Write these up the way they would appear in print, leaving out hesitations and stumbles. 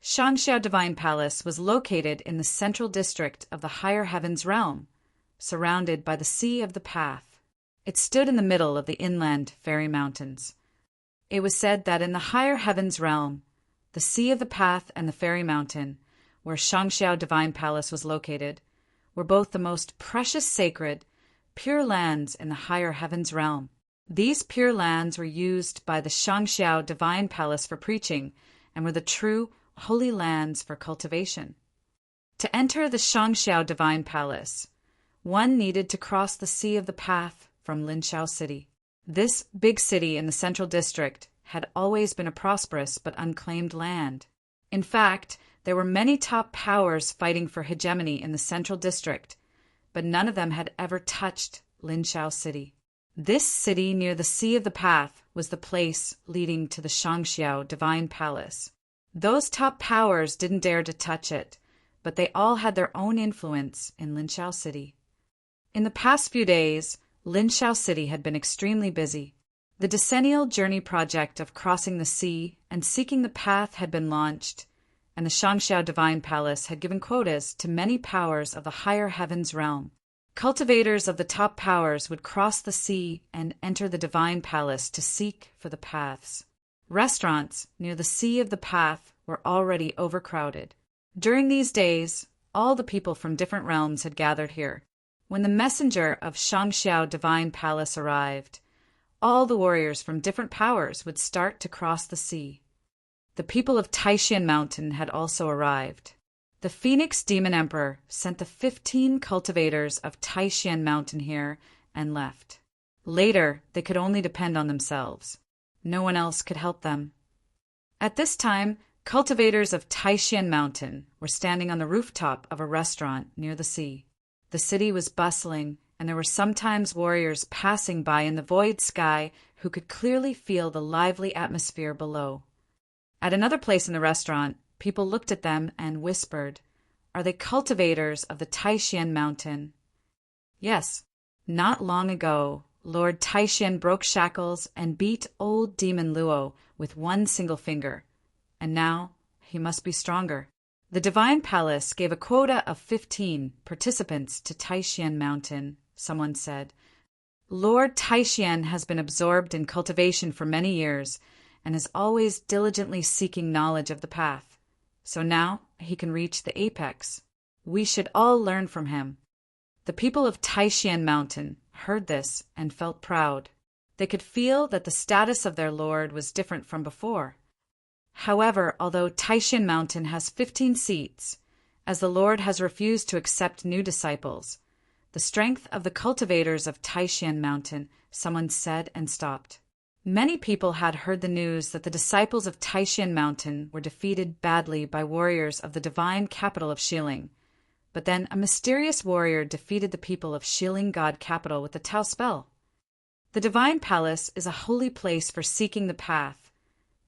Shangxiao Divine Palace was located in the central district of the Higher Heavens realm, surrounded by the Sea of the Path. It stood in the middle of the inland fairy mountains. It was said that in the Higher Heavens realm, the Sea of the Path and the Fairy Mountain, where Shangxiao Divine Palace was located, were both the most precious sacred, pure lands in the Higher Heavens realm. These pure lands were used by the Shangxiao Divine Palace for preaching and were the true holy lands for cultivation. To enter the Shangxiao Divine Palace, one needed to cross the Sea of the Path from Linqiao City. This big city in the central district had always been a prosperous but unclaimed land. In fact, there were many top powers fighting for hegemony in the central district, but none of them had ever touched Linqiao City. This city near the Sea of the Path was the place leading to the Shangxiao Divine Palace. Those top powers didn't dare to touch it, but they all had their own influence in Linqiao City. In the past few days, Linqiao City had been extremely busy. The decennial journey project of crossing the sea and seeking the path had been launched, and the Shangxiao Divine Palace had given quotas to many powers of the Higher Heavens realm. Cultivators of the top powers would cross the sea and enter the Divine Palace to seek for the paths. Restaurants near the Sea of the Path were already overcrowded. During these days, all the people from different realms had gathered here. When the messenger of Shangxiao Divine Palace arrived, all the warriors from different powers would start to cross the sea. The people of Taishan Mountain had also arrived. The Phoenix Demon Emperor sent the 15 cultivators of Taishan Mountain here and left. Later, they could only depend on themselves. No one else could help them. At this time, cultivators of Taishan Mountain were standing on the rooftop of a restaurant near the sea. The city was bustling, and there were sometimes warriors passing by in the void sky who could clearly feel the lively atmosphere below. At another place in the restaurant, people looked at them and whispered, "Are they cultivators of the Taishan Mountain?" Yes, not long ago, Lord Taishan broke shackles and beat old Demon Luo with one single finger, and now he must be stronger. The Divine Palace gave a quota of 15 participants to Taishan Mountain, someone said. Lord Taishan has been absorbed in cultivation for many years and is always diligently seeking knowledge of the path. So now he can reach the apex. We should all learn from him. The people of Taishan Mountain heard this and felt proud. They could feel that the status of their lord was different from before. However, although Taishan Mountain has 15 seats, as the Lord has refused to accept new disciples, the strength of the cultivators of Taishan Mountain, someone said and stopped. Many people had heard the news that the disciples of Taishan Mountain were defeated badly by warriors of the divine capital of Shilin. But then a mysterious warrior defeated the people of Shilin God capital with the Tao spell. The Divine Palace is a holy place for seeking the path,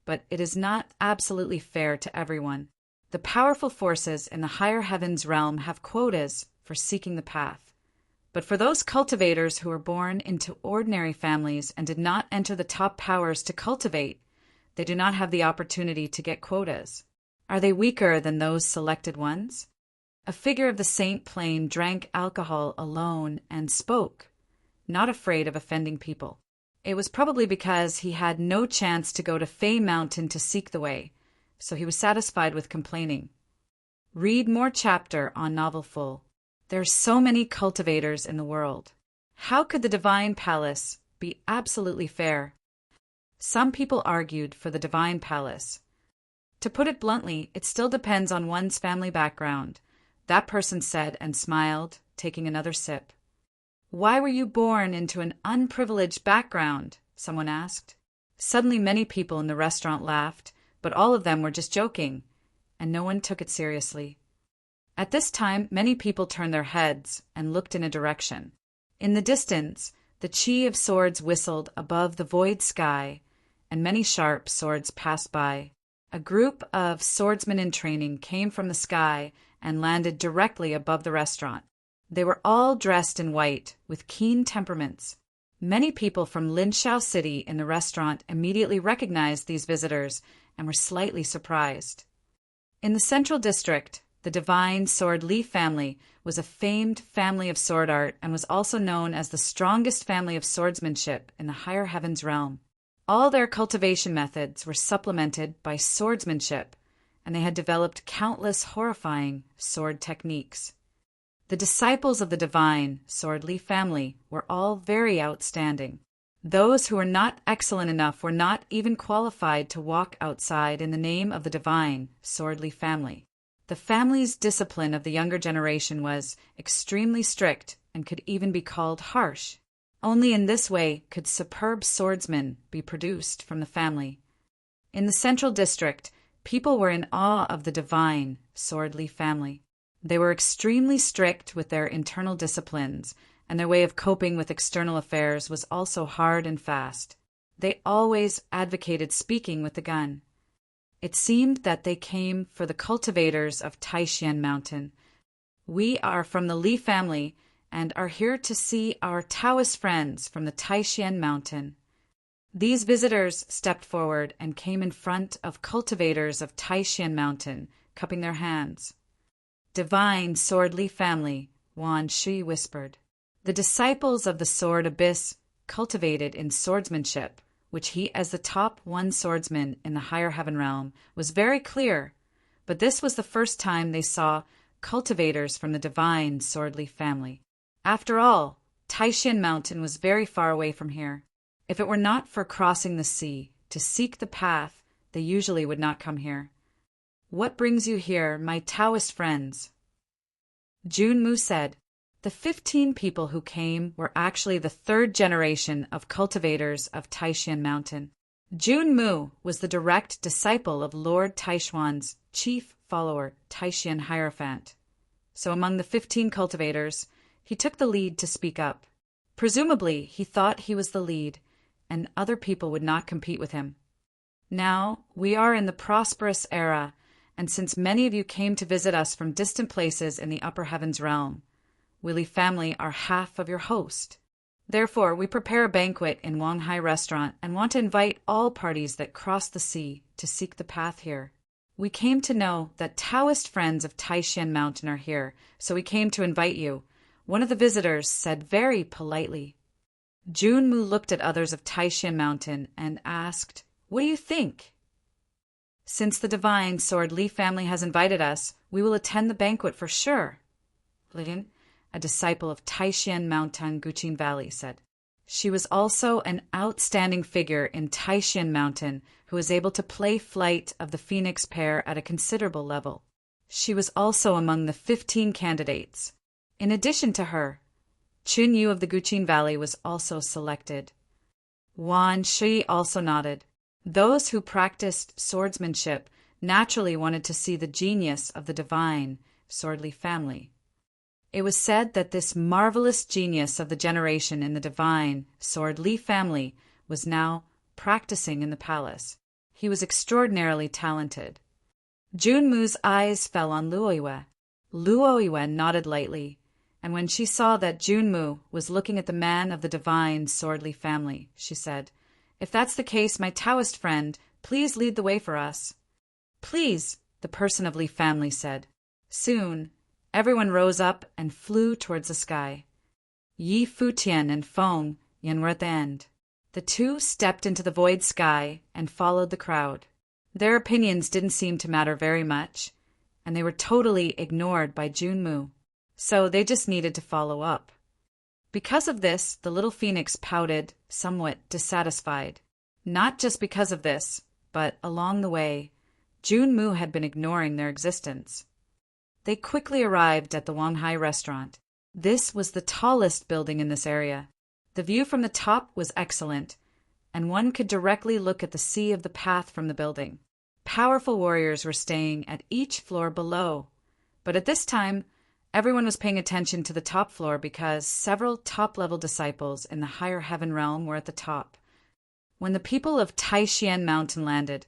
but it is not absolutely fair to everyone. The powerful forces in the higher heavens realm have quotas for seeking the path. But for those cultivators who were born into ordinary families and did not enter the top powers to cultivate, they do not have the opportunity to get quotas. Are they weaker than those selected ones? A figure of the Saint Plain drank alcohol alone and spoke, not afraid of offending people. It was probably because he had no chance to go to Fei Mountain to seek the way, so he was satisfied with complaining. Read more chapter on Novel Full. There are so many cultivators in the world. How could the Divine Palace be absolutely fair? Some people argued for the Divine Palace. To put it bluntly, it still depends on one's family background. That person said and smiled, taking another sip. Why were you born into an unprivileged background? Someone asked. Suddenly many people in the restaurant laughed, but all of them were just joking, and no one took it seriously. At this time, many people turned their heads and looked in a direction. In the distance, the chi of swords whistled above the void sky, and many sharp swords passed by. A group of swordsmen in training came from the sky and landed directly above the restaurant. They were all dressed in white, with keen temperaments. Many people from Linqiao City in the restaurant immediately recognized these visitors and were slightly surprised. In the Central District, the divine sword Li family was a famed family of sword art and was also known as the strongest family of swordsmanship in the higher heavens realm. All their cultivation methods were supplemented by swordsmanship, and they had developed countless horrifying sword techniques. The disciples of the divine sword Li family were all very outstanding. Those who were not excellent enough were not even qualified to walk outside in the name of the divine sword Li family. The family's discipline of the younger generation was extremely strict and could even be called harsh. Only in this way could superb swordsmen be produced from the family. In the Central District, people were in awe of the divine sword Li family. They were extremely strict with their internal disciplines, and their way of coping with external affairs was also hard and fast. They always advocated speaking with the gun. It seemed that they came for the cultivators of Futian Mountain. We are from the Li family and are here to see our Taoist friends from the Futian Mountain. These visitors stepped forward and came in front of cultivators of Futian Mountain, cupping their hands. Divine sword Li family, Wan Shi whispered. The disciples of the sword abyss cultivated in swordsmanship, which he, as the top one swordsman in the higher heaven realm, was very clear, but this was the first time they saw cultivators from the divine sword Li family. After all, Futian Mountain was very far away from here. If it were not for crossing the sea to seek the path, they usually would not come here. What brings you here, my Taoist friends? Junmu said. The 15 people who came were actually the third generation of cultivators of Futian Mountain. Junmu was the direct disciple of Lord Taishuan's chief follower, Futian Hierophant. So among the 15 cultivators, he took the lead to speak up. Presumably, he thought he was the lead, and other people would not compete with him. Now, we are in the prosperous era, and since many of you came to visit us from distant places in the upper heavens realm, we Li family are half of your host. Therefore, we prepare a banquet in Wanghai Restaurant and want to invite all parties that cross the sea to seek the path here. We came to know that Taoist friends of Futian Mountain are here, so we came to invite you, one of the visitors said very politely. Junmu looked at others of Futian Mountain and asked, "What do you think?" "Since the divine sword Li family has invited us, we will attend the banquet for sure," Lin, a disciple of Futian Mountain Guqin Valley, said. She was also an outstanding figure in Futian Mountain who was able to play Flight of the Phoenix pair at a considerable level. She was also among the 15 candidates. In addition to her, Chun Yu of the Guqin Valley was also selected. Wan Shi also nodded. Those who practiced swordsmanship naturally wanted to see the genius of the divine sword Li family. It was said that this marvelous genius of the generation in the divine sword Li family was now practicing in the palace. He was extraordinarily talented. Junmu's eyes fell on Luoyue. Luoyue nodded lightly, and when she saw that Junmu was looking at the man of the divine sword Li family, she said, "If that's the case, my Taoist friend, please lead the way for us." "Please," the person of Li family said. Soon, everyone rose up and flew towards the sky. Yi Futian and Feng Yan were at the end. The two stepped into the void sky and followed the crowd. Their opinions didn't seem to matter very much, and they were totally ignored by Junmu, so they just needed to follow up. Because of this, the little phoenix pouted, somewhat dissatisfied. Not just because of this, but along the way, Junmu had been ignoring their existence. They quickly arrived at the Wanghai Restaurant. This was the tallest building in this area. The view from the top was excellent, and one could directly look at the sea of the path from the building. Powerful warriors were staying at each floor below, but at this time, everyone was paying attention to the top floor because several top-level disciples in the higher heaven realm were at the top. When the people of Futian Mountain landed,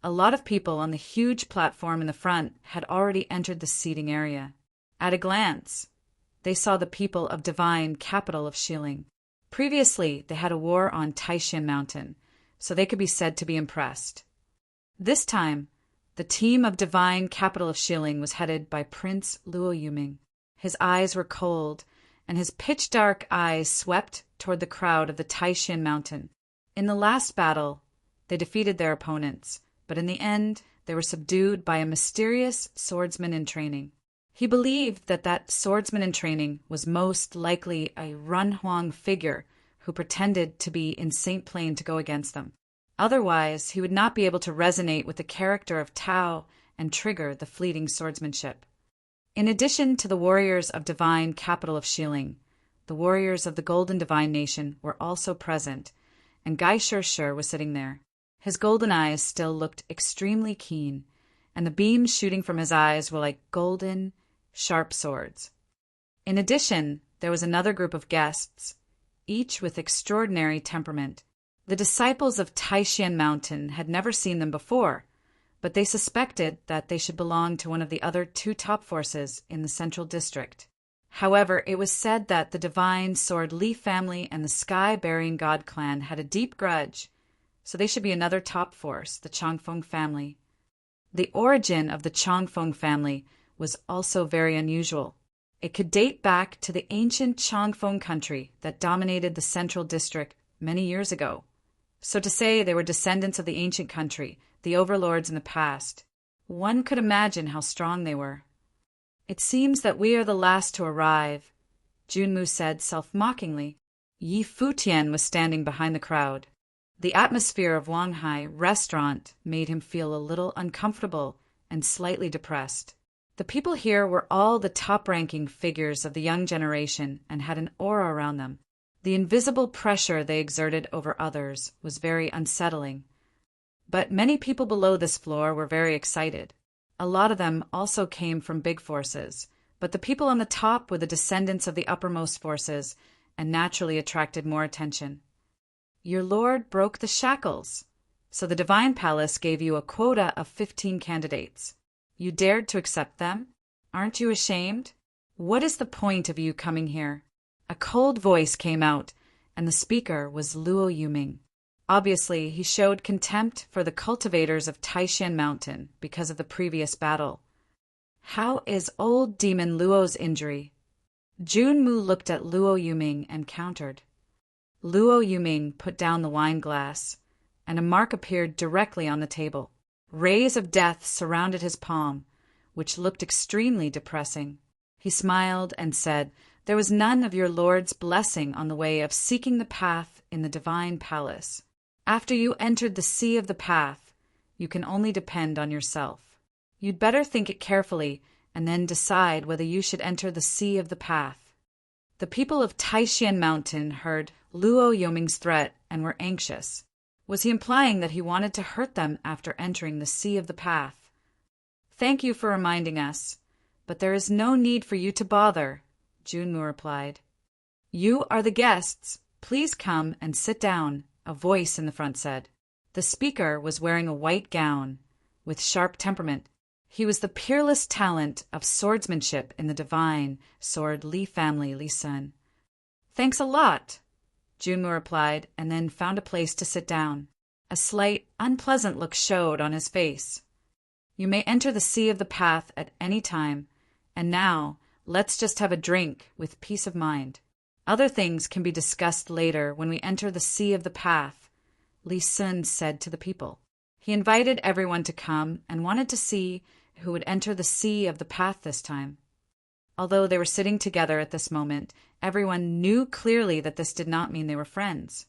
a lot of people on the huge platform in the front had already entered the seating area. At a glance, they saw the people of divine capital of Shilin. Previously, they had a war on Futian Mountain, so they could be said to be impressed. This time, The team of divine capital of Shilling was headed by Prince Luo Yuming. His eyes were cold, and his pitch-dark eyes swept toward the crowd of the Taishan Mountain. In the last battle, they defeated their opponents, but in the end, they were subdued by a mysterious swordsman in training. He believed that swordsman in training was most likely a Runhuang figure who pretended to be in St. Plain to go against them. Otherwise, he would not be able to resonate with the character of Tao and trigger the fleeting swordsmanship. In addition to the warriors of divine capital of Shilling, the warriors of the Golden Divine Nation were also present, and Gai Shirshir was sitting there. His golden eyes still looked extremely keen, and the beams shooting from his eyes were like golden, sharp swords. In addition, there was another group of guests, each with extraordinary temperament. The disciples of Taishan Mountain had never seen them before, but they suspected that they should belong to one of the other two top forces in the central district. However, it was said that the divine Sword Li family and the Sky-Bearing God clan had a deep grudge, so they should be another top force, the Changfeng family. The origin of the Changfeng family was also very unusual. It could date back to the ancient Changfeng country that dominated the central district many years ago. So to say they were descendants of the ancient country, the overlords in the past, one could imagine how strong they were. "It seems that we are the last to arrive," Junmu said self-mockingly. Yi Futian was standing behind the crowd. The atmosphere of Wanghai restaurant made him feel a little uncomfortable and slightly depressed. The people here were all the top-ranking figures of the young generation and had an aura around them. The invisible pressure they exerted over others was very unsettling. But many people below this floor were very excited. A lot of them also came from big forces, but the people on the top were the descendants of the uppermost forces and naturally attracted more attention. "Your lord broke the shackles, so the Divine Palace gave you a quota of 15 candidates. You dared to accept them? Aren't you ashamed? What is the point of you coming here?" A cold voice came out, and the speaker was Luo Yuming. Obviously, he showed contempt for the cultivators of Taishan Mountain because of the previous battle. "How is old demon Luo's injury?" Junmu looked at Luo Yuming and countered. Luo Yuming put down the wine glass, and a mark appeared directly on the table. Rays of death surrounded his palm, which looked extremely depressing. He smiled and said, "There was none of your lord's blessing on the way of seeking the path in the Divine Palace. After you entered the sea of the path, you can only depend on yourself. You'd better think it carefully and then decide whether you should enter the sea of the path." The people of Taishan Mountain heard Luo Yuming's threat and were anxious. Was he implying that he wanted to hurt them after entering the sea of the path? "Thank you for reminding us, but there is no need for you to bother," Junmu replied. "You are the guests. Please come and sit down," a voice in the front said. The speaker was wearing a white gown, with sharp temperament. He was the peerless talent of swordsmanship in the divine Sword Li family, Li Sun. "Thanks a lot," Junmu replied, and then found a place to sit down. A slight, unpleasant look showed on his face. "You may enter the sea of the path at any time, and now let's just have a drink with peace of mind. Other things can be discussed later when we enter the sea of the path," Li Sun said to the people. He invited everyone to come and wanted to see who would enter the sea of the path this time. Although they were sitting together at this moment, everyone knew clearly that this did not mean they were friends.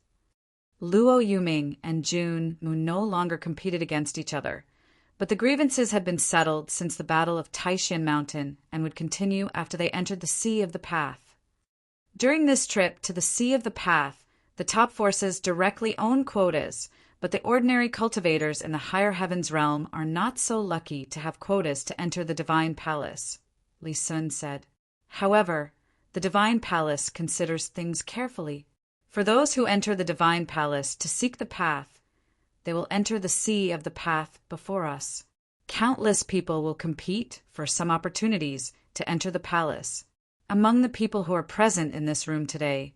Luo Yuming and Junmu no longer competed against each other, but the grievances had been settled since the Battle of Taishan Mountain and would continue after they entered the sea of the path. During this trip to the sea of the path, the top forces directly own quotas, but the ordinary cultivators in the higher heavens realm are not so lucky to have quotas to enter the Divine Palace, Li Sun said. However, the Divine Palace considers things carefully. For those who enter the Divine Palace to seek the path, they will enter the sea of the path before us. Countless people will compete for some opportunities to enter the palace. Among the people who are present in this room today,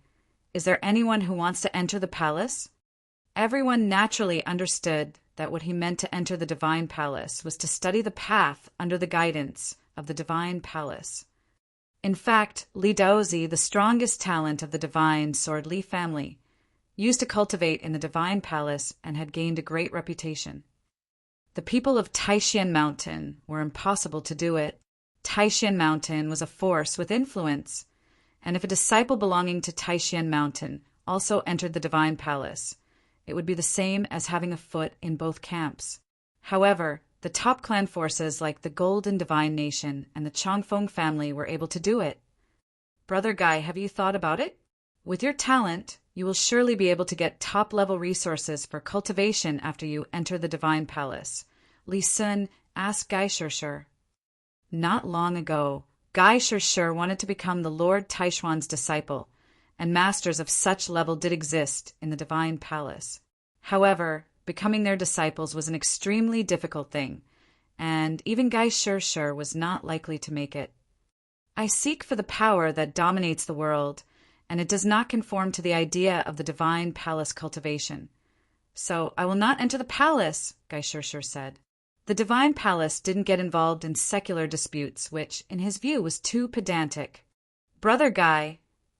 is there anyone who wants to enter the palace? Everyone naturally understood that what he meant to enter the Divine Palace was to study the path under the guidance of the Divine Palace. In fact, Li Daozi, the strongest talent of the Divine Sword Li family, used to cultivate in the Divine Palace and had gained a great reputation. The people of Taishan Mountain were impossible to do it. Taishan Mountain was a force with influence, and if a disciple belonging to Taishan Mountain also entered the Divine Palace, it would be the same as having a foot in both camps. However, the top clan forces like the Golden Divine Nation and the Chongfeng family were able to do it. Brother Guy, have you thought about it? With your talent, you will surely be able to get top-level resources for cultivation after you enter the Divine Palace. Li Sun asked Gai Shishir. Not long ago, Gai Shishir wanted to become the Lord Taishuan's disciple, and masters of such level did exist in the Divine Palace. However, becoming their disciples was an extremely difficult thing, and even Gai Shishir was not likely to make it. I seek for the power that dominates the world, and it does not conform to the idea of the Divine Palace cultivation. So I will not enter the palace, Gai Shishir said. The Divine Palace didn't get involved in secular disputes, which, in his view, was too pedantic. Brother Guy,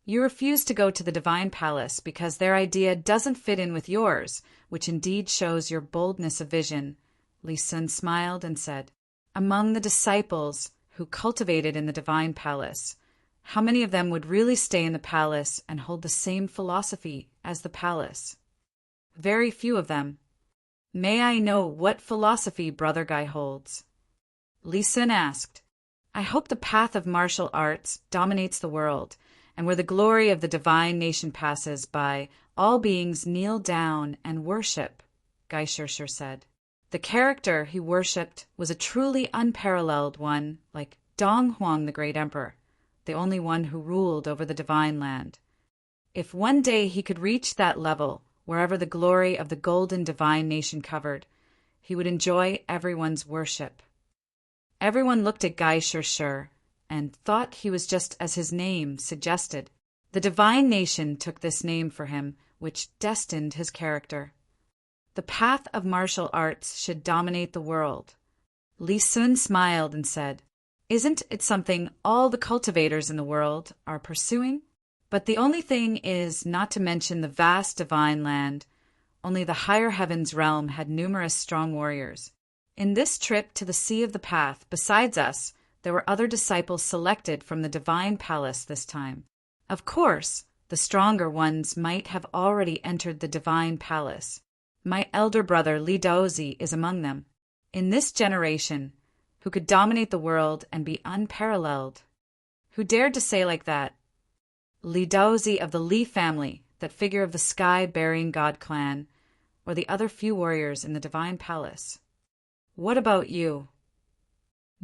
you refuse to go to the Divine Palace because their idea doesn't fit in with yours, which indeed shows your boldness of vision. Li Sun smiled and said, Among the disciples who cultivated in the Divine Palace, how many of them would really stay in the palace and hold the same philosophy as the palace? Very few of them. May I know what philosophy Brother Guy holds? Li Sun asked. I hope the path of martial arts dominates the world, and where the glory of the divine nation passes by, all beings kneel down and worship, Gai Shishir said. The character he worshipped was a truly unparalleled one, like Dong Huang the great emperor, the only one who ruled over the divine land. If one day he could reach that level, wherever the glory of the golden divine nation covered, he would enjoy everyone's worship. Everyone looked at Gai Shishir and thought he was just as his name suggested. The divine nation took this name for him, which destined his character. The path of martial arts should dominate the world. Li Sun smiled and said, Isn't it something all the cultivators in the world are pursuing? But the only thing is not to mention the vast divine land. Only the higher heavens realm had numerous strong warriors. In this trip to the Sea of the Path, besides us, there were other disciples selected from the Divine Palace this time. Of course, the stronger ones might have already entered the Divine Palace. My elder brother Li Daozi is among them. In this generation, who could dominate the world and be unparalleled. Who dared to say like that? Li Daozi of the Li family, that figure of the sky-bearing god clan, or the other few warriors in the Divine Palace. What about you?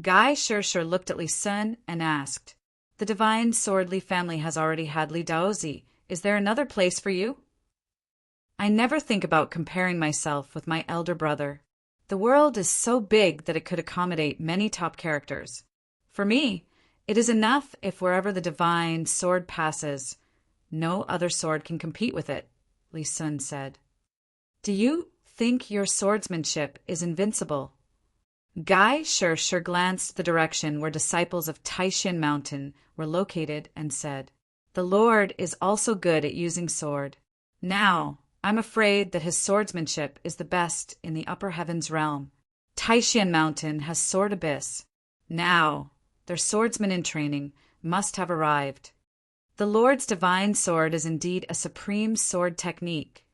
Gai Shishir looked at Li Sun and asked, The Divine Sword Li family has already had Li Daozi. Is there another place for you? I never think about comparing myself with my elder brother. The world is so big that it could accommodate many top characters. For me, it is enough if wherever the divine sword passes, no other sword can compete with it, Li Sun said. Do you think your swordsmanship is invincible? Gai Shishir glanced the direction where disciples of Taishan Mountain were located and said, The Lord is also good at using sword. Now, I'm afraid that his swordsmanship is the best in the upper heavens realm. Taishan Mountain has sword abyss. Now, their swordsmen in training must have arrived. The Lord's divine sword is indeed a supreme sword technique,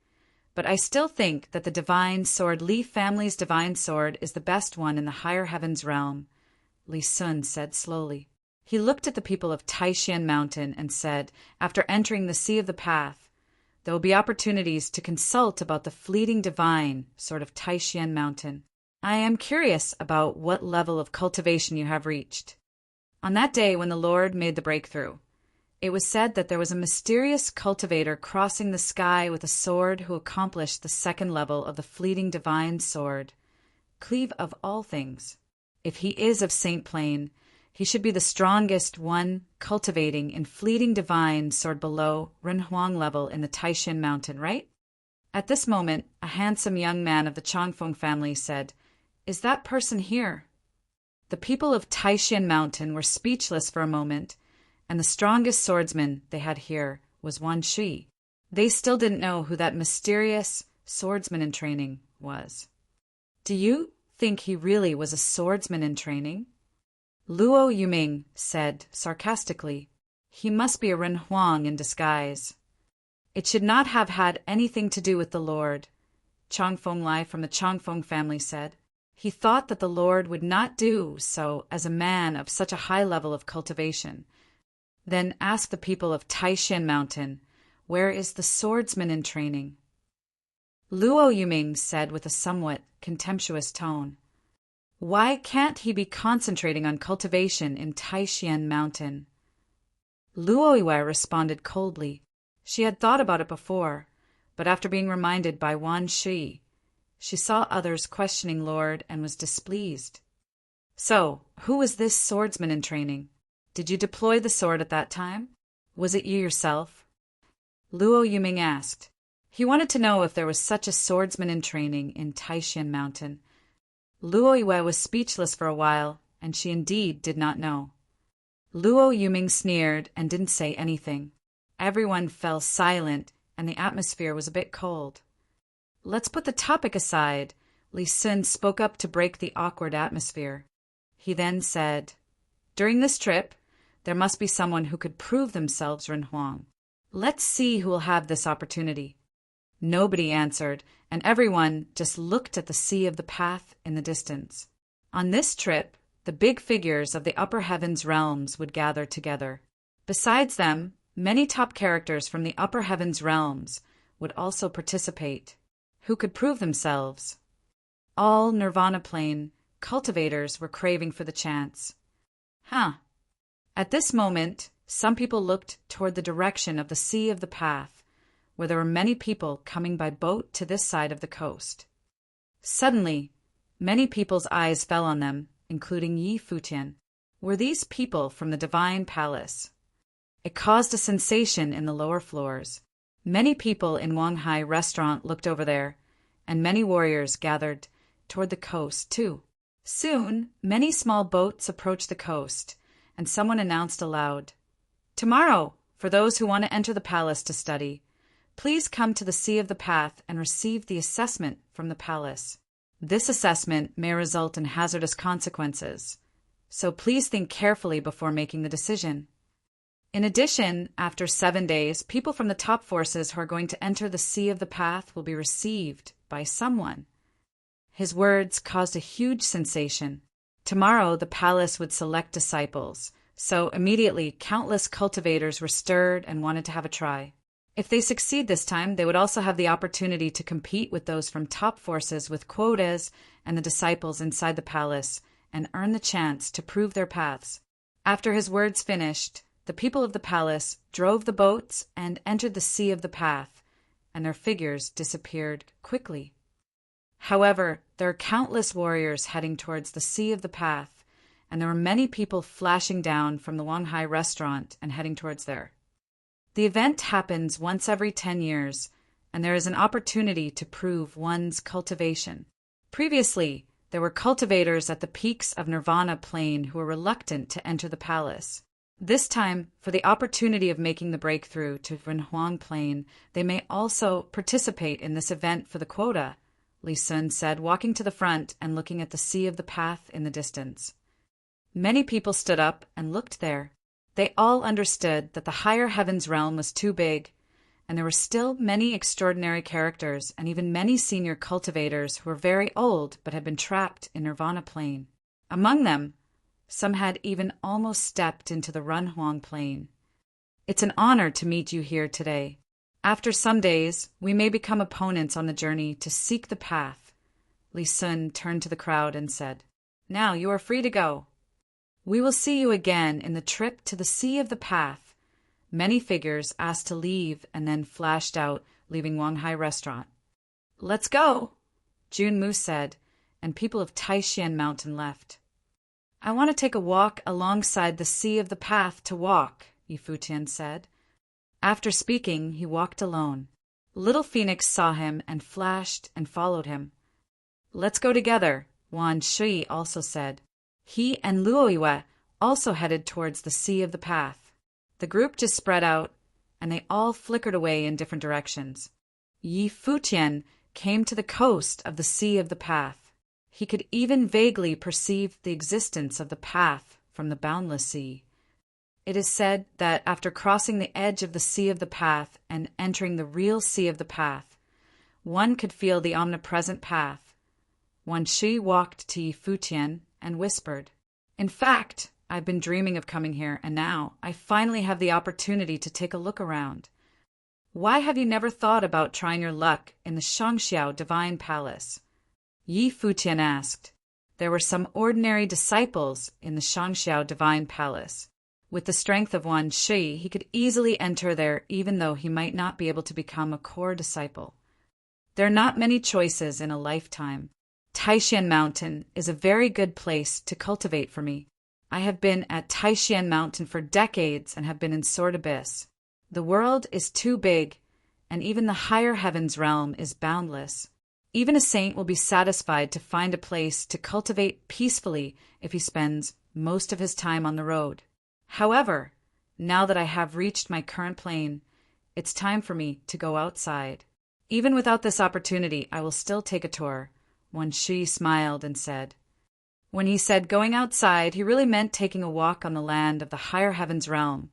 but I still think that the divine sword Li family's divine sword is the best one in the higher heavens realm, Li Sun said slowly. He looked at the people of Taishan Mountain and said, after entering the Sea of the Path, there will be opportunities to consult about the fleeting divine sword of Taishan Mountain. I am curious about what level of cultivation you have reached. On that day when the Lord made the breakthrough, it was said that there was a mysterious cultivator crossing the sky with a sword who accomplished the second level of the fleeting divine sword, cleave of all things. If he is of Saint Plain, he should be the strongest one cultivating in fleeting divine sword below Renhuang level in the Taishan Mountain, right? At this moment, a handsome young man of the Changfeng family said, "Is that person here?" The people of Taishan Mountain were speechless for a moment, and the strongest swordsman they had here was Wan Shi. They still didn't know who that mysterious swordsman in training was. "Do you think he really was a swordsman in training?" Luo Yuming said sarcastically. "He must be a Ren Huang in disguise." "It should not have had anything to do with the Lord," Changfeng Lai from the Changfeng family said. "He thought that the Lord would not do so as a man of such a high level of cultivation." Then ask the people of Taishan Mountain, "Where is the swordsman in training?" Luo Yuming said with a somewhat contemptuous tone, "Why can't he be concentrating on cultivation in Taishan Mountain?" Luo Yiwei responded coldly. She had thought about it before, but after being reminded by Wan Shi, she saw others questioning Lord and was displeased. "So, who was this swordsman in training? Did you deploy the sword at that time? Was it you yourself?" Luo Yuming asked. He wanted to know if there was such a swordsman in training in Taishan Mountain. Luo Yiwei was speechless for a while, and she indeed did not know. Luo Yuming sneered and didn't say anything. Everyone fell silent, and the atmosphere was a bit cold. "Let's put the topic aside," Li Sun spoke up to break the awkward atmosphere. He then said, "During this trip, there must be someone who could prove themselves Ren Huang. Let's see who will have this opportunity." Nobody answered, and everyone just looked at the sea of the path in the distance. On this trip, the big figures of the upper heavens realms would gather together. Besides them, many top characters from the upper heavens realms would also participate, who could prove themselves. All Nirvana Plane cultivators were craving for the chance. At this moment, some people looked toward the direction of the sea of the path, where there were many people coming by boat to this side of the coast. Suddenly, many people's eyes fell on them, including Yi Futian. Were these people from the Divine Palace? It caused a sensation in the lower floors. Many people in Wanghai Restaurant looked over there, and many warriors gathered toward the coast, too. Soon, many small boats approached the coast, and someone announced aloud, "Tomorrow, for those who want to enter the palace to study, please come to the Sea of the Path and receive the assessment from the palace. This assessment may result in hazardous consequences, so please think carefully before making the decision. In addition, after 7 days, people from the top forces who are going to enter the Sea of the Path will be received by someone." His words caused a huge sensation. Tomorrow, the palace would select disciples, so immediately countless cultivators were stirred and wanted to have a try. If they succeed this time, they would also have the opportunity to compete with those from top forces with quotas and the disciples inside the palace and earn the chance to prove their paths. After his words finished, the people of the palace drove the boats and entered the Sea of the Path, and their figures disappeared quickly. However, there are countless warriors heading towards the Sea of the Path, and there were many people flashing down from the Wanghai Restaurant and heading towards there. The event happens once every 10 years, and there is an opportunity to prove one's cultivation. Previously, there were cultivators at the peaks of Nirvana Plain who were reluctant to enter the palace. This time, for the opportunity of making the breakthrough to Renhuang Plain, they may also participate in this event for the quota, Li Sun said, walking to the front and looking at the Sea of the Path in the distance. Many people stood up and looked there. They all understood that the higher heavens realm was too big, and there were still many extraordinary characters and even many senior cultivators who were very old but had been trapped in Nirvana Plain. Among them, some had even almost stepped into the Renhuang Plain. "It's an honor to meet you here today. After some days, we may become opponents on the journey to seek the path." Li Sun turned to the crowd and said, "Now you are free to go. We will see you again in the trip to the Sea of the Path." Many figures asked to leave and then flashed out, leaving Wanghai Restaurant. "Let's go," Jun Mu said, and people of Taishan Mountain left. "I want to take a walk alongside the Sea of the Path to walk," Futian said. After speaking, he walked alone. Little Phoenix saw him and flashed and followed him. "Let's go together," Wan Shui also said. He and Luoyue also headed towards the Sea of the Path. The group just spread out, and they all flickered away in different directions. Yi Futian came to the coast of the Sea of the Path. He could even vaguely perceive the existence of the path from the boundless sea. It is said that after crossing the edge of the Sea of the Path and entering the real Sea of the Path, one could feel the omnipresent path. Wan Shui walked to Yi Futian and whispered, "In fact, I've been dreaming of coming here, and now I finally have the opportunity to take a look around. Why have you never thought about trying your luck in the Shangxiao Divine Palace?" Yi Futian asked. There were some ordinary disciples in the Shangxiao Divine Palace. With the strength of Wan Shui, he could easily enter there even though he might not be able to become a core disciple. There are not many choices in a lifetime. Taishan Mountain is a very good place to cultivate for me. I have been at Taishan Mountain for decades and have been in Sword Abyss. The world is too big, and even the higher heavens realm is boundless. Even a saint will be satisfied to find a place to cultivate peacefully if he spends most of his time on the road. However, now that I have reached my current plane, it's time for me to go outside. Even without this opportunity, I will still take a tour. Wan Shui smiled and said. When he said going outside, he really meant taking a walk on the land of the higher heavens realm,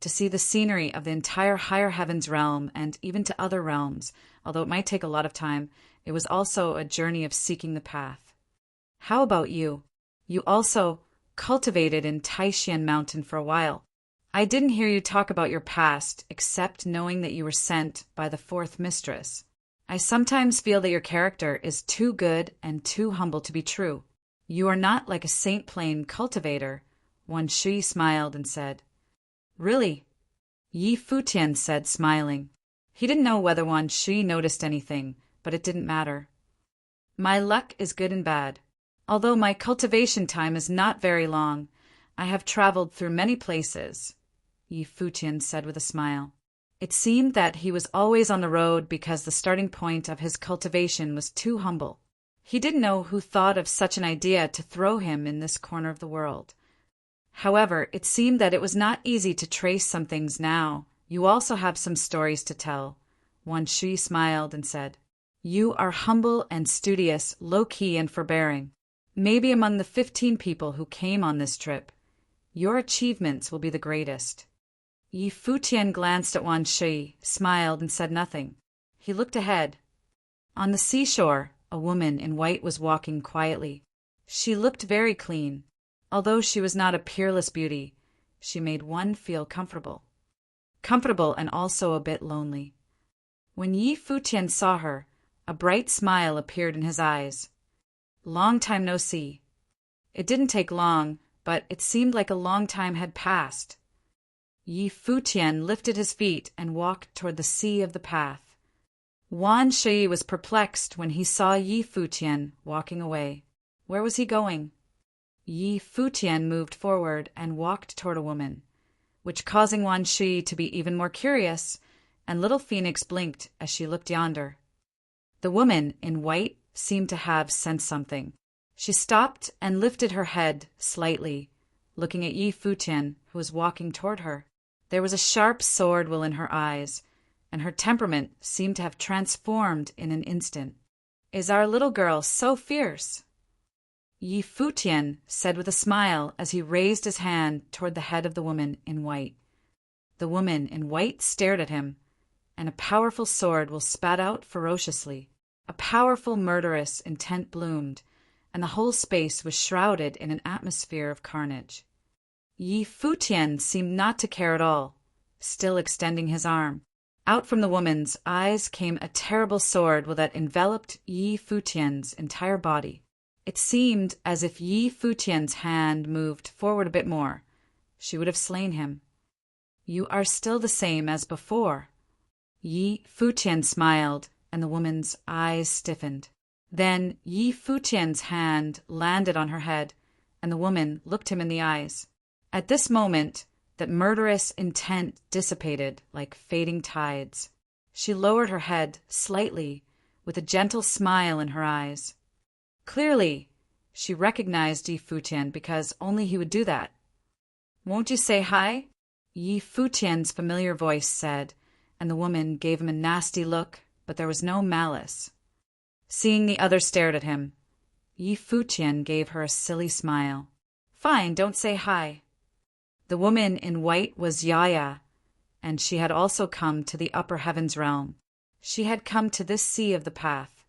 to see the scenery of the entire higher heavens realm and even to other realms. Although it might take a lot of time, it was also a journey of seeking the path. How about you? You also cultivated in Taishan Mountain for a while. I didn't hear you talk about your past, except knowing that you were sent by the fourth mistress. I sometimes feel that your character is too good and too humble to be true. You are not like a saint plane cultivator. Wan Shui smiled and said. Really? Yi Futian said, smiling. He didn't know whether Wan Shui noticed anything, but it didn't matter. My luck is good and bad. Although my cultivation time is not very long, I have traveled through many places, Yi Futian said with a smile. It seemed that he was always on the road because the starting point of his cultivation was too humble. He didn't know who thought of such an idea to throw him in this corner of the world. However, it seemed that it was not easy to trace some things now. You also have some stories to tell. Wan Shui smiled and said, You are humble and studious, low-key and forbearing. Maybe among the 15 people who came on this trip, your achievements will be the greatest. Yi Futian glanced at Wan Shui, smiled, and said nothing. He looked ahead. On the seashore, a woman in white was walking quietly. She looked very clean. Although she was not a peerless beauty, she made one feel comfortable. Comfortable and also a bit lonely. When Yi Futian saw her, a bright smile appeared in his eyes. Long time no see. It didn't take long, but it seemed like a long time had passed. Yi Futian lifted his feet and walked toward the Sea of the Path. Wan Shui was perplexed when he saw Yi Futian walking away. Where was he going? Yi Futian moved forward and walked toward a woman, which causing Wan Shui to be even more curious, and little Phoenix blinked as she looked yonder. The woman in white seemed to have sensed something. She stopped and lifted her head slightly, looking at Yi Futian, who was walking toward her. There was a sharp sword will in her eyes, and her temperament seemed to have transformed in an instant. Is our little girl so fierce? Yi Futian said with a smile as he raised his hand toward the head of the woman in white. The woman in white stared at him, and a powerful sword will spat out ferociously. A powerful murderous intent bloomed, and the whole space was shrouded in an atmosphere of carnage. Yi Futian seemed not to care at all, still extending his arm. Out from the woman's eyes came a terrible sword that enveloped Yi Futian's entire body. It seemed as if Yi Futian's hand moved forward a bit more. She would have slain him. You are still the same as before. Yi Futian smiled, and the woman's eyes stiffened. Then Yi Futian's hand landed on her head, and the woman looked him in the eyes. At this moment, that murderous intent dissipated like fading tides. She lowered her head slightly, with a gentle smile in her eyes. Clearly, she recognized Yi Futian because only he would do that. "Won't you say hi?" Yi Futian's familiar voice said, and the woman gave him a nasty look, but there was no malice. Seeing the other stared at him, Yi Futian gave her a silly smile. "Fine, don't say hi." The woman in white was Yaya, and she had also come to the upper heavens realm. She had come to this sea of the path.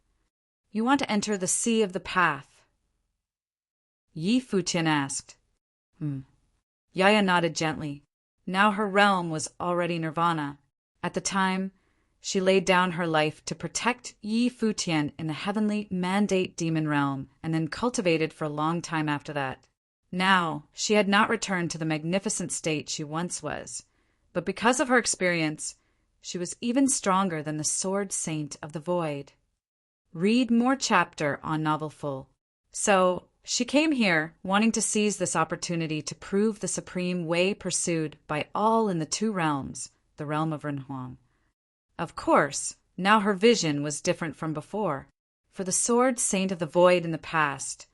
"You want to enter the sea of the path?" Yi Futian asked. Yaya nodded gently. Now her realm was already nirvana. At the time, she laid down her life to protect Yi Futian in the heavenly mandate demon realm and then cultivated for a long time after that. Now, she had not returned to the magnificent state she once was, but because of her experience, she was even stronger than the Sword Saint of the Void. Read more chapter on Novel Full. So, she came here wanting to seize this opportunity to prove the supreme way pursued by all in the two realms, the realm of Renhuang. Of course, now her vision was different from before. For the Sword Saint of the Void in the past,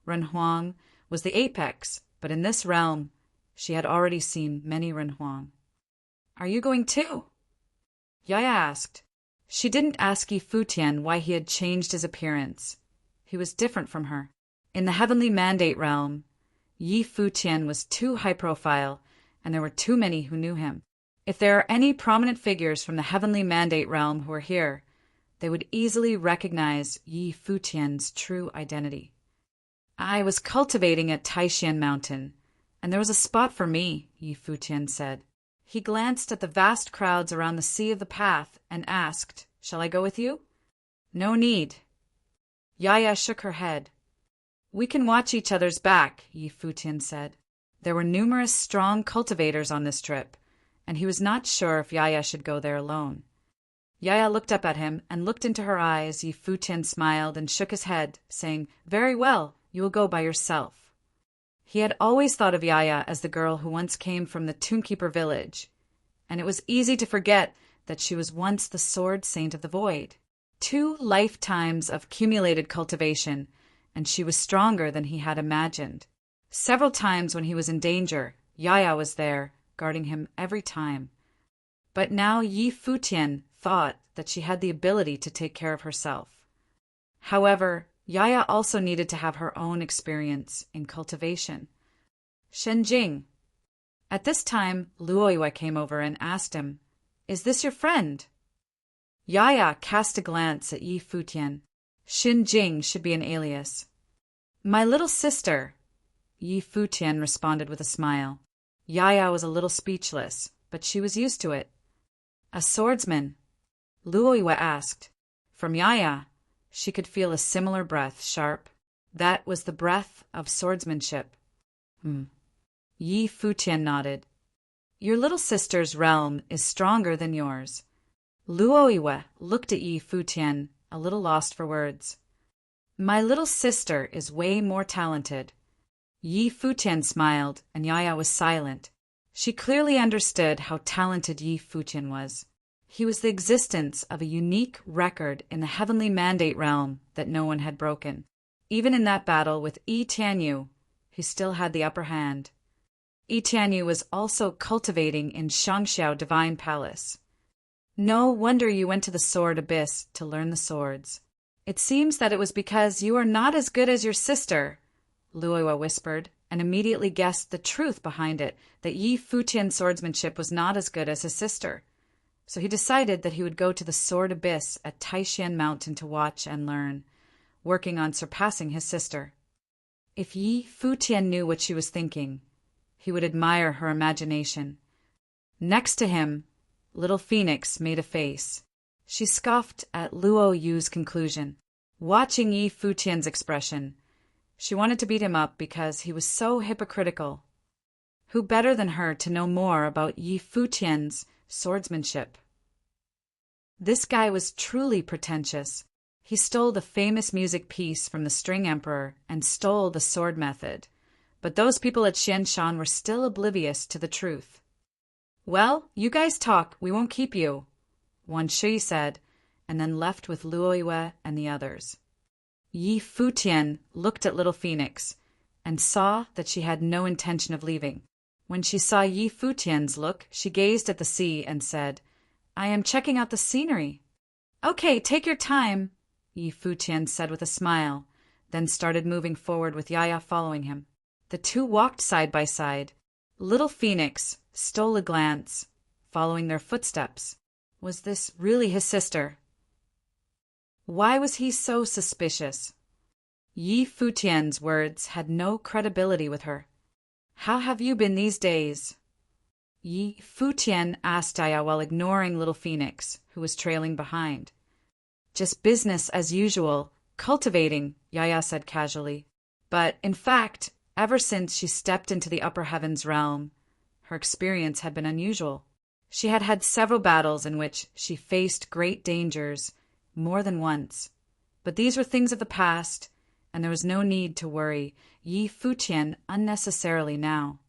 Renhuang was the apex, but in this realm, she had already seen many Renhuang. "Are you going too?" Yaya asked. She didn't ask Yi Futian why he had changed his appearance. He was different from her. In the heavenly mandate realm, Yi Futian was too high profile, and there were too many who knew him. If there are any prominent figures from the heavenly mandate realm who are here, they would easily recognize Yi Futian's true identity. "I was cultivating at Taishan Mountain, and there was a spot for me," Yi Futian said. He glanced at the vast crowds around the sea of the path and asked, "Shall I go with you?" "No need." Yaya shook her head. "We can watch each other's back," Yi Futian said. There were numerous strong cultivators on this trip, and he was not sure if Yaya should go there alone. Yaya looked up at him and looked into her eyes. Yi Futian smiled and shook his head, saying, "Very well, you will go by yourself." He had always thought of Yaya as the girl who once came from the Toonkeeper village, and it was easy to forget that she was once the Sword Saint of the Void. 2 lifetimes of cumulated cultivation, and she was stronger than he had imagined. Several times when he was in danger, Yaya was there, guarding him every time. But now Yi Futian thought that she had the ability to take care of herself. However, Yaya also needed to have her own experience in cultivation. Shenjing. At this time, Luoiwa came over and asked him, "Is this your friend?" Yaya cast a glance at Yi Futian. Shenjing should be an alias. "My little sister," Yi Futian responded with a smile. Yaya was a little speechless, but she was used to it. "A swordsman?" Luoiwa asked. From Yaya, she could feel a similar breath, sharp. That was the breath of swordsmanship. Yi Futian nodded. "Your little sister's realm is stronger than yours." Luoiwa looked at Yi Futian, a little lost for words. "My little sister is way more talented." Yi Futian smiled, and Yaya was silent. She clearly understood how talented Yi Futian was. He was the existence of a unique record in the heavenly mandate realm that no one had broken. Even in that battle with Yi Tianyu, he still had the upper hand. Yi Tianyu was also cultivating in Shangxiao Divine Palace. "No wonder you went to the Sword Abyss to learn the swords. It seems that it was because you are not as good as your sister," Luoiwa whispered, and immediately guessed the truth behind it, that Yi Futian's swordsmanship was not as good as his sister. So he decided that he would go to the Sword Abyss at Taishan Mountain to watch and learn, working on surpassing his sister. If Yi Futian knew what she was thinking, he would admire her imagination. Next to him, little Phoenix made a face. She scoffed at Luo Yu's conclusion. Watching Yi Futian's expression, she wanted to beat him up because he was so hypocritical. Who better than her to know more about Yi Futian's swordsmanship? This guy was truly pretentious. He stole the famous music piece from the String Emperor and stole the sword method. But those people at Xianshan were still oblivious to the truth. "Well, you guys talk, we won't keep you." Wan Shui said, and then left with Luoyue and the others. Yi Futian looked at Little Phoenix and saw that she had no intention of leaving. When she saw Yi Futian's look, she gazed at the sea and said, "I am checking out the scenery." "Okay, take your time," Yi Futian said with a smile, then started moving forward with Yaya following him. The two walked side by side. Little Phoenix stole a glance, following their footsteps. Was this really his sister? Why was he so suspicious? Yi Futian's words had no credibility with her. "How have you been these days?" Yi Futian asked Yaya while ignoring Little Phoenix, who was trailing behind. "Just business as usual, cultivating," Yaya said casually. But, in fact, ever since she stepped into the upper heavens realm, her experience had been unusual. She had had several battles in which she faced great dangers more than once. But these were things of the past, and there was no need to worry Yi Futian unnecessarily now.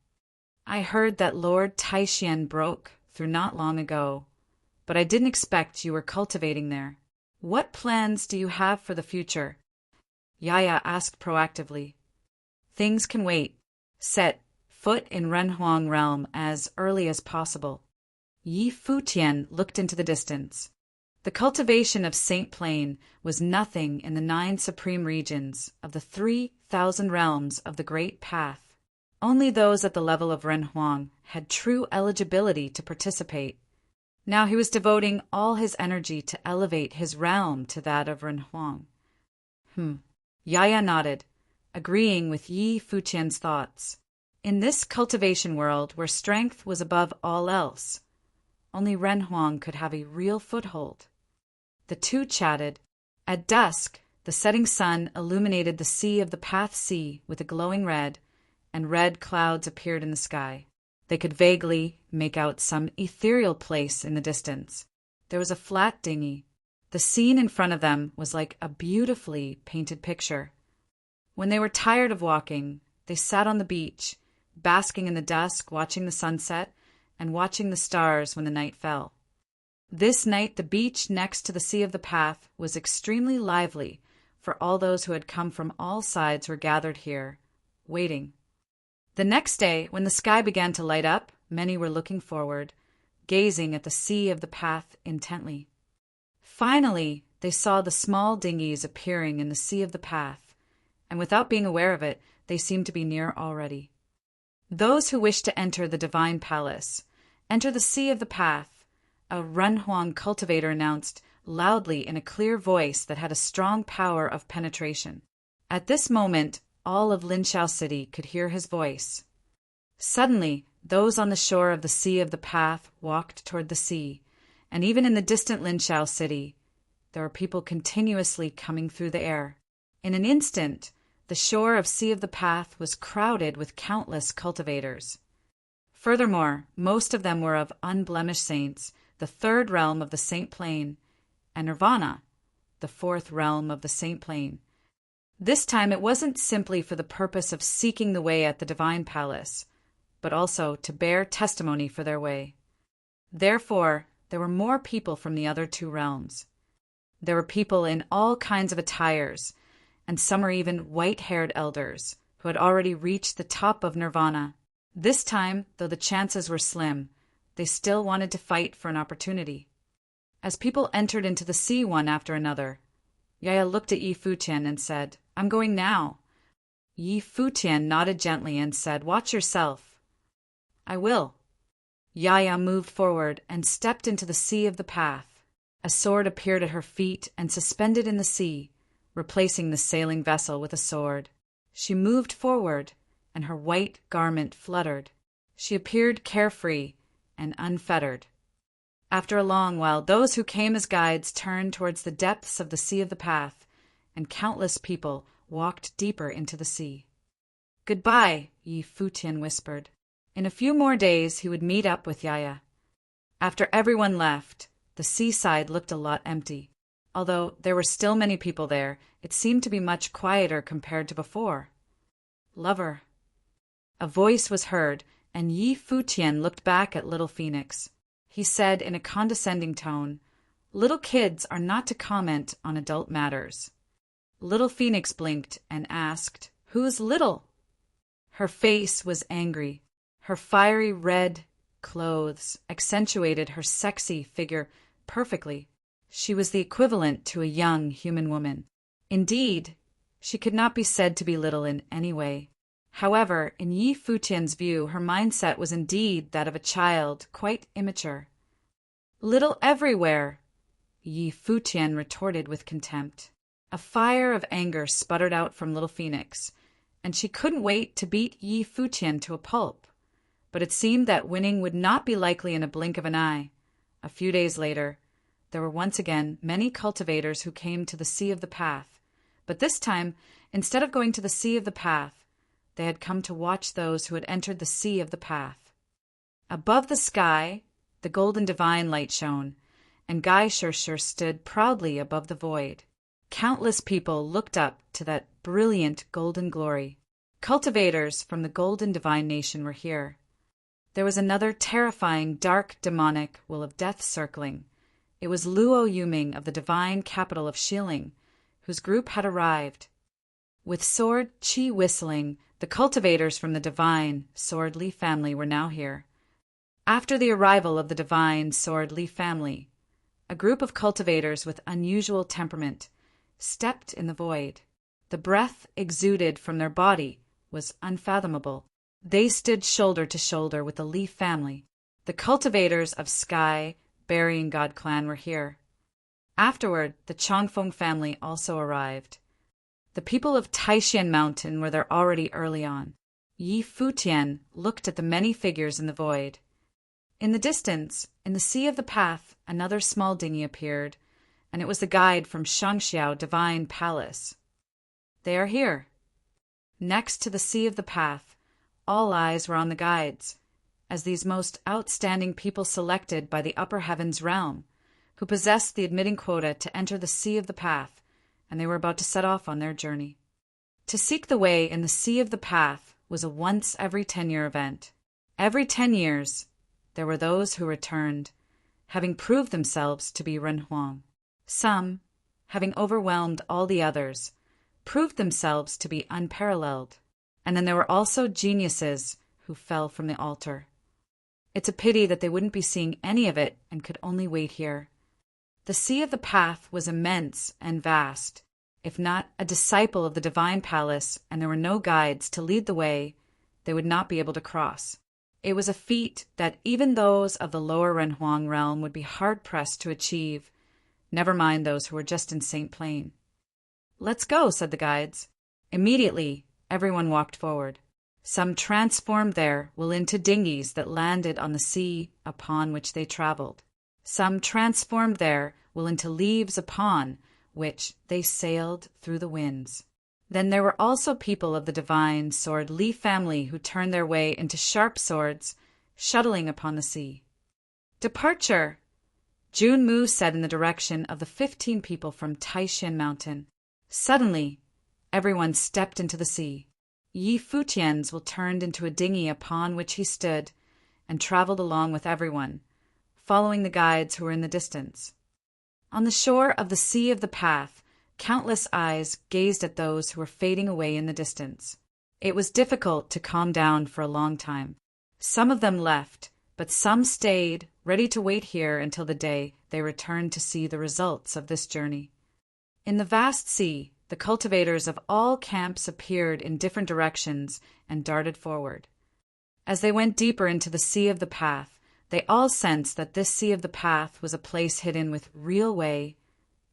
"I heard that Lord Taishian broke through not long ago, but I didn't expect you were cultivating there. What plans do you have for the future?" Yaya asked proactively. "Things can wait. Set foot in Renhuang realm as early as possible." Yi Futian looked into the distance. The cultivation of Saint Plain was nothing in the 9 supreme regions of the 3,000 realms of the Great Path. Only those at the level of Renhuang had true eligibility to participate. Now he was devoting all his energy to elevate his realm to that of Renhuang. Yaya nodded, agreeing with Yi Futian's thoughts. In this cultivation world where strength was above all else, only Renhuang could have a real foothold. The two chatted. At dusk, the setting sun illuminated the sea of the Path Sea with a glowing red, and red clouds appeared in the sky. They could vaguely make out some ethereal place in the distance. There was a flat dinghy. The scene in front of them was like a beautifully painted picture. When they were tired of walking, they sat on the beach, basking in the dusk, watching the sunset, and watching the stars when the night fell. This night the beach next to the Sea of the Path was extremely lively, for all those who had come from all sides were gathered here, waiting. The next day, when the sky began to light up, many were looking forward, gazing at the Sea of the Path intently. Finally, they saw the small dinghies appearing in the Sea of the Path, and without being aware of it, they seemed to be near already. "Those who wish to enter the Divine Palace, enter the Sea of the Path," a Renhuang cultivator announced loudly in a clear voice that had a strong power of penetration. At this moment, all of Linxiao City could hear his voice. Suddenly, those on the shore of the Sea of the Path walked toward the sea, and even in the distant Linxiao City, there were people continuously coming through the air. In an instant, the shore of Sea of the Path was crowded with countless cultivators. Furthermore, most of them were of unblemished saints, the 3rd realm of the Saint Plain, and Nirvana, the 4th realm of the Saint Plain. This time it wasn't simply for the purpose of seeking the way at the Divine Palace, but also to bear testimony for their way. Therefore, there were more people from the other 2 realms. There were people in all kinds of attires, and some were even white-haired elders who had already reached the top of Nirvana. This time, though the chances were slim, they still wanted to fight for an opportunity. As people entered into the sea one after another, Yaya looked at Yi Futian and said, "I'm going now." Yi Futian nodded gently and said, "Watch yourself." "I will." Yaya moved forward and stepped into the Sea of the Path. A sword appeared at her feet and suspended in the sea, replacing the sailing vessel with a sword. She moved forward, and her white garment fluttered. She appeared carefree and unfettered. After a long while, those who came as guides turned towards the depths of the Sea of the Path, and countless people walked deeper into the sea. "Goodbye," Yi Futian whispered. In a few more days he would meet up with Yaya. After everyone left, the seaside looked a lot empty. Although there were still many people there, it seemed to be much quieter compared to before. "Lover." A voice was heard, and Yi Futian looked back at Little Phoenix. He said in a condescending tone, Little kids are not to comment on adult matters. Little Phoenix blinked and asked, "Who's little?" Her face was angry. Her fiery red clothes accentuated her sexy figure perfectly. She was the equivalent to a young human woman. Indeed, she could not be said to be little in any way. However, in Yi Futian's view, her mindset was indeed that of a child, quite immature. "Little everywhere," Yi Futian retorted with contempt. A fire of anger sputtered out from little Phoenix, and she couldn't wait to beat Yi Futian to a pulp. But it seemed that winning would not be likely in a blink of an eye. A few days later, there were once again many cultivators who came to the Sea of the Path, but this time, instead of going to the Sea of the Path, they had come to watch those who had entered the Sea of the Path. Above the sky, the golden divine light shone, and Guy Shirshir stood proudly above the void. Countless people looked up to that brilliant golden glory. Cultivators from the golden divine nation were here. There was another terrifying, dark, demonic will of death circling. It was Luo Yuming of the divine capital of Shilling, whose group had arrived. With sword chi whistling, the cultivators from the divine Sword Li family were now here. After the arrival of the divine Sword Li family, a group of cultivators with unusual temperament stepped in the void. The breath exuded from their body was unfathomable. They stood shoulder to shoulder with the Li family. The cultivators of Sky Burying God clan were here. Afterward, the Chongfeng family also arrived. The people of Taishan Mountain were there already early on. Yi Futian looked at the many figures in the void. In the distance, in the Sea of the Path, another small dinghy appeared, and it was the guide from Shangxiao Divine Palace. "They are here." Next to the Sea of the Path, all eyes were on the guides, as these most outstanding people selected by the upper heavens realm, who possessed the admitting quota to enter the Sea of the Path, and they were about to set off on their journey. To seek the way in the Sea of the Path was a once every 10-year event. Every 10 years, there were those who returned, having proved themselves to be Renhuang. Some, having overwhelmed all the others, proved themselves to be unparalleled. And then there were also geniuses who fell from the altar. It's a pity that they wouldn't be seeing any of it and could only wait here. The Sea of the Path was immense and vast. If not a disciple of the Divine Palace and there were no guides to lead the way, they would not be able to cross. It was a feat that even those of the lower Renhuang realm would be hard-pressed to achieve, never mind those who were just in St. Plain. "Let's go," said the guides. Immediately, everyone walked forward. Some transformed their will into dinghies that landed on the sea upon which they traveled. Some transformed their will into leaves upon which they sailed through the winds. Then there were also people of the divine Sword Li family who turned their way into sharp swords, shuttling upon the sea. "Departure!" Jun Mu said in the direction of the 15 people from Taishan Mountain. Suddenly, everyone stepped into the sea. Yi Futian's will turned into a dinghy upon which he stood and traveled along with everyone, following the guides who were in the distance. On the shore of the Sea of the Path, countless eyes gazed at those who were fading away in the distance. It was difficult to calm down for a long time. Some of them left, but some stayed, ready to wait here until the day they returned to see the results of this journey. In the vast sea, the cultivators of all camps appeared in different directions and darted forward. As they went deeper into the Sea of the Path, they all sensed that this Sea of the Path was a place hidden with real way,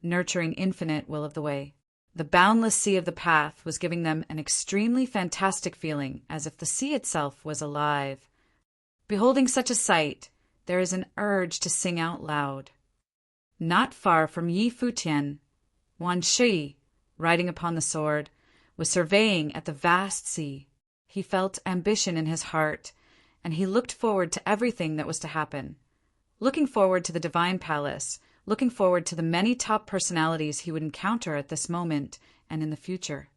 nurturing infinite will of the way. The boundless Sea of the Path was giving them an extremely fantastic feeling, as if the sea itself was alive. Beholding such a sight, there is an urge to sing out loud. Not far from Yi Futian, Wan Shi, riding upon the sword, was surveying at the vast sea. He felt ambition in his heart, and he looked forward to everything that was to happen. Looking forward to the Divine Palace, looking forward to the many top personalities he would encounter at this moment and in the future.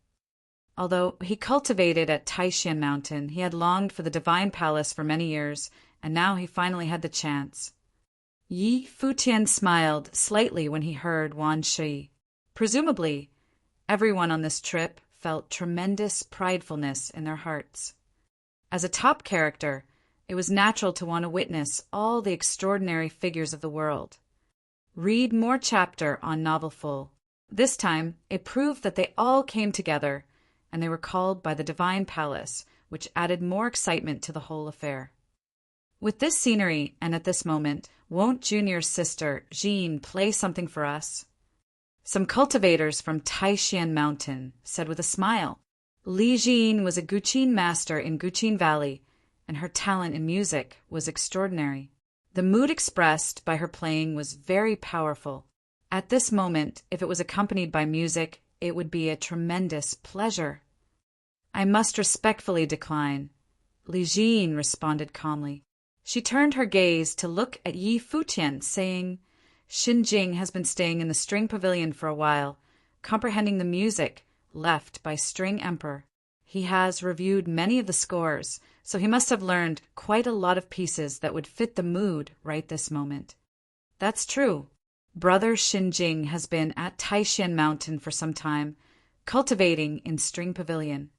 Although he cultivated at Taishan Mountain, he had longed for the Divine Palace for many years, and now he finally had the chance. Yi Futian smiled slightly when he heard Wan Shi. Presumably, everyone on this trip felt tremendous pridefulness in their hearts. As a top character, it was natural to want to witness all the extraordinary figures of the world. Read more chapter on Novelful. This time, it proved that they all came together, and they were called by the Divine Palace, which added more excitement to the whole affair. With this scenery, and at this moment, won't Junior's sister, Jean, play something for us? Some cultivators from Taishan Mountain said with a smile. Li Jean was a Guqin master in Guqin Valley, and her talent in music was extraordinary. The mood expressed by her playing was very powerful. At this moment, if it was accompanied by music, it would be a tremendous pleasure. I must respectfully decline, Li Jean responded calmly. She turned her gaze to look at Yi Futian, saying, Xinjing has been staying in the string pavilion for a while, comprehending the music left by String Emperor. He has reviewed many of the scores, so he must have learned quite a lot of pieces that would fit the mood right this moment. That's true. Brother Xinjing has been at Taishan Mountain for some time, cultivating in String Pavilion.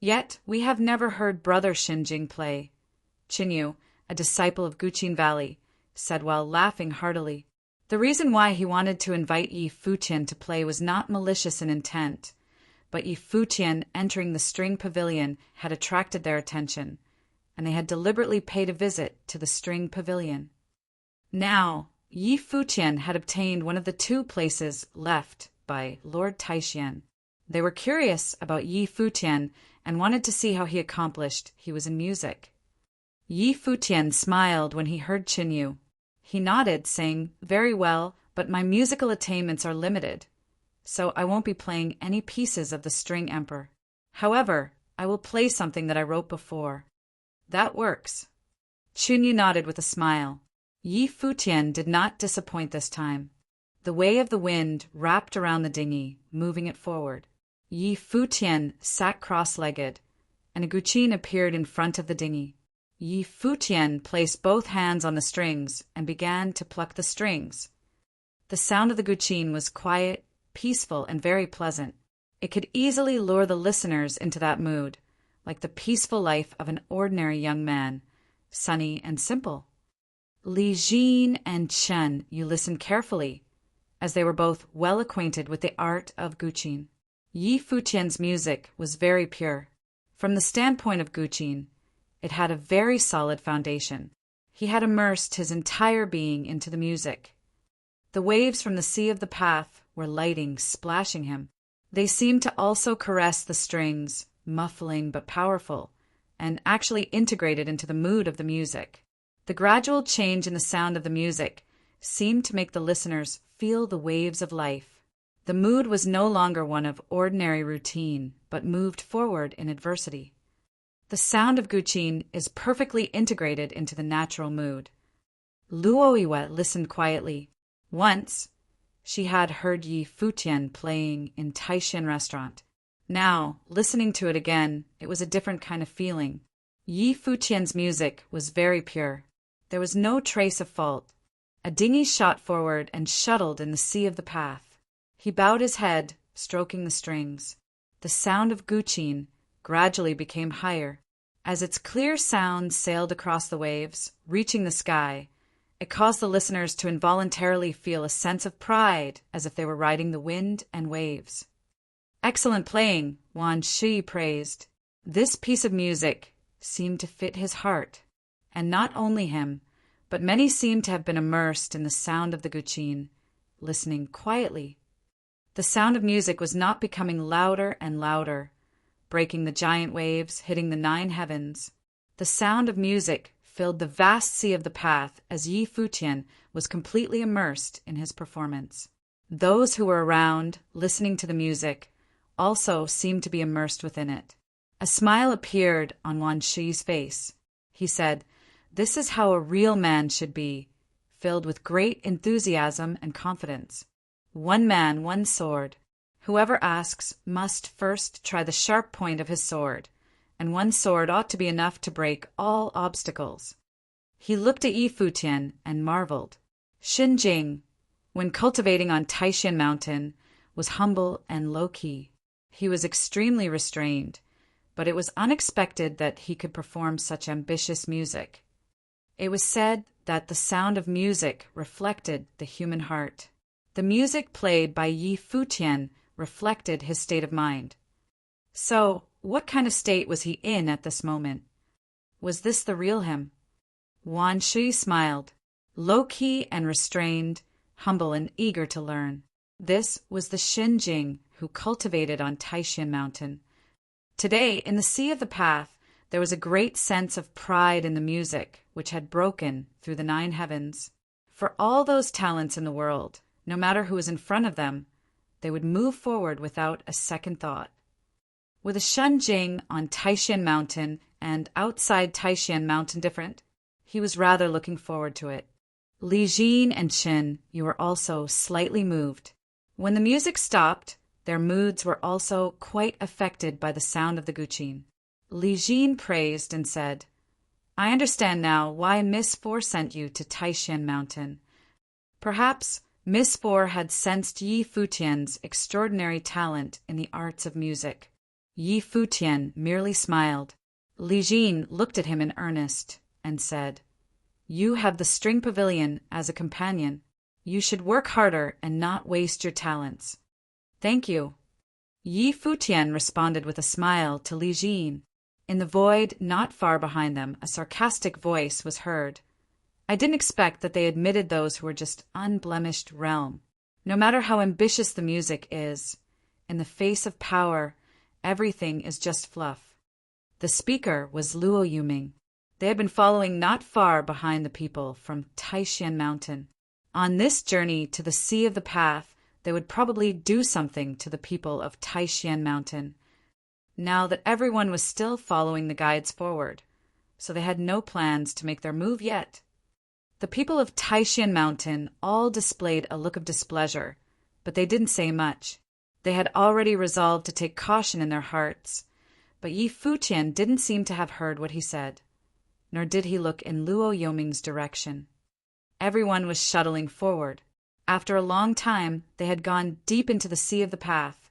Yet we have never heard Brother Xinjing play. Qinyu, a disciple of Guqin Valley, said while laughing heartily. The reason why he wanted to invite Yi Futian to play was not malicious in intent, but Yi Futian entering the String Pavilion had attracted their attention, and they had deliberately paid a visit to the String Pavilion. Now, Yi Futian had obtained one of the 2 places left by Lord Taishan. They were curious about Yi Futian and wanted to see how he accomplished he was in music. Yi Futian smiled when he heard Qinyu. He nodded, saying, Very well, but my musical attainments are limited, so I won't be playing any pieces of the String Emperor. However, I will play something that I wrote before. That works. Qinyu nodded with a smile. Yi Futian did not disappoint this time. The way of the wind wrapped around the dinghy, moving it forward. Yi Futian sat cross-legged, and a Guqin appeared in front of the dinghy. Yi Futian placed both hands on the strings and began to pluck the strings. The sound of the Guqin was quiet, peaceful, and very pleasant. It could easily lure the listeners into that mood, like the peaceful life of an ordinary young man, sunny and simple. Li Jean and Chen, you listened carefully, as they were both well acquainted with the art of Guqin. Yi Futian's music was very pure. From the standpoint of Guqin, it had a very solid foundation. He had immersed his entire being into the music. The waves from the sea of the path were lighting, splashing him. They seemed to also caress the strings, muffling but powerful, and actually integrated into the mood of the music. The gradual change in the sound of the music seemed to make the listeners feel the waves of life. The mood was no longer one of ordinary routine, but moved forward in adversity. The sound of Guqin is perfectly integrated into the natural mood. Luoiwa listened quietly. Once, she had heard Yi Futian playing in Taishan restaurant. Now, listening to it again, it was a different kind of feeling. Yi Futian's music was very pure. There was no trace of fault. A dinghy shot forward and shuttled in the sea of the path. He bowed his head, stroking the strings. The sound of Guqin gradually became higher. As its clear sound sailed across the waves, reaching the sky, it caused the listeners to involuntarily feel a sense of pride, as if they were riding the wind and waves. Excellent playing, Wan Shi praised. This piece of music seemed to fit his heart, and not only him, but many seemed to have been immersed in the sound of the Guqin, listening quietly. The sound of music was not becoming louder and louder, breaking the giant waves, hitting the 9 heavens. The sound of music filled the vast sea of the path as Yi Futian was completely immersed in his performance. Those who were around, listening to the music, also seemed to be immersed within it. A smile appeared on Wan Shi's face. He said, "This is how a real man should be, filled with great enthusiasm and confidence. One man, one sword. Whoever asks must first try the sharp point of his sword, and one sword ought to be enough to break all obstacles." He looked at Yi Futian and marveled. Xinjing, when cultivating on Taishan Mountain, was humble and low-key. He was extremely restrained, but it was unexpected that he could perform such ambitious music. It was said that the sound of music reflected the human heart. The music played by Yi Futian reflected his state of mind. So, what kind of state was he in at this moment? Was this the real him? Wan Shi smiled, low-key and restrained, humble and eager to learn. This was the Xinjing who cultivated on Taishan Mountain. Today, in the Sea of the Path, there was a great sense of pride in the music which had broken through the 9 heavens. For all those talents in the world, no matter who was in front of them, they would move forward without a second thought. Were the Xinjing on Taishan Mountain and outside Taishan Mountain different? He was rather looking forward to it. Li Jin and Qin, you were also slightly moved. When the music stopped, their moods were also quite affected by the sound of the guqin. Li Jin praised and said, I understand now why Miss Four sent you to Taishan Mountain. Perhaps Miss Four had sensed Yi Futian's extraordinary talent in the arts of music. Yi Futian merely smiled. Li Jin looked at him in earnest and said, You have the string pavilion as a companion. You should work harder and not waste your talents. Thank you. Yi Futian responded with a smile to Li Jin. In the void not far behind them, a sarcastic voice was heard. I didn't expect that they admitted those who were just unblemished realm. No matter how ambitious the music is, in the face of power, everything is just fluff. The speaker was Luo Yuming. They had been following not far behind the people from Taishan Mountain. On this journey to the Sea of the Path, they would probably do something to the people of Taishan Mountain. Now that everyone was still following the guides forward, so they had no plans to make their move yet. The people of Taishan Mountain all displayed a look of displeasure, but they didn't say much. They had already resolved to take caution in their hearts, but Yi Futian didn't seem to have heard what he said, nor did he look in Luo Yoming's direction. Everyone was shuttling forward. After a long time, they had gone deep into the Sea of the Path,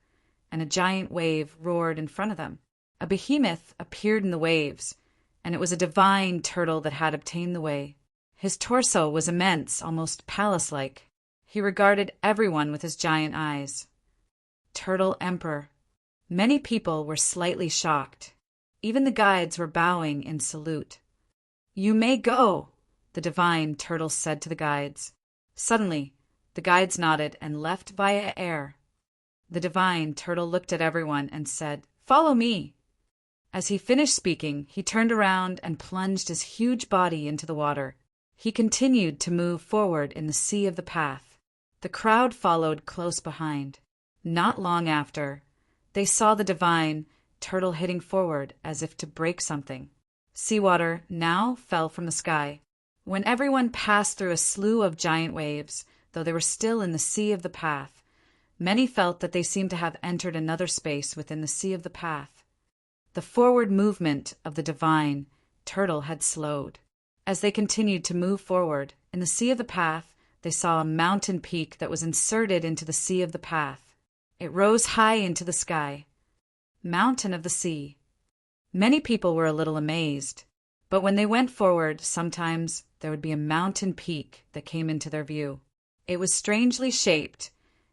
and a giant wave roared in front of them. A behemoth appeared in the waves, and it was a divine turtle that had obtained the way. His torso was immense, almost palace-like. He regarded everyone with his giant eyes. Turtle Emperor. Many people were slightly shocked. Even the guides were bowing in salute. You may go, the divine turtle said to the guides. Suddenly, the guides nodded and left via air. The divine turtle looked at everyone and said, Follow me. As he finished speaking, he turned around and plunged his huge body into the water. He continued to move forward in the Sea of the Path. The crowd followed close behind. Not long after, they saw the divine turtle hitting forward as if to break something. Seawater now fell from the sky. When everyone passed through a slew of giant waves, though they were still in the Sea of the Path, many felt that they seemed to have entered another space within the Sea of the Path. The forward movement of the divine turtle had slowed. As they continued to move forward, in the Sea of the Path, they saw a mountain peak that was inserted into the Sea of the Path. It rose high into the sky. Mountain of the Sea. Many people were a little amazed, but when they went forward, sometimes there would be a mountain peak that came into their view. It was strangely shaped,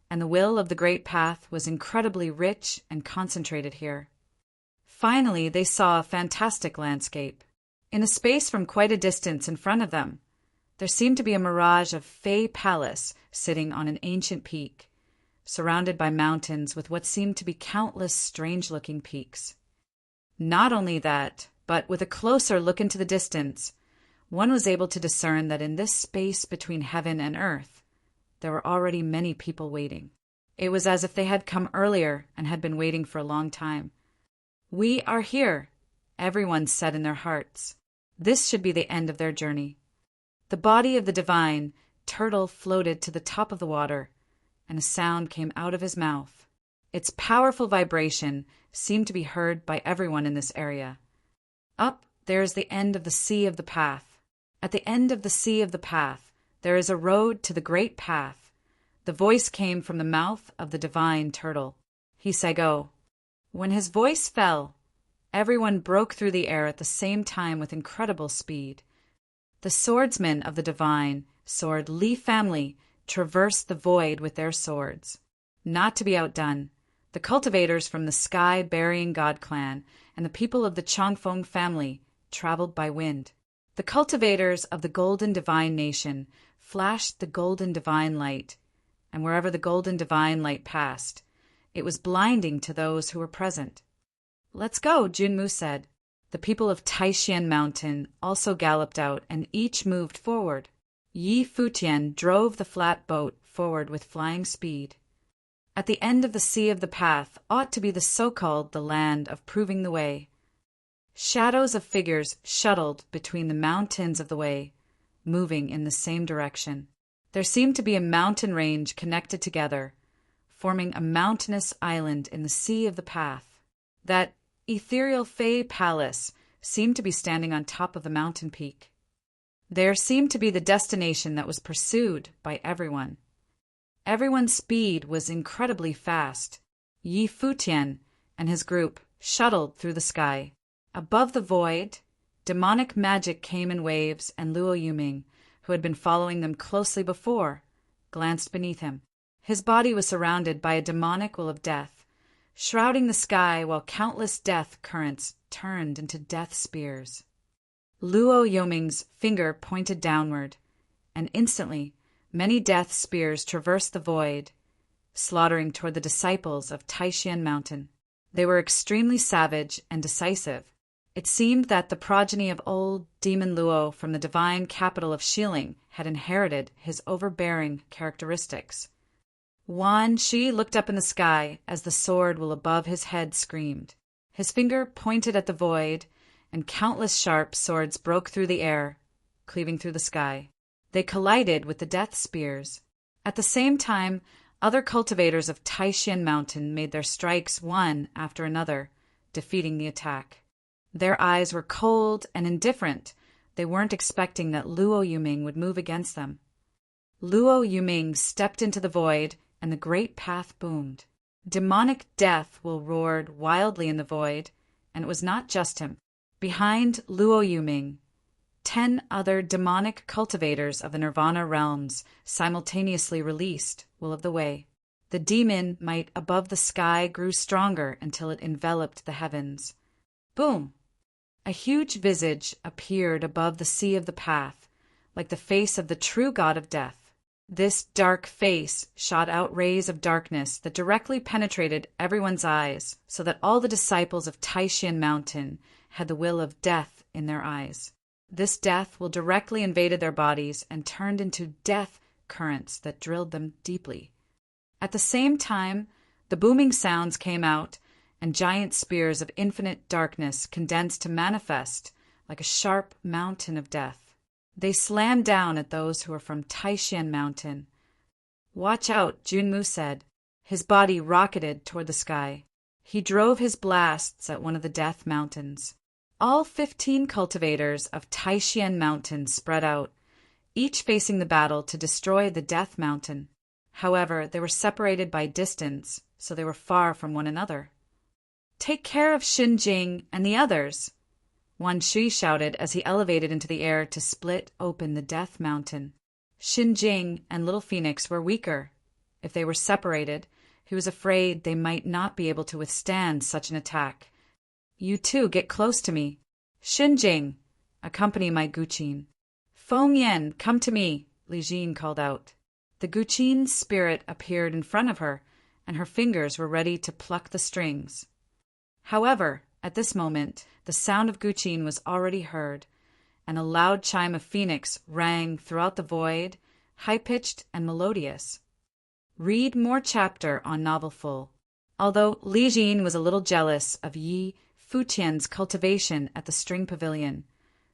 and the will of the great path was incredibly rich and concentrated here. Finally, they saw a fantastic landscape. In a space from quite a distance in front of them, there seemed to be a mirage of Fey Palace sitting on an ancient peak, surrounded by mountains with what seemed to be countless strange-looking peaks. Not only that, but with a closer look into the distance, one was able to discern that in this space between heaven and earth, there were already many people waiting. It was as if they had come earlier and had been waiting for a long time. We are here, everyone said in their hearts. This should be the end of their journey. The body of the divine turtle floated to the top of the water, and a sound came out of his mouth. Its powerful vibration seemed to be heard by everyone in this area. Up there is the end of the Sea of the Path. At the end of the Sea of the Path, There is a road to the great path. The voice came from the mouth of the divine turtle. He Sago. When his voice fell, everyone broke through the air at the same time with incredible speed. The swordsmen of the divine sword Li family traversed the void with their swords. Not to be outdone, the cultivators from the sky-burying god clan and the people of the Chongfeng family traveled by wind. The cultivators of the golden divine nation flashed the golden divine light, and wherever the golden divine light passed, it was blinding to those who were present. "Let's go," Junmu said. The people of Taishan Mountain also galloped out, and each moved forward. Yi Futian drove the flat boat forward with flying speed. At the end of the sea of the path ought to be the so-called the land of proving the way. Shadows of figures shuttled between the mountains of the way, moving in the same direction. There seemed to be a mountain range connected together, forming a mountainous island in the sea of the path. That ethereal Fey palace seemed to be standing on top of the mountain peak. There seemed to be the destination that was pursued by everyone. Everyone's speed was incredibly fast. Yi Futian and his group shuttled through the sky. Above the void, demonic magic came in waves, and Luo Yuming, who had been following them closely before, glanced beneath him. His body was surrounded by a demonic will of death, shrouding the sky while countless death currents turned into death spears. Luo Yuming's finger pointed downward, and instantly many death spears traversed the void, slaughtering toward the disciples of Taishan Mountain. They were extremely savage and decisive. It seemed that the progeny of old Demon Luo from the divine capital of Xiling had inherited his overbearing characteristics. Wan Shi looked up in the sky as the sword will above his head screamed. His finger pointed at the void, and countless sharp swords broke through the air, cleaving through the sky. They collided with the death spears. At the same time, other cultivators of Taishan Mountain made their strikes one after another, defeating the attack. Their eyes were cold and indifferent. They weren't expecting that Luo Yuming would move against them. Luo Yuming stepped into the void, and the great path boomed. Demonic death roared wildly in the void, and it was not just him. Behind Luo Yuming, 10 other demonic cultivators of the Nirvana realms simultaneously released Will of the Way. The demon might above the sky grew stronger until it enveloped the heavens. Boom! A huge visage appeared above the sea of the path, like the face of the true god of death. This dark face shot out rays of darkness that directly penetrated everyone's eyes, so that all the disciples of Taishan Mountain had the will of death in their eyes. This death will directly invaded their bodies and turned into death currents that drilled them deeply. At the same time, the booming sounds came out, and giant spears of infinite darkness condensed to manifest like a sharp mountain of death. They slammed down at those who were from Taishan Mountain. "Watch out," Junmu said. His body rocketed toward the sky. He drove his blasts at one of the death mountains. All 15 cultivators of Taishan Mountain spread out, each facing the battle to destroy the death mountain. However, they were separated by distance, so they were far from one another. "Take care of Xinjing and the others," Wan Shi shouted as he elevated into the air to split open the death mountain. Xinjing and Little Phoenix were weaker. If they were separated, he was afraid they might not be able to withstand such an attack. "You two get close to me. Xinjing, accompany my Guqin." "Feng Yan, come to me," Li Jin called out. The Guqin's spirit appeared in front of her, and her fingers were ready to pluck the strings. However, at this moment, the sound of Guqin was already heard, and a loud chime of Phoenix rang throughout the void, high-pitched and melodious. Read more chapter on Novel Full. Although Li Jin was a little jealous of Yi Futian's cultivation at the String Pavilion,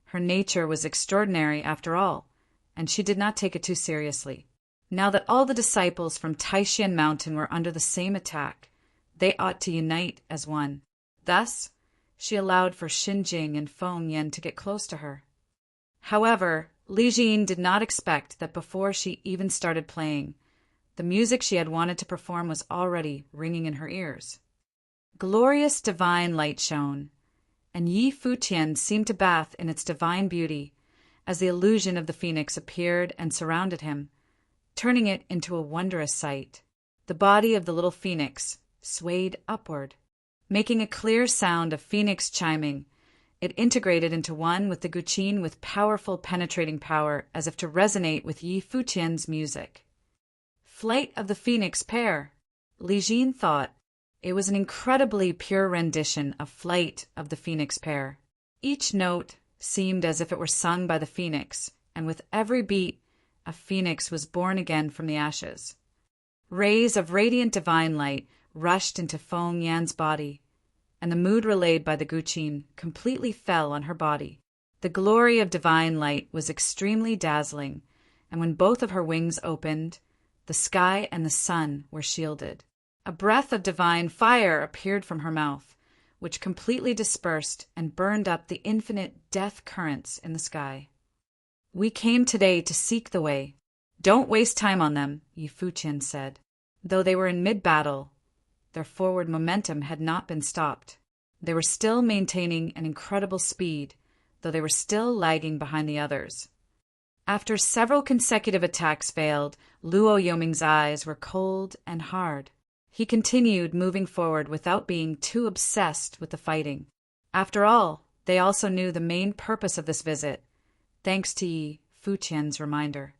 her nature was extraordinary after all, and she did not take it too seriously. Now that all the disciples from Taishan Mountain were under the same attack, they ought to unite as one. Thus, she allowed for Xinjing and Feng Yan to get close to her. However, Li Jin did not expect that before she even started playing, the music she had wanted to perform was already ringing in her ears. Glorious divine light shone, and Yi Futian seemed to bath in its divine beauty as the illusion of the phoenix appeared and surrounded him, turning it into a wondrous sight. The body of the little phoenix swayed upward, making a clear sound of phoenix chiming. It integrated into one with the guqin with powerful penetrating power as if to resonate with Yi Futian's music. Flight of the Phoenix Pair. Li Jin thought it was an incredibly pure rendition of Flight of the Phoenix Pair. Each note seemed as if it were sung by the phoenix, and with every beat, a phoenix was born again from the ashes. Rays of radiant divine light rushed into Feng Yan's body, and the mood relayed by the guqin completely fell on her body. The glory of divine light was extremely dazzling, and when both of her wings opened, the sky and the sun were shielded. A breath of divine fire appeared from her mouth, which completely dispersed and burned up the infinite death currents in the sky. "We came today to seek the way. Don't waste time on them," Yi Futian said. Though they were in mid-battle, their forward momentum had not been stopped. They were still maintaining an incredible speed, though they were still lagging behind the others. After several consecutive attacks failed, Luo Yoming's eyes were cold and hard. He continued moving forward without being too obsessed with the fighting. After all, they also knew the main purpose of this visit, thanks to Yi Futian's reminder.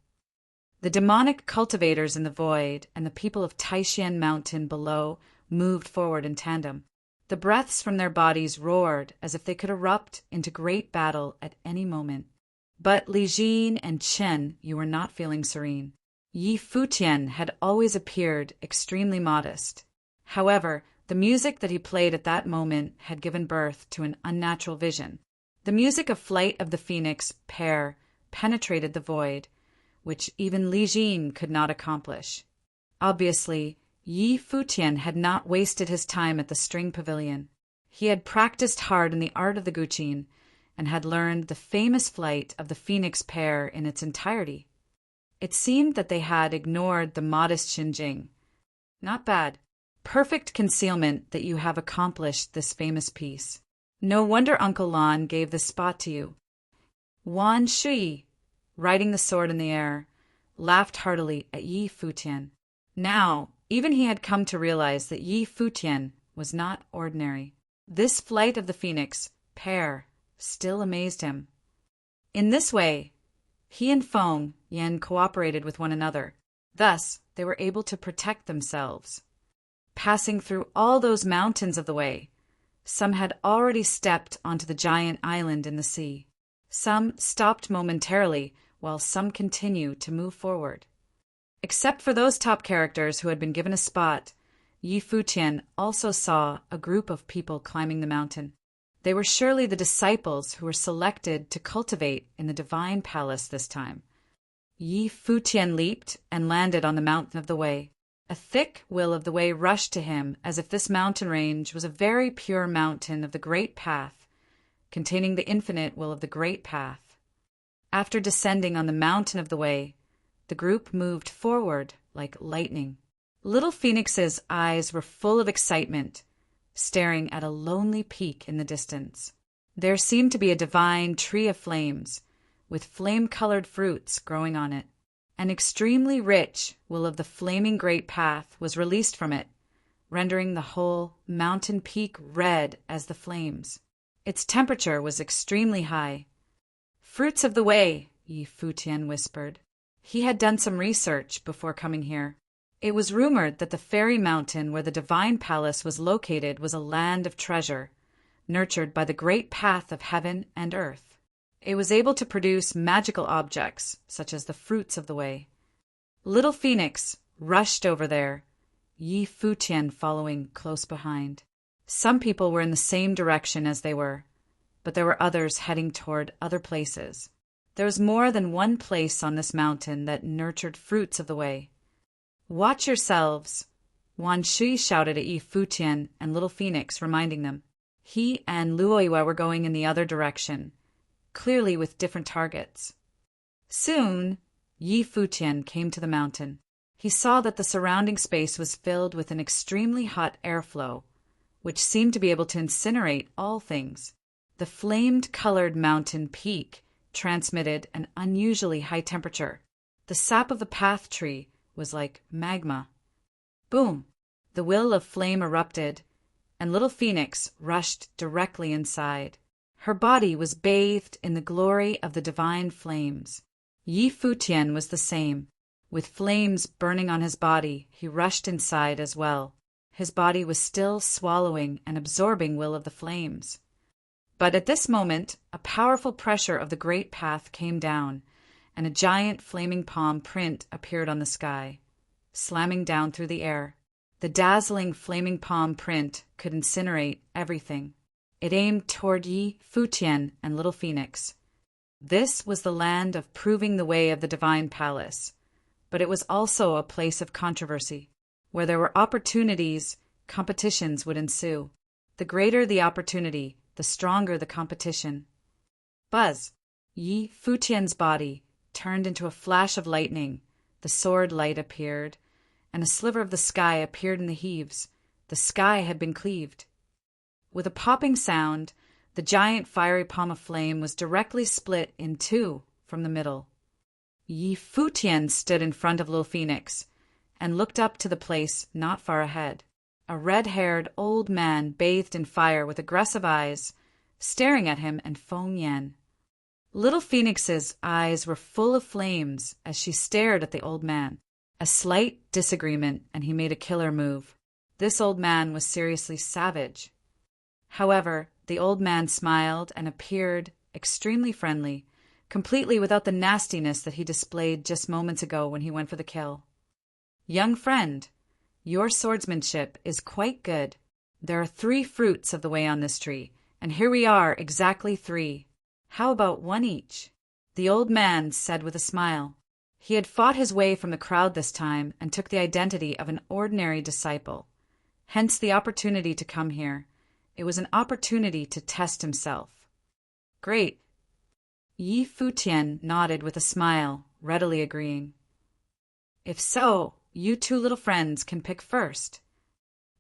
The demonic cultivators in the void and the people of Taishan Mountain below moved forward in tandem. The breaths from their bodies roared as if they could erupt into great battle at any moment. But Li Jin and Chen, you were not feeling serene. Yi Futian had always appeared extremely modest. However, the music that he played at that moment had given birth to an unnatural vision. The music of Flight of the Phoenix Pair penetrated the void, which even Li Jin could not accomplish. Obviously, Yi Futian had not wasted his time at the string pavilion. He had practiced hard in the art of the guqin and had learned the famous Flight of the Phoenix Pair in its entirety. It seemed that they had ignored the modest Xinjing. Not bad. Perfect concealment that you have accomplished this famous piece. No wonder Uncle Lan gave this spot to you. Wan Shui, riding the sword in the air, laughed heartily at Yi Futian. Now, even he had come to realize that Yi Futian was not ordinary. This Flight of the Phoenix Pair still amazed him. In this way, he and Feng Yan cooperated with one another. Thus, they were able to protect themselves. Passing through all those mountains of the way, some had already stepped onto the giant island in the sea. Some stopped momentarily, while some continued to move forward. Except for those top characters who had been given a spot, Yi Futian also saw a group of people climbing the mountain. They were surely the disciples who were selected to cultivate in the divine palace this time. Yi Futian leaped and landed on the mountain of the way. A thick will of the way rushed to him as if this mountain range was a very pure mountain of the great path, containing the infinite will of the great path. After descending on the mountain of the way, the group moved forward like lightning. Little Phoenix's eyes were full of excitement, staring at a lonely peak in the distance. There seemed to be a divine tree of flames, with flame-colored fruits growing on it. An extremely rich will of the flaming great path was released from it, rendering the whole mountain peak red as the flames. Its temperature was extremely high. "Fruits of the way," Yi Futian whispered. He had done some research before coming here. It was rumored that the fairy mountain where the divine palace was located was a land of treasure, nurtured by the great path of heaven and earth. It was able to produce magical objects, such as the fruits of the way. Little Phoenix rushed over there, Yi Futian following close behind. Some people were in the same direction as they were, but there were others heading toward other places. There was more than one place on this mountain that nurtured fruits of the way. "Watch yourselves," Wan Shui shouted at Yi Futian and Little Phoenix, reminding them. He and Luoyue were going in the other direction, clearly with different targets. Soon, Yi Futian came to the mountain. He saw that the surrounding space was filled with an extremely hot airflow, which seemed to be able to incinerate all things. The flamed-colored mountain peak transmitted an unusually high temperature. The sap of the path tree was like magma. Boom! The will of flame erupted, and little Phoenix rushed directly inside. Her body was bathed in the glory of the divine flames. Yi Futian was the same. With flames burning on his body, he rushed inside as well. His body was still swallowing and absorbing will of the flames. But at this moment, a powerful pressure of the great path came down, and a giant flaming palm print appeared on the sky, slamming down through the air. The dazzling flaming palm print could incinerate everything. It aimed toward Yi Futian and little Phoenix. This was the land of proving the way of the divine palace, but it was also a place of controversy. Where there were opportunities, competitions would ensue. The greater the opportunity, the stronger the competition. Buzz! Yi Futian's body turned into a flash of lightning. The sword light appeared, and a sliver of the sky appeared in the heaves. The sky had been cleaved. With a popping sound, the giant fiery palm of flame was directly split in two from the middle. Yi Futian stood in front of little Phoenix and looked up to the place not far ahead. A red-haired old man bathed in fire with aggressive eyes, staring at him and Feng Yan. Little Phoenix's eyes were full of flames as she stared at the old man. A slight disagreement, and he made a killer move. This old man was seriously savage. However, the old man smiled and appeared extremely friendly, completely without the nastiness that he displayed just moments ago when he went for the kill. Young friend, your swordsmanship is quite good. There are 3 fruits of the way on this tree, and here we are, exactly 3. How about 1 each? The old man said with a smile. He had fought his way from the crowd this time and took the identity of an ordinary disciple. Hence the opportunity to come here. It was an opportunity to test himself. Great. Yi Futian nodded with a smile, readily agreeing. If so, you 2 little friends can pick first.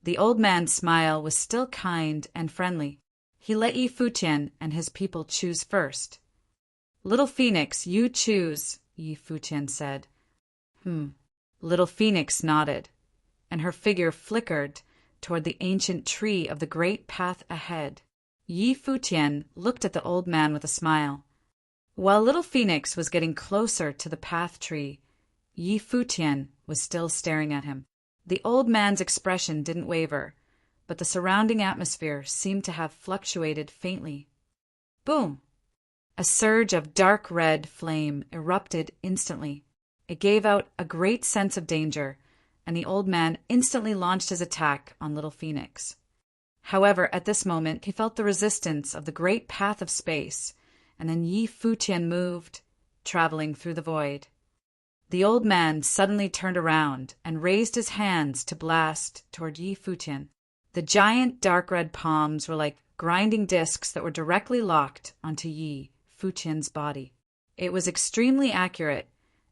The old man's smile was still kind and friendly. He let Yi Futian and his people choose first. Little Phoenix, you choose, Yi Futian said. Little Phoenix nodded, and her figure flickered toward the ancient tree of the great path ahead. Yi Futian looked at the old man with a smile. While little Phoenix was getting closer to the path tree, Yi Futian was still staring at him. The old man's expression didn't waver, but the surrounding atmosphere seemed to have fluctuated faintly. Boom! A surge of dark red flame erupted instantly. It gave out a great sense of danger, and the old man instantly launched his attack on little Phoenix. However, at this moment, he felt the resistance of the great path of space, and then Yi Futian moved, traveling through the void. The old man suddenly turned around and raised his hands to blast toward Yi Futian. The giant dark red palms were like grinding discs that were directly locked onto Yi Futian's body. It was extremely accurate,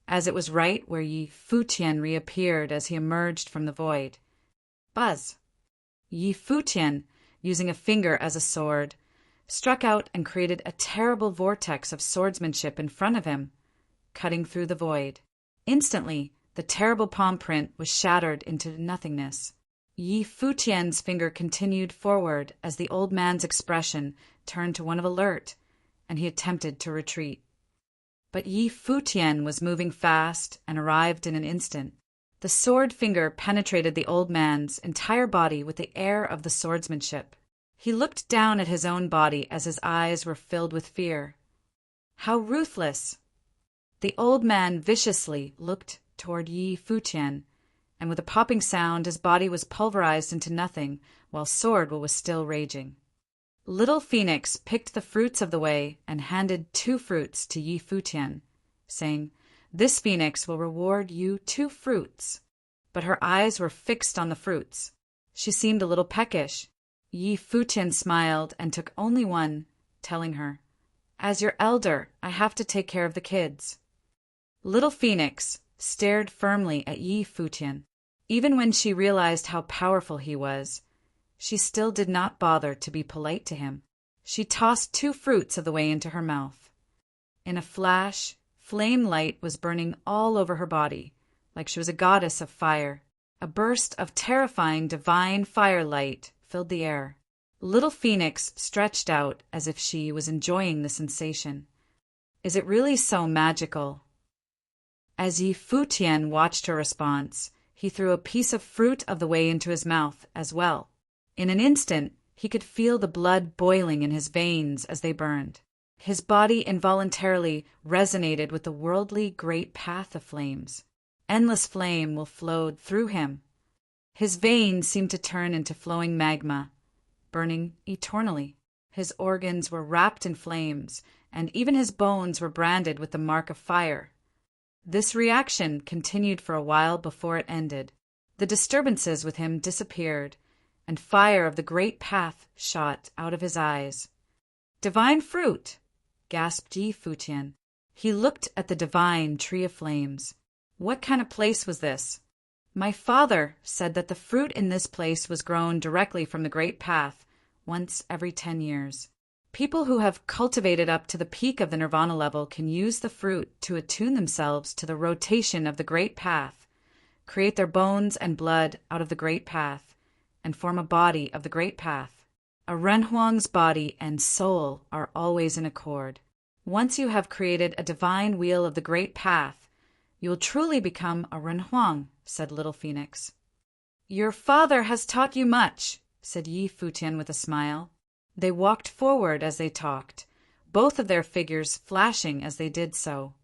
as it was right where Yi Futian reappeared as he emerged from the void. Buzz! Yi Futian, using a finger as a sword, struck out and created a terrible vortex of swordsmanship in front of him, cutting through the void. Instantly, the terrible palm print was shattered into nothingness. Yi Futian's finger continued forward as the old man's expression turned to one of alert, and he attempted to retreat. But Yi Futian was moving fast and arrived in an instant. The sword finger penetrated the old man's entire body with the air of the swordsmanship. He looked down at his own body as his eyes were filled with fear. How ruthless! The old man viciously looked toward Yi Futian, and with a popping sound his body was pulverized into nothing while sword was still raging. Little Phoenix picked the fruits of the way and handed 2 fruits to Yi Futian, saying, "This Phoenix will reward you 2 fruits." But her eyes were fixed on the fruits. She seemed a little peckish. Yi Futian smiled and took only 1, telling her, "As your elder, I have to take care of the kids." Little Phoenix stared firmly at Yi Futian. Even when she realized how powerful he was, she still did not bother to be polite to him. She tossed 2 fruits of the way into her mouth. In a flash, flame light was burning all over her body, like she was a goddess of fire. A burst of terrifying divine firelight filled the air. Little Phoenix stretched out as if she was enjoying the sensation. Is it really so magical? As Yi Futian watched her response, he threw a piece of fruit of the way into his mouth as well. In an instant, he could feel the blood boiling in his veins as they burned. His body involuntarily resonated with the worldly great path of flames. Endless flame will flow through him. His veins seemed to turn into flowing magma, burning eternally. His organs were wrapped in flames, and even his bones were branded with the mark of fire. This reaction continued for a while before it ended. The disturbances with him disappeared, and fire of the great path shot out of his eyes. "Divine fruit!" gasped Yi Futian. He looked at the divine tree of flames. What kind of place was this? My father said that the fruit in this place was grown directly from the great path, once every 10 years. People who have cultivated up to the peak of the nirvana level can use the fruit to attune themselves to the rotation of the great path, create their bones and blood out of the great path, and form a body of the great path. A Renhuang's body and soul are always in accord. Once you have created a divine wheel of the great path, you will truly become a Renhuang, said Little Phoenix. Your father has taught you much, said Yi Futian with a smile. They walked forward as they talked, both of their figures flashing as they did so.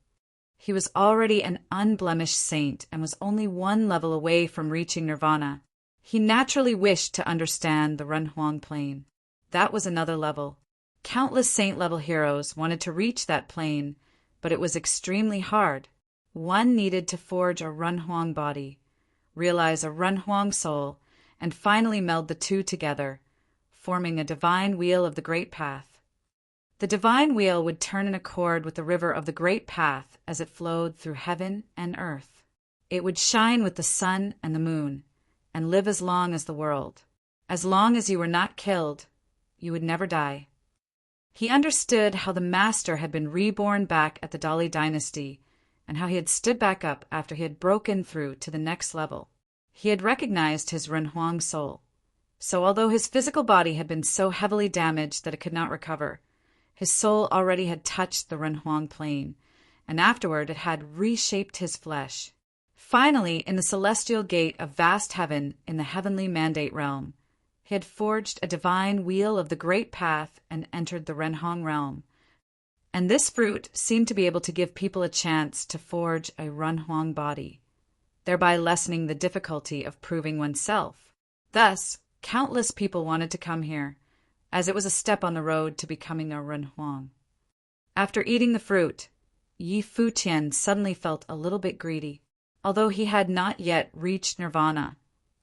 He was already an unblemished saint and was only 1 level away from reaching nirvana. He naturally wished to understand the Renhuang plane. That was another level. Countless saint-level heroes wanted to reach that plane, but it was extremely hard. One needed to forge a Renhuang body, realize a Renhuang soul, and finally meld the 2 together, forming a divine wheel of the great path. The divine wheel would turn in accord with the river of the great path as it flowed through heaven and earth. It would shine with the sun and the moon, and live as long as the world. As long as you were not killed, you would never die. He understood how the master had been reborn back at the Dali dynasty, and how he had stood back up after he had broken through to the next level. He had recognized his Renhuang soul. So although his physical body had been so heavily damaged that it could not recover, his soul already had touched the Renhuang plane, and afterward it had reshaped his flesh. Finally, in the celestial gate of vast heaven in the heavenly mandate realm, he had forged a divine wheel of the great path and entered the Renhuang realm. And this fruit seemed to be able to give people a chance to forge a Renhuang body, thereby lessening the difficulty of proving oneself. Thus, countless people wanted to come here, as it was a step on the road to becoming a Renhuang. After eating the fruit, Yi Futian suddenly felt a little bit greedy. Although he had not yet reached nirvana,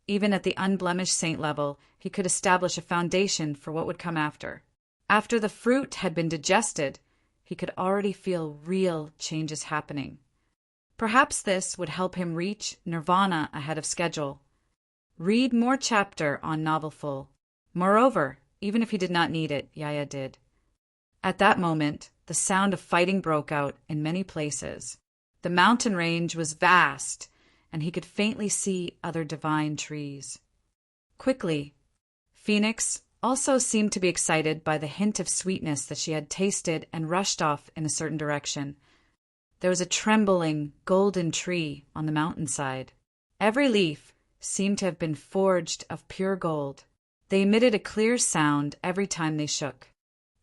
even at the unblemished saint level, he could establish a foundation for what would come after. After the fruit had been digested, he could already feel real changes happening. Perhaps this would help him reach nirvana ahead of schedule. Read more chapter on Novel Full. Moreover, even if he did not need it, Yaya did. At that moment, the sound of fighting broke out in many places. The mountain range was vast, and he could faintly see other divine trees. Quickly, Phoenix also seemed to be excited by the hint of sweetness that she had tasted and rushed off in a certain direction. There was a trembling, golden tree on the mountainside. Every leaf seemed to have been forged of pure gold. They emitted a clear sound every time they shook.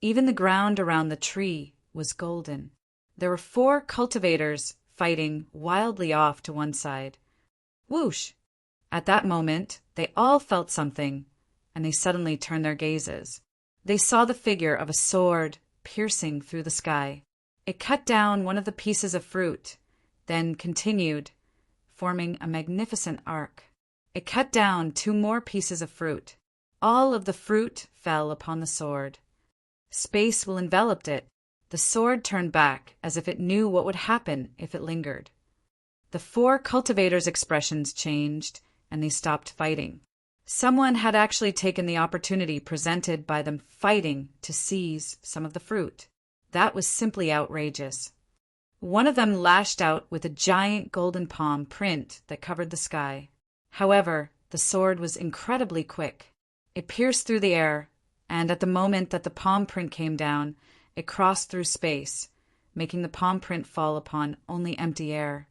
Even the ground around the tree was golden. There were 4 cultivators fighting wildly off to one side. Whoosh! At that moment, they all felt something, and they suddenly turned their gazes. They saw the figure of a sword piercing through the sky. It cut down one of the pieces of fruit, then continued, forming a magnificent arc. It cut down 2 more pieces of fruit. All of the fruit fell upon the sword. Space will envelop it. The sword turned back as if it knew what would happen if it lingered. The 4 cultivators' expressions changed, and they stopped fighting. Someone had actually taken the opportunity presented by them fighting to seize some of the fruit. That was simply outrageous. One of them lashed out with a giant golden palm print that covered the sky. However, the sword was incredibly quick. It pierced through the air, and at the moment that the palm print came down, it crossed through space, making the palm print fall upon only empty air.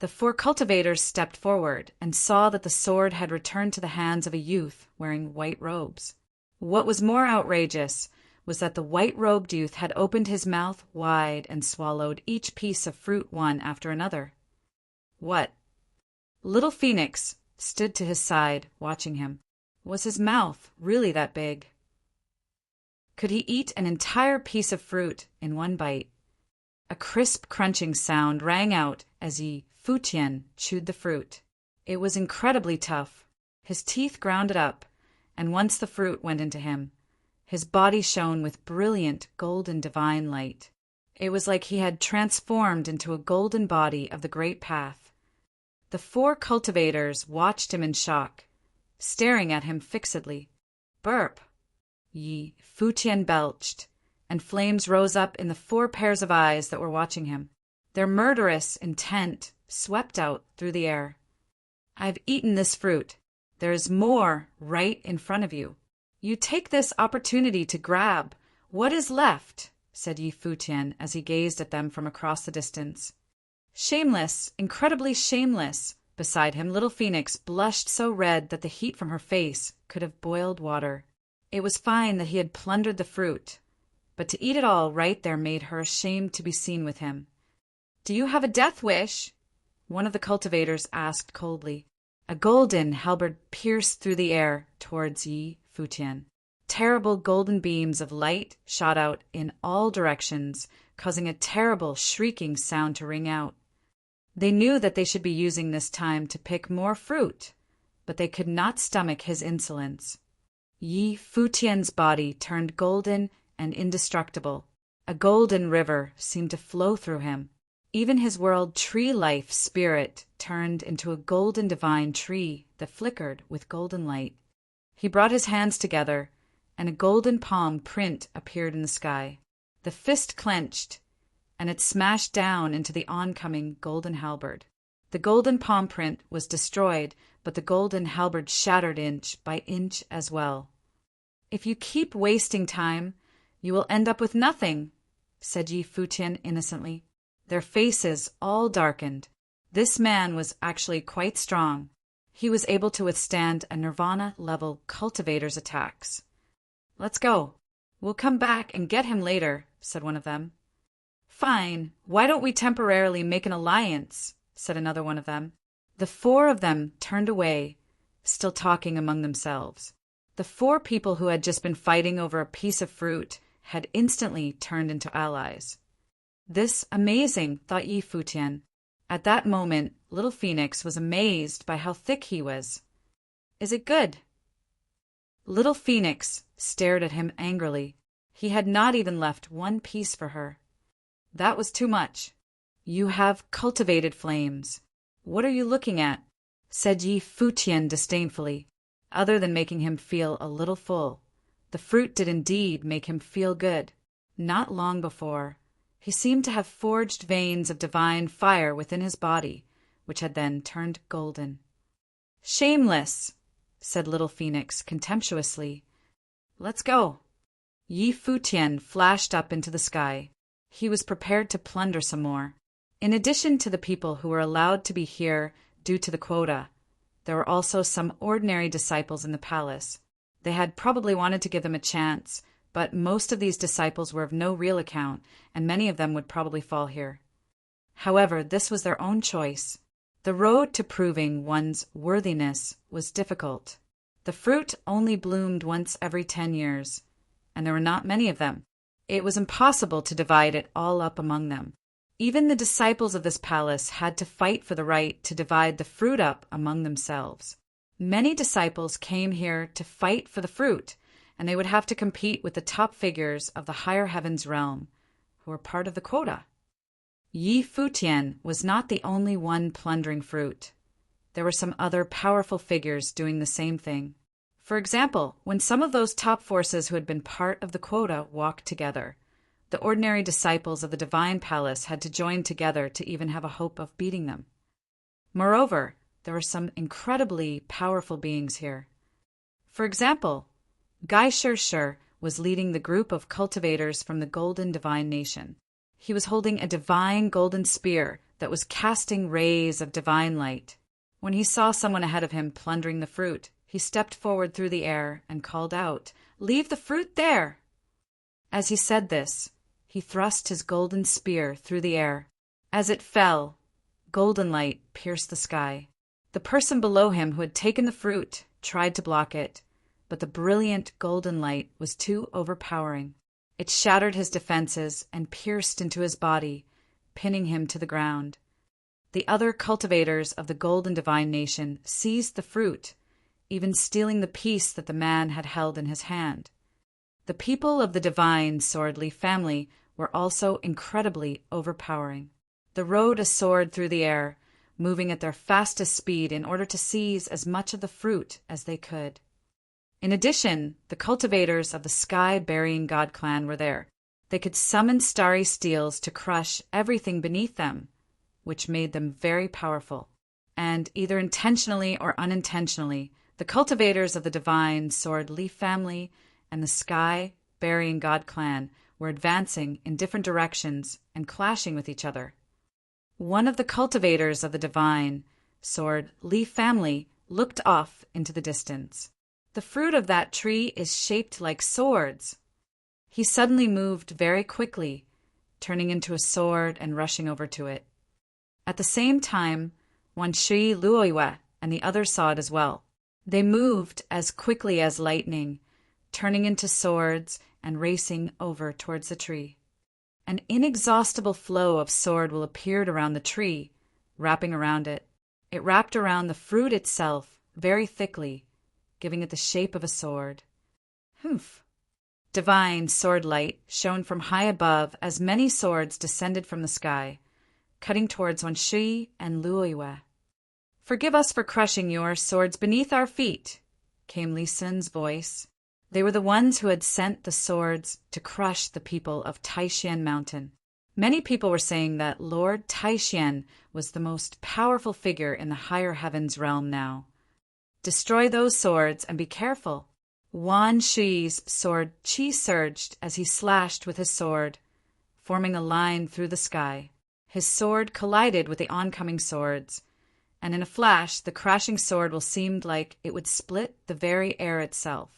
The 4 cultivators stepped forward and saw that the sword had returned to the hands of a youth wearing white robes. What was more outrageous was that the white-robed youth had opened his mouth wide and swallowed each piece of fruit one after another. What? Little Phoenix stood to his side, watching him. Was his mouth really that big? Could he eat an entire piece of fruit in one bite? A crisp crunching sound rang out as Futian chewed the fruit. It was incredibly tough. His teeth ground it up, and once the fruit went into him, his body shone with brilliant golden divine light. It was like he had transformed into a golden body of the great path. The 4 cultivators watched him in shock, staring at him fixedly. Burp! Futian belched, and flames rose up in the 4 pairs of eyes that were watching him. Their murderous intent swept out through the air. I've eaten this fruit. There is more right in front of you. You take this opportunity to grab what is left, said Futian as he gazed at them from across the distance. Shameless, incredibly shameless. Beside him, little Phoenix blushed so red that the heat from her face could have boiled water. It was fine that he had plundered the fruit, but to eat it all right there made her ashamed to be seen with him. Do you have a death wish? One of the cultivators asked coldly. A golden halberd pierced through the air towards Futian. Terrible golden beams of light shot out in all directions, causing a terrible shrieking sound to ring out. They knew that they should be using this time to pick more fruit, but they could not stomach his insolence. Futian's body turned golden and indestructible. A golden river seemed to flow through him. Even his world tree life spirit turned into a golden divine tree that flickered with golden light. He brought his hands together, and a golden palm print appeared in the sky. The fist clenched, and it smashed down into the oncoming golden halberd. The golden palm print was destroyed, but the golden halberd shattered inch by inch as well. If you keep wasting time, you will end up with nothing, said Futian innocently. Their faces all darkened. This man was actually quite strong. He was able to withstand a Nirvana-level cultivator's attacks. Let's go. We'll come back and get him later, said one of them. Fine. Why don't we temporarily make an alliance, said another one of them. The 4 of them turned away, still talking among themselves. The 4 people who had just been fighting over a piece of fruit had instantly turned into allies. This amazing, thought Futian. At that moment, little Phoenix was amazed by how thick he was. Is it good? Little Phoenix stared at him angrily. He had not even left one piece for her. That was too much. You have cultivated flames. What are you looking at? Said Futian disdainfully. Other than making him feel a little full, the fruit did indeed make him feel good. Not long before, he seemed to have forged veins of divine fire within his body, which had then turned golden. Shameless, said little Phoenix contemptuously. Let's go. Futian flashed up into the sky. He was prepared to plunder some more. In addition to the people who were allowed to be here due to the quota, there were also some ordinary disciples in the palace. They had probably wanted to give them a chance, but most of these disciples were of no real account, and many of them would probably fall here. However, this was their own choice. The road to proving one's worthiness was difficult. The fruit only bloomed once every 10 years, and there were not many of them. It was impossible to divide it all up among them. Even the disciples of this palace had to fight for the right to divide the fruit up among themselves. Many disciples came here to fight for the fruit, and they would have to compete with the top figures of the higher heavens realm, who were part of the quota. Yi Futian was not the only one plundering fruit. There were some other powerful figures doing the same thing. For example, when some of those top forces who had been part of the quota walked together, the ordinary disciples of the divine palace had to join together to even have a hope of beating them. Moreover, there were some incredibly powerful beings here. For example, Gai Shir was leading the group of cultivators from the Golden Divine Nation. He was holding a divine golden spear that was casting rays of divine light. When he saw someone ahead of him plundering the fruit, he stepped forward through the air and called out, "Leave the fruit there!" As he said this, he thrust his golden spear through the air. As it fell, golden light pierced the sky. The person below him who had taken the fruit tried to block it, but the brilliant golden light was too overpowering. It shattered his defenses and pierced into his body, pinning him to the ground. The other cultivators of the Golden Divine Nation seized the fruit, even stealing the piece that the man had held in his hand. The people of the divine sword-leaf family were also incredibly overpowering. They rode a sword through the air, moving at their fastest speed in order to seize as much of the fruit as they could. In addition, the cultivators of the Sky-Burying God clan were there. They could summon starry steels to crush everything beneath them, which made them very powerful. And either intentionally or unintentionally, the cultivators of the divine sword-leaf family and the Sky-Burying God clan were advancing in different directions and clashing with each other. One of the cultivators of the divine sword-leaf family looked off into the distance. The fruit of that tree is shaped like swords. He suddenly moved very quickly, turning into a sword and rushing over to it. At the same time, Wanshi Luoiwa and the others saw it as well. They moved as quickly as lightning, turning into swords and racing over towards the tree. An inexhaustible flow of sword will appear around the tree, wrapping around it. It wrapped around the fruit itself very thickly, giving it the shape of a sword. Humph! Divine sword light shone from high above as many swords descended from the sky, cutting towards Wanshi and Luoiwa. "Forgive us for crushing your swords beneath our feet," came Li Sun's voice. They were the ones who had sent the swords to crush the people of Taishan Mountain. Many people were saying that Lord Taishan was the most powerful figure in the higher heavens realm now. Destroy those swords and be careful. Wan Shi's sword chi surged as he slashed with his sword, forming a line through the sky. His sword collided with the oncoming swords, and in a flash the crashing sword will seemed like it would split the very air itself.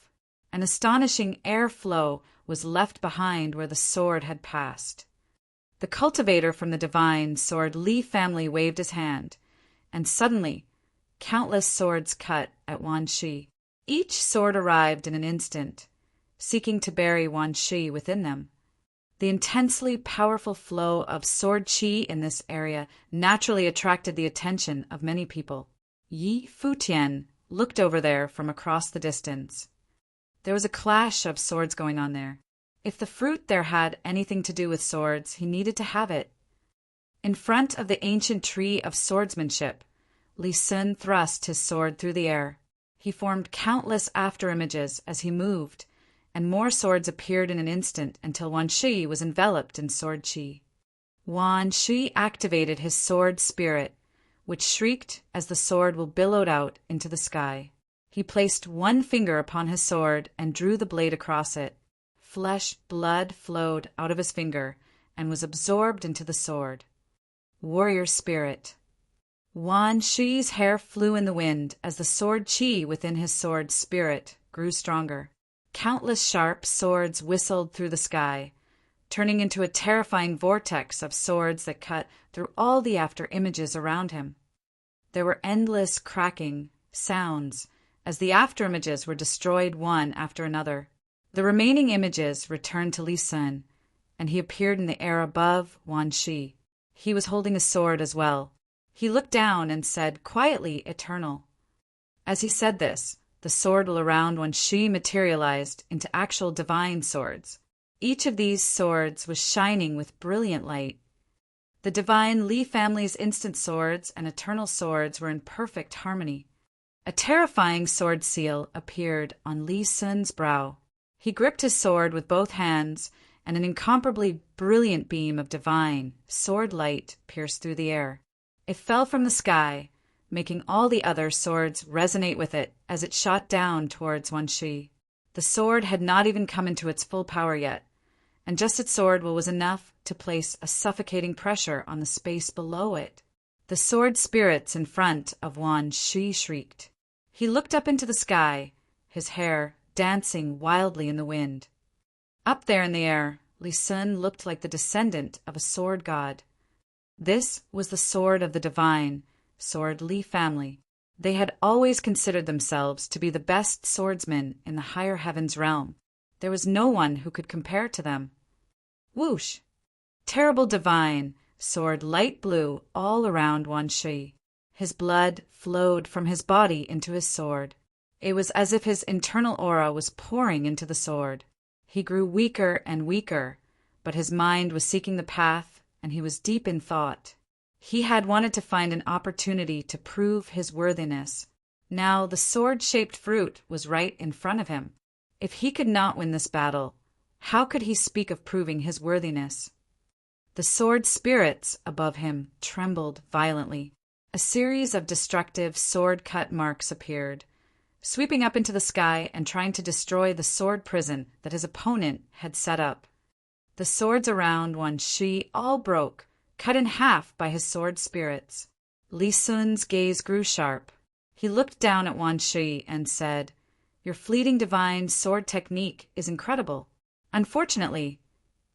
An astonishing airflow was left behind where the sword had passed. The cultivator from the divine sword Li family waved his hand, and suddenly countless swords cut at Wan Shi. Each sword arrived in an instant, seeking to bury Wan Shi within them. The intensely powerful flow of sword chi in this area naturally attracted the attention of many people. Yi Futian looked over there from across the distance. There was a clash of swords going on there. If the fruit there had anything to do with swords, he needed to have it. In front of the ancient tree of swordsmanship, Li Sun thrust his sword through the air. He formed countless after-images as he moved, and more swords appeared in an instant until Wan Shi was enveloped in sword chi. Wan Shi activated his sword spirit, which shrieked as the sword billowed out into the sky. He placed one finger upon his sword and drew the blade across it. Flesh blood flowed out of his finger and was absorbed into the sword. Warrior spirit. Wan Shi's hair flew in the wind as the sword chi within his sword spirit grew stronger. Countless sharp swords whistled through the sky, turning into a terrifying vortex of swords that cut through all the after-images around him. There were endless cracking sounds as the after-images were destroyed one after another. The remaining images returned to Li Sun, and he appeared in the air above Wan Shi. He was holding a sword as well. He looked down and said, quietly, "Eternal." As he said this, the sword all around Wan Shi materialized into actual divine swords. Each of these swords was shining with brilliant light. The divine Li family's instant swords and eternal swords were in perfect harmony. A terrifying sword seal appeared on Li Sun's brow. He gripped his sword with both hands, and an incomparably brilliant beam of divine sword light pierced through the air. It fell from the sky, making all the other swords resonate with it as it shot down towards Wan Shi. The sword had not even come into its full power yet, and just its sword was enough to place a suffocating pressure on the space below it. The sword spirits in front of Wan Shi shrieked. He looked up into the sky, his hair dancing wildly in the wind. Up there in the air, Li Sun looked like the descendant of a sword god. This was the sword of the divine, sword Li family. They had always considered themselves to be the best swordsmen in the higher heavens realm. There was no one who could compare to them. Whoosh! Terrible divine, sword light blue all around Wan Shi. His blood flowed from his body into his sword. It was as if his internal aura was pouring into the sword. He grew weaker and weaker, but his mind was seeking the path, and he was deep in thought. He had wanted to find an opportunity to prove his worthiness. Now the sword-shaped fruit was right in front of him. If he could not win this battle, how could he speak of proving his worthiness? The sword spirits above him trembled violently. A series of destructive sword-cut marks appeared, sweeping up into the sky and trying to destroy the sword prison that his opponent had set up. The swords around Wan Shi all broke, cut in half by his sword spirits. Li Sun's gaze grew sharp. He looked down at Wan Shi and said, "Your fleeting divine sword technique is incredible. Unfortunately,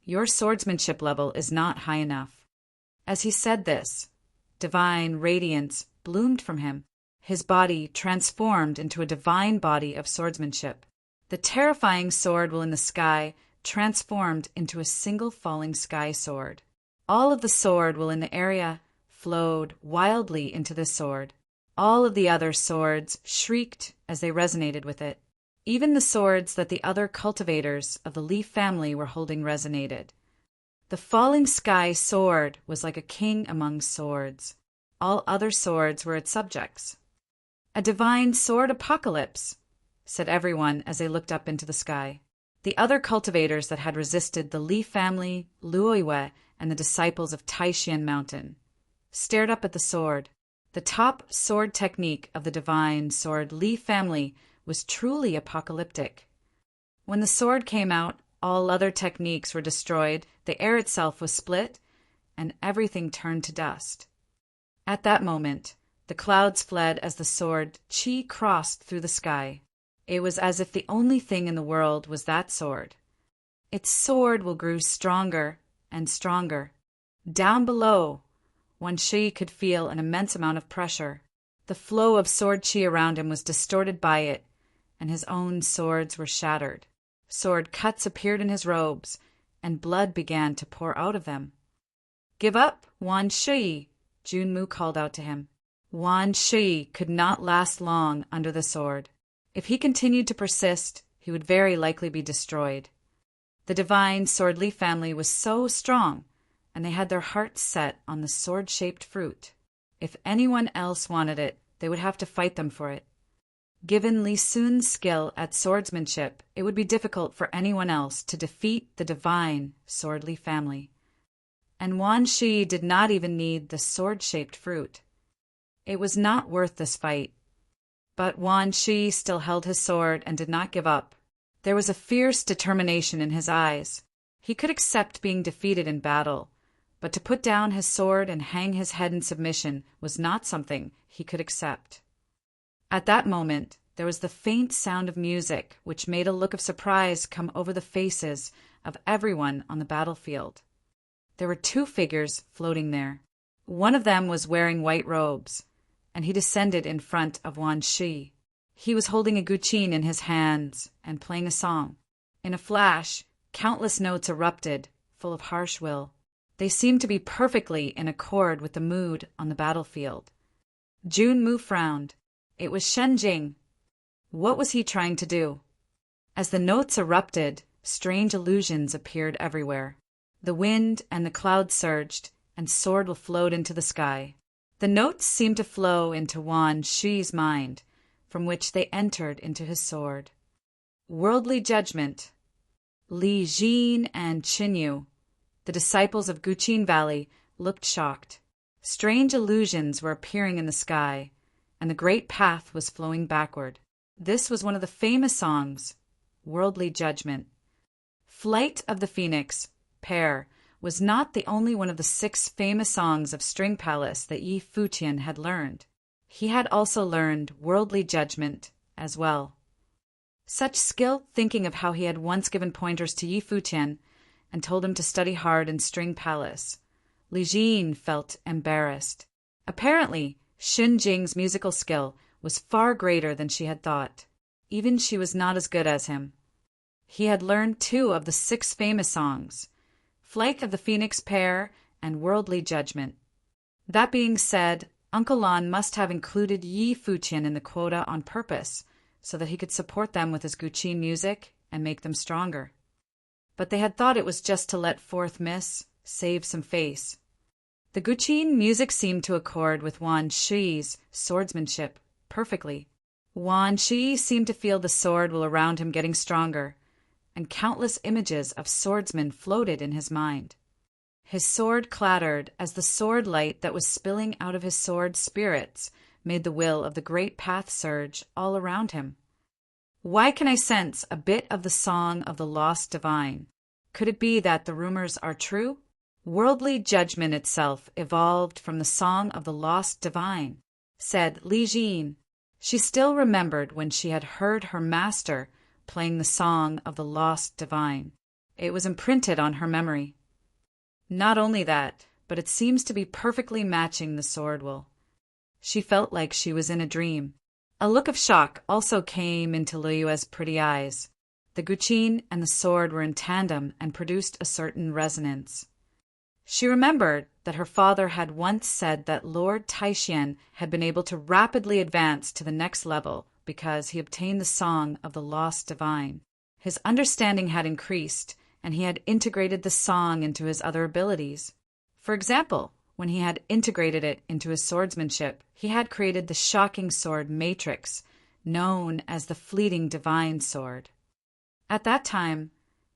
your swordsmanship level is not high enough." As he said this, divine radiance bloomed from him. His body transformed into a divine body of swordsmanship. The terrifying sword will in the sky transformed into a single falling sky sword. All of the sword will in the area flowed wildly into this sword. All of the other swords shrieked as they resonated with it. Even the swords that the other cultivators of the Li family were holding resonated. The falling sky sword was like a king among swords. All other swords were its subjects. "A divine sword apocalypse," said everyone as they looked up into the sky. The other cultivators that had resisted the Li family, Luoyue, and the disciples of Taishan Mountain stared up at the sword. The top sword technique of the divine sword Li family was truly apocalyptic. When the sword came out, all other techniques were destroyed, the air itself was split, and everything turned to dust. At that moment, the clouds fled as the sword Qi crossed through the sky. It was as if the only thing in the world was that sword. Its sword will grew stronger and stronger. Down below, Wan Shi could feel an immense amount of pressure. The flow of sword Qi around him was distorted by it, and his own swords were shattered. Sword cuts appeared in his robes, and blood began to pour out of them. "Give up, Wan Shi," Junmu called out to him. Wan Shi could not last long under the sword. If he continued to persist, he would very likely be destroyed. The divine sword Li family was so strong, and they had their hearts set on the sword-shaped fruit. If anyone else wanted it, they would have to fight them for it. Given Li Sun's skill at swordsmanship, it would be difficult for anyone else to defeat the divine sword Li family. And Wan Shi did not even need the sword-shaped fruit. It was not worth this fight. But Wan Shi still held his sword and did not give up. There was a fierce determination in his eyes. He could accept being defeated in battle, but to put down his sword and hang his head in submission was not something he could accept. At that moment, there was the faint sound of music, which made a look of surprise come over the faces of everyone on the battlefield. There were two figures floating there. One of them was wearing white robes, and he descended in front of Wan Shi. He was holding a guqin in his hands and playing a song. In a flash, countless notes erupted, full of harsh will. They seemed to be perfectly in accord with the mood on the battlefield. Junmu frowned. It was Shenjing. What was he trying to do? As the notes erupted, Strange illusions appeared everywhere. The wind and the clouds surged, and sword will float into the sky. The notes seemed to flow into Wan Shi's mind, from which they entered into his sword. Worldly judgment. Li Jin and Qinyu, the disciples of Guqin Valley, looked shocked. Strange illusions were appearing in the sky, and the great path was flowing backward. This was one of the famous songs, Worldly Judgment. Flight of the Phoenix, Pair, was not the only one of the 6 famous songs of String Palace that Yi Futian had learned. He had also learned Worldly Judgment as well. Such skilled thinking of how he had once given pointers to Yi Futian and told him to study hard in String Palace. Li Jin felt embarrassed. Apparently, Xun Jing's musical skill was far greater than she had thought. Even she was not as good as him. He had learned 2 of the 6 famous songs, Flight of the Phoenix Pair and Worldly Judgment. That being said, Uncle Lon must have included Yi Futian in the quota on purpose, so that he could support them with his Guqin music and make them stronger. But they had thought it was just to let forth miss, save some face. The Guqin music seemed to accord with Wan Shi's swordsmanship perfectly. Wan Shi seemed to feel the sword will around him getting stronger, and countless images of swordsmen floated in his mind. His sword clattered as the sword light that was spilling out of his sword spirits made the will of the great path surge all around him. Why can I sense a bit of the song of the lost divine? Could it be that the rumors are true? Worldly Judgment itself evolved from the song of the lost divine, said Li Jin. She still remembered when she had heard her master playing the song of the lost divine. It was imprinted on her memory. Not only that, but it seems to be perfectly matching the sword will. She felt like she was in a dream. A look of shock also came into Liyue's pretty eyes. The Guqin and the sword were in tandem and produced a certain resonance. She remembered that her father had once said that Lord Taishian had been able to rapidly advance to the next level because he obtained the song of the lost divine. His understanding had increased, and he had integrated the song into his other abilities. For example, when he had integrated it into his swordsmanship, he had created the shocking sword matrix, known as the fleeting divine sword. At that time,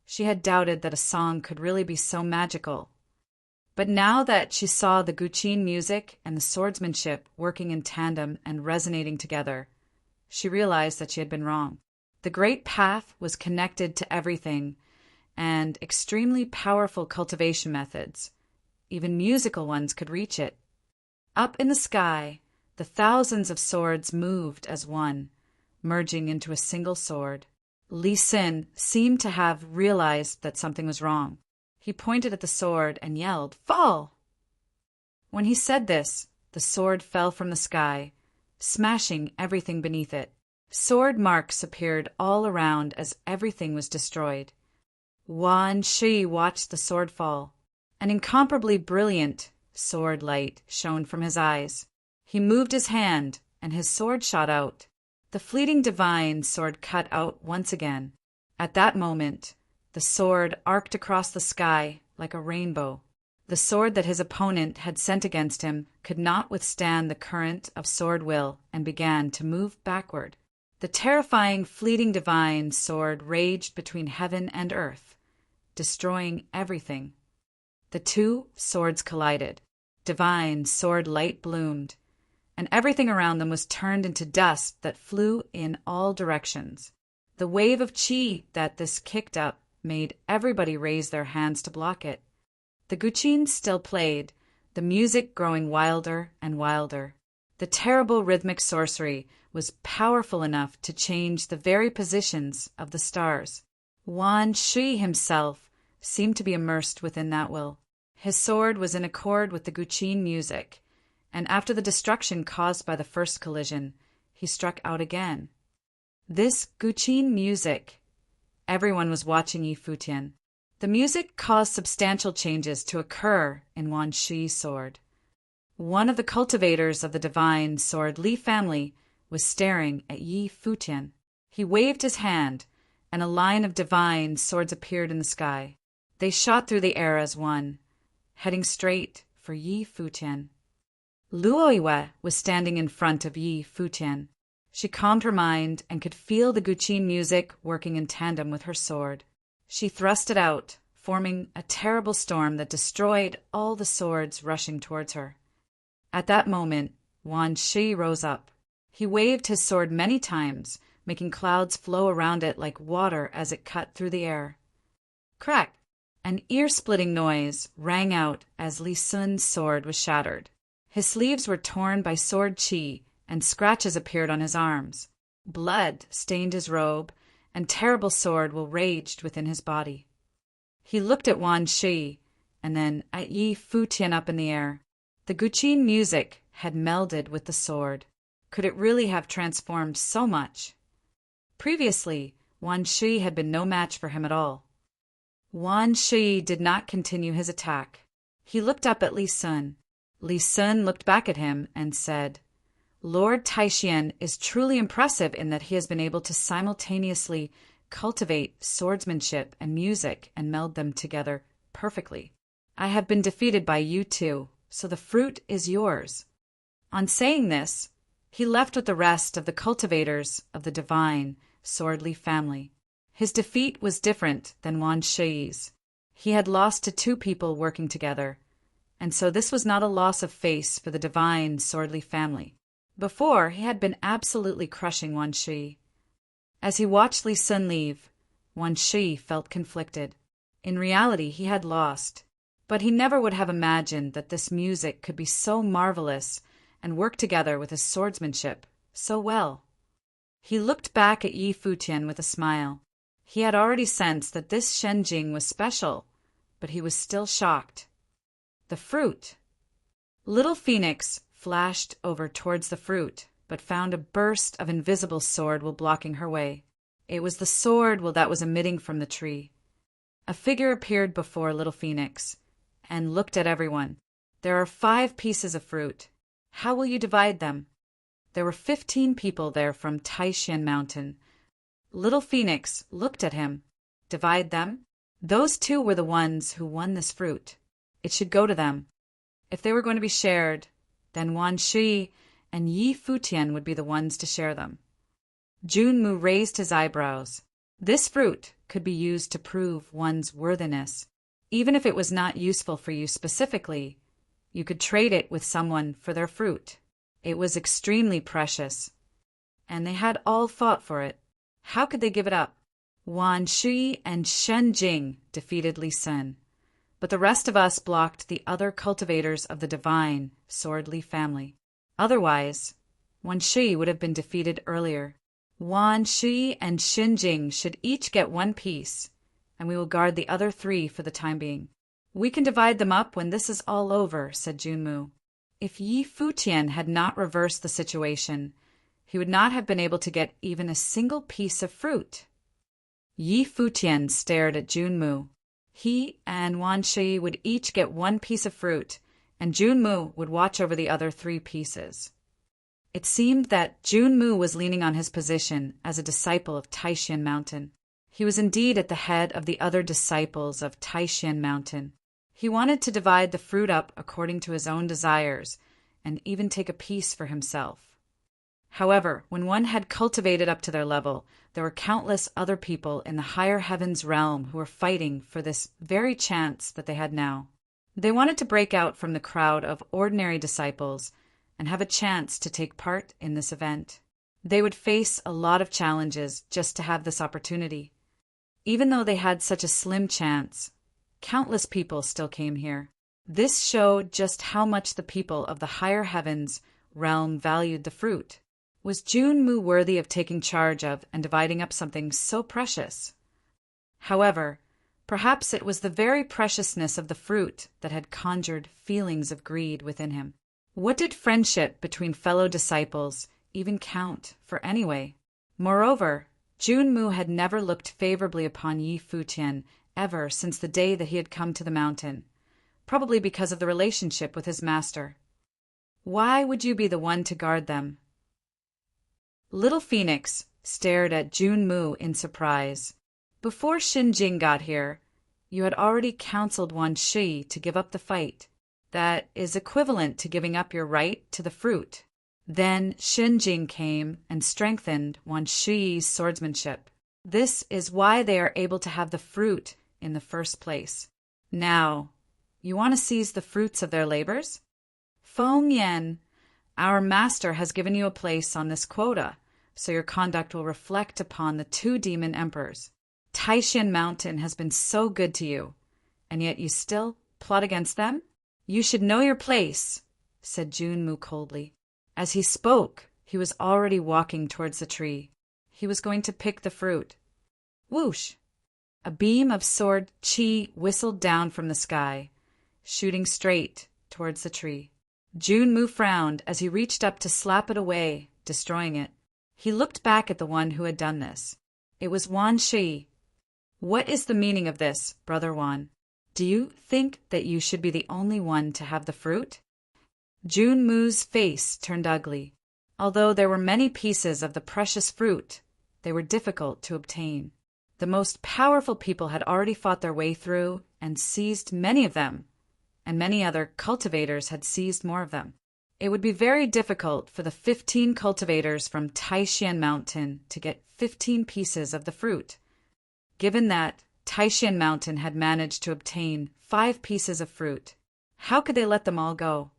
she had doubted that a song could really be so magical. But now that she saw the Guqin music and the swordsmanship working in tandem and resonating together, she realized that she had been wrong. The great path was connected to everything, and extremely powerful cultivation methods, even musical ones, could reach it. Up in the sky, the thousands of swords moved as one, merging into a single sword. Li Xin seemed to have realized that something was wrong. He pointed at the sword and yelled, "Fall!" When he said this, the sword fell from the sky, smashing everything beneath it. Sword marks appeared all around as everything was destroyed. Wan Shi watched the sword fall. An incomparably brilliant sword light shone from his eyes. He moved his hand, and his sword shot out. The fleeting divine sword cut out once again. At that moment, the sword arced across the sky like a rainbow. The sword that his opponent had sent against him could not withstand the current of sword will and began to move backward. The terrifying fleeting divine sword raged between heaven and earth, destroying everything. The 2 swords collided. Divine sword light bloomed, and everything around them was turned into dust that flew in all directions. The wave of qi that this kicked up made everybody raise their hands to block it. The Guqin still played, the music growing wilder and wilder. The terrible rhythmic sorcery was powerful enough to change the very positions of the stars. Wan Shi himself seemed to be immersed within that will. His sword was in accord with the Guqin music, and after the destruction caused by the first collision, he struck out again. This Guqin music. Everyone was watching Yi Futian. The music caused substantial changes to occur in Wan Shi's sword. One of the cultivators of the divine sword Li family was staring at Yi Futian. He waved his hand, and a line of divine swords appeared in the sky. They shot through the air as one, heading straight for Yi Futian. Luoiwe was standing in front of Yi Futian. She calmed her mind and could feel the Guqin music working in tandem with her sword. She thrust it out, forming a terrible storm that destroyed all the swords rushing towards her. At that moment, Wan Shi rose up. He waved his sword many times, making clouds flow around it like water as it cut through the air. Crack! An ear-splitting noise rang out as Li Sun's sword was shattered. His sleeves were torn by sword qi, and scratches appeared on his arms. Blood stained his robe, and terrible sword will raged within his body. He looked at Wan Shi, and then at Yi Futian up in the air. The Guqin music had melded with the sword. Could it really have transformed so much? Previously, Wan Shi had been no match for him at all. Wan Shi did not continue his attack. He looked up at Li Sun. Li Sun looked back at him and said, Lord Taixian is truly impressive in that he has been able to simultaneously cultivate swordsmanship and music and meld them together perfectly. I have been defeated by you two, so the fruit is yours. On saying this, he left with the rest of the cultivators of the divine Swordly family. His defeat was different than Wan Shi's. He had lost to two people working together, and so this was not a loss of face for the divine Swordly family. Before, he had been absolutely crushing Wan Shi. As he watched Li Sun leave, Wan Shi felt conflicted. In reality, he had lost, but he never would have imagined that this music could be so marvelous and work together with his swordsmanship so well. He looked back at Yi Futian with a smile. He had already sensed that this Shenjing was special, but he was still shocked. The fruit. Little Phoenix flashed over towards the fruit, but found a burst of invisible sword while blocking her way. It was the sword that was emitting from the tree. A figure appeared before Little Phoenix and looked at everyone. There are 5 pieces of fruit. How will you divide them? There were 15 people there from Taixian Mountain. Little Phoenix looked at him. Divide them? Those 2 were the ones who won this fruit. It should go to them. If they were going to be shared, then Wan Shi and Yi Futian would be the ones to share them. Junmu raised his eyebrows. This fruit could be used to prove one's worthiness. Even if it was not useful for you specifically, you could trade it with someone for their fruit. It was extremely precious, and they had all fought for it. How could they give it up? Wan Shi and Shen Jing defeated Li Sun, but the rest of us blocked the other cultivators of the divine Swordly family. Otherwise, Wan Shi would have been defeated earlier. Wan Shi and Shen Jing should each get 1 piece, and we will guard the other 3 for the time being. We can divide them up when this is all over, said Junmu. If Yi Futian had not reversed the situation, he would not have been able to get even a single piece of fruit. Yi Futian stared at Junmu. He and Wan Shi would each get 1 piece of fruit, and Junmu would watch over the other 3 pieces. It seemed that Junmu was leaning on his position as a disciple of Taixian Mountain. He was indeed at the head of the other disciples of Taixian Mountain. He wanted to divide the fruit up according to his own desires, and even take a piece for himself. However, when one had cultivated up to their level, there were countless other people in the higher heavens realm who were fighting for this very chance that they had now. They wanted to break out from the crowd of ordinary disciples and have a chance to take part in this event. They would face a lot of challenges just to have this opportunity. Even though they had such a slim chance, countless people still came here. This showed just how much the people of the higher heavens realm valued the fruit. Was Junmu worthy of taking charge of and dividing up something so precious? However, perhaps it was the very preciousness of the fruit that had conjured feelings of greed within him. What did friendship between fellow disciples even count for anyway? Moreover, Junmu had never looked favorably upon Yi Futian ever since the day that he had come to the mountain, probably because of the relationship with his master. Why would you be the one to guard them? Little Phoenix stared at Junmu in surprise. Before Xinjing got here, you had already counseled Wan Shi to give up the fight. That is equivalent to giving up your right to the fruit. Then Xinjing came and strengthened Wan Shi's swordsmanship. This is why they are able to have the fruit in the first place. Now, you want to seize the fruits of their labors? Feng Yan, our master has given you a place on this quota, so your conduct will reflect upon the two demon emperors. Taishan Mountain has been so good to you, and yet you still plot against them? You should know your place, said Junmu coldly. As he spoke, he was already walking towards the tree. He was going to pick the fruit. Whoosh! A beam of sword chi whistled down from the sky, shooting straight towards the tree. Junmu frowned as he reached up to slap it away, destroying it. He looked back at the one who had done this. It was Wan Shi. What is the meaning of this, Brother Wan? Do you think that you should be the only one to have the fruit? Junmu's face turned ugly. Although there were many pieces of the precious fruit, they were difficult to obtain. The most powerful people had already fought their way through and seized many of them, and many other cultivators had seized more of them. It would be very difficult for the 15 cultivators from Taishan Mountain to get 15 pieces of the fruit. Given that Taishan Mountain had managed to obtain 5 pieces of fruit, how could they let them all go?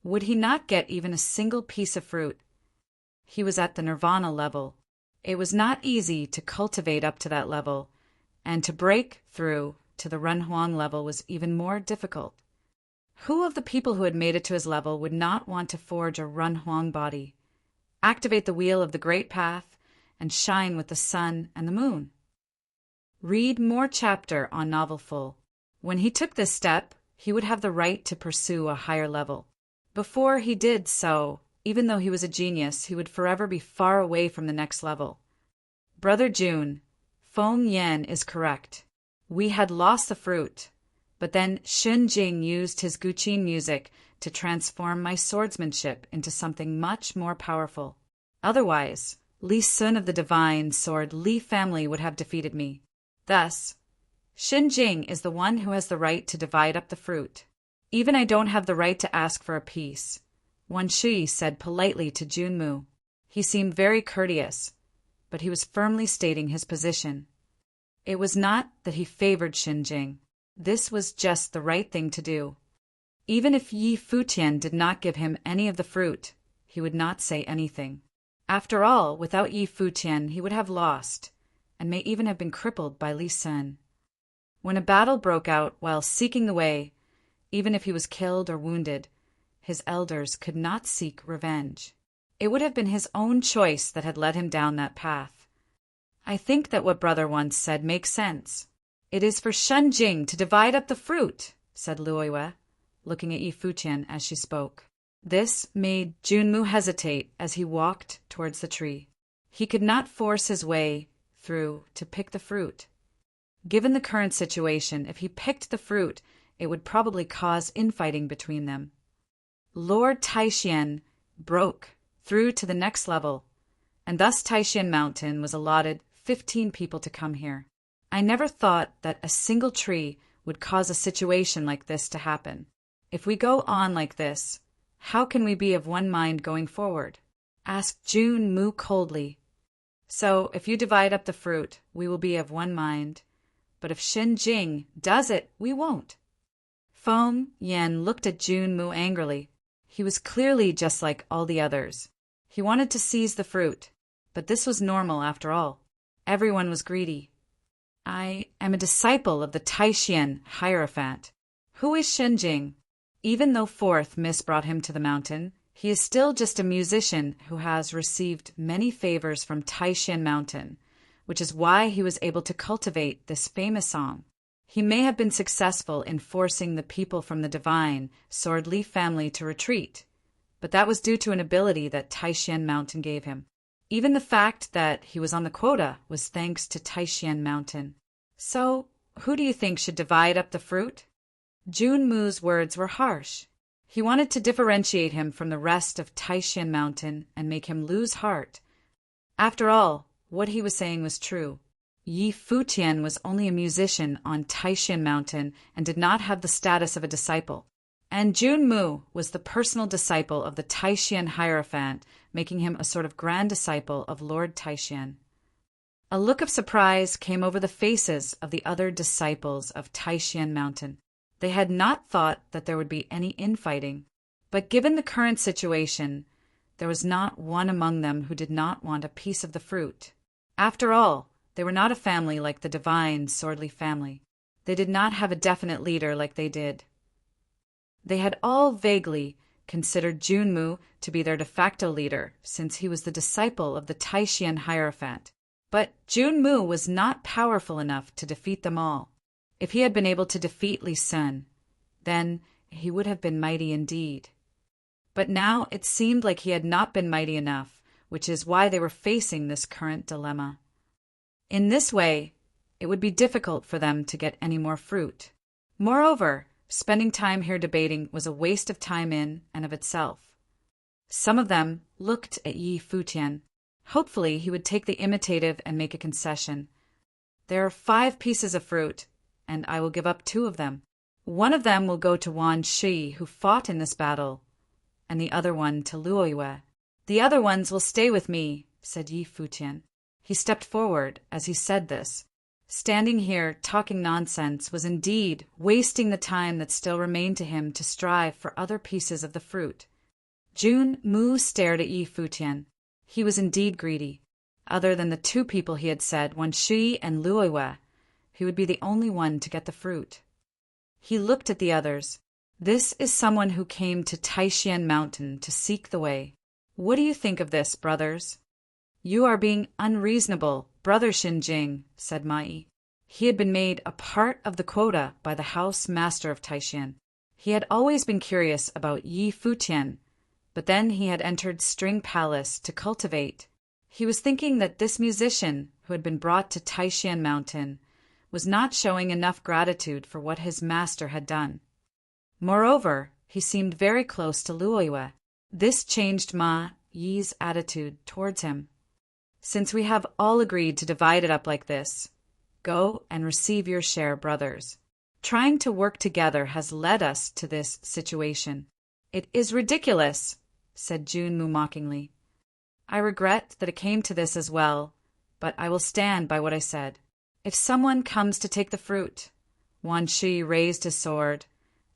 Would he not get even a single piece of fruit? He was at the nirvana level. It was not easy to cultivate up to that level, and to break through to the Renhuang level was even more difficult. Who of the people who had made it to his level would not want to forge a Renhuang body, activate the wheel of the Great Path, and shine with the sun and the moon? Read more chapter on Novel Full. When he took this step, he would have the right to pursue a higher level. Before he did so, even though he was a genius, he would forever be far away from the next level. Brother Jun, Feng Yan is correct. We had lost the fruit, but then Xinjing used his Guqin music to transform my swordsmanship into something much more powerful. Otherwise, Li Sun of the divine sword Li family would have defeated me. Thus, Xinjing is the one who has the right to divide up the fruit. Even I don't have the right to ask for a piece, Wan Shi said politely to Junmu. He seemed very courteous, but he was firmly stating his position. It was not that he favored Xinjing. This was just the right thing to do. Even if Yi Futian did not give him any of the fruit, he would not say anything. After all, without Yi Futian, he would have lost, and may even have been crippled by Li Sun. When a battle broke out while seeking the way, even if he was killed or wounded, his elders could not seek revenge. It would have been his own choice that had led him down that path. I think that what Brother once said makes sense. It is for Xinjing to divide up the fruit, said Luoyue, looking at Yi Futian as she spoke. This made Junmu hesitate as he walked towards the tree. He could not force his way through to pick the fruit. Given the current situation, if he picked the fruit, it would probably cause infighting between them. Lord Taishan broke through to the next level, and thus Taishan Mountain was allotted 15 people to come here. I never thought that a single tree would cause a situation like this to happen. If we go on like this, how can we be of one mind going forward? Asked Junmu coldly. So, if you divide up the fruit, we will be of one mind. But if Xinjing does it, we won't. Feng Yan looked at Junmu angrily. He was clearly just like all the others. He wanted to seize the fruit, but this was normal after all. Everyone was greedy. I am a disciple of the Taishan Hierophant. Who is Xinjing? Even though fourth miss brought him to the mountain, he is still just a musician who has received many favors from Taishan Mountain, which is why he was able to cultivate this famous song. He may have been successful in forcing the people from the divine Sword Leaf family to retreat, but that was due to an ability that Taishan Mountain gave him. Even the fact that he was on the quota was thanks to Taishan Mountain. So, who do you think should divide up the fruit? Junmu's words were harsh. He wanted to differentiate him from the rest of Taishan Mountain and make him lose heart. After all, what he was saying was true. Yi Futian was only a musician on Taishan Mountain and did not have the status of a disciple. And Junmu was the personal disciple of the Taishan Hierophant, making him a sort of grand disciple of Lord Taishan. A look of surprise came over the faces of the other disciples of Taishan Mountain. They had not thought that there would be any infighting, but given the current situation, there was not one among them who did not want a piece of the fruit. After all, they were not a family like the divine Swordly family. They did not have a definite leader like they did. They had all vaguely considered Junmu to be their de facto leader, since he was the disciple of the Taishan Hierophant. But Junmu was not powerful enough to defeat them all. If he had been able to defeat Li Sun, then he would have been mighty indeed. But now it seemed like he had not been mighty enough, which is why they were facing this current dilemma. In this way, it would be difficult for them to get any more fruit. Moreover, spending time here debating was a waste of time in and of itself. Some of them looked at Yi Futian. Hopefully he would take the imitative and make a concession. There are 5 pieces of fruit, and I will give up 2 of them. One of them will go to Wan Shi, who fought in this battle, and the other one to Luoyue. The other ones will stay with me, said Yi Futian. He stepped forward as he said this. Standing here talking nonsense was indeed wasting the time that still remained to him to strive for other pieces of the fruit. Junmu stared at Yi Futian. He was indeed greedy. Other than the 2 people he had said, Wan Shi and Luoyue, he would be the only one to get the fruit. He looked at the others. This is someone who came to Taishan Mountain to seek the way. What do you think of this, brothers? You are being unreasonable, Brother Xinjing, said Mai. He had been made a part of the quota by the house master of Taishan. He had always been curious about Yi Futian, but then he had entered String Palace to cultivate. He was thinking that this musician, who had been brought to Taishan Mountain, was not showing enough gratitude for what his master had done. Moreover, he seemed very close to Luoyue. This changed Ma Yi's attitude towards him. Since we have all agreed to divide it up like this, go and receive your share, brothers. Trying to work together has led us to this situation. It is ridiculous, said Junmu mockingly. I regret that it came to this as well, but I will stand by what I said. If someone comes to take the fruit, Wan Shi raised his sword.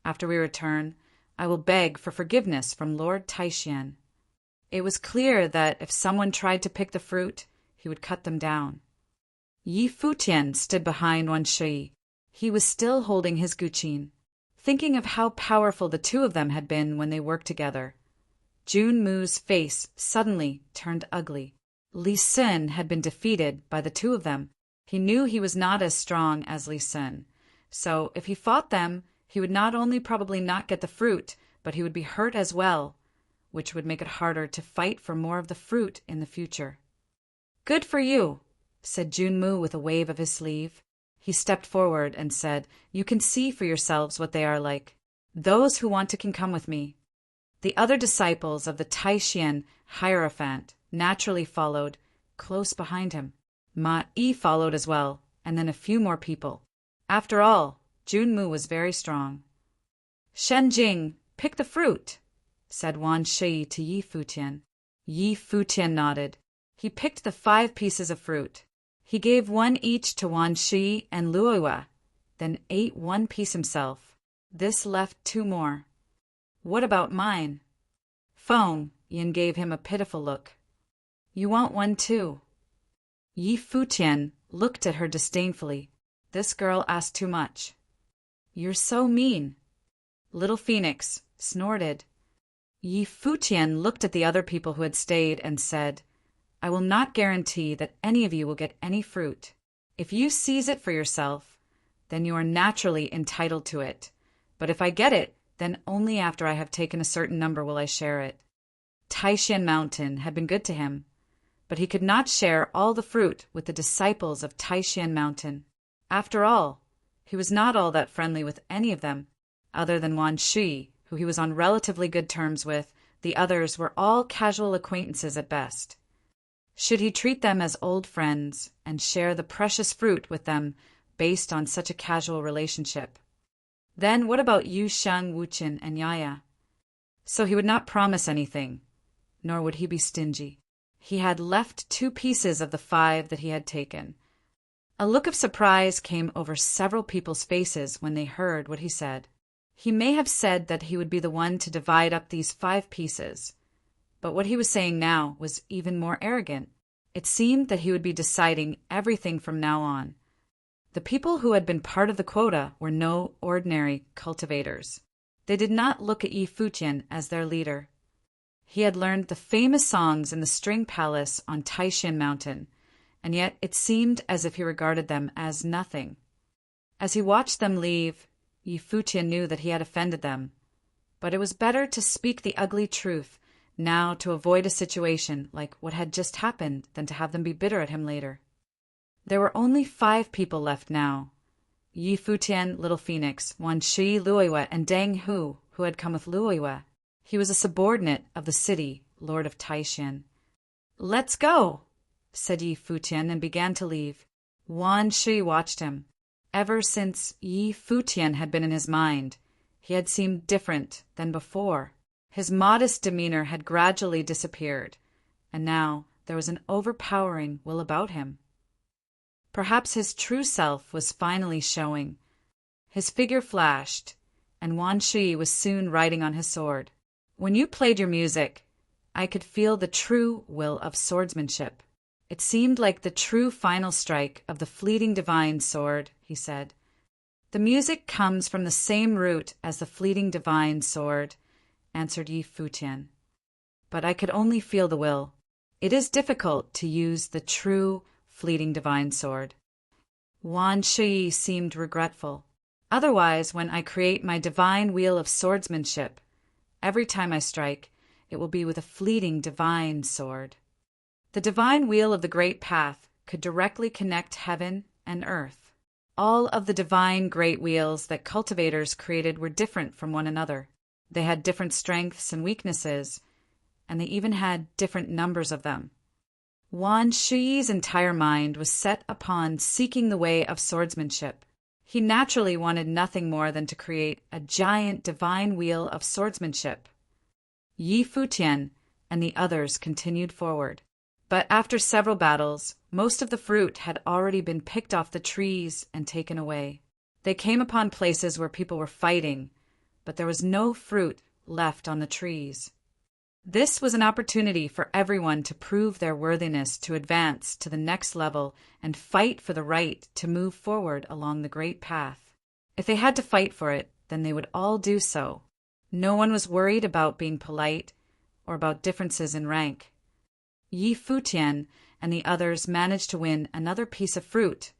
After we return, I will beg for forgiveness from Lord Taishan. It was clear that if someone tried to pick the fruit, he would cut them down. Yi Futian stood behind Wan Shi. He was still holding his guqin, thinking of how powerful the 2 of them had been when they worked together. Junmu's face suddenly turned ugly. Li Sun had been defeated by the 2 of them. He knew he was not as strong as Li Sun, so if he fought them, he would not only probably not get the fruit, but he would be hurt as well, which would make it harder to fight for more of the fruit in the future. Good for you, said Junmu with a wave of his sleeve. He stepped forward and said, You can see for yourselves what they are like. Those who want to can come with me. The other disciples of the Taishan Hierophant naturally followed close behind him. Ma Yi followed as well, and then a few more people. After all, Junmu was very strong. Shenjing, pick the fruit, said Wan Shi to Yi Futian. Yi Futian nodded. He picked the 5 pieces of fruit. He gave 1 each to Wan Shi and Luoyue, then ate 1 piece himself. This left 2 more. What about mine? Feng Yin gave him a pitiful look. You want one too? Yi Futian looked at her disdainfully. This girl asked too much. You're so mean. Little Phoenix snorted. Yi Futian looked at the other people who had stayed and said, I will not guarantee that any of you will get any fruit. If you seize it for yourself, then you are naturally entitled to it. But if I get it, then only after I have taken a certain number will I share it. Taishan Mountain had been good to him, but he could not share all the fruit with the disciples of Taishan Mountain. After all, he was not all that friendly with any of them. Other than Wan Shi, who he was on relatively good terms with, the others were all casual acquaintances at best. Should he treat them as old friends and share the precious fruit with them based on such a casual relationship? Then what about Yu Sheng, Wuqian, and Yaya? So he would not promise anything, nor would he be stingy. He had left 2 pieces of the 5 that he had taken. A look of surprise came over several people's faces when they heard what he said. He may have said that he would be the one to divide up these 5 pieces, but what he was saying now was even more arrogant. It seemed that he would be deciding everything from now on. The people who had been part of the quota were no ordinary cultivators. They did not look at Yi Futian as their leader. He had learned the famous songs in the String Palace on Taishan Mountain, and yet it seemed as if he regarded them as nothing. As he watched them leave, Yi Futian knew that he had offended them, but it was better to speak the ugly truth now to avoid a situation like what had just happened than to have them be bitter at him later. There were only 5 people left now: Yi Futian, Little Phoenix, Wan Shi, Luoyue, and Deng Hu, who had come with Luoyue. He was a subordinate of the city, Lord of Taishan. "Let's go," said Yi Futian, and began to leave. Wan Shi watched him. Ever since Yi Futian had been in his mind, he had seemed different than before. His modest demeanor had gradually disappeared, and now there was an overpowering will about him. Perhaps his true self was finally showing. His figure flashed, and Wan Shi was soon riding on his sword. "When you played your music, I could feel the true will of swordsmanship. It seemed like the true final strike of the fleeting divine sword," he said. "The music comes from the same root as the fleeting divine sword," answered Yi Futian. "But I could only feel the will. It is difficult to use the true fleeting divine sword." Wan Shi seemed regretful. "Otherwise, when I create my divine wheel of swordsmanship, every time I strike, it will be with a fleeting divine sword." The divine wheel of the great path could directly connect heaven and earth. All of the divine great wheels that cultivators created were different from one another. They had different strengths and weaknesses, and they even had different numbers of them. Wan Shi's entire mind was set upon seeking the way of swordsmanship. He naturally wanted nothing more than to create a giant divine wheel of swordsmanship. Yi Futian and the others continued forward. But after several battles, most of the fruit had already been picked off the trees and taken away. They came upon places where people were fighting, but there was no fruit left on the trees. This was an opportunity for everyone to prove their worthiness to advance to the next level and fight for the right to move forward along the great path. If they had to fight for it, then they would all do so. No one was worried about being polite or about differences in rank. Yi Futian and the others managed to win another piece of fruit,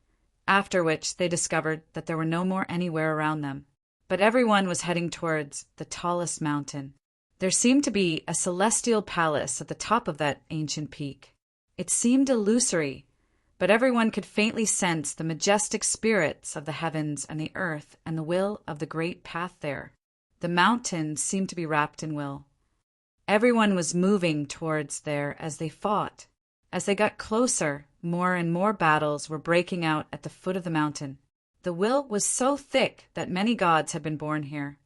after which they discovered that there were no more anywhere around them. But everyone was heading towards the tallest mountain. There seemed to be a celestial palace at the top of that ancient peak. It seemed illusory, but everyone could faintly sense the majestic spirits of the heavens and the earth and the will of the great path there. The mountain seemed to be wrapped in will. Everyone was moving towards there as they fought. As they got closer, more and more battles were breaking out at the foot of the mountain. The will was so thick that many gods had been born here.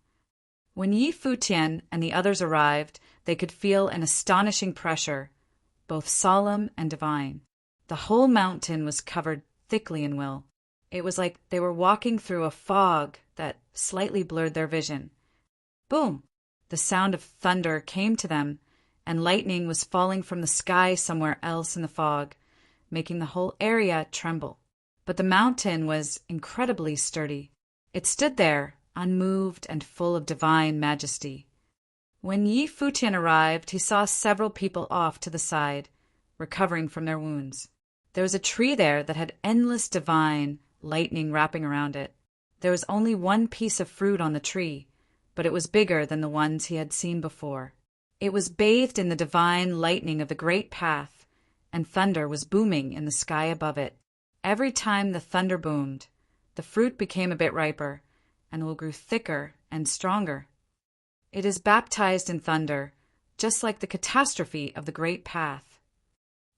When Yi Futian and the others arrived, they could feel an astonishing pressure, both solemn and divine. The whole mountain was covered thickly in will. It was like they were walking through a fog that slightly blurred their vision. Boom! The sound of thunder came to them, and lightning was falling from the sky somewhere else in the fog, making the whole area tremble. But the mountain was incredibly sturdy. It stood there, unmoved and full of divine majesty. When Yi Futian arrived, he saw several people off to the side, recovering from their wounds. There was a tree there that had endless divine lightning wrapping around it. There was only one piece of fruit on the tree, but it was bigger than the ones he had seen before. It was bathed in the divine lightning of the great path, and thunder was booming in the sky above it. Every time the thunder boomed, the fruit became a bit riper, and will grew thicker and stronger. It is baptized in thunder, just like the catastrophe of the great path.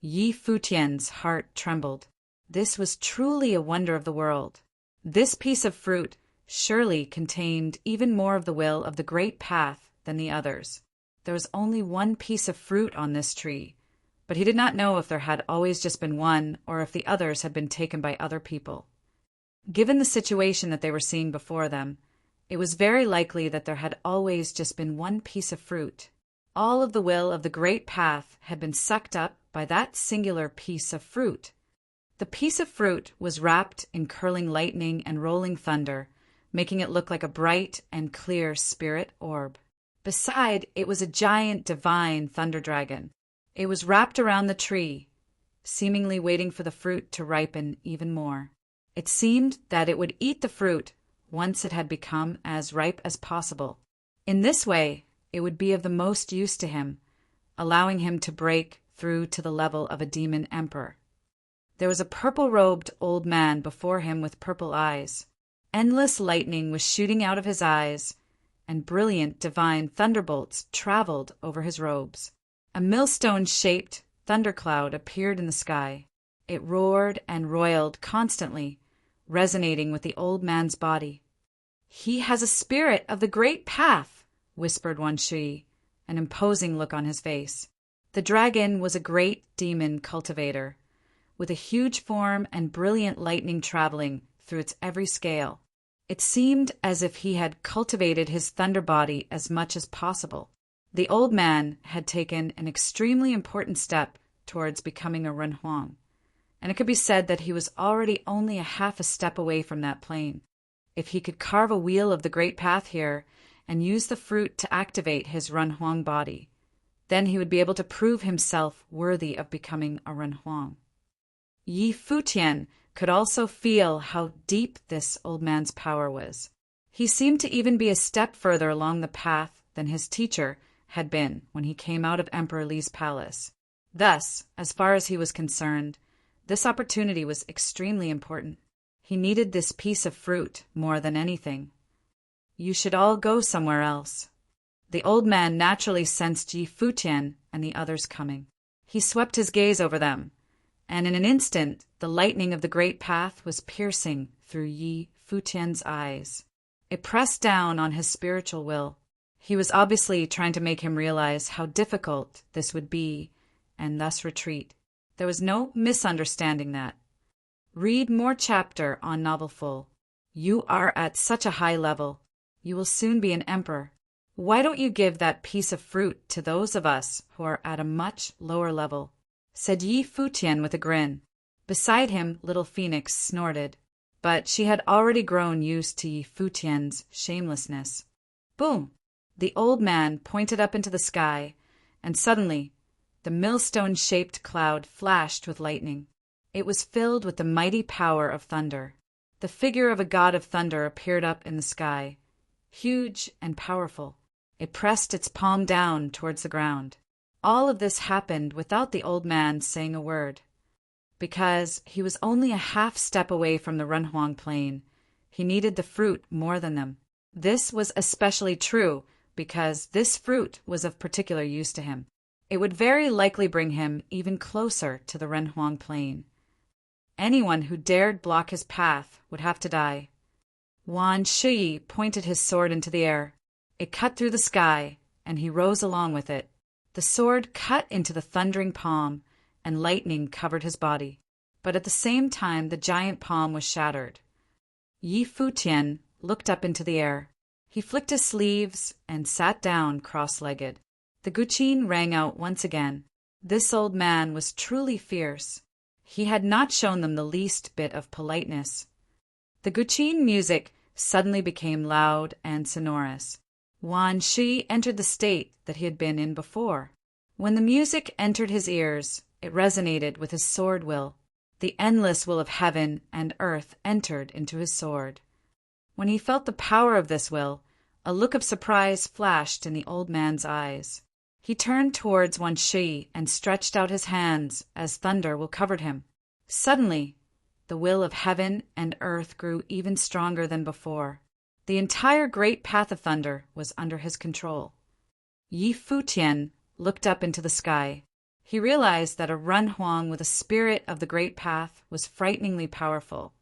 Yi Futian's heart trembled. This was truly a wonder of the world. This piece of fruit surely contained even more of the will of the great path than the others. There was only one piece of fruit on this tree, but he did not know if there had always just been one or if the others had been taken by other people. Given the situation that they were seeing before them, it was very likely that there had always just been one piece of fruit. All of the will of the great path had been sucked up by that singular piece of fruit. The piece of fruit was wrapped in curling lightning and rolling thunder, making it look like a bright and clear spirit orb. Beside, it was a giant divine thunder dragon. It was wrapped around the tree, seemingly waiting for the fruit to ripen even more. It seemed that it would eat the fruit once it had become as ripe as possible. In this way, it would be of the most use to him, allowing him to break through to the level of a demon emperor. There was a purple-robed old man before him with purple eyes. Endless lightning was shooting out of his eyes, and brilliant divine thunderbolts traveled over his robes. A millstone-shaped thundercloud appeared in the sky. It roared and roiled constantly, resonating with the old man's body. "He has a spirit of the great path," whispered Wan Shui, an imposing look on his face. The dragon was a great demon cultivator, with a huge form and brilliant lightning traveling through its every scale. It seemed as if he had cultivated his thunder body as much as possible. The old man had taken an extremely important step towards becoming a Renhuang, and it could be said that he was already only a half a step away from that plane. If he could carve a wheel of the great path here and use the fruit to activate his Renhuang body, then he would be able to prove himself worthy of becoming a Renhuang. Yi Futian could also feel how deep this old man's power was. He seemed to even be a step further along the path than his teacher had been when he came out of Emperor Li's palace. Thus, as far as he was concerned, this opportunity was extremely important. He needed this piece of fruit more than anything. "You should all go somewhere else." The old man naturally sensed Yi Futian and the others coming. He swept his gaze over them, and in an instant the lightning of the great path was piercing through Yi Futian's eyes. It pressed down on his spiritual will. He was obviously trying to make him realize how difficult this would be, and thus retreat. There was no misunderstanding that. Read more chapter on Novel Full. You are at such a high level. You will soon be an emperor. Why don't you give that piece of fruit to those of us who are at a much lower level?" said Yi Futian with a grin. Beside him, little Phoenix snorted, but she had already grown used to Yi Futian's shamelessness. Boom! The old man pointed up into the sky, and suddenly the millstone-shaped cloud flashed with lightning. It was filled with the mighty power of thunder. The figure of a god of thunder appeared up in the sky, huge and powerful. It pressed its palm down towards the ground. All of this happened without the old man saying a word. Because he was only a half step away from the Renhuang plain, he needed the fruit more than them. This was especially true because this fruit was of particular use to him. It would very likely bring him even closer to the Renhuang plain. Anyone who dared block his path would have to die. Wan Shui pointed his sword into the air. It cut through the sky, and he rose along with it. The sword cut into the thundering palm, and lightning covered his body. But at the same time, the giant palm was shattered. Yi Futian looked up into the air. He flicked his sleeves and sat down cross-legged. The guqin rang out once again. This old man was truly fierce. He had not shown them the least bit of politeness. The guqin music suddenly became loud and sonorous. Wan Shui entered the state that he had been in before. When the music entered his ears, it resonated with his sword will. The endless will of heaven and earth entered into his sword. When he felt the power of this will, a look of surprise flashed in the old man's eyes. He turned towards Wan Shui and stretched out his hands as thunder will covered him. Suddenly, the will of heaven and earth grew even stronger than before. The entire great path of thunder was under his control. Yi Futian looked up into the sky. He realized that a Run Huang with a spirit of the Great Path was frighteningly powerful,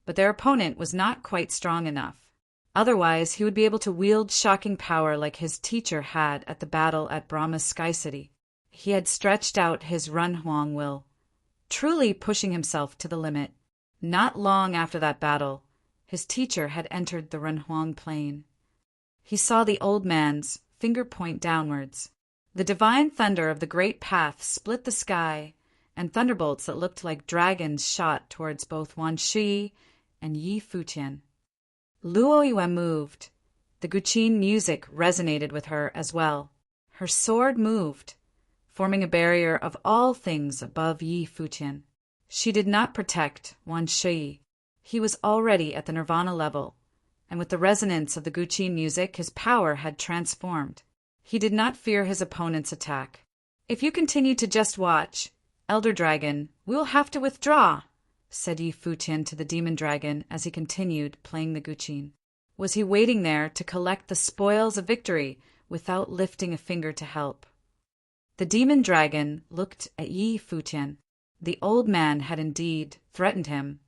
but their opponent was not quite strong enough. Otherwise, he would be able to wield shocking power like his teacher had at the battle at Brahma's Sky City. He had stretched out his Run Huang will, truly pushing himself to the limit. Not long after that battle, his teacher had entered the Run Huang plain. He saw the old man's finger point downwards. The divine thunder of the great path split the sky, and thunderbolts that looked like dragons shot towards both Wan Shi and Yi Futian. Luo Yuan moved. The Guqin music resonated with her as well. Her sword moved, forming a barrier of all things above Yi Futian. She did not protect Wan Shi. He was already at the nirvana level, and with the resonance of the Guqin music, his power had transformed. He did not fear his opponent's attack. "If you continue to just watch, Elder Dragon, we will have to withdraw," said Yi Futian to the demon dragon as he continued playing the Guqin. Was he waiting there to collect the spoils of victory without lifting a finger to help? The demon dragon looked at Yi Futian. The old man had indeed threatened him,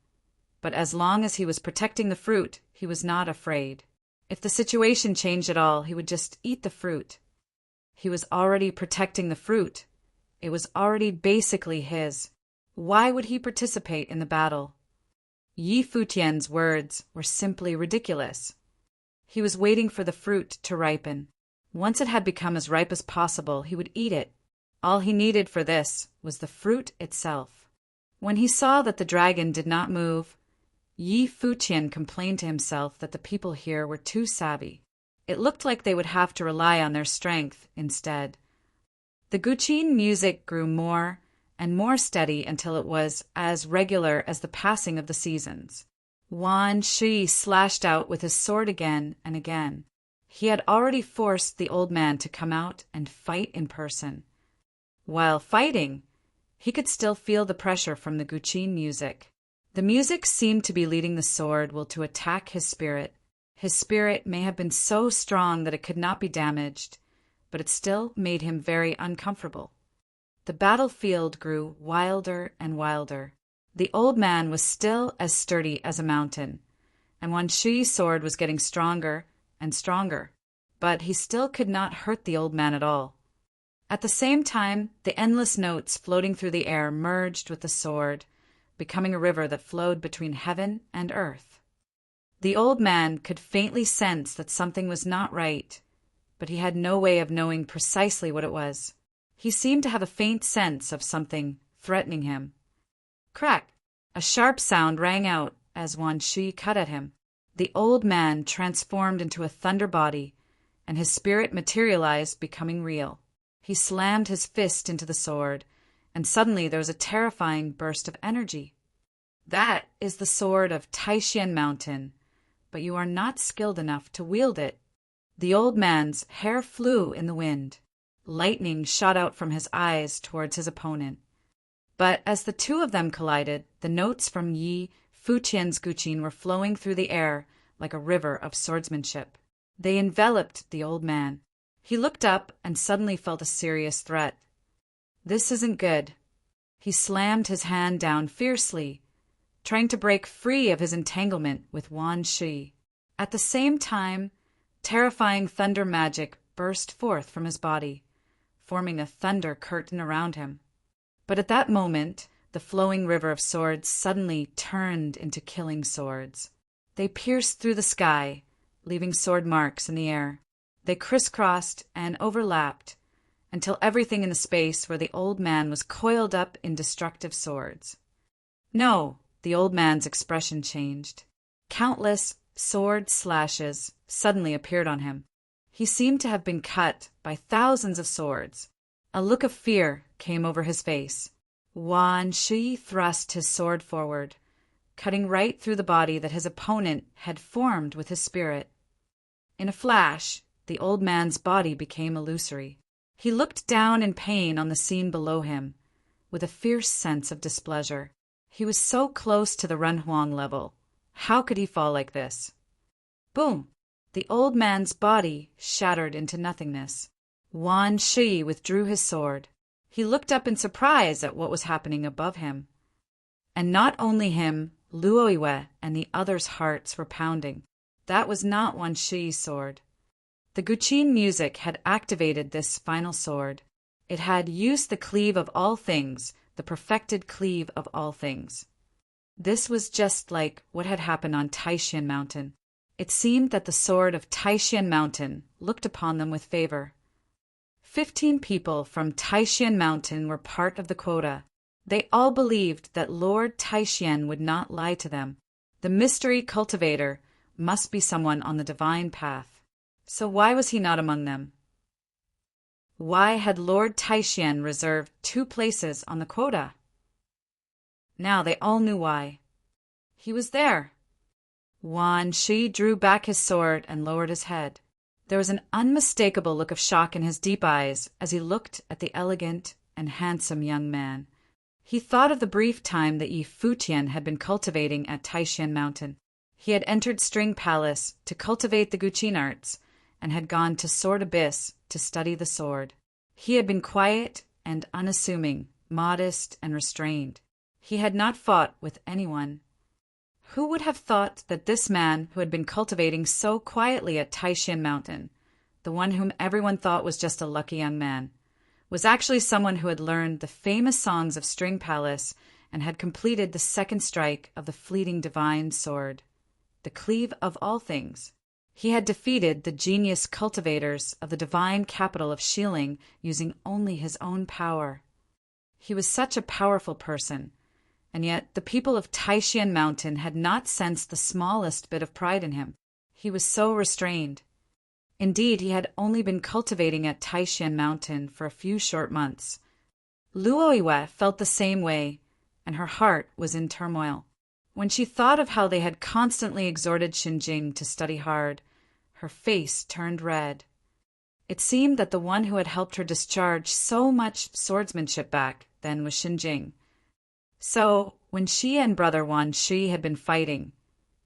but as long as he was protecting the fruit, he was not afraid. If the situation changed at all, he would just eat the fruit. He was already protecting the fruit. It was already basically his. Why would he participate in the battle? Yi Futian's words were simply ridiculous. He was waiting for the fruit to ripen. Once it had become as ripe as possible, he would eat it. All he needed for this was the fruit itself. When he saw that the dragon did not move, Yi Futian complained to himself that the people here were too savvy. It looked like they would have to rely on their strength instead. The Guqin music grew more and more steady until it was as regular as the passing of the seasons. Wan Shi slashed out with his sword again and again. He had already forced the old man to come out and fight in person. While fighting, he could still feel the pressure from the Guqin music. The music seemed to be leading the sword will to attack his spirit. His spirit may have been so strong that it could not be damaged, but it still made him very uncomfortable. The battlefield grew wilder and wilder. The old man was still as sturdy as a mountain, and Wan Shi's sword was getting stronger and stronger, but he still could not hurt the old man at all. At the same time, the endless notes floating through the air merged with the sword, becoming a river that flowed between heaven and earth. The old man could faintly sense that something was not right, but he had no way of knowing precisely what it was. He seemed to have a faint sense of something threatening him. Crack! A sharp sound rang out as Wan Shi cut at him. The old man transformed into a thunder body, and his spirit materialized, becoming real. He slammed his fist into the sword, and suddenly there was a terrifying burst of energy. "That is the sword of Taishan Mountain, but you are not skilled enough to wield it." The old man's hair flew in the wind. Lightning shot out from his eyes towards his opponent. But as the two of them collided, the notes from Yi Futian's Guqin were flowing through the air like a river of swordsmanship. They enveloped the old man. He looked up and suddenly felt a serious threat. This isn't good. He slammed his hand down fiercely, trying to break free of his entanglement with Wan Shi. At the same time, terrifying thunder magic burst forth from his body, forming a thunder curtain around him. But at that moment, the flowing river of swords suddenly turned into killing swords. They pierced through the sky, leaving sword marks in the air. They crisscrossed and overlapped until everything in the space where the old man was coiled up in destructive swords. No, the old man's expression changed. Countless sword slashes suddenly appeared on him. He seemed to have been cut by thousands of swords. A look of fear came over his face. Wan Shi thrust his sword forward, cutting right through the body that his opponent had formed with his spirit. In a flash, the old man's body became illusory. He looked down in pain on the scene below him, with a fierce sense of displeasure. He was so close to the Run Huang level. How could he fall like this? Boom! The old man's body shattered into nothingness. Wan Shi withdrew his sword. He looked up in surprise at what was happening above him. And not only him, Luoiwe and the others' hearts were pounding. That was not Wan Shi's sword. The Guqin music had activated this final sword. It had used the cleave of all things, the perfected cleave of all things. This was just like what had happened on Taishan Mountain. It seemed that the sword of Taishan Mountain looked upon them with favor. 15 people from Taishan Mountain were part of the quota. They all believed that Lord Taishan would not lie to them. The mystery cultivator must be someone on the divine path. So why was he not among them? Why had Lord Taishan reserved 2 places on the quota? Now they all knew why. He was there. Wan Shi drew back his sword and lowered his head. There was an unmistakable look of shock in his deep eyes as he looked at the elegant and handsome young man. He thought of the brief time that Yi Futian had been cultivating at Taishan Mountain. He had entered String Palace to cultivate the Guqin arts and had gone to Sword Abyss to study the sword. He had been quiet and unassuming, modest and restrained. He had not fought with anyone. Who would have thought that this man who had been cultivating so quietly at Taishan Mountain, the one whom everyone thought was just a lucky young man, was actually someone who had learned the famous songs of String Palace and had completed the second strike of the fleeting divine sword, the cleave of all things. He had defeated the genius cultivators of the divine capital of Shilling using only his own power. He was such a powerful person, and yet the people of Taishan Mountain had not sensed the smallest bit of pride in him. He was so restrained. Indeed, he had only been cultivating at Taishan Mountain for a few short months. Luoiwe felt the same way, and her heart was in turmoil. When she thought of how they had constantly exhorted Xinjing to study hard, her face turned red. It seemed that the one who had helped her discharge so much swordsmanship back then was Xinjing. So, when she and brother Wan Shi had been fighting,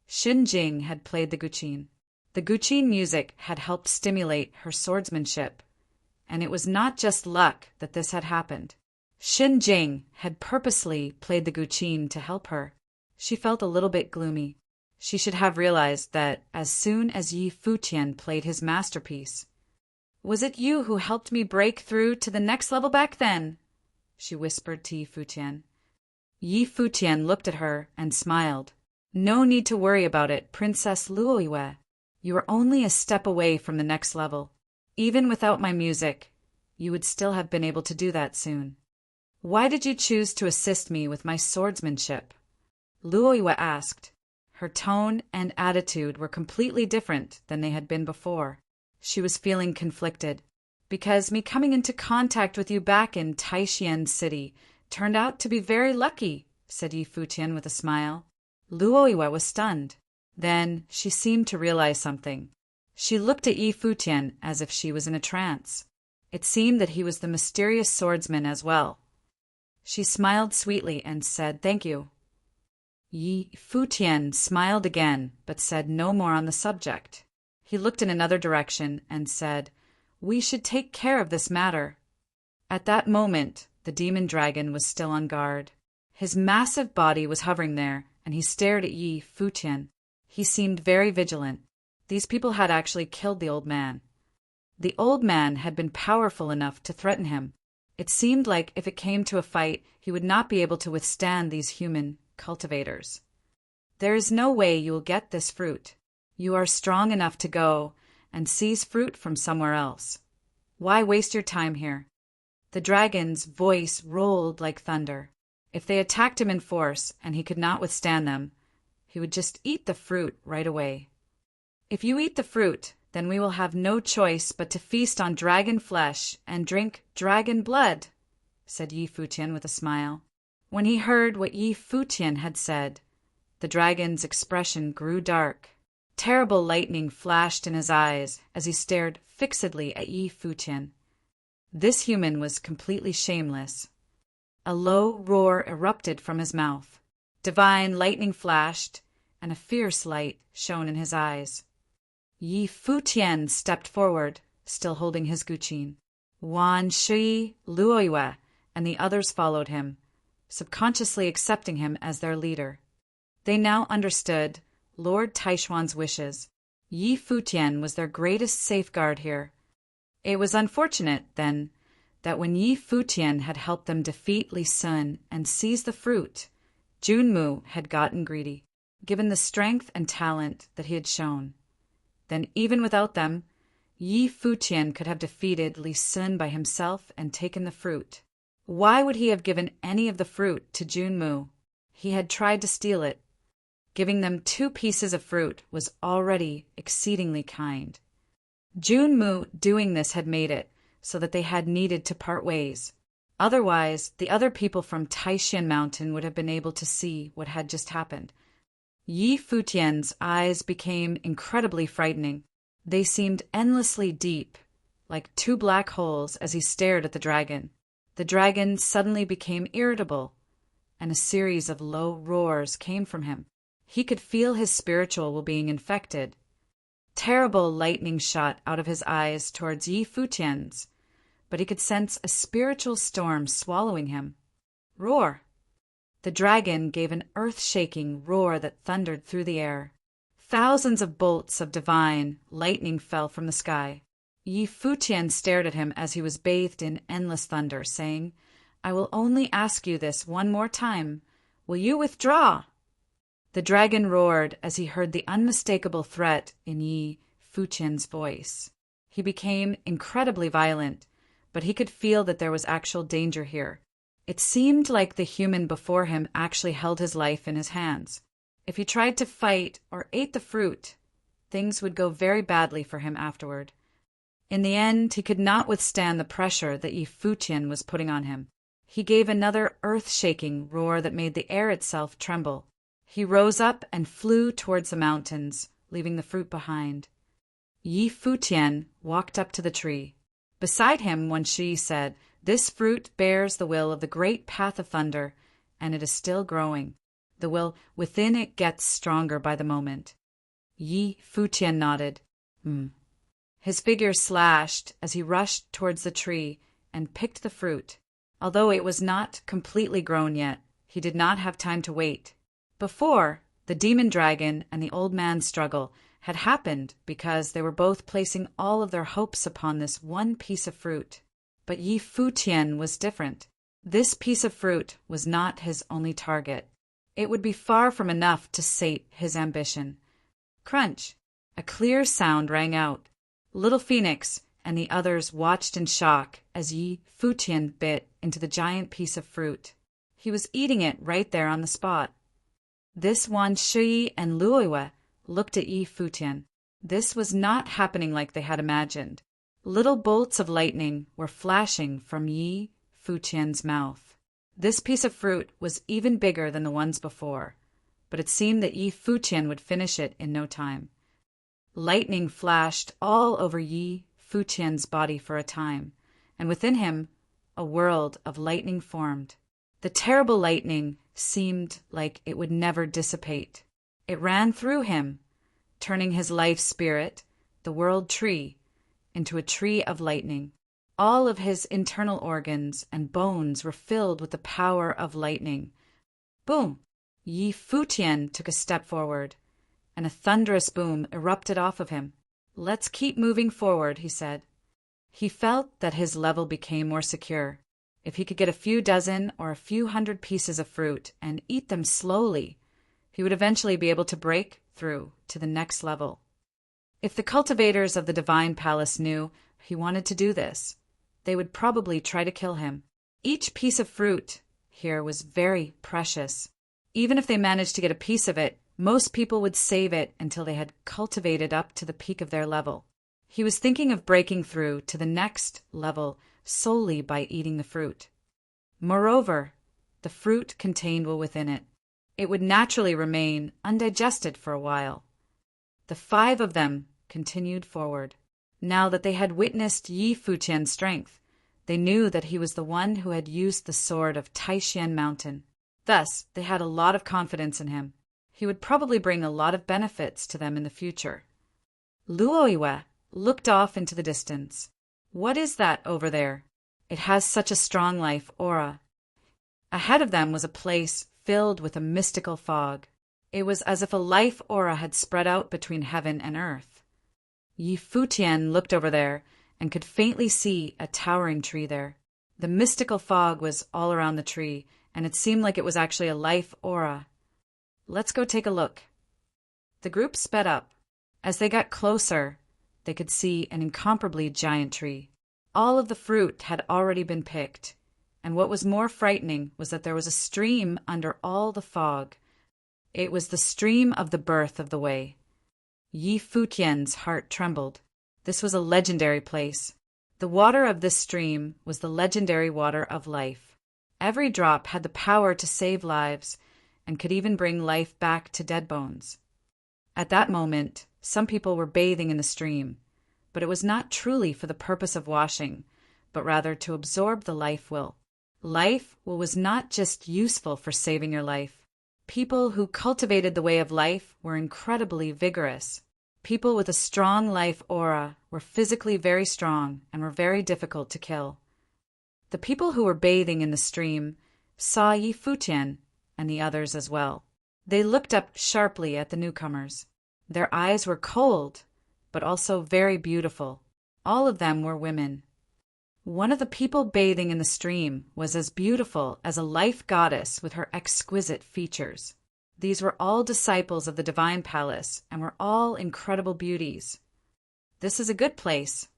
Xinjing had played the Guqin. The Guqin music had helped stimulate her swordsmanship, and it was not just luck that this had happened. Xinjing had purposely played the Guqin to help her. She felt a little bit gloomy. She should have realized that as soon as Yi Futian played his masterpiece. "Was it you who helped me break through to the next level back then?" she whispered to Yi Futian. Yi Futian looked at her and smiled. "No need to worry about it, Princess Luoiwe. You are only a step away from the next level. Even without my music, you would still have been able to do that soon. Why did you choose to assist me with my swordsmanship?" Luoiwe asked. Her tone and attitude were completely different than they had been before. She was feeling conflicted. "Because me coming into contact with you back in Taishan City turned out to be very lucky," said Yi Futian with a smile. Luoiwe was stunned. Then she seemed to realize something. She looked at Yi Futian as if she was in a trance. It seemed that he was the mysterious swordsman as well. She smiled sweetly and said, "Thank you." Yi Futian smiled again, but said no more on the subject. He looked in another direction and said, "We should take care of this matter." At that moment, the demon dragon was still on guard. His massive body was hovering there, and he stared at Yi Futian. He seemed very vigilant. These people had actually killed the old man. The old man had been powerful enough to threaten him. It seemed like if it came to a fight, he would not be able to withstand these human cultivators. "There is no way you will get this fruit. You are strong enough to go and seize fruit from somewhere else. Why waste your time here?" The dragon's voice rolled like thunder. If they attacked him in force and he could not withstand them, he would just eat the fruit right away. "If you eat the fruit, then we will have no choice but to feast on dragon flesh and drink dragon blood," said Yi Futian with a smile. When he heard what Yi Futian had said, the dragon's expression grew dark. Terrible lightning flashed in his eyes as he stared fixedly at Yi Futian. This human was completely shameless. A low roar erupted from his mouth. Divine lightning flashed, and a fierce light shone in his eyes. Yi Futian stepped forward, still holding his Guqin. Wan Shi, Luoiwe, and the others followed him, subconsciously accepting him as their leader. They now understood Lord Taishuan's wishes. Yi Futian was their greatest safeguard here. It was unfortunate, then, that when Yi Futian had helped them defeat Li Sun and seize the fruit, Junmu had gotten greedy, given the strength and talent that he had shown. Then even without them, Yi Futian could have defeated Li Sun by himself and taken the fruit. Why would he have given any of the fruit to Junmu? He had tried to steal it. Giving them 2 pieces of fruit was already exceedingly kind. Junmu doing this had made it so that they had needed to part ways. Otherwise, the other people from Taishan Mountain would have been able to see what had just happened. Yi Futian's eyes became incredibly frightening. They seemed endlessly deep, like 2 black holes as he stared at the dragon. The dragon suddenly became irritable, and a series of low roars came from him. He could feel his spiritual well-being infected. Terrible lightning shot out of his eyes towards Yi Futian's, but he could sense a spiritual storm swallowing him. Roar! The dragon gave an earth-shaking roar that thundered through the air. Thousands of bolts of divine lightning fell from the sky. Yi Futian stared at him as he was bathed in endless thunder, saying, "I will only ask you this one more time. Will you withdraw?" The dragon roared as he heard the unmistakable threat in Yi Futian's voice. He became incredibly violent, but he could feel that there was actual danger here. It seemed like the human before him actually held his life in his hands. If he tried to fight or ate the fruit, things would go very badly for him afterward. In the end, he could not withstand the pressure that Yi Futian was putting on him. He gave another earth-shaking roar that made the air itself tremble. He rose up and flew towards the mountains, leaving the fruit behind. Yi Futian walked up to the tree. Beside him, Wen Shi said, "This fruit bears the will of the great path of thunder, and it is still growing. The will within it gets stronger by the moment." Yi Futian nodded. His figure slashed as he rushed towards the tree and picked the fruit. Although it was not completely grown yet, he did not have time to wait. Before, the demon dragon and the old man's struggle had happened because they were both placing all of their hopes upon this one piece of fruit. But Yi Futian was different. This piece of fruit was not his only target. It would be far from enough to sate his ambition. Crunch! A clear sound rang out. Little Phoenix and the others watched in shock as Yi Futian bit into the giant piece of fruit. He was eating it right there on the spot. This Wan Shi and Luoyue looked at Yi Futian. This was not happening like they had imagined. Little bolts of lightning were flashing from Yi Futian's mouth. This piece of fruit was even bigger than the ones before, but it seemed that Yi Futian would finish it in no time. Lightning flashed all over Yi Futian's body for a time, and within him a world of lightning formed. The terrible lightning seemed like it would never dissipate. It ran through him, turning his life spirit, the world tree, into a tree of lightning. All of his internal organs and bones were filled with the power of lightning. Boom! Yi Futian took a step forward, and a thunderous boom erupted off of him. "Let's keep moving forward," he said. He felt that his level became more secure. If he could get a few dozen or a few hundred pieces of fruit and eat them slowly, he would eventually be able to break through to the next level. If the cultivators of the Divine Palace knew he wanted to do this, they would probably try to kill him. Each piece of fruit here was very precious. Even if they managed to get a piece of it, most people would save it until they had cultivated up to the peak of their level. He was thinking of breaking through to the next level solely by eating the fruit. Moreover, the fruit contained will within it. It would naturally remain undigested for a while. The 5 of them continued forward. Now that they had witnessed Yi Futian's strength, they knew that he was the one who had used the sword of Taishan Mountain. Thus, they had a lot of confidence in him. He would probably bring a lot of benefits to them in the future. Luoyue looked off into the distance. "What is that over there?" It has such a strong life aura. Ahead of them was a place filled with a mystical fog. It was as if a life aura had spread out between heaven and earth. Yi Futian looked over there and could faintly see a towering tree there. The mystical fog was all around the tree, and it seemed like it was actually a life aura. Let's go take a look. The group sped up. As they got closer, they could see an incomparably giant tree. All of the fruit had already been picked, and what was more frightening was that there was a stream under all the fog. It was the stream of the birth of the way. Yi Futian's heart trembled. This was a legendary place. The water of this stream was the legendary water of life. Every drop had the power to save lives and could even bring life back to dead bones. At that moment, some people were bathing in the stream, but it was not truly for the purpose of washing, but rather to absorb the life will. Life will was not just useful for saving your life. People who cultivated the way of life were incredibly vigorous. People with a strong life aura were physically very strong and were very difficult to kill. The people who were bathing in the stream saw Yi Futian and the others as well. They looked up sharply at the newcomers. Their eyes were cold, but also very beautiful. All of them were women. One of the people bathing in the stream was as beautiful as a life goddess with her exquisite features. These were all disciples of the divine palace and were all incredible beauties. This is a good place.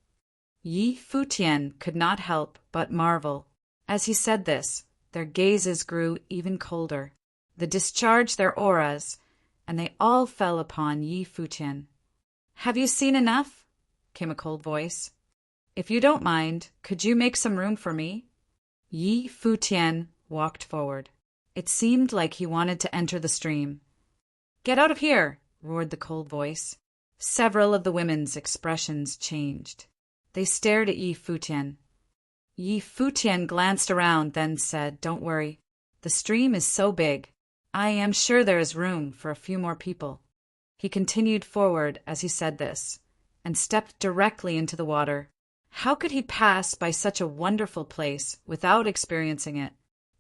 Yi Futian could not help but marvel. As he said this, their gazes grew even colder. They discharged their auras, and they all fell upon Yi Futian. "Have you seen enough?" came a cold voice. "If you don't mind, could you make some room for me?" Yi Futian walked forward. It seemed like he wanted to enter the stream. "Get out of here!" roared the cold voice. Several of the women's expressions changed. They stared at Yi Futian. Yi Futian glanced around, then said, "Don't worry. The stream is so big. I am sure there is room for a few more people." He continued forward as he said this, and stepped directly into the water. How could he pass by such a wonderful place without experiencing it?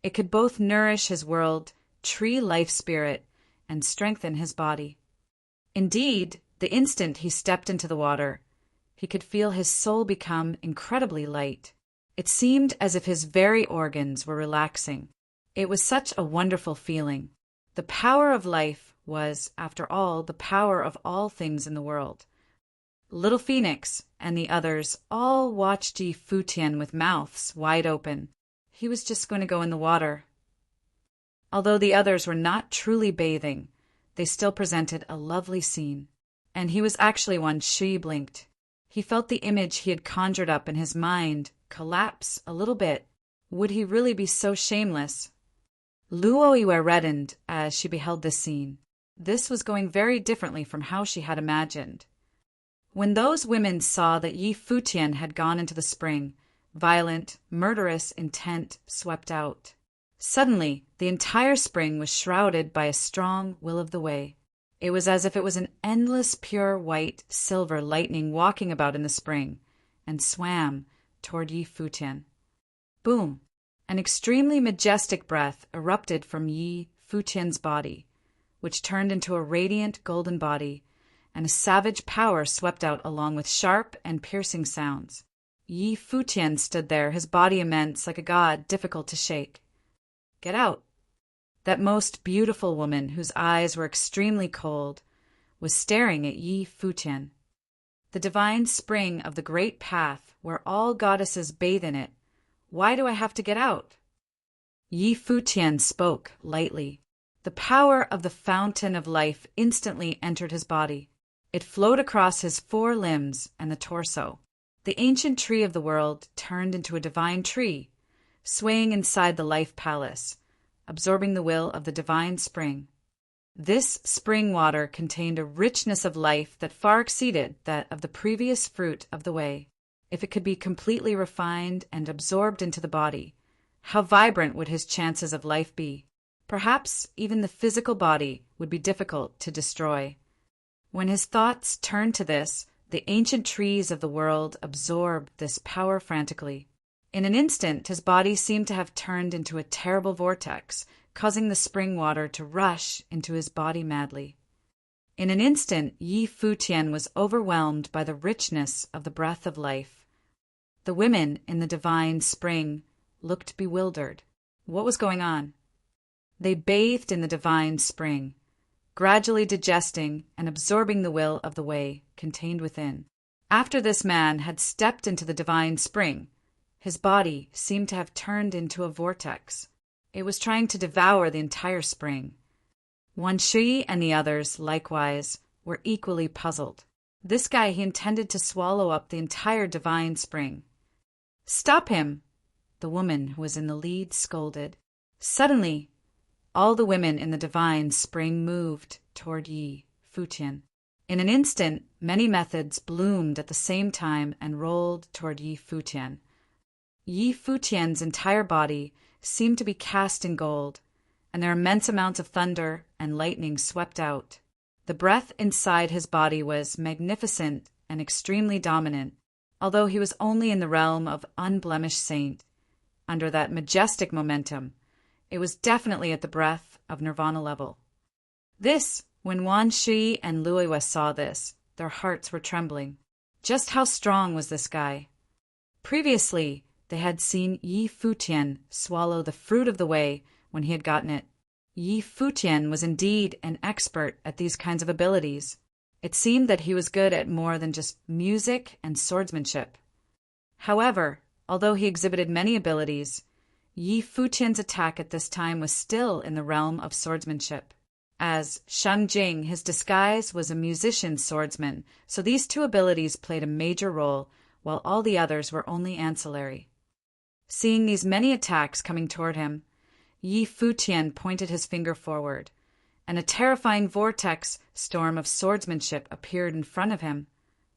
It could both nourish his world, tree life spirit, and strengthen his body. Indeed, the instant he stepped into the water, he could feel his soul become incredibly light. It seemed as if his very organs were relaxing. It was such a wonderful feeling. The power of life was, after all, the power of all things in the world. Little Phoenix and the others all watched Yi Futian with mouths wide open. He was just going to go in the water. Although the others were not truly bathing, they still presented a lovely scene. And he was actually one. She blinked. He felt the image he had conjured up in his mind collapse a little bit. Would he really be so shameless? Luoiwe reddened as she beheld this scene. This was going very differently from how she had imagined. When those women saw that Yi Futian had gone into the spring, violent, murderous intent swept out. Suddenly, the entire spring was shrouded by a strong will of the way. It was as if it was an endless pure white silver lightning walking about in the spring, and swam toward Yi Futian. Boom! An extremely majestic breath erupted from Yi Futian's body, which turned into a radiant golden body, and a savage power swept out along with sharp and piercing sounds. Yi Futian stood there, his body immense, like a god, difficult to shake. "Get out!" That most beautiful woman, whose eyes were extremely cold, was staring at Yi Futian. The divine spring of the great path, where all goddesses bathe in it. Why do I have to get out? Yi Futian spoke lightly. The power of the fountain of life instantly entered his body. It flowed across his 4 limbs and the torso. The ancient tree of the world turned into a divine tree, swaying inside the life palace, absorbing the will of the divine spring. This spring water contained a richness of life that far exceeded that of the previous fruit of the way. If it could be completely refined and absorbed into the body, how vibrant would his chances of life be? Perhaps even the physical body would be difficult to destroy. When his thoughts turned to this, the ancient trees of the world absorbed this power frantically. In an instant, his body seemed to have turned into a terrible vortex, causing the spring water to rush into his body madly. In an instant, Yi Futian was overwhelmed by the richness of the breath of life. The women in the divine spring looked bewildered. What was going on? They bathed in the divine spring, gradually digesting and absorbing the will of the way contained within. After this man had stepped into the divine spring, his body seemed to have turned into a vortex. It was trying to devour the entire spring. Wan Shui and the others, likewise, were equally puzzled. This guy, he intended to swallow up the entire divine spring. "Stop him!" the woman who was in the lead scolded. Suddenly, all the women in the divine spring moved toward Yi Futian. In an instant, many methods bloomed at the same time and rolled toward Yi Futian. Yi Futian's entire body seemed to be cast in gold, and their immense amounts of thunder and lightning swept out. The breath inside his body was magnificent and extremely dominant, although he was only in the realm of unblemished saint. Under that majestic momentum, it was definitely at the breath of nirvana level. When Wan Shui and Luoyue saw this, their hearts were trembling. Just how strong was this guy? Previously, they had seen Yi Futian swallow the fruit of the way when he had gotten it. Yi Futian was indeed an expert at these kinds of abilities. It seemed that he was good at more than just music and swordsmanship. However, although he exhibited many abilities, Yi Futian's attack at this time was still in the realm of swordsmanship. As Shang Jing, his disguise was a musician swordsman, so these two abilities played a major role, while all the others were only ancillary. Seeing these many attacks coming toward him, Yi Futian pointed his finger forward, and a terrifying vortex storm of swordsmanship appeared in front of him,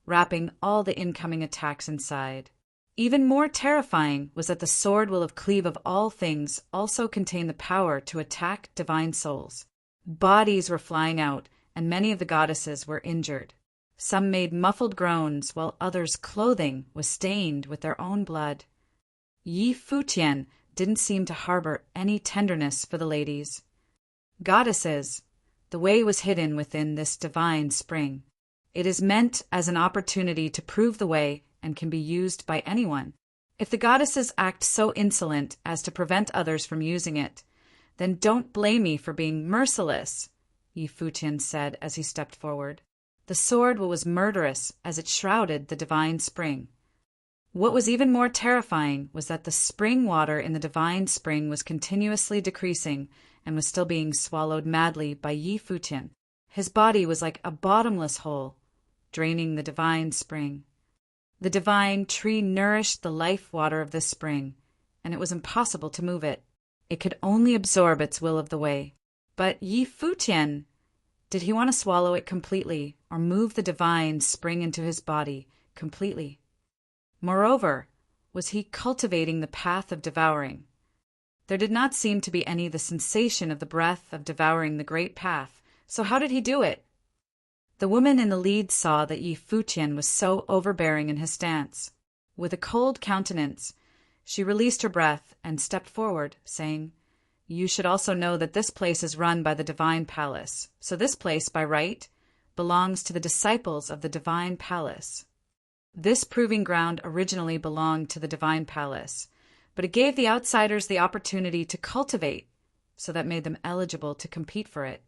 wrapping all the incoming attacks inside. Even more terrifying was that the sword will of cleave of all things also contained the power to attack divine souls. Bodies were flying out, and many of the goddesses were injured. Some made muffled groans, while others' clothing was stained with their own blood. Yi Futian didn't seem to harbor any tenderness for the ladies. Goddesses, the way was hidden within this divine spring. It is meant as an opportunity to prove the way and can be used by anyone. If the goddesses act so insolent as to prevent others from using it, then don't blame me for being merciless, Yi Futian said as he stepped forward. The sword was murderous as it shrouded the divine spring. What was even more terrifying was that the spring water in the divine spring was continuously decreasing and was still being swallowed madly by Yi Futian. His body was like a bottomless hole, draining the divine spring. The divine tree nourished the life water of this spring, and it was impossible to move it. It could only absorb its will of the way. But Yi Futian, did he want to swallow it completely or move the divine spring into his body completely? Moreover, was he cultivating the path of devouring? There did not seem to be any the sensation of the breath of devouring the great path, so how did he do it? The woman in the lead saw that Yi Futian was so overbearing in his stance. With a cold countenance, she released her breath and stepped forward, saying, "You should also know that this place is run by the divine palace, so this place, by right, belongs to the disciples of the divine palace. This proving ground originally belonged to the divine palace, but it gave the outsiders the opportunity to cultivate, so that made them eligible to compete for it.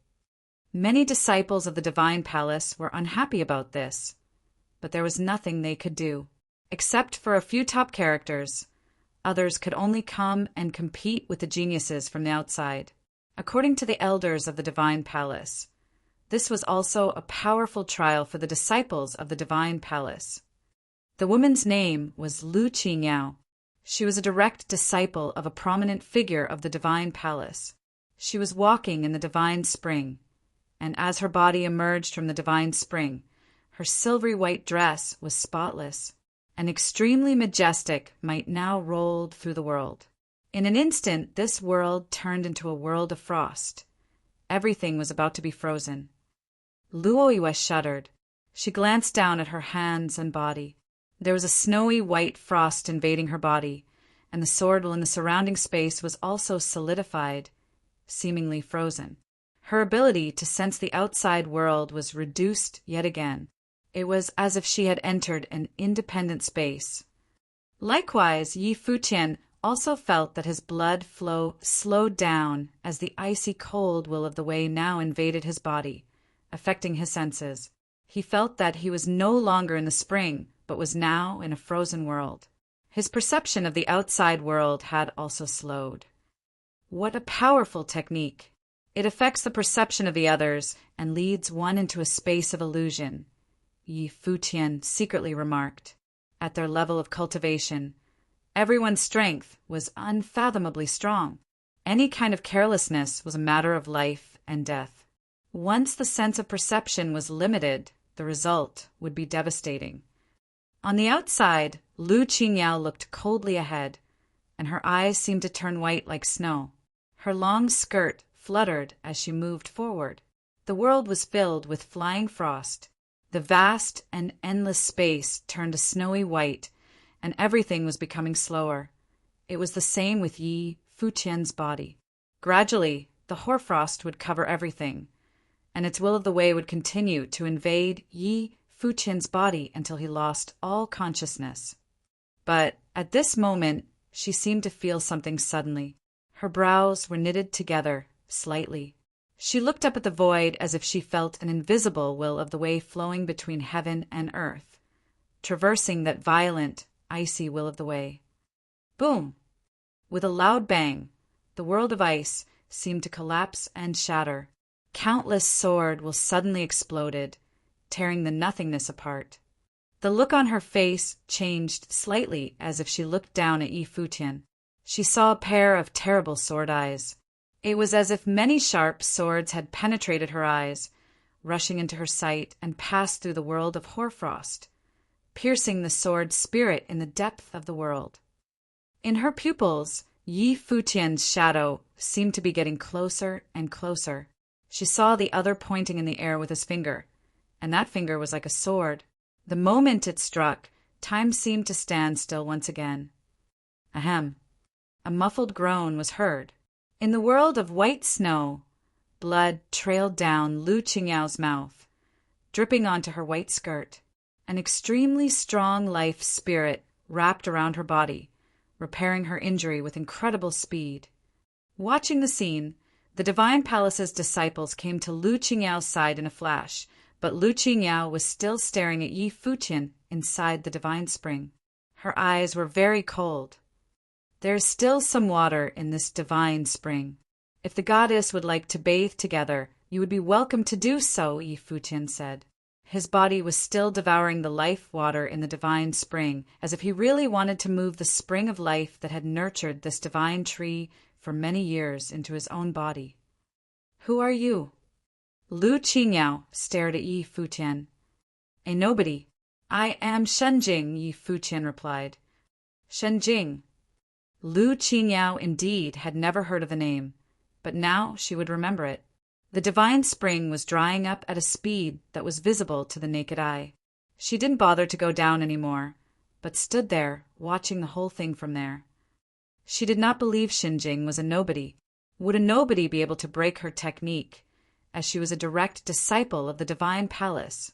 Many disciples of the divine palace were unhappy about this, but there was nothing they could do. Except for a few top characters, others could only come and compete with the geniuses from the outside. According to the elders of the divine palace, this was also a powerful trial for the disciples of the divine palace. The woman's name was Lu Qingniao. She was a direct disciple of a prominent figure of the divine palace. She was walking in the divine spring, and as her body emerged from the divine spring, her silvery white dress was spotless. An extremely majestic might now rolled through the world. In an instant, this world turned into a world of frost. Everything was about to be frozen. Luoyue shuddered. She glanced down at her hands and body. There was a snowy white frost invading her body, and the sword will in the surrounding space was also solidified, seemingly frozen. Her ability to sense the outside world was reduced yet again. It was as if she had entered an independent space. Likewise, Yi Futian also felt that his blood flow slowed down as the icy cold will of the way now invaded his body, affecting his senses. He felt that he was no longer in the spring, but was now in a frozen world. His perception of the outside world had also slowed. What a powerful technique! It affects the perception of the others and leads one into a space of illusion, Yi Futian secretly remarked. At their level of cultivation, everyone's strength was unfathomably strong. Any kind of carelessness was a matter of life and death. Once the sense of perception was limited, the result would be devastating. On the outside, Lu Qingyao looked coldly ahead, and her eyes seemed to turn white like snow. Her long skirt fluttered as she moved forward. The world was filled with flying frost. The vast and endless space turned a snowy white, and everything was becoming slower. It was the same with Yi Futian's body. Gradually, the hoarfrost would cover everything, and its will of the way would continue to invade Yi Futian's body until he lost all consciousness. But at this moment, she seemed to feel something suddenly. Her brows were knitted together, slightly. She looked up at the void as if she felt an invisible will of the way flowing between heaven and earth, traversing that violent, icy will of the way. Boom! With a loud bang, the world of ice seemed to collapse and shatter. Countless sword will suddenly exploded, tearing the nothingness apart. The look on her face changed slightly as if she looked down at Yi Futian. She saw a pair of terrible sword eyes. It was as if many sharp swords had penetrated her eyes, rushing into her sight and passed through the world of hoarfrost, piercing the sword spirit in the depth of the world. In her pupils, Yi Futian's shadow seemed to be getting closer and closer. She saw the other pointing in the air with his finger, and that finger was like a sword. The moment it struck, time seemed to stand still once again. Ahem! A muffled groan was heard. In the world of white snow, blood trailed down Lu Qingyao's mouth, dripping onto her white skirt. An extremely strong life spirit wrapped around her body, repairing her injury with incredible speed. Watching the scene, the Divine Palace's disciples came to Lu Qingyao's side in a flash, but Lu Qingyao was still staring at Yi Futian inside the Divine Spring. Her eyes were very cold. There is still some water in this divine spring. If the goddess would like to bathe together, you would be welcome to do so, Yi Futian said. His body was still devouring the life water in the divine spring, as if he really wanted to move the spring of life that had nurtured this divine tree for many years into his own body. Who are you? Lu Qingyao stared at Yi Futian. A nobody. I am Shenjing, Yi Futian replied. Shenjing. Lu Qingyao indeed had never heard of the name, but now she would remember it. The divine spring was drying up at a speed that was visible to the naked eye. She didn't bother to go down any more, but stood there, watching the whole thing from there. She did not believe Shenjing was a nobody. Would a nobody be able to break her technique, as she was a direct disciple of the Divine Palace?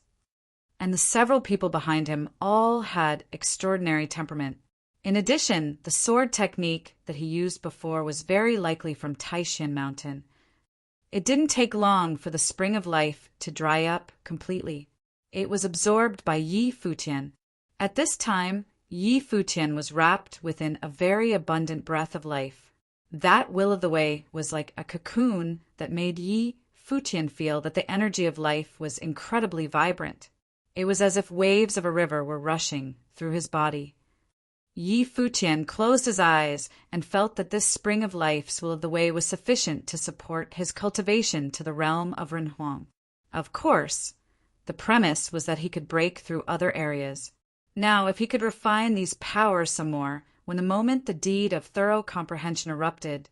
And the several people behind him all had extraordinary temperament. In addition, the sword technique that he used before was very likely from Taishan Mountain. It didn't take long for the spring of life to dry up completely. It was absorbed by Yi Futian. At this time, Yi Futian was wrapped within a very abundant breath of life. That will of the way was like a cocoon that made Yi Futian feel that the energy of life was incredibly vibrant. It was as if waves of a river were rushing through his body. Yi Futian closed his eyes and felt that this spring of life's will of the way was sufficient to support his cultivation to the realm of Renhuang. Of course, the premise was that he could break through other areas. Now, if he could refine these powers some more, when the moment the deed of thorough comprehension erupted,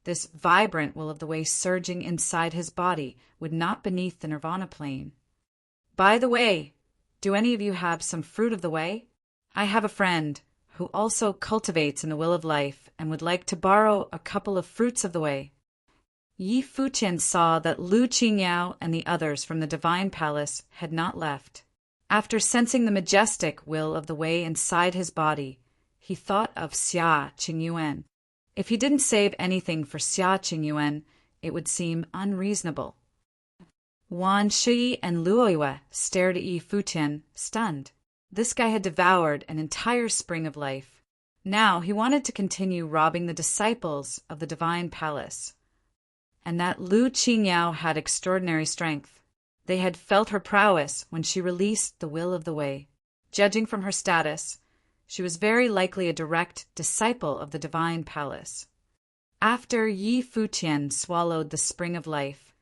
this vibrant will of the way surging inside his body would not beneath the nirvana plane. By the way, do any of you have some fruit of the way? I have a friend. who also cultivates in the will of life and would like to borrow a couple of fruits of the way. Yi Futian saw that Lu Qingyao and the others from the divine palace had not left. After sensing the majestic will of the way inside his body, he thought of Xia Qingyuan. If he didn't save anything for Xia Qingyuan, it would seem unreasonable. Wan Shi and Luoyue stared at Yi Futian, stunned. This guy had devoured an entire spring of life. Now he wanted to continue robbing the disciples of the divine palace. And that Lu Qingyao had extraordinary strength. They had felt her prowess when she released the will of the way. Judging from her status, she was very likely a direct disciple of the divine palace. After Yi Futian swallowed the spring of life,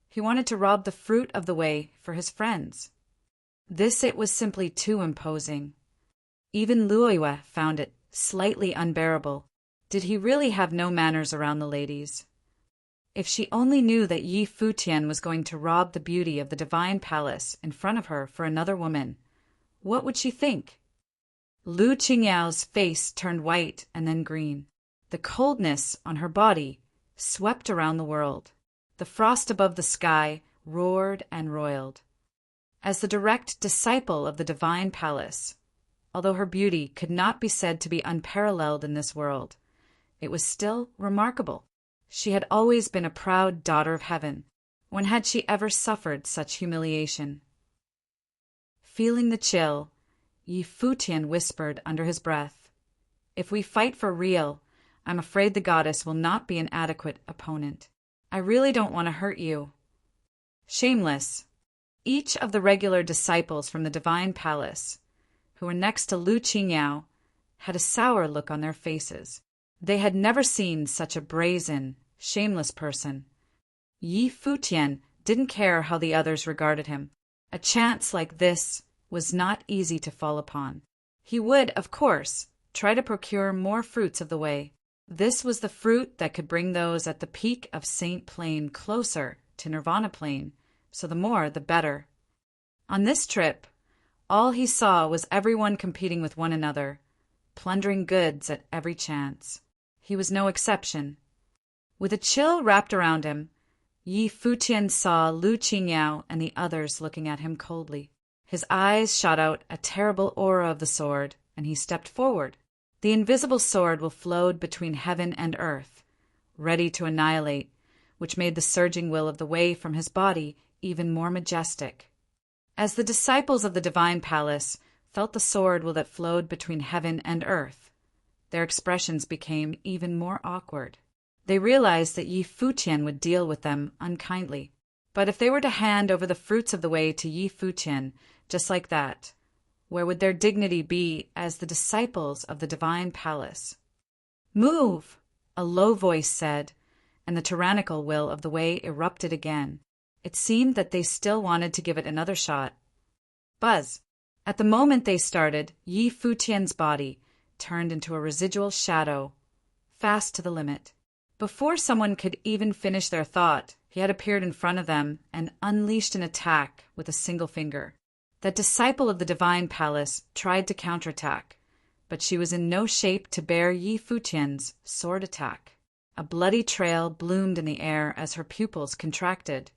he wanted to rob the fruit of the way for his friends. It was simply too imposing. Even Luoyue found it slightly unbearable. Did he really have no manners around the ladies? If she only knew that Yi Futian was going to rob the beauty of the divine palace in front of her for another woman, what would she think? Lu Qingyao's face turned white and then green. The coldness on her body swept around the world. The frost above the sky roared and roiled. As the direct disciple of the divine palace, although her beauty could not be said to be unparalleled in this world, it was still remarkable. She had always been a proud daughter of heaven. When had she ever suffered such humiliation? Feeling the chill, Yi Futian whispered under his breath, "If we fight for real, I'm afraid the goddess will not be an adequate opponent. I really don't want to hurt you." Shameless. Each of the regular disciples from the divine palace, who were next to Lu Qingyao, had a sour look on their faces. They had never seen such a brazen, shameless person. Yi Futian didn't care how the others regarded him. A chance like this was not easy to fall upon. He would, of course, try to procure more fruits of the way. This was the fruit that could bring those at the peak of Saint Plane closer to Nirvana Plane, so the more the better. On this trip, all he saw was everyone competing with one another, plundering goods at every chance. He was no exception. With a chill wrapped around him, Yi Futian saw Lu Qingyao and the others looking at him coldly. His eyes shot out a terrible aura of the sword, and he stepped forward. The invisible sword will flowed between heaven and earth, ready to annihilate, which made the surging will of the way from his body even more majestic. As the disciples of the divine palace felt the sword will that flowed between heaven and earth, their expressions became even more awkward. They realized that Yi Futian would deal with them unkindly. But if they were to hand over the fruits of the way to Yi Futian, just like that, where would their dignity be as the disciples of the divine palace? "Move!" a low voice said, and the tyrannical will of the way erupted again. It seemed that they still wanted to give it another shot. Buzz! At the moment they started, Yi Futian's body turned into a residual shadow, fast to the limit. Before someone could even finish their thought, he had appeared in front of them and unleashed an attack with a single finger. That disciple of the divine palace tried to counterattack, but she was in no shape to bear Yi Futian's sword attack. A bloody trail bloomed in the air as her pupils contracted,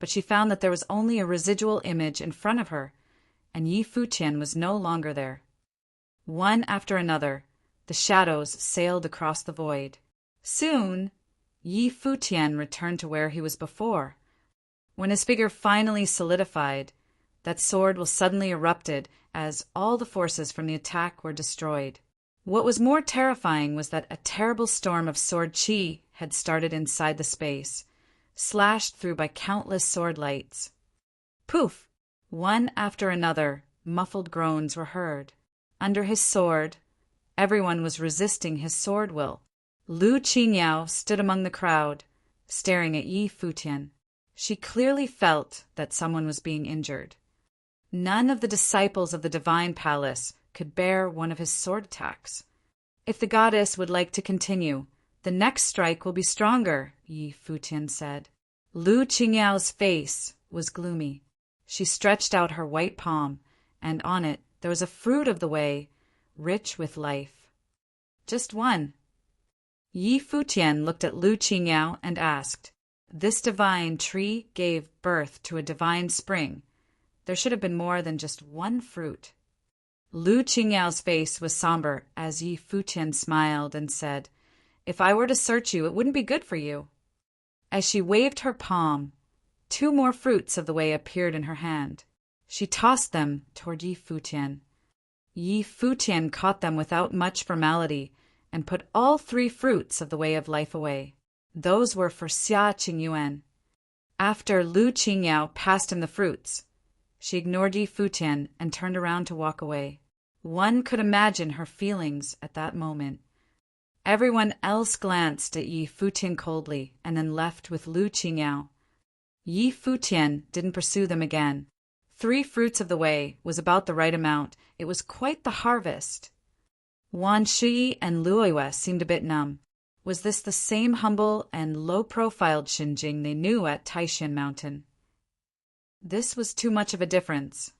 but she found that there was only a residual image in front of her, and Yi Futian was no longer there. One after another, the shadows sailed across the void. Soon, Yi Futian returned to where he was before. When his figure finally solidified, that sword will suddenly erupted as all the forces from the attack were destroyed. What was more terrifying was that a terrible storm of sword chi had started inside the space, slashed through by countless sword lights. Poof! One after another, muffled groans were heard. Under his sword, everyone was resisting his sword will. Lu Qingyao stood among the crowd, staring at Yi Futian. She clearly felt that someone was being injured. None of the disciples of the divine palace could bear one of his sword attacks. "If the goddess would like to continue, the next strike will be stronger," Yi Futian said. Lu Qingyao's face was gloomy. She stretched out her white palm, and on it there was a fruit of the way, rich with life. Just one. Yi Futian looked at Lu Qingyao and asked, "This divine tree gave birth to a divine spring. There should have been more than just one fruit." Lu Qingyao's face was somber as Yi Futian smiled and said, "If I were to search you, it wouldn't be good for you." As she waved her palm, 2 more fruits of the way appeared in her hand. She tossed them toward Yi Futian. Yi Futian caught them without much formality and put all 3 fruits of the way of life away. Those were for Xia Qingyuan. After Lu Qingyao passed him the fruits, she ignored Yi Futian and turned around to walk away. One could imagine her feelings at that moment. Everyone else glanced at Yi Futian coldly and then left with Lu Qingyao. Yi Futian didn't pursue them again. 3 fruits of the way was about the right amount. It was quite the harvest. Wan Shi and Luoyue seemed a bit numb. Was this the same humble and low-profiled Xinjing they knew at Taishan Mountain? This was too much of a difference.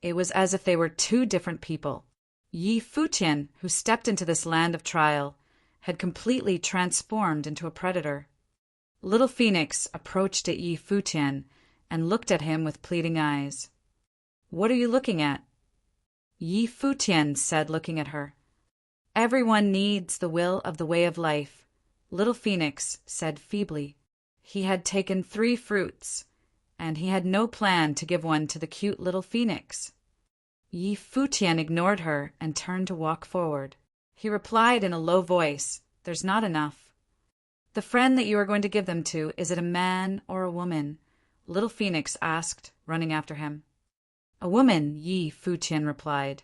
It was as if they were 2 different people. Yi Futian, who stepped into this land of trial, had completely transformed into a predator. Little Phoenix approached at Yi Futian and looked at him with pleading eyes. "What are you looking at?" Yi Futian said, looking at her. "Everyone needs the will of the way of life," Little Phoenix said feebly. He had taken 3 fruits, and he had no plan to give one to the cute little Phoenix. Yi Futian ignored her and turned to walk forward. He replied in a low voice, "There's not enough." "The friend that you are going to give them to, is it a man or a woman?" Little Phoenix asked, running after him. "A woman," Yi Futian replied.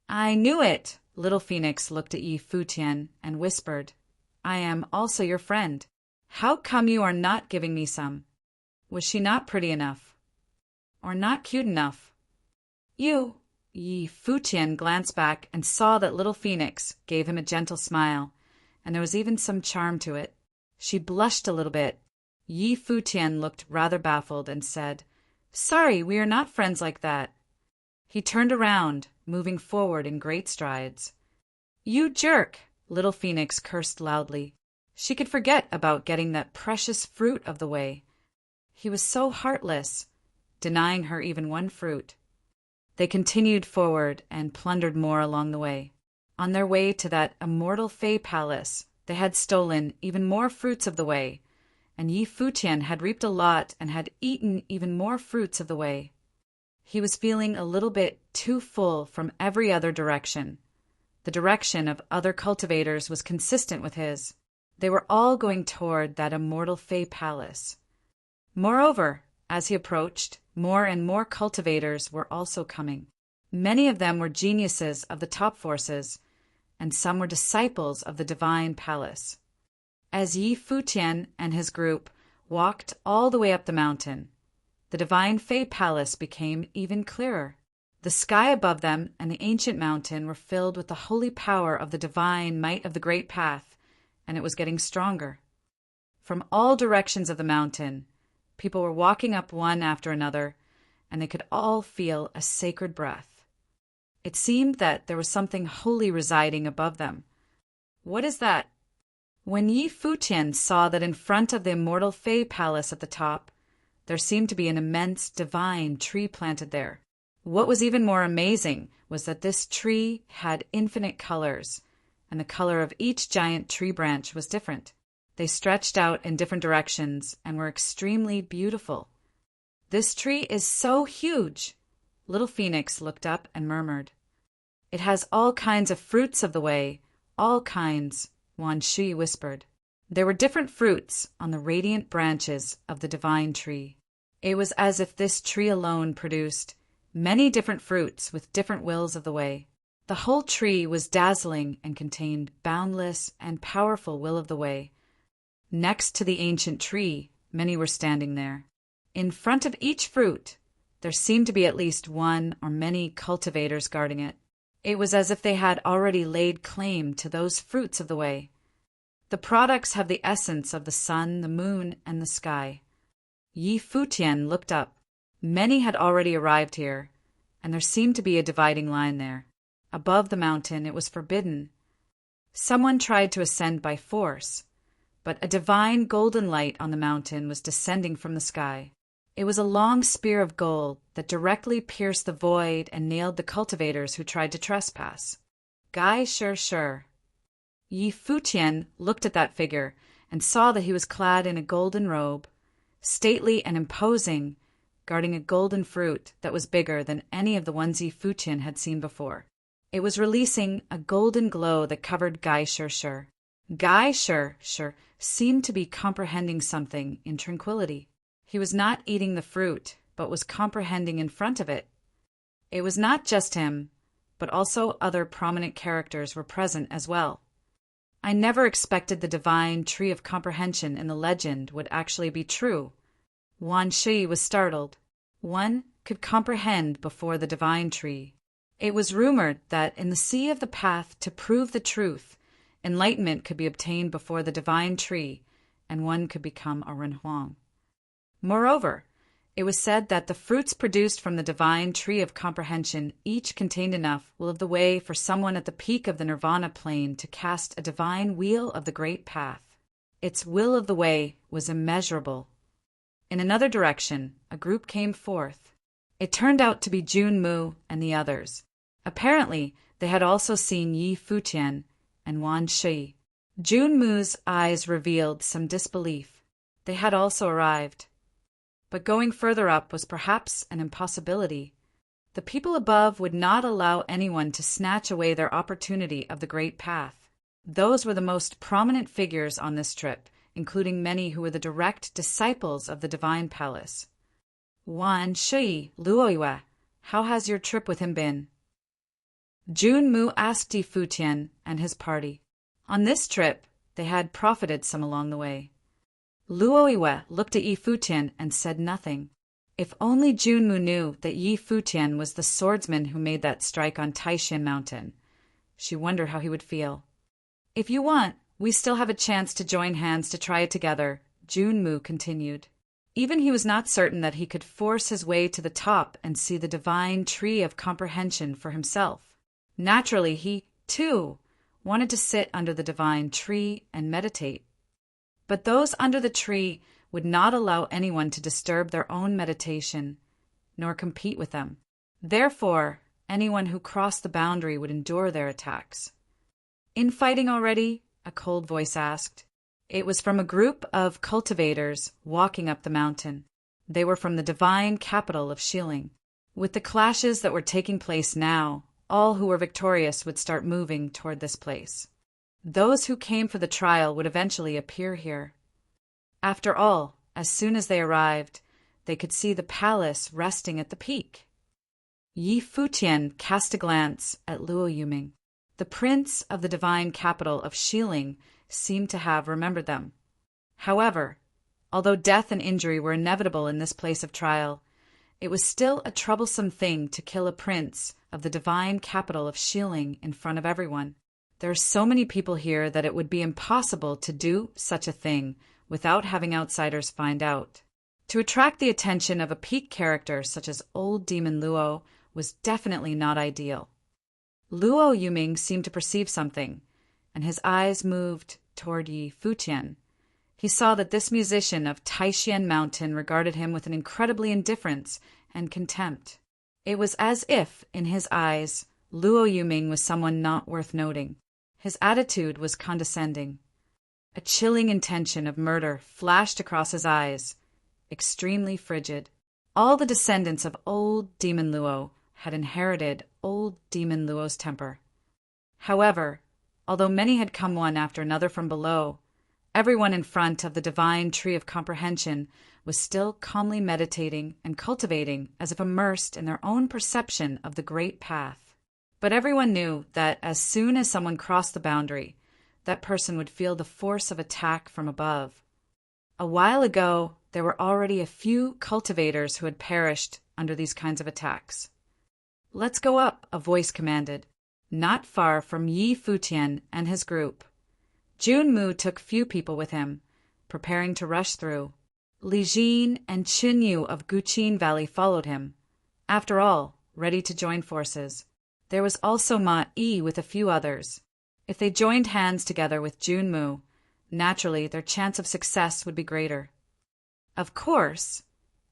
"I knew it!" Little Phoenix looked at Yi Futian and whispered, "I am also your friend. How come you are not giving me some? Was she not pretty enough? Or not cute enough?" Yi Futian glanced back and saw that Little Phoenix gave him a gentle smile, and there was even some charm to it. She blushed a little bit. Yi Futian looked rather baffled and said, "Sorry, we are not friends like that." He turned around, moving forward in great strides. "You jerk!" Little Phoenix cursed loudly. She could forget about getting that precious fruit of the way. He was so heartless, denying her even one fruit. They continued forward and plundered more along the way. On their way to that immortal Fey palace, they had stolen even more fruits of the way, and Yi Futian had reaped a lot and had eaten even more fruits of the way. He was feeling a little bit too full from every other direction. The direction of other cultivators was consistent with his. They were all going toward that immortal Fey palace. Moreover, as he approached, more and more cultivators were also coming. Many of them were geniuses of the top forces, and some were disciples of the divine palace. As Yi Futian and his group walked all the way up the mountain, the divine Fey palace became even clearer. The sky above them and the ancient mountain were filled with the holy power of the divine might of the great path, and it was getting stronger. From all directions of the mountain, people were walking up one after another, and they could all feel a sacred breath. It seemed that there was something holy residing above them. "What is that?" When Yi Futian saw that in front of the immortal Fey palace at the top, there seemed to be an immense divine tree planted there. What was even more amazing was that this tree had infinite colors, and the color of each giant tree branch was different. They stretched out in different directions and were extremely beautiful. "This tree is so huge!" Little Phoenix looked up and murmured. "It has all kinds of fruits of the way, all kinds," Wan Shi whispered. There were different fruits on the radiant branches of the divine tree. It was as if this tree alone produced many different fruits with different wills of the way. The whole tree was dazzling and contained boundless and powerful will of the way. Next to the ancient tree, many were standing there. In front of each fruit, there seemed to be at least one or many cultivators guarding it. It was as if they had already laid claim to those fruits of the way. The products have the essence of the sun, the moon, and the sky. Yi Futian looked up. Many had already arrived here, and there seemed to be a dividing line there. Above the mountain, it was forbidden. Someone tried to ascend by force, but a divine golden light on the mountain was descending from the sky. It was a long spear of gold that directly pierced the void and nailed the cultivators who tried to trespass. Gai Sure. Yi Futian looked at that figure and saw that he was clad in a golden robe, stately and imposing, guarding a golden fruit that was bigger than any of the ones Yi Futian had seen before. It was releasing a golden glow that covered Gai Sure. Gai Sure seemed to be comprehending something in tranquility. He was not eating the fruit, but was comprehending in front of it. It was not just him, but also other prominent characters were present as well. I never expected the divine tree of comprehension in the legend would actually be true. Wan Shi was startled. One could comprehend before the divine tree. It was rumored that in the sea of the path to prove the truth, enlightenment could be obtained before the divine tree, and one could become a Renhuang. Moreover, it was said that the fruits produced from the divine tree of comprehension each contained enough will of the way for someone at the peak of the nirvana plane to cast a divine wheel of the great path. Its will of the way was immeasurable. In another direction, a group came forth. It turned out to be Jun Mu and the others. Apparently, they had also seen Yi Futian and Wan Shi. Jun Mu's eyes revealed some disbelief. They had also arrived. But going further up was perhaps an impossibility. The people above would not allow anyone to snatch away their opportunity of the great path. Those were the most prominent figures on this trip, including many who were the direct disciples of the Divine Palace. Wan Shi, Luoyue, how has your trip with him been? Jun Mu asked Yi Futian and his party. On this trip, they had profited some along the way. Luoyue looked at Yi Futian and said nothing. If only Jun Mu knew that Yi Futian was the swordsman who made that strike on Taishan Mountain. She wondered how he would feel. If you want, we still have a chance to join hands to try it together, Jun Mu continued. Even he was not certain that he could force his way to the top and see the divine tree of comprehension for himself. Naturally, he, too, wanted to sit under the divine tree and meditate. But those under the tree would not allow anyone to disturb their own meditation, nor compete with them. Therefore, anyone who crossed the boundary would endure their attacks. Infighting already? A cold voice asked. It was from a group of cultivators walking up the mountain. They were from the divine capital of Shilin. With the clashes that were taking place now, all who were victorious would start moving toward this place. Those who came for the trial would eventually appear here. After all, as soon as they arrived, they could see the palace resting at the peak. Yi Futian cast a glance at Luo Yuming. The prince of the divine capital of Shilin seemed to have remembered them. However, although death and injury were inevitable in this place of trial, it was still a troublesome thing to kill a prince of the divine capital of Shilin in front of everyone. There are so many people here that it would be impossible to do such a thing without having outsiders find out. To attract the attention of a peak character such as old Demon Luo was definitely not ideal. Luo Yuming seemed to perceive something, and his eyes moved toward Yi Futian. He saw that this musician of Taishan Mountain regarded him with an incredibly indifference and contempt. It was as if, in his eyes, Luo Yuming was someone not worth noting. His attitude was condescending. A chilling intention of murder flashed across his eyes, extremely frigid. All the descendants of old Demon Luo had inherited old Demon Luo's temper. However, although many had come one after another from below, everyone in front of the divine tree of comprehension was still calmly meditating and cultivating as if immersed in their own perception of the great path. But everyone knew that as soon as someone crossed the boundary, that person would feel the force of attack from above. A while ago, there were already a few cultivators who had perished under these kinds of attacks. "Let's go up," a voice commanded, not far from Yi Futian and his group. Jun Mu took few people with him, preparing to rush through. Li Jin and Qin Yu of Guqin Valley followed him. After all, ready to join forces. There was also Ma-Yi with a few others. If they joined hands together with Junmu, naturally their chance of success would be greater. Of course,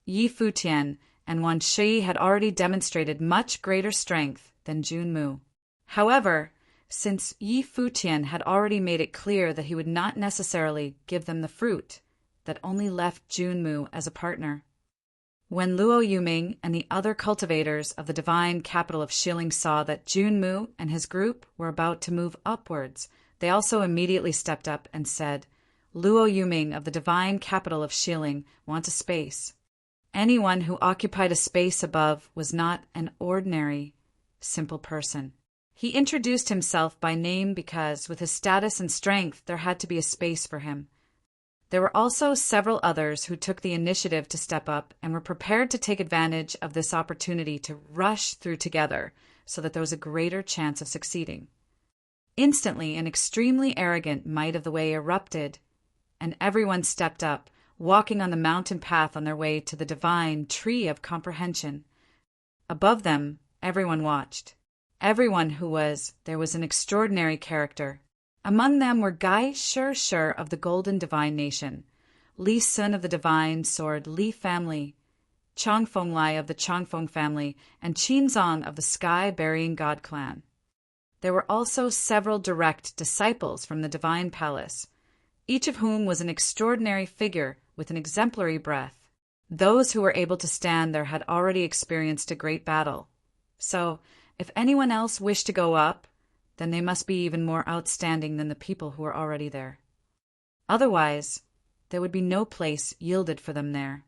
Yi Futian and Wan Shi had already demonstrated much greater strength than Junmu. However, since Yi Futian had already made it clear that he would not necessarily give them the fruit, that only left Junmu as a partner. When Luo Yuming and the other cultivators of the divine capital of Shilling saw that Junmu and his group were about to move upwards, they also immediately stepped up and said, Luo Yuming of the divine capital of Shilling wants a space. Anyone who occupied a space above was not an ordinary, simple person. He introduced himself by name because, with his status and strength, there had to be a space for him. There were also several others who took the initiative to step up and were prepared to take advantage of this opportunity to rush through together so that there was a greater chance of succeeding. Instantly, an extremely arrogant might of the way erupted, and everyone stepped up, walking on the mountain path on their way to the divine tree of comprehension. Above them, everyone watched. Everyone there was an extraordinary character. Among them were Gai Shi of the Golden Divine Nation, Li Sun of the Divine Sword Li family, Changfeng Lai of the Changfeng family, and Qinzong of the Sky Burying God clan. There were also several direct disciples from the Divine Palace, each of whom was an extraordinary figure with an exemplary breath. Those who were able to stand there had already experienced a great battle. So, if anyone else wished to go up, then they must be even more outstanding than the people who were already there. Otherwise, there would be no place yielded for them there.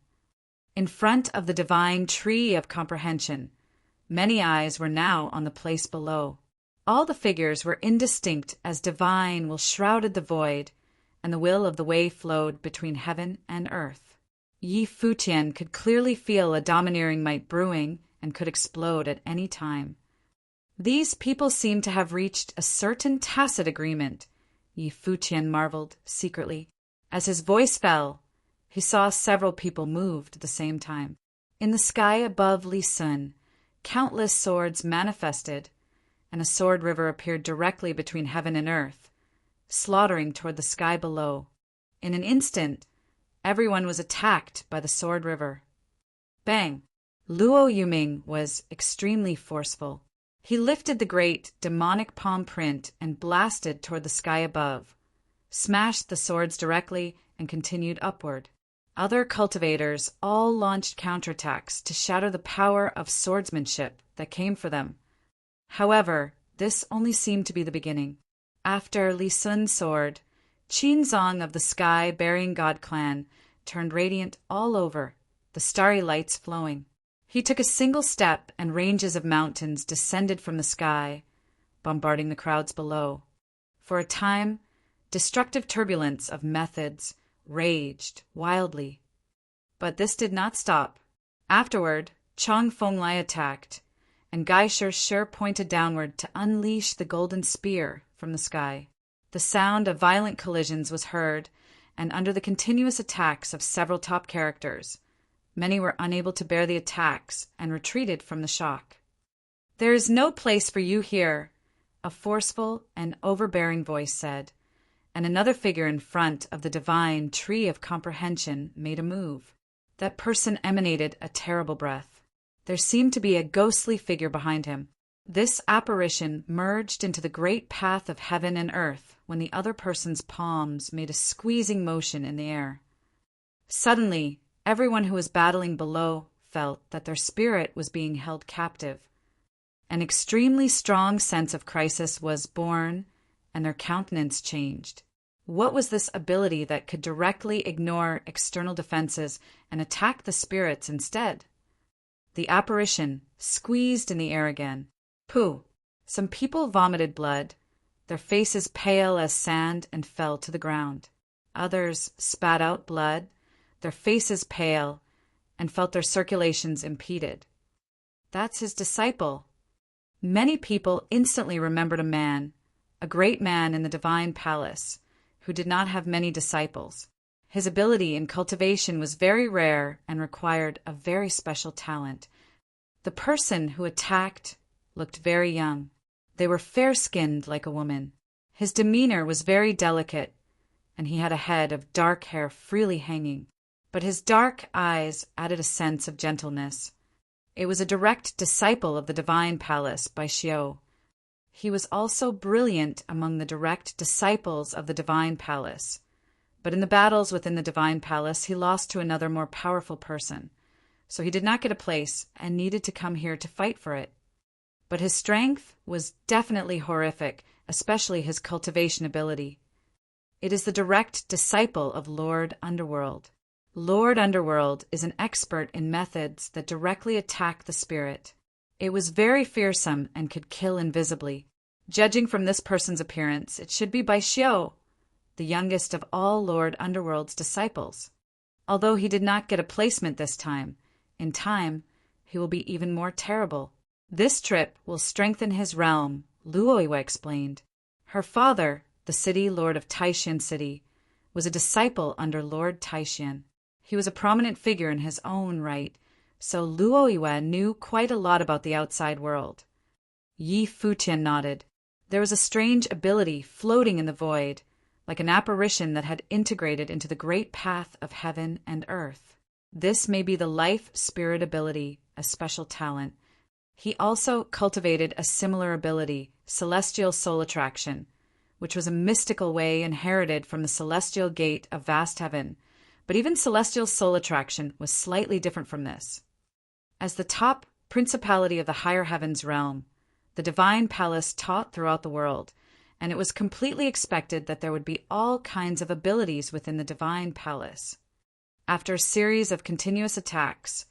In front of the divine tree of comprehension, many eyes were now on the place below. All the figures were indistinct as divine will shrouded the void, and the will of the way flowed between heaven and earth. Yi Futian could clearly feel a domineering might brewing and could explode at any time. These people seemed to have reached a certain tacit agreement, Yi Futian marveled secretly. As his voice fell, he saw several people moved at the same time. In the sky above Li Sun, countless swords manifested, and a sword river appeared directly between heaven and earth, slaughtering toward the sky below. In an instant, everyone was attacked by the sword river. Bang! Luo Yuming was extremely forceful. He lifted the great demonic palm print and blasted toward the sky above, smashed the swords directly, and continued upward. Other cultivators all launched counterattacks to shatter the power of swordsmanship that came for them. However, this only seemed to be the beginning. After Li Sun's sword, Qinzong of the Sky Burying God clan turned radiant all over, the starry lights flowing. He took a single step, and ranges of mountains descended from the sky, bombarding the crowds below. For a time, destructive turbulence of methods raged wildly. But this did not stop. Afterward, Chang Fenglai attacked, and Gai Shi pointed downward to unleash the golden spear from the sky. The sound of violent collisions was heard, and under the continuous attacks of several top characters, many were unable to bear the attacks and retreated from the shock. "There is no place for you here," a forceful and overbearing voice said, and another figure in front of the divine tree of comprehension made a move. That person emanated a terrible breath. There seemed to be a ghostly figure behind him. This apparition merged into the great path of heaven and earth when the other person's palms made a squeezing motion in the air. Suddenly, everyone who was battling below felt that their spirit was being held captive. An extremely strong sense of crisis was born, and their countenance changed. What was this ability that could directly ignore external defenses and attack the spirits instead? The apparition squeezed in the air again. Pooh! Some people vomited blood, their faces pale as sand, and fell to the ground. Others spat out blood, their faces pale, and felt their circulations impeded. That's his disciple. Many people instantly remembered a great man in the divine palace, who did not have many disciples. His ability in cultivation was very rare and required a very special talent. The person who attacked looked very young. They were fair-skinned like a woman. His demeanor was very delicate, and he had a head of dark hair freely hanging. But his dark eyes added a sense of gentleness. It was a direct disciple of the Divine Palace by Xiao. He was also brilliant among the direct disciples of the Divine Palace. But in the battles within the Divine Palace, he lost to another more powerful person. So he did not get a place and needed to come here to fight for it. But his strength was definitely horrific, especially his cultivation ability. It is the direct disciple of Lord Underworld. Lord Underworld is an expert in methods that directly attack the spirit. It was very fearsome and could kill invisibly. Judging from this person's appearance, it should be by Xiao, the youngest of all Lord Underworld's disciples. Although he did not get a placement this time, in time, he will be even more terrible. This trip will strengthen his realm, Luoiwa explained. Her father, the city lord of Taishan City, was a disciple under Lord Taishan. He was a prominent figure in his own right, so Luoiwa knew quite a lot about the outside world. Yi Futian nodded. There was a strange ability floating in the void, like an apparition that had integrated into the great path of heaven and earth. This may be the life spirit ability, a special talent. He also cultivated a similar ability, celestial soul attraction, which was a mystical way inherited from the celestial gate of vast heaven, but even celestial soul attraction was slightly different from this. As the top principality of the higher heavens realm, the Divine Palace taught throughout the world, and it was completely expected that there would be all kinds of abilities within the Divine Palace. After a series of continuous attacks,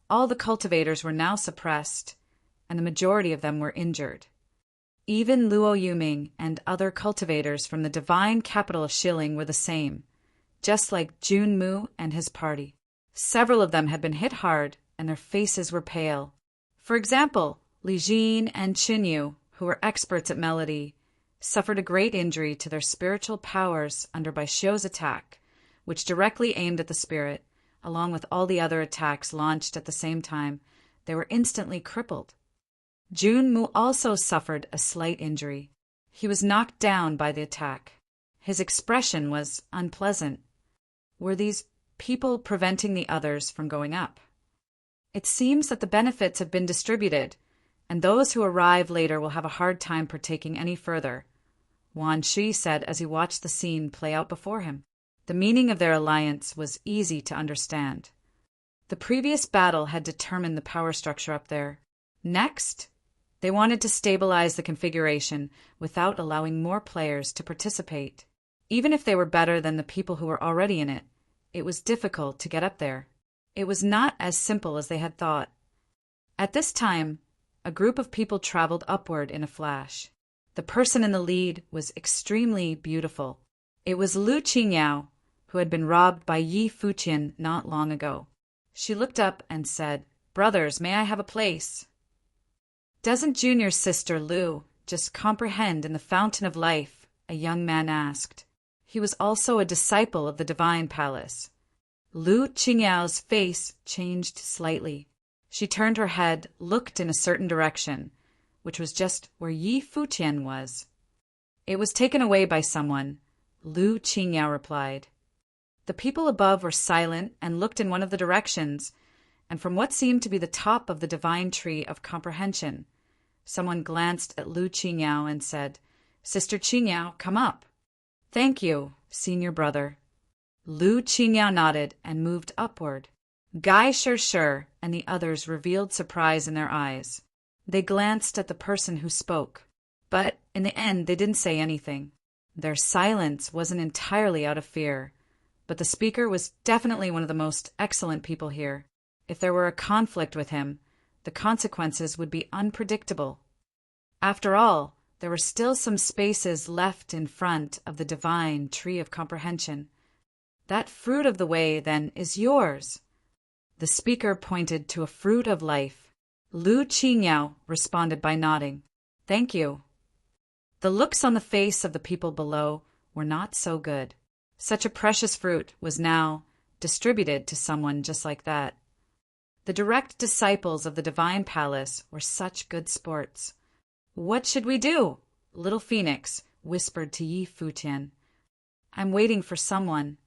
all the cultivators were now suppressed, and the majority of them were injured. Even Luo Yuming and other cultivators from the divine capital of Shilling were the same, just like Jun Mu and his party. Several of them had been hit hard, and their faces were pale. For example, Li Jin and Qin Yu, who were experts at melody, suffered a great injury to their spiritual powers under Bai Xiu's attack, which directly aimed at the spirit, along with all the other attacks launched at the same time. They were instantly crippled. Jun Mu also suffered a slight injury. He was knocked down by the attack. His expression was unpleasant. Were these people preventing the others from going up? It seems that the benefits have been distributed, and those who arrive later will have a hard time partaking any further, Wan Shi said as he watched the scene play out before him. The meaning of their alliance was easy to understand. The previous battle had determined the power structure up there. Next, they wanted to stabilize the configuration without allowing more players to participate. Even if they were better than the people who were already in it, it was difficult to get up there. It was not as simple as they had thought. At this time, a group of people traveled upward in a flash. The person in the lead was extremely beautiful. It was Lu Qingyao, who had been robbed by Yi Futian not long ago. She looked up and said, "Brothers, may I have a place?" "Doesn't Junior's sister Lu just comprehend in the fountain of life?" a young man asked. He was also a disciple of the Divine Palace. Lu Qingyao's face changed slightly. She turned her head, looked in a certain direction, which was just where Yi Futian was. "It was taken away by someone," Lu Qingyao replied. The people above were silent and looked in one of the directions, and from what seemed to be the top of the divine tree of comprehension, someone glanced at Lu Qingyao and said, "Sister Qingyao, come up." "Thank you, senior brother." Lu Qingyao nodded and moved upward. Gai Shi and the others revealed surprise in their eyes. They glanced at the person who spoke, but in the end they didn't say anything. Their silence wasn't entirely out of fear, but the speaker was definitely one of the most excellent people here. If there were a conflict with him, the consequences would be unpredictable. After all, there were still some spaces left in front of the divine tree of comprehension. That fruit of the way, then, is yours. The speaker pointed to a fruit of life. Lu Qingyao responded by nodding. "Thank you." The looks on the face of the people below were not so good. Such a precious fruit was now distributed to someone just like that. The direct disciples of the Divine Palace were such good sports. "What should we do?" Little Phoenix whispered to Yi Futian. "I'm waiting for someone,"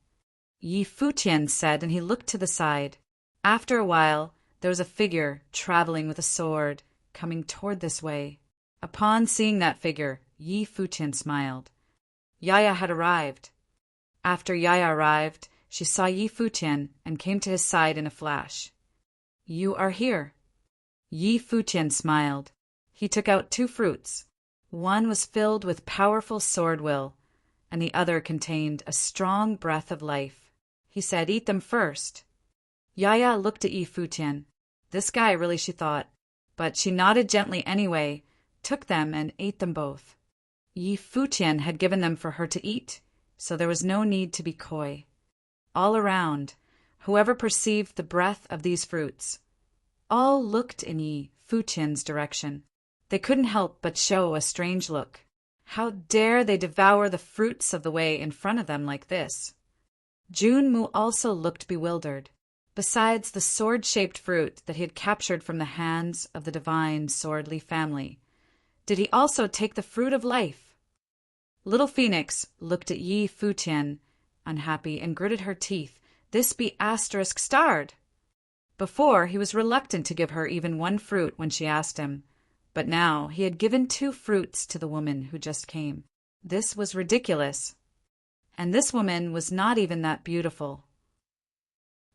Yi Futian said, and he looked to the side. After a while, there was a figure traveling with a sword, coming toward this way. Upon seeing that figure, Yi Futian smiled. Yaya had arrived. After Yaya arrived, she saw Yi Futian and came to his side in a flash. "You are here." Yi Futian smiled. He took out 2 fruits. One was filled with powerful sword will, and the other contained a strong breath of life. He said, "Eat them first." Yaya looked at Yi Futian. This guy really, she thought, but she nodded gently anyway, took them and ate them both. Yi Futian had given them for her to eat, so there was no need to be coy. All around, whoever perceived the breath of these fruits, all looked in Yi Futian's direction. They couldn't help but show a strange look. How dare they devour the fruits of the way in front of them like this? Junmu also looked bewildered. Besides the sword-shaped fruit that he had captured from the hands of the divine Swordly family, did he also take the fruit of life? Little Phoenix looked at Yi Futian, unhappy, and gritted her teeth. This be asterisk starred. Before, he was reluctant to give her even 1 fruit when she asked him, but now he had given 2 fruits to the woman who just came. This was ridiculous. And this woman was not even that beautiful.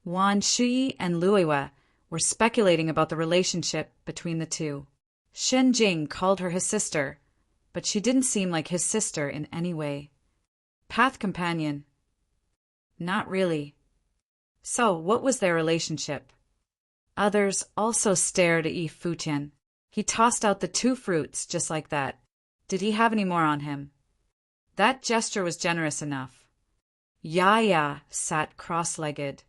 Wan Shui and Luiwa were speculating about the relationship between the two. Shen Jing called her his sister, but she didn't seem like his sister in any way. Path companion? Not really. So, what was their relationship? Others also stared at Yi Futian. He tossed out the 2 fruits just like that. Did he have any more on him? That gesture was generous enough. Yaya sat cross-legged,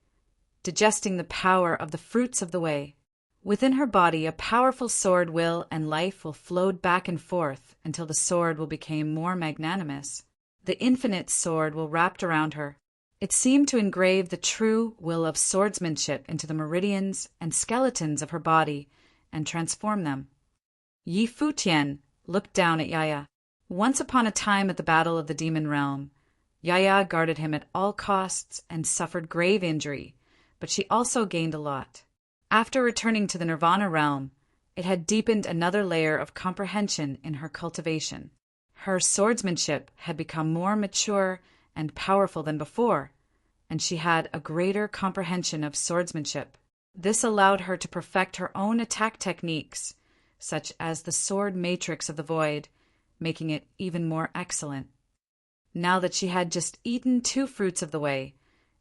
digesting the power of the fruits of the way. Within her body, a powerful sword will and life will flowed back and forth until the sword will become more magnanimous. The infinite sword will wrapped around her. It seemed to engrave the true will of swordsmanship into the meridians and skeletons of her body and transform them. Yi Futian looked down at Yaya. Once upon a time at the Battle of the Demon Realm, Yaya guarded him at all costs and suffered grave injury, but she also gained a lot. After returning to the Nirvana realm, it had deepened another layer of comprehension in her cultivation. Her swordsmanship had become more mature and powerful than before, and she had a greater comprehension of swordsmanship. This allowed her to perfect her own attack techniques, such as the sword matrix of the void, making it even more excellent. Now that she had just eaten 2 fruits of the way,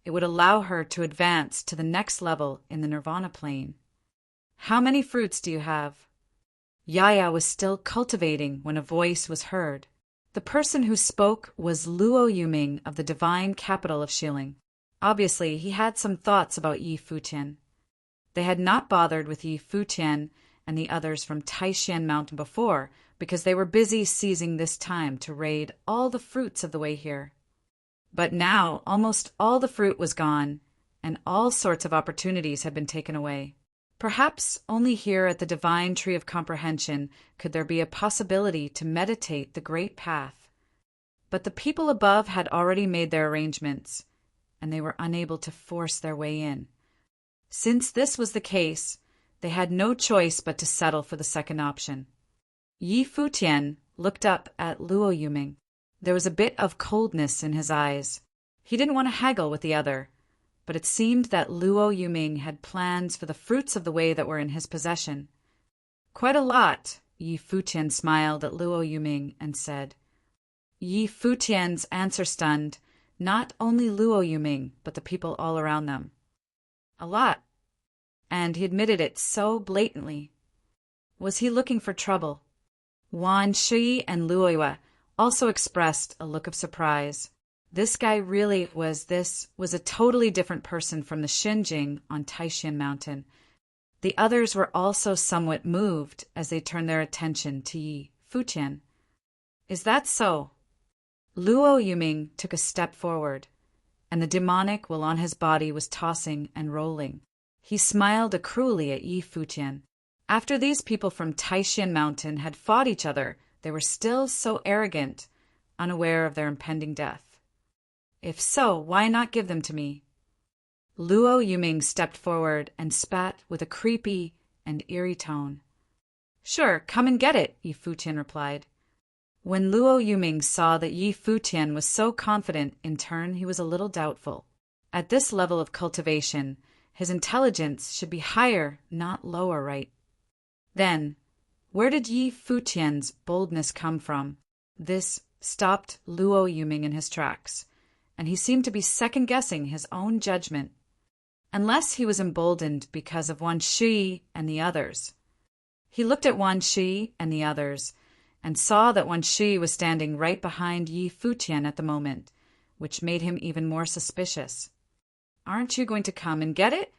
it would allow her to advance to the next level in the Nirvana plane. How many fruits do you have? Yaya was still cultivating when a voice was heard. The person who spoke was Luo Yuming of the divine capital of Shilling. Obviously, he had some thoughts about Yi Futian. They had not bothered with Yi Futian and the others from Taishan Mountain before, because they were busy seizing this time to raid all the fruits of the way here. But now almost all the fruit was gone, and all sorts of opportunities had been taken away. Perhaps only here at the Divine Tree of Comprehension could there be a possibility to meditate the great path. But the people above had already made their arrangements, and they were unable to force their way in. Since this was the case, they had no choice but to settle for the second option. Yi Futian looked up at Luo Yuming. There was a bit of coldness in his eyes. He didn't want to haggle with the other, but it seemed that Luo Yuming had plans for the fruits of the way that were in his possession. Quite a lot, Yi Futian smiled at Luo Yuming and said. Yi Futian's answer stunned not only Luo Yuming, but the people all around them. A lot. And he admitted it so blatantly. Was he looking for trouble? Wan Shui and Luoiwa also expressed a look of surprise. This guy really was a totally different person from the Shinjing on Taishan Mountain. The others were also somewhat moved as they turned their attention to Yi Futian. Is that so? Luo Yuming took a step forward, and the demonic will on his body was tossing and rolling. He smiled cruelly at Yi Futian. After these people from Taishan Mountain had fought each other, they were still so arrogant, unaware of their impending death. If so, why not give them to me? Luo Yuming stepped forward and spat with a creepy and eerie tone. Sure, come and get it, Yi Futian replied. When Luo Yuming saw that Yi Futian was so confident, in turn he was a little doubtful. At this level of cultivation, his intelligence should be higher, not lower, right? Then, where did Yi Futian's boldness come from? This stopped Luo Yuming in his tracks, and he seemed to be second-guessing his own judgment. Unless he was emboldened because of Wan Shi and the others. He looked at Wan Shi and the others, and saw that Wan Shi was standing right behind Yi Futian at the moment, which made him even more suspicious. Aren't you going to come and get it?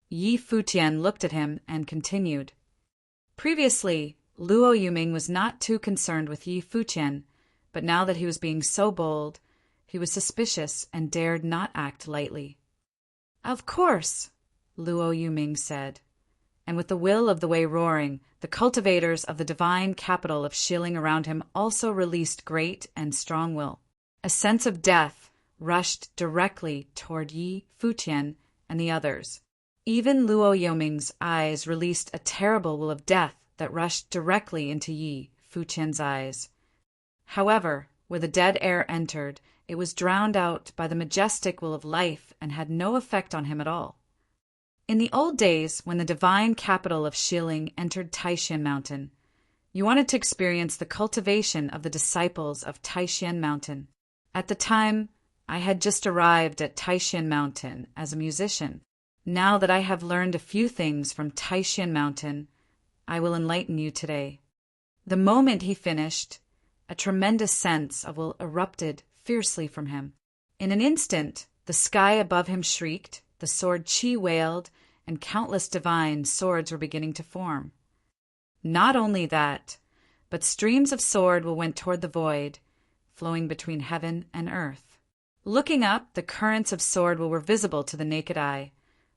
Yi Futian looked at him and continued. Previously, Luo Yuming was not too concerned with Yi Futian, but now that he was being so bold, he was suspicious and dared not act lightly. Of course, Luo Yuming said, and with the will of the way roaring, the cultivators of the divine capital of Shilling around him also released great and strong will. A sense of death rushed directly toward Yi Futian and the others. Even Luo Yuming's eyes released a terrible will of death that rushed directly into Yi Futian's eyes. However, where the dead air entered, it was drowned out by the majestic will of life and had no effect on him at all. In the old days, when the divine capital of Shilling entered Taishan Mountain, you wanted to experience the cultivation of the disciples of Taishan Mountain. At the time, I had just arrived at Taishan Mountain as a musician. Now that I have learned a few things from Taishan Mountain, I will enlighten you today. The moment he finished, a tremendous sense of will erupted fiercely from him. In an instant, the sky above him shrieked, the sword Qi wailed, and countless divine swords were beginning to form. Not only that, but streams of sword will went toward the void, flowing between heaven and earth. Looking up, the currents of sword will were visible to the naked eye,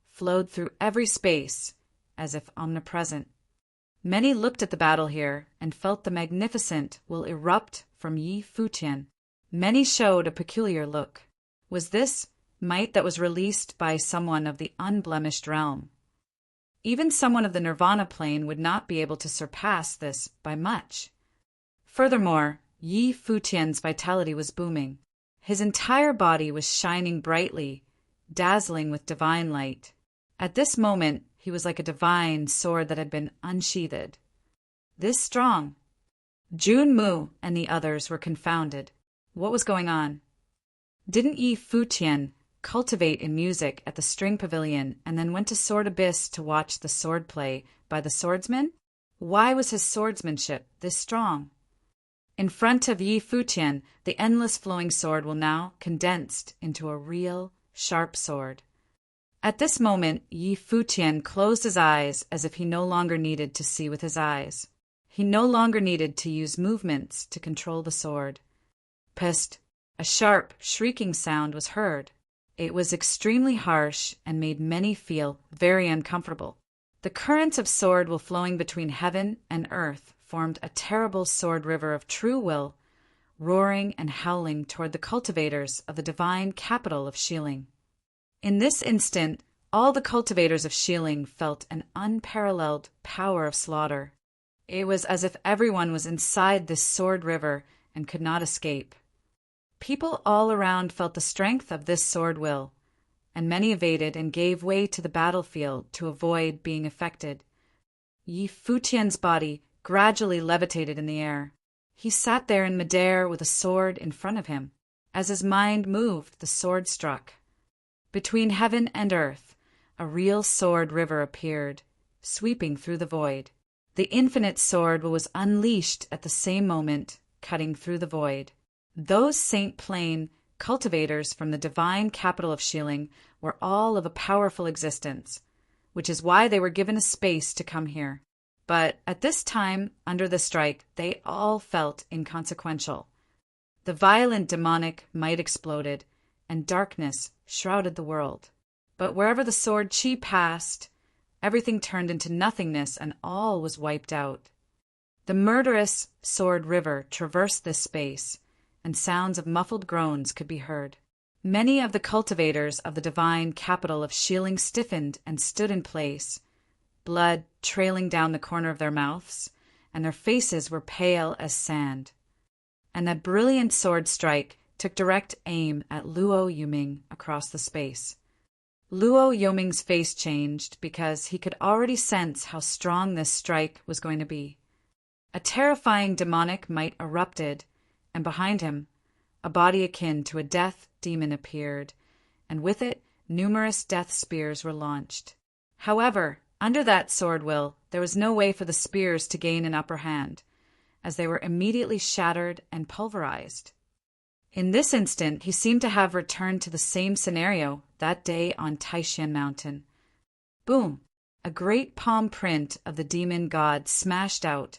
flowed through every space, as if omnipresent. Many looked at the battle here and felt the magnificent will erupt from Yi Futian. Many showed a peculiar look. Was this might that was released by someone of the unblemished realm? Even someone of the nirvana plane would not be able to surpass this by much. Furthermore, Yi Futian's vitality was booming. His entire body was shining brightly, dazzling with divine light. At this moment, he was like a divine sword that had been unsheathed. This strong. Jun Mu and the others were confounded. What was going on? Didn't Yi Futian cultivate in music at the string pavilion and then went to Sword Abyss to watch the sword play by the swordsmen? Why was his swordsmanship this strong? In front of Yi Futian, the endless flowing sword will now condensed into a real, sharp sword. At this moment, Yi Futian closed his eyes as if he no longer needed to see with his eyes. He no longer needed to use movements to control the sword. Pst! A sharp, shrieking sound was heard. It was extremely harsh and made many feel very uncomfortable. The currents of sword will flowing between heaven and earth formed a terrible sword river of true will, roaring and howling toward the cultivators of the divine capital of Shilling. In this instant, all the cultivators of Shilling felt an unparalleled power of slaughter. It was as if everyone was inside this sword river and could not escape. People all around felt the strength of this sword will, and many evaded and gave way to the battlefield to avoid being affected. Yi Futian's body gradually levitated in the air. He sat there in midair with a sword in front of him. As his mind moved, the sword struck. Between heaven and earth, a real sword river appeared, sweeping through the void. The infinite sword was unleashed at the same moment, cutting through the void. Those Saint Plain cultivators from the divine capital of Shilling were all of a powerful existence, which is why they were given a space to come here. But at this time, under the strike, they all felt inconsequential. The violent demonic might exploded, and darkness shrouded the world. But wherever the sword Qi passed, Everything turned into nothingness and all was wiped out. The murderous sword river traversed this space, and sounds of muffled groans could be heard. Many of the cultivators of the divine capital of Shilling stiffened and stood in place, blood trailing down the corner of their mouths, and their faces were pale as sand. And that brilliant sword strike took direct aim at Luo Yuming across the space. Luo Yuming's face changed because he could already sense how strong this strike was going to be. A terrifying demonic might erupted, and behind him, a body akin to a death demon appeared, and with it, numerous death spears were launched. However, under that sword will, there was no way for the spears to gain an upper hand, as they were immediately shattered and pulverized. In this instant, he seemed to have returned to the same scenario that day on Taishan Mountain. Boom! A great palm print of the demon god smashed out,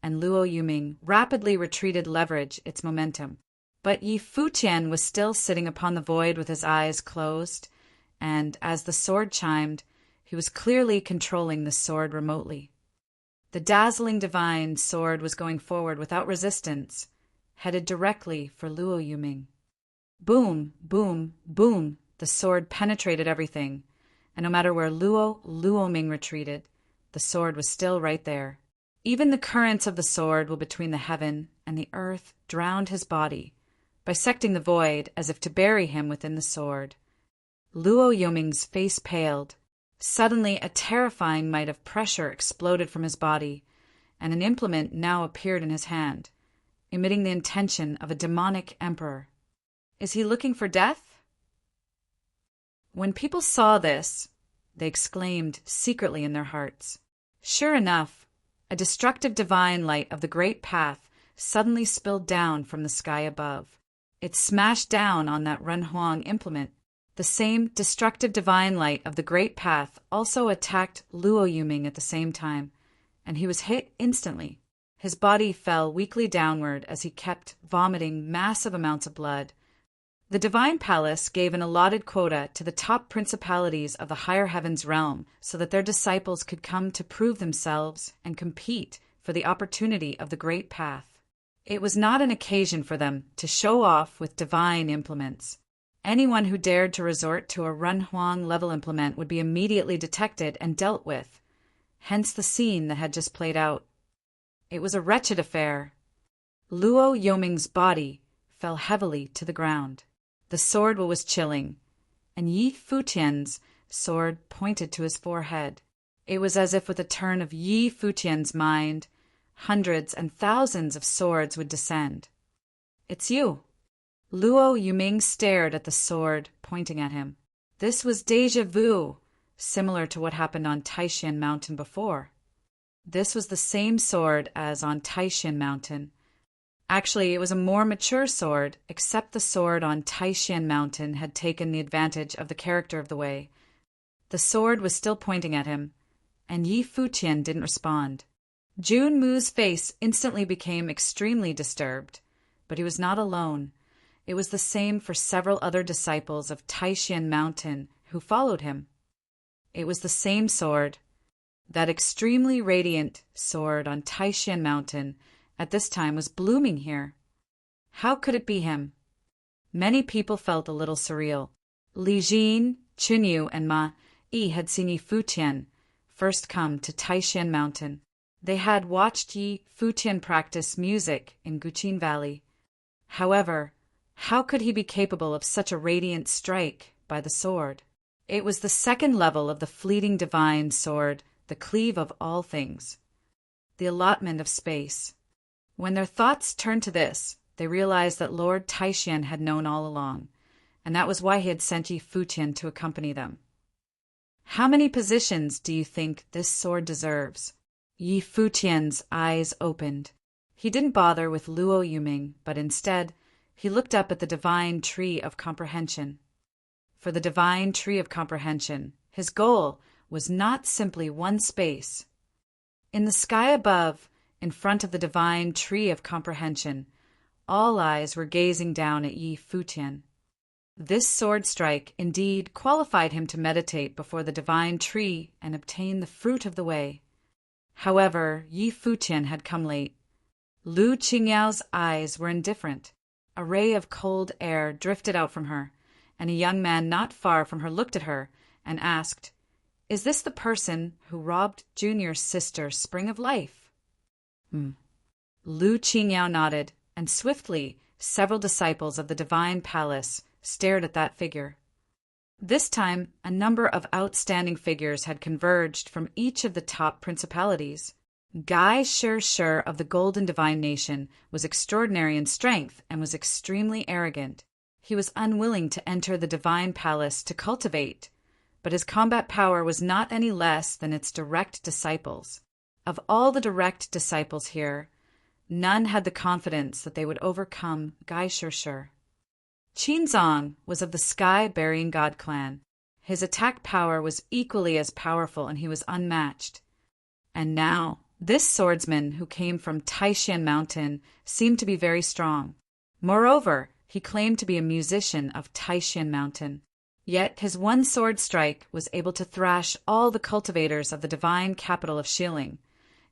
and Luo Yuming rapidly retreated leverage its momentum. But Yi Futian was still sitting upon the void with his eyes closed, and as the sword chimed, he was clearly controlling the sword remotely. The dazzling divine sword was going forward without resistance, headed directly for Luo Yuming. Boom, boom, boom, the sword penetrated everything, and no matter where Luo Ming retreated, the sword was still right there. Even the currents of the sword were between the heaven and the earth drowned his body, bisecting the void as if to bury him within the sword. Luo Yuming's face paled. Suddenly a terrifying might of pressure exploded from his body, and an implement now appeared in his hand, emitting the intention of a demonic emperor. Is he looking for death? When people saw this, they exclaimed secretly in their hearts. Sure enough, a destructive divine light of the great path suddenly spilled down from the sky above. It smashed down on that Renhuang implement. The same destructive divine light of the great path also attacked Luo Yuming at the same time, and he was hit instantly. His body fell weakly downward as he kept vomiting massive amounts of blood. The divine palace gave an allotted quota to the top principalities of the higher heavens realm so that their disciples could come to prove themselves and compete for the opportunity of the great path. It was not an occasion for them to show off with divine implements. Anyone who dared to resort to a Renhuang-level implement would be immediately detected and dealt with, hence the scene that had just played out. It was a wretched affair. Luo Yuming's body fell heavily to the ground. The sword was chilling, and Yi Futian's sword pointed to his forehead. It was as if with a turn of Yi Futian's mind, hundreds and thousands of swords would descend. It's you. Luo Yuming stared at the sword pointing at him. This was déjà vu, similar to what happened on Taishan Mountain before. This was the same sword as on Taishan Mountain. Actually, it was a more mature sword, except the sword on Taishan Mountain had taken the advantage of the character of the way. The sword was still pointing at him, and Yi Futian didn't respond. Jun Mu's face instantly became extremely disturbed, but he was not alone. It was the same for several other disciples of Taishan Mountain who followed him. It was the same sword. That extremely radiant sword on Taishan Mountain at this time was blooming here. How could it be him? Many people felt a little surreal. Li Jin, Chunyu, and Ma Yi had seen Yi Futian first come to Taishan Mountain. They had watched Yi Futian practice music in Guqin Valley. However, how could he be capable of such a radiant strike by the sword? It was the second level of the fleeting divine sword, the cleave of all things, the allotment of space. When their thoughts turned to this, they realized that Lord Taishan had known all along, and that was why he had sent Yi Futian to accompany them. How many positions do you think this sword deserves? Yi Futian's eyes opened. He didn't bother with Luo Yuming, but instead, he looked up at the divine tree of comprehension. For the divine tree of comprehension, his goal was not simply one space. In the sky above, in front of the divine tree of comprehension, all eyes were gazing down at Yi Futian. This sword strike indeed qualified him to meditate before the divine tree and obtain the fruit of the way. However, Yi Futian had come late. Lu Qingyao's eyes were indifferent. A ray of cold air drifted out from her, and a young man not far from her looked at her and asked, "Is this the person who robbed Junior's sister Spring of Life?" Lu Qingyao nodded, and swiftly several disciples of the divine palace stared at that figure. This time, a number of outstanding figures had converged from each of the top principalities. Gai Shi of the Golden Divine Nation was extraordinary in strength and was extremely arrogant. He was unwilling to enter the divine palace to cultivate, but his combat power was not any less than its direct disciples. Of all the direct disciples here, none had the confidence that they would overcome Gai Shi. Qinzong was of the Sky-Bearing God clan. His attack power was equally as powerful, and he was unmatched. And now, this swordsman who came from Taishan Mountain seemed to be very strong. Moreover, he claimed to be a musician of Taishan Mountain. Yet his one sword strike was able to thrash all the cultivators of the divine capital of Shilling,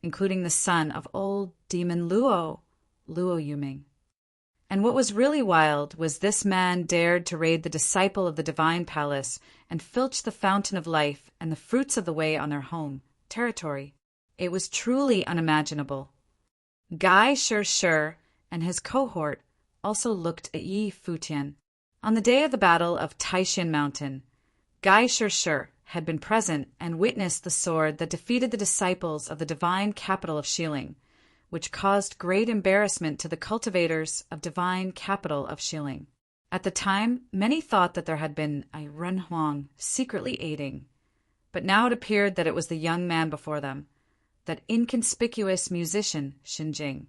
including the son of old demon Luo Yuming. And what was really wild was this man dared to raid the disciple of the divine palace and filch the fountain of life and the fruits of the way on their home territory. It was truly unimaginable. Gai Shi and his cohort also looked at Yi Futian. On the day of the battle of Taishan Mountain, Gai Shi had been present and witnessed the sword that defeated the disciples of the divine capital of Shilling, which caused great embarrassment to the cultivators of divine capital of Shilling. At the time, many thought that there had been a Ren Huang secretly aiding, but now it appeared that it was the young man before them, that inconspicuous musician Xinjing.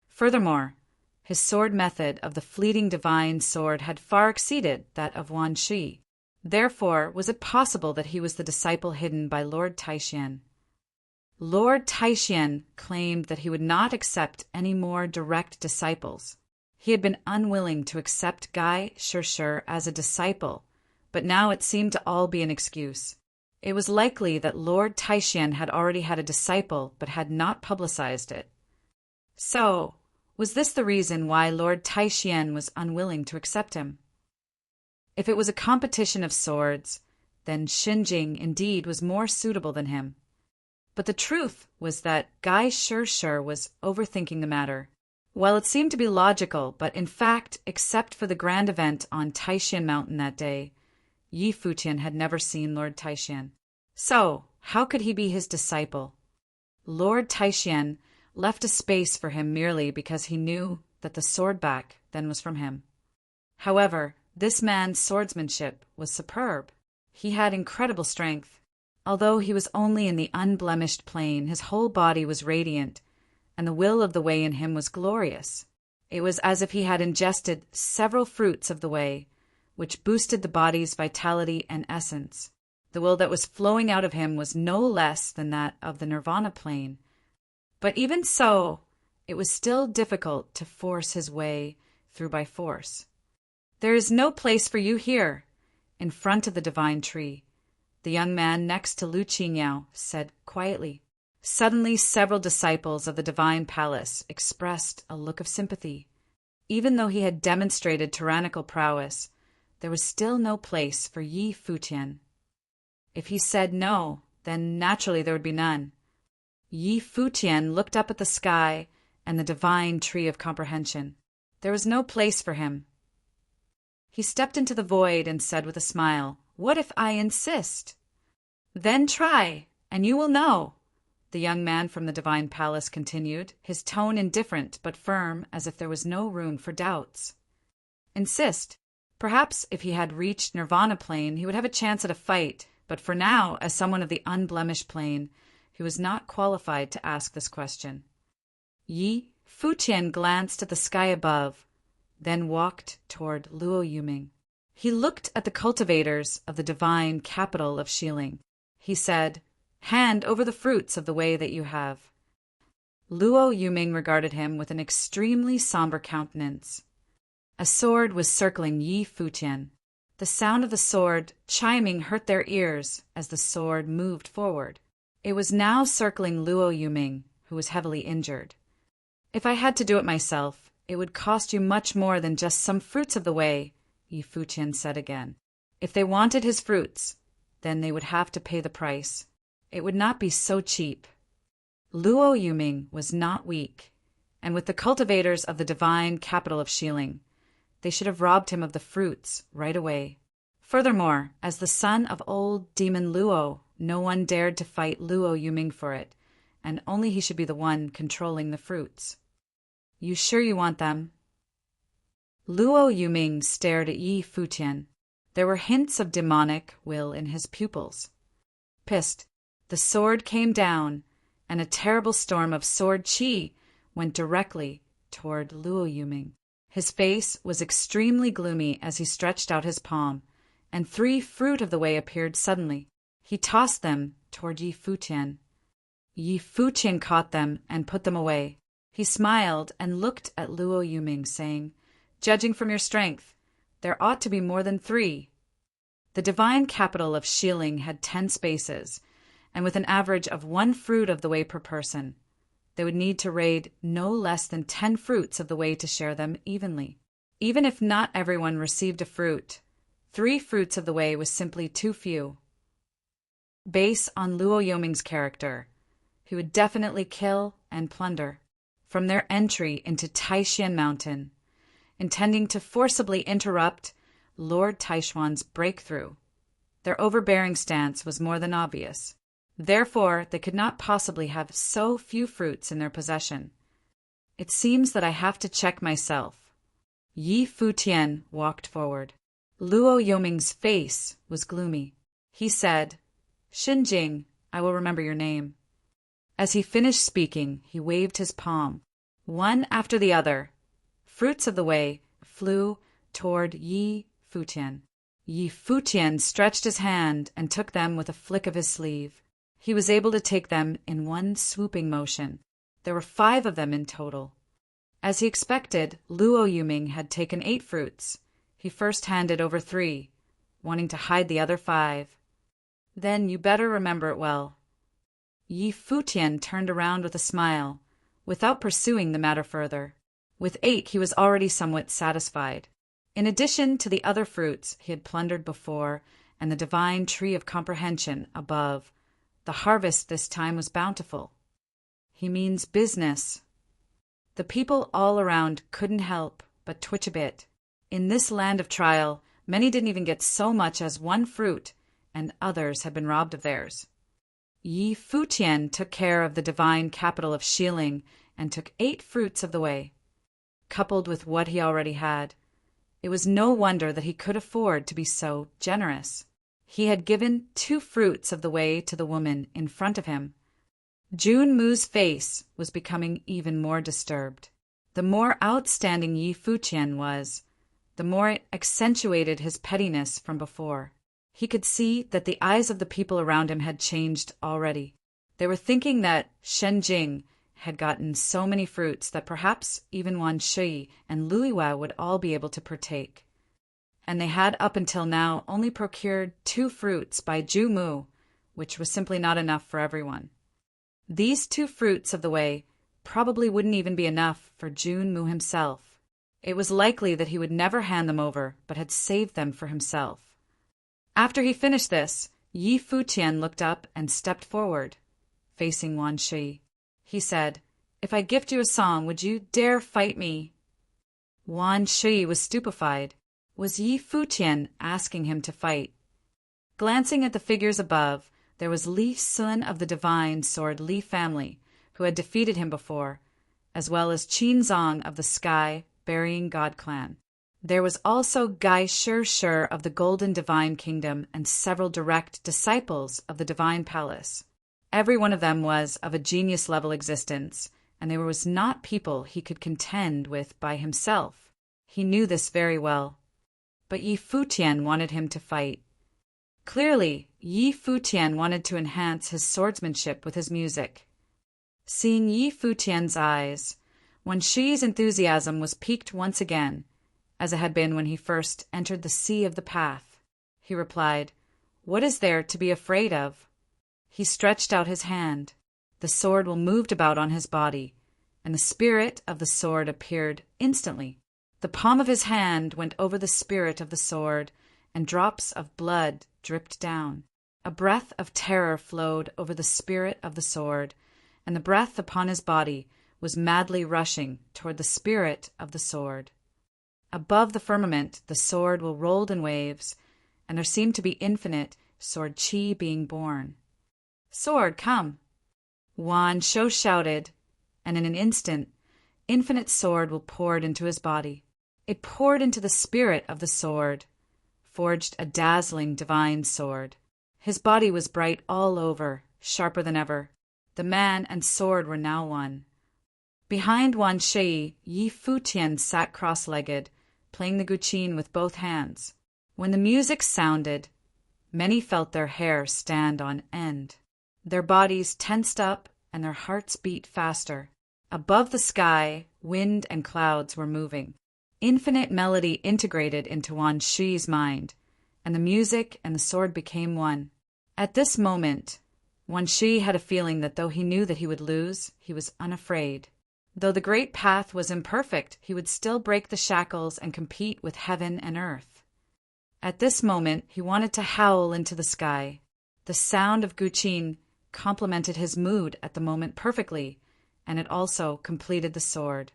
Furthermore, his sword method of the fleeting divine sword had far exceeded that of Wan Shi. Therefore, was it possible that he was the disciple hidden by Lord Taishan? Lord Taishan claimed that he would not accept any more direct disciples. He had been unwilling to accept Gai Shi as a disciple, but now it seemed to all be an excuse. It was likely that Lord Taishan had already had a disciple but had not publicized it. So, was this the reason why Lord Taishan was unwilling to accept him? If it was a competition of swords, then Xinjing indeed was more suitable than him. But the truth was that Gai Shi was overthinking the matter. While it seemed to be logical, but in fact, except for the grand event on Taishan Mountain that day, Yi Futian had never seen Lord Taishan. So, how could he be his disciple? Lord Taishan left a space for him merely because he knew that the swordback then was from him. However, this man's swordsmanship was superb. He had incredible strength. Although he was only in the unblemished plane, his whole body was radiant, and the will of the way in him was glorious. It was as if he had ingested several fruits of the way, which boosted the body's vitality and essence. The will that was flowing out of him was no less than that of the nirvana plane. But even so, it was still difficult to force his way through by force. "There is no place for you here," in front of the divine tree, the young man next to Lu Qingyao said quietly. Suddenly, several disciples of the divine palace expressed a look of sympathy. Even though he had demonstrated tyrannical prowess, there was still no place for Yi Futian. If he said no, then naturally there would be none. Yi Futian looked up at the sky and the divine tree of comprehension. There was no place for him. He stepped into the void and said with a smile, "What if I insist?" "Then try, and you will know," the young man from the divine palace continued, his tone indifferent but firm as if there was no room for doubts. Insist. Perhaps if he had reached Nirvana plane, he would have a chance at a fight, but for now, as someone of the unblemished plane, he was not qualified to ask this question. Yi Futian glanced at the sky above, then walked toward Luo Yuming. He looked at the cultivators of the divine capital of Shilling. He said, "Hand over the fruits of the way that you have." Luo Yuming regarded him with an extremely somber countenance. A sword was circling Yi Futian. The sound of the sword chiming hurt their ears as the sword moved forward. It was now circling Luo Yuming, who was heavily injured. "If I had to do it myself, it would cost you much more than just some fruits of the way," Yi Futian said again. "If they wanted his fruits, then they would have to pay the price. It would not be so cheap." Luo Yuming was not weak, and with the cultivators of the divine capital of Xiling, they should have robbed him of the fruits right away. Furthermore, as the son of old demon Luo, no one dared to fight Luo Yuming for it, and only he should be the one controlling the fruits. "You sure you want them?" Luo Yuming stared at Yi Futian. There were hints of demonic will in his pupils. Pissed, the sword came down, and a terrible storm of sword qi went directly toward Luo Yuming. His face was extremely gloomy as he stretched out his palm, and 3 fruit of the way appeared suddenly. He tossed them toward Yi Futian. Yi Futian caught them and put them away. He smiled and looked at Luo Yuming, saying, "Judging from your strength, there ought to be more than 3. The divine capital of Xiling had 10 spaces, and with an average of 1 fruit of the way per person, they would need to raid no less than 10 fruits of the way to share them evenly. Even if not everyone received a fruit, 3 fruits of the way was simply too few. Based on Luo Yuming's character, he would definitely kill and plunder. From their entry into Taishan Mountain, intending to forcibly interrupt Lord Taishuan's breakthrough, their overbearing stance was more than obvious. Therefore, they could not possibly have so few fruits in their possession. "It seems that I have to check myself." Yi Futian walked forward. Luo Yuming's face was gloomy. He said, "Xinjing, I will remember your name." As he finished speaking, he waved his palm. One after the other, fruits of the way flew toward Yi Futian. Yi Futian stretched his hand and took them with a flick of his sleeve. He was able to take them in one swooping motion. There were 5 of them in total. As he expected, Luo Yuming had taken 8 fruits. He first handed over 3, wanting to hide the other 5. "Then you better remember it well." Yi Futian turned around with a smile, without pursuing the matter further. With 8 he was already somewhat satisfied. In addition to the other fruits he had plundered before and the divine tree of comprehension above, the harvest this time was bountiful. "He means business." The people all around couldn't help but twitch a bit. In this land of trial, many didn't even get so much as 1 fruit, and others had been robbed of theirs. Yi Futian took care of the divine capital of Xiling and took 8 fruits of the way. Coupled with what he already had, it was no wonder that he could afford to be so generous. He had given 2 fruits of the way to the woman in front of him. Jun Mu's face was becoming even more disturbed. The more outstanding Yi Futian was, the more it accentuated his pettiness from before. He could see that the eyes of the people around him had changed already. They were thinking that Shen Jing had gotten so many fruits that perhaps even Wan Shui and Luiwa would all be able to partake. And they had up until now only procured 2 fruits by Ju Mu, which was simply not enough for everyone. These 2 fruits of the way probably wouldn't even be enough for Jun Mu himself. It was likely that he would never hand them over, but had saved them for himself. After he finished this, Yi Futian looked up and stepped forward, facing Wan Shui. He said, "If I gift you a song, would you dare fight me?" Wan Shui was stupefied. Was Yi Futian asking him to fight? Glancing at the figures above, there was Li Sun of the divine sword Li family, who had defeated him before, as well as Qin Zong of the Sky Burying God clan. There was also Gai Shi of the Golden Divine Kingdom and several direct disciples of the Divine Palace. Every one of them was of a genius-level existence, and they was not people he could contend with by himself. He knew this very well. But Yi Futian wanted him to fight. Clearly, Yi Futian wanted to enhance his swordsmanship with his music. Seeing Yi Futian's eyes, Wan Shui's enthusiasm was piqued once again, as it had been when he first entered the Sea of the Path. he replied. "What is there to be afraid of?" He stretched out his hand. The sword moved about on his body, and the spirit of the sword appeared instantly. The palm of his hand went over the spirit of the sword, and drops of blood dripped down. A breath of terror flowed over the spirit of the sword, and the breath upon his body was madly rushing toward the spirit of the sword. Above the firmament the sword rolled in waves, and there seemed to be infinite sword chi being born. "Sword, come!" Wan Sho shouted, and in an instant infinite sword poured into his body. It poured into the spirit of the sword, forged a dazzling divine sword. His body was bright all over, sharper than ever. The man and sword were now one. Behind Wan Shi, Yi Futian sat cross-legged, playing the guqin with both hands. When the music sounded, many felt their hair stand on end. Their bodies tensed up and their hearts beat faster. Above the sky, wind and clouds were moving. Infinite melody integrated into Wan Shi's mind, and the music and the sword became one. At this moment, Wan Shi had a feeling that though he knew that he would lose, he was unafraid. Though the great path was imperfect, he would still break the shackles and compete with heaven and earth. At this moment, he wanted to howl into the sky. The sound of guqin complemented his mood at the moment perfectly, and it also completed the sword.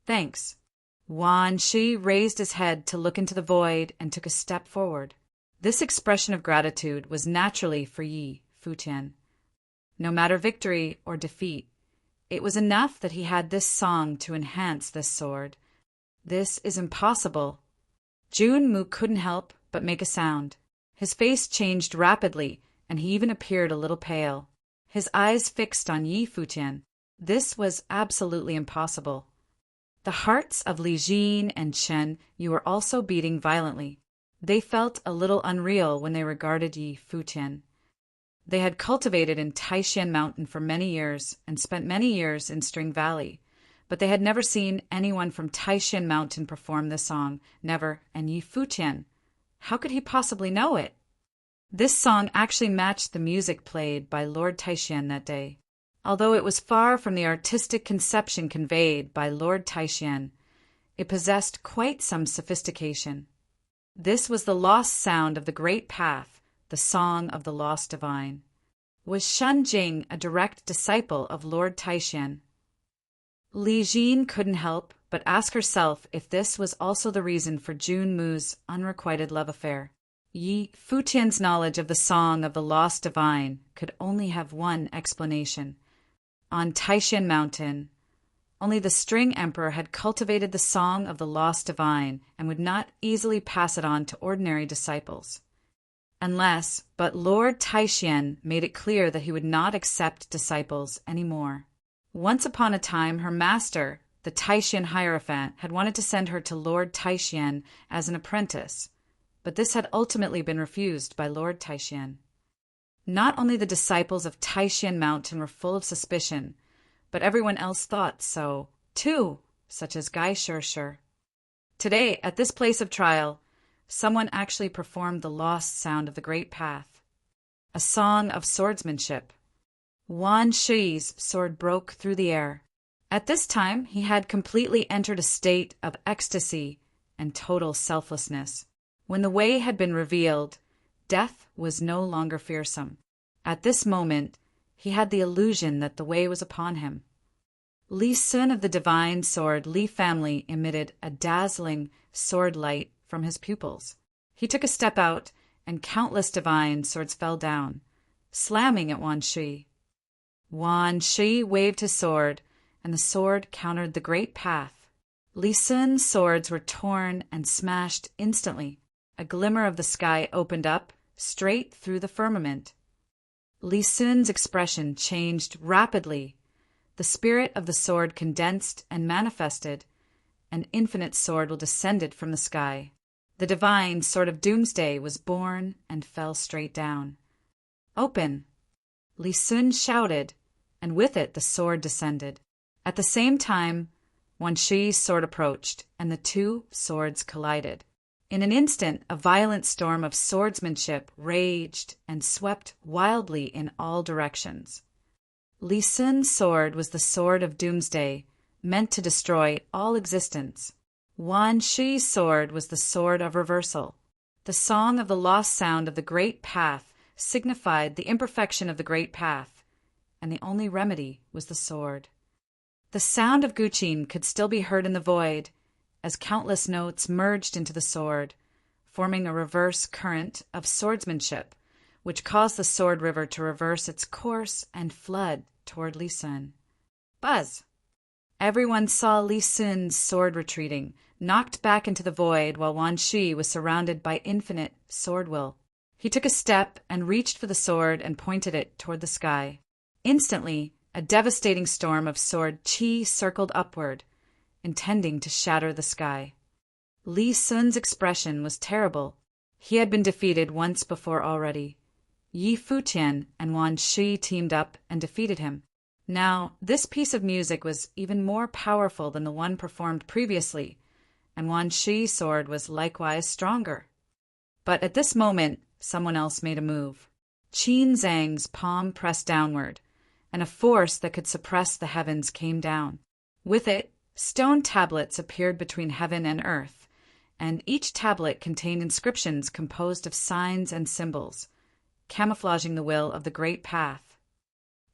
"Thanks." Wan Shi raised his head to look into the void and took a step forward. This expression of gratitude was naturally for Yi Futian. No matter victory or defeat, it was enough that he had this song to enhance this sword. "This is impossible." Junmu couldn't help but make a sound. His face changed rapidly, and he even appeared a little pale. His eyes fixed on Yi Futian. This was absolutely impossible. The hearts of Li Jin and Chen Yu were also beating violently. They felt a little unreal when they regarded Yi Futian. They had cultivated in Taishan Mountain for many years and spent many years in String Valley, but they had never seen anyone from Taishan Mountain perform this song, never, and Yi Futian. How could he possibly know it? This song actually matched the music played by Lord Taishan that day. Although it was far from the artistic conception conveyed by Lord Taishan, it possessed quite some sophistication. This was the lost sound of the great path, the song of the lost divine. Was Shen Jing a direct disciple of Lord Taishan? Li Jin couldn't help but ask herself if this was also the reason for Junmu's unrequited love affair. Yi Futian's knowledge of the song of the lost divine could only have one explanation. On Taishan Mountain, only the String Emperor had cultivated the song of the lost divine and would not easily pass it on to ordinary disciples. But Lord Taishan made it clear that he would not accept disciples anymore. Once upon a time, her master, the Taishan Hierophant, had wanted to send her to Lord Taishan as an apprentice, but this had ultimately been refused by Lord Taishan. Not only the disciples of Taishan Mountain were full of suspicion, but everyone else thought so, too, such as Gai Shirshir. Today, at this place of trial, someone actually performed the lost sound of the great path, a song of swordsmanship. Wan Shi's sword broke through the air. At this time, he had completely entered a state of ecstasy and total selflessness. When the way had been revealed, death was no longer fearsome. At this moment, he had the illusion that the way was upon him. Li Sun of the divine sword Li family emitted a dazzling sword light from his pupils. He took a step out, and countless divine swords fell down, slamming at Wan Shi. Wan Shi waved his sword, and the sword countered the great path. Li Sun's swords were torn and smashed instantly. A glimmer of the sky opened up, straight through the firmament. Li Sun's expression changed rapidly. The spirit of the sword condensed and manifested. An infinite sword descended from the sky. The divine sword of doomsday was born and fell straight down. "Open!" Li Sun shouted, and with it the sword descended. At the same time, Wan Shi's sword approached, and the two swords collided. In an instant, a violent storm of swordsmanship raged and swept wildly in all directions. Li Sun's sword was the sword of doomsday, meant to destroy all existence. Wan Shi's sword was the sword of reversal. The song of the lost sound of the great path signified the imperfection of the great path, and the only remedy was the sword. The sound of Guqin could still be heard in the void, as countless notes merged into the sword, forming a reverse current of swordsmanship, which caused the sword river to reverse its course and flood toward Li Sun. Buzz! Everyone saw Li Sun's sword retreating, knocked back into the void, while Wan Shi was surrounded by infinite sword will. He took a step and reached for the sword and pointed it toward the sky. Instantly, a devastating storm of sword qi circled upward, intending to shatter the sky. Li Sun's expression was terrible. He had been defeated once before already. Yi Futian and Wan Shi teamed up and defeated him. Now, this piece of music was even more powerful than the one performed previously, and Wan Shi's sword was likewise stronger. But at this moment, someone else made a move. Qin Zhang's palm pressed downward, and a force that could suppress the heavens came down. With it, stone tablets appeared between heaven and earth, and each tablet contained inscriptions composed of signs and symbols, camouflaging the will of the great path.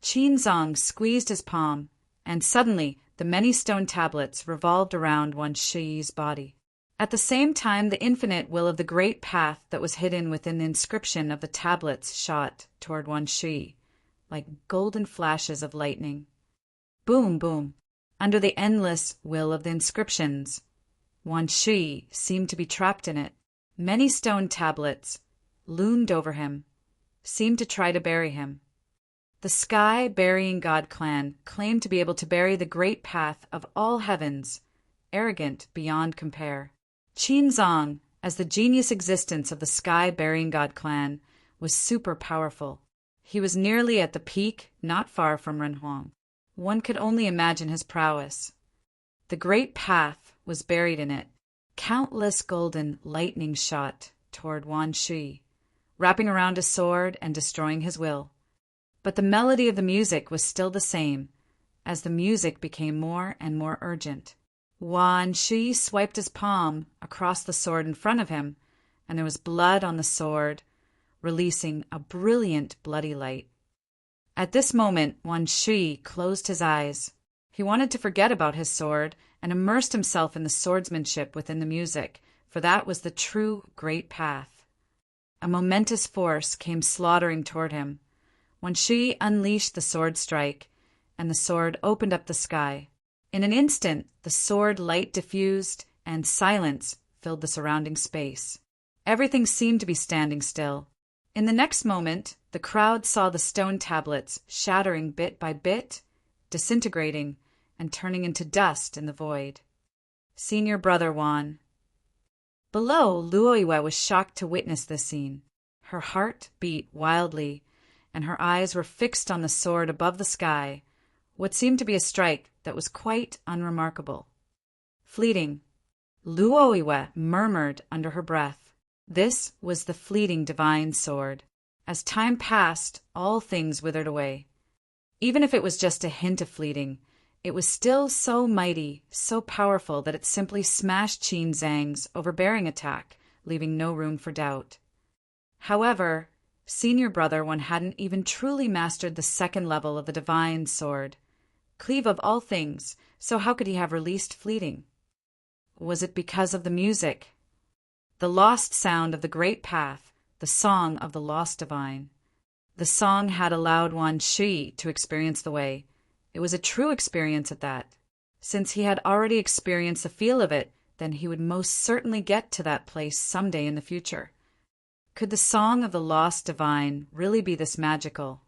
Qin Zhang squeezed his palm, and suddenly the many stone tablets revolved around Wan Shi's body. At the same time, the infinite will of the great path that was hidden within the inscription of the tablets shot toward Wan Shi, like golden flashes of lightning. Boom, boom. Under the endless will of the inscriptions, Wan Shi seemed to be trapped in it. Many stone tablets loomed over him, seemed to try to bury him. The Sky Burying God clan claimed to be able to bury the great path of all heavens, arrogant beyond compare. Qin Zhang, as the genius existence of the Sky Burying God clan, was super powerful. He was nearly at the peak, not far from Renhuang. One could only imagine his prowess. The great path was buried in it. Countless golden lightning shot toward Wan Shi, wrapping around his sword and destroying his will. But the melody of the music was still the same, as the music became more and more urgent. Wan Shi swiped his palm across the sword in front of him, and there was blood on the sword, releasing a brilliant bloody light. At this moment, Wan Shi closed his eyes. He wanted to forget about his sword and immersed himself in the swordsmanship within the music, for that was the true great path. A momentous force came slaughtering toward him. Wan Shi unleashed the sword strike, and the sword opened up the sky. In an instant, the sword light diffused, and silence filled the surrounding space. Everything seemed to be standing still. In the next moment, the crowd saw the stone tablets shattering bit by bit, disintegrating, and turning into dust in the void. Senior Brother Wan. Below, Luoyue was shocked to witness this scene. Her heart beat wildly, and her eyes were fixed on the sword above the sky, what seemed to be a strike that was quite unremarkable. Fleeting. Luoyue murmured under her breath. This was the fleeting divine sword. As time passed, all things withered away. Even if it was just a hint of fleeting, it was still so mighty, so powerful that it simply smashed Qin Zhang's overbearing attack, leaving no room for doubt. However, Senior Brother One hadn't even truly mastered the second level of the divine sword. Cleave of all things, so how could he have released fleeting? Was it because of the music? The lost sound of the great path, the song of the lost divine. The song had allowed Wan Shi to experience the way. It was a true experience at that. Since he had already experienced the feel of it, then he would most certainly get to that place someday in the future. Could the song of the lost divine really be this magical?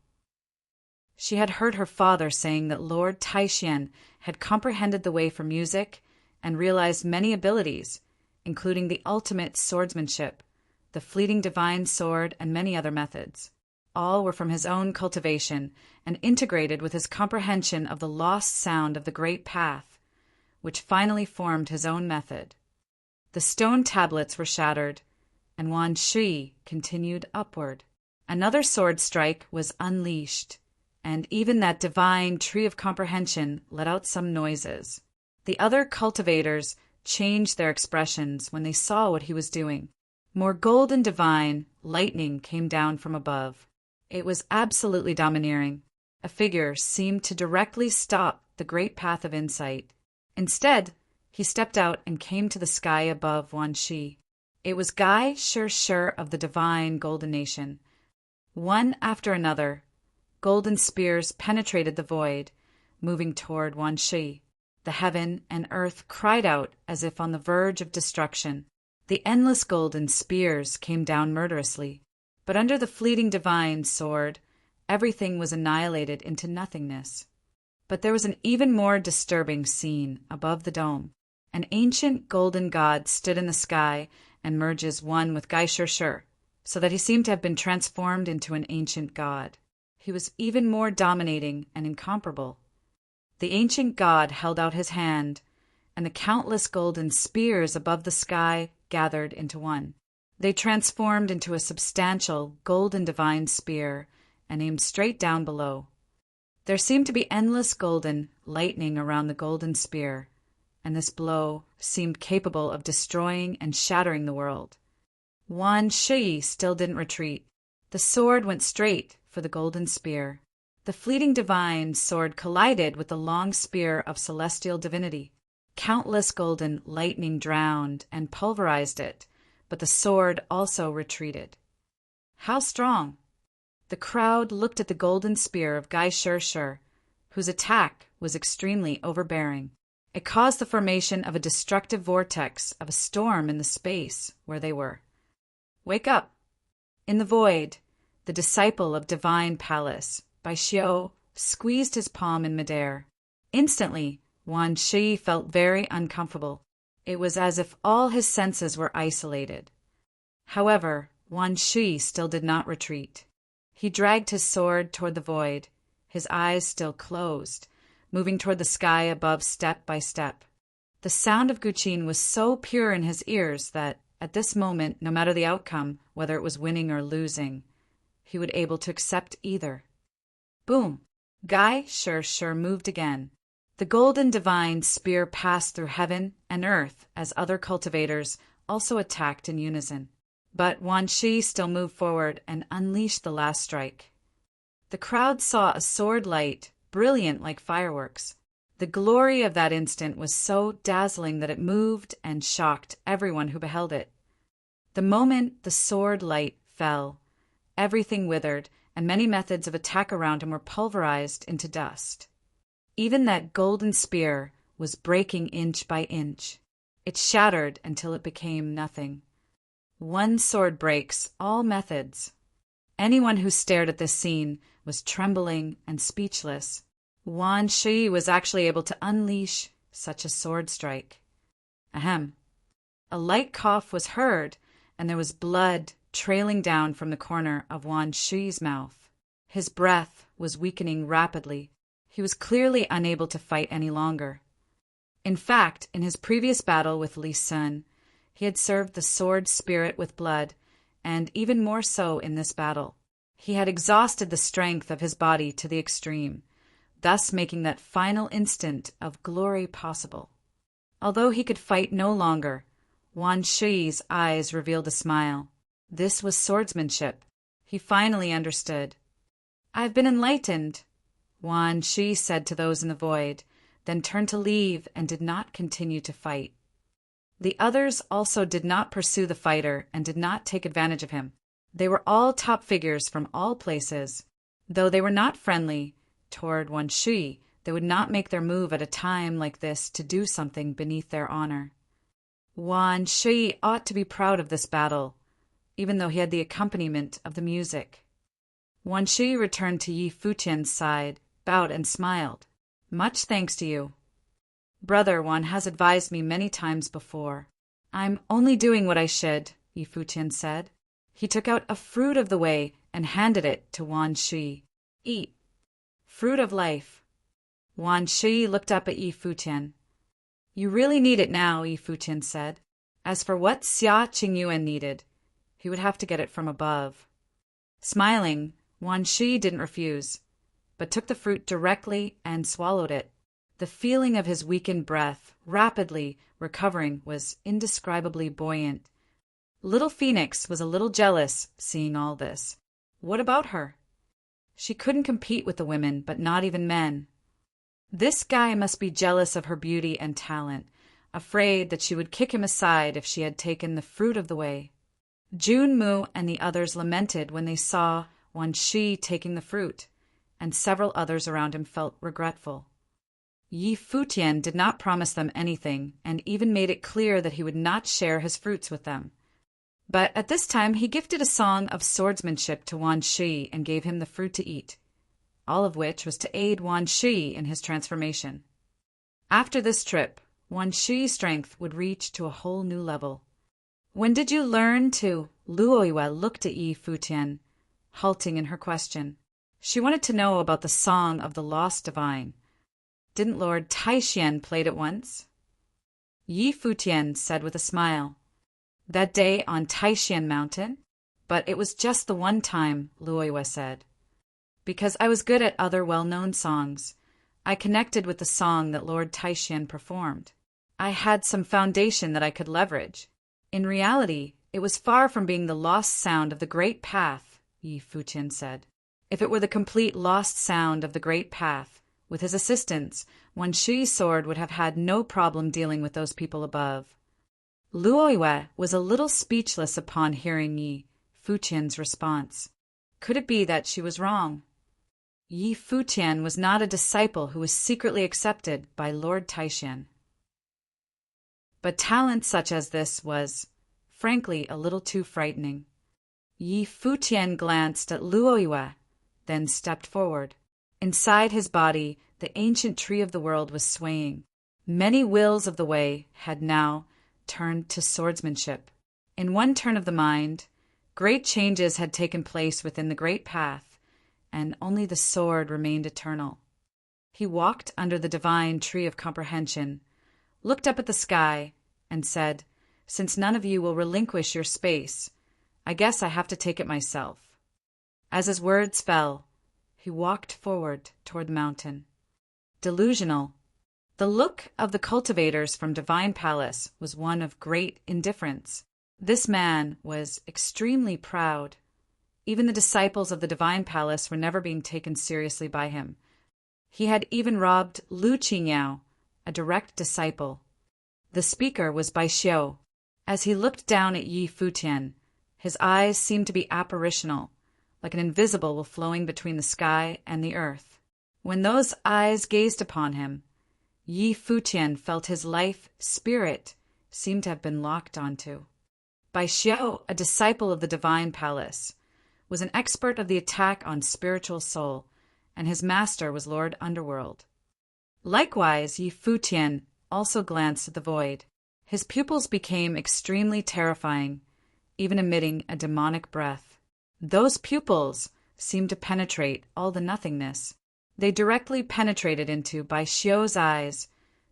She had heard her father saying that Lord Taishan had comprehended the way for music and realized many abilities, including the ultimate swordsmanship, the fleeting divine sword, and many other methods. All were from his own cultivation and integrated with his comprehension of the lost sound of the great path, which finally formed his own method. The stone tablets were shattered, and Wan Shi continued upward. Another sword strike was unleashed, and even that divine tree of comprehension let out some noises. The other cultivators changed their expressions when they saw what he was doing. More golden divine lightning came down from above. It was absolutely domineering. A figure seemed to directly stop the great path of insight. Instead, he stepped out and came to the sky above Wan Shi. It was Gai Shur of the divine golden nation. One after another, golden spears penetrated the void, moving toward Wan Shi. The heaven and earth cried out as if on the verge of destruction. The endless golden spears came down murderously, but under the fleeting divine sword, everything was annihilated into nothingness. But there was an even more disturbing scene above the dome. An ancient golden god stood in the sky and merges one with Gai Shur, so that he seemed to have been transformed into an ancient god. He was even more dominating and incomparable. The ancient god held out his hand, and the countless golden spears above the sky gathered into one. They transformed into a substantial golden divine spear and aimed straight down below. There seemed to be endless golden lightning around the golden spear, and this blow seemed capable of destroying and shattering the world. Wan Shi still didn't retreat. The sword went straight for the golden spear. The fleeting divine sword collided with the long spear of celestial divinity. Countless golden lightning drowned and pulverized it, but the sword also retreated. How strong! The crowd looked at the golden spear of Gai Shur, whose attack was extremely overbearing. It caused the formation of a destructive vortex of a storm in the space where they were. Wake up! In the void, the disciple of divine palace, Bai Xiao, squeezed his palm in midair. Instantly, Wan Shi felt very uncomfortable. It was as if all his senses were isolated. However, Wan Shi still did not retreat. He dragged his sword toward the void, his eyes still closed, moving toward the sky above step by step. The sound of Guqin was so pure in his ears that, at this moment, no matter the outcome, whether it was winning or losing, he would be able to accept either. Boom! Gai Shur moved again. The golden divine spear passed through heaven and earth as other cultivators also attacked in unison. But Wan Shi still moved forward and unleashed the last strike. The crowd saw a sword light, brilliant like fireworks. The glory of that instant was so dazzling that it moved and shocked everyone who beheld it. The moment the sword light fell, everything withered, and many methods of attack around him were pulverized into dust. Even that golden spear was breaking inch by inch. It shattered until it became nothing. One sword breaks all methods. Anyone who stared at this scene was trembling and speechless. Wan Shi was actually able to unleash such a sword strike. Ahem. A light cough was heard, and there was blood trailing down from the corner of Wan Shi's mouth. His breath was weakening rapidly. He was clearly unable to fight any longer. In fact, in his previous battle with Li Sun, he had served the sword spirit with blood, and even more so in this battle. He had exhausted the strength of his body to the extreme, thus making that final instant of glory possible. Although he could fight no longer, Wan Shi's eyes revealed a smile. This was swordsmanship. He finally understood. "I've been enlightened," Wan Shi said to those in the void, then turned to leave and did not continue to fight. The others also did not pursue the fighter and did not take advantage of him. They were all top figures from all places. Though they were not friendly toward Wan Shi, they would not make their move at a time like this to do something beneath their honor. Wan Shi ought to be proud of this battle, even though he had the accompaniment of the music. Wan Shi returned to Yi Futian's side, bowed and smiled. "Much thanks to you. Brother Wan has advised me many times before." "I'm only doing what I should," Yi Futian said. He took out a fruit of the way and handed it to Wan Shi. "Eat. Fruit of life." Wan Shi looked up at Yi Futian. "You really need it now," Yi Futian said. As for what Xia Qingyuan needed, he would have to get it from above. Smiling, Wan Shi didn't refuse, but took the fruit directly and swallowed it. The feeling of his weakened breath, rapidly recovering, was indescribably buoyant. Little Phoenix was a little jealous, seeing all this. What about her? She couldn't compete with the women, but not even men. This guy must be jealous of her beauty and talent, afraid that she would kick him aside if she had taken the fruit of the way. Junmu and the others lamented when they saw Wan Shi taking the fruit, and several others around him felt regretful. Yi Futian did not promise them anything, and even made it clear that he would not share his fruits with them. But at this time he gifted a song of swordsmanship to Wan Shi and gave him the fruit to eat, all of which was to aid Wan Shi in his transformation. After this trip, Wan Shi's strength would reach to a whole new level. When did you learn to? Luoyue looked at Yi Futian, halting in her question. She wanted to know about the Song of the Lost Divine. Didn't Lord Taishian play it once? Yi Futian said with a smile, "That day on Taishian Mountain? But it was just the one time," Luoyue said. "Because I was good at other well-known songs. I connected with the song that Lord Taishian performed. I had some foundation that I could leverage. In reality, it was far from being the lost sound of the Great Path," Yi Futian said. "If it were the complete lost sound of the Great Path, with his assistance, Wan Shi's sword would have had no problem dealing with those people above." Luoyue was a little speechless upon hearing Yi Futian's response. Could it be that she was wrong? Yi Futian was not a disciple who was secretly accepted by Lord Taishian. But talent such as this was, frankly, a little too frightening. Yi Futian glanced at Luoyue, then stepped forward. Inside his body, the ancient tree of the world was swaying. Many wills of the way had now turned to swordsmanship. In one turn of the mind, great changes had taken place within the Great Path, and only the sword remained eternal. He walked under the divine tree of comprehension, looked up at the sky, and said, "Since none of you will relinquish your space, I guess I have to take it myself." As his words fell, he walked forward toward the mountain. Delusional. The look of the cultivators from Divine Palace was one of great indifference. This man was extremely proud. Even the disciples of the Divine Palace were never being taken seriously by him. He had even robbed Lu Qingyao, a direct disciple. The speaker was Bai Xiu. As he looked down at Yi Futian, his eyes seemed to be apparitional, like an invisible flowing between the sky and the earth. When those eyes gazed upon him, Yi Futian felt his life spirit seemed to have been locked onto. Bai Xiu, a disciple of the Divine Palace, was an expert of the attack on spiritual soul, and his master was Lord Underworld. Likewise, Yi Futian also glanced at the void. His pupils became extremely terrifying, even emitting a demonic breath. Those pupils seemed to penetrate all the nothingness. They directly penetrated into Bai Xiu's eyes,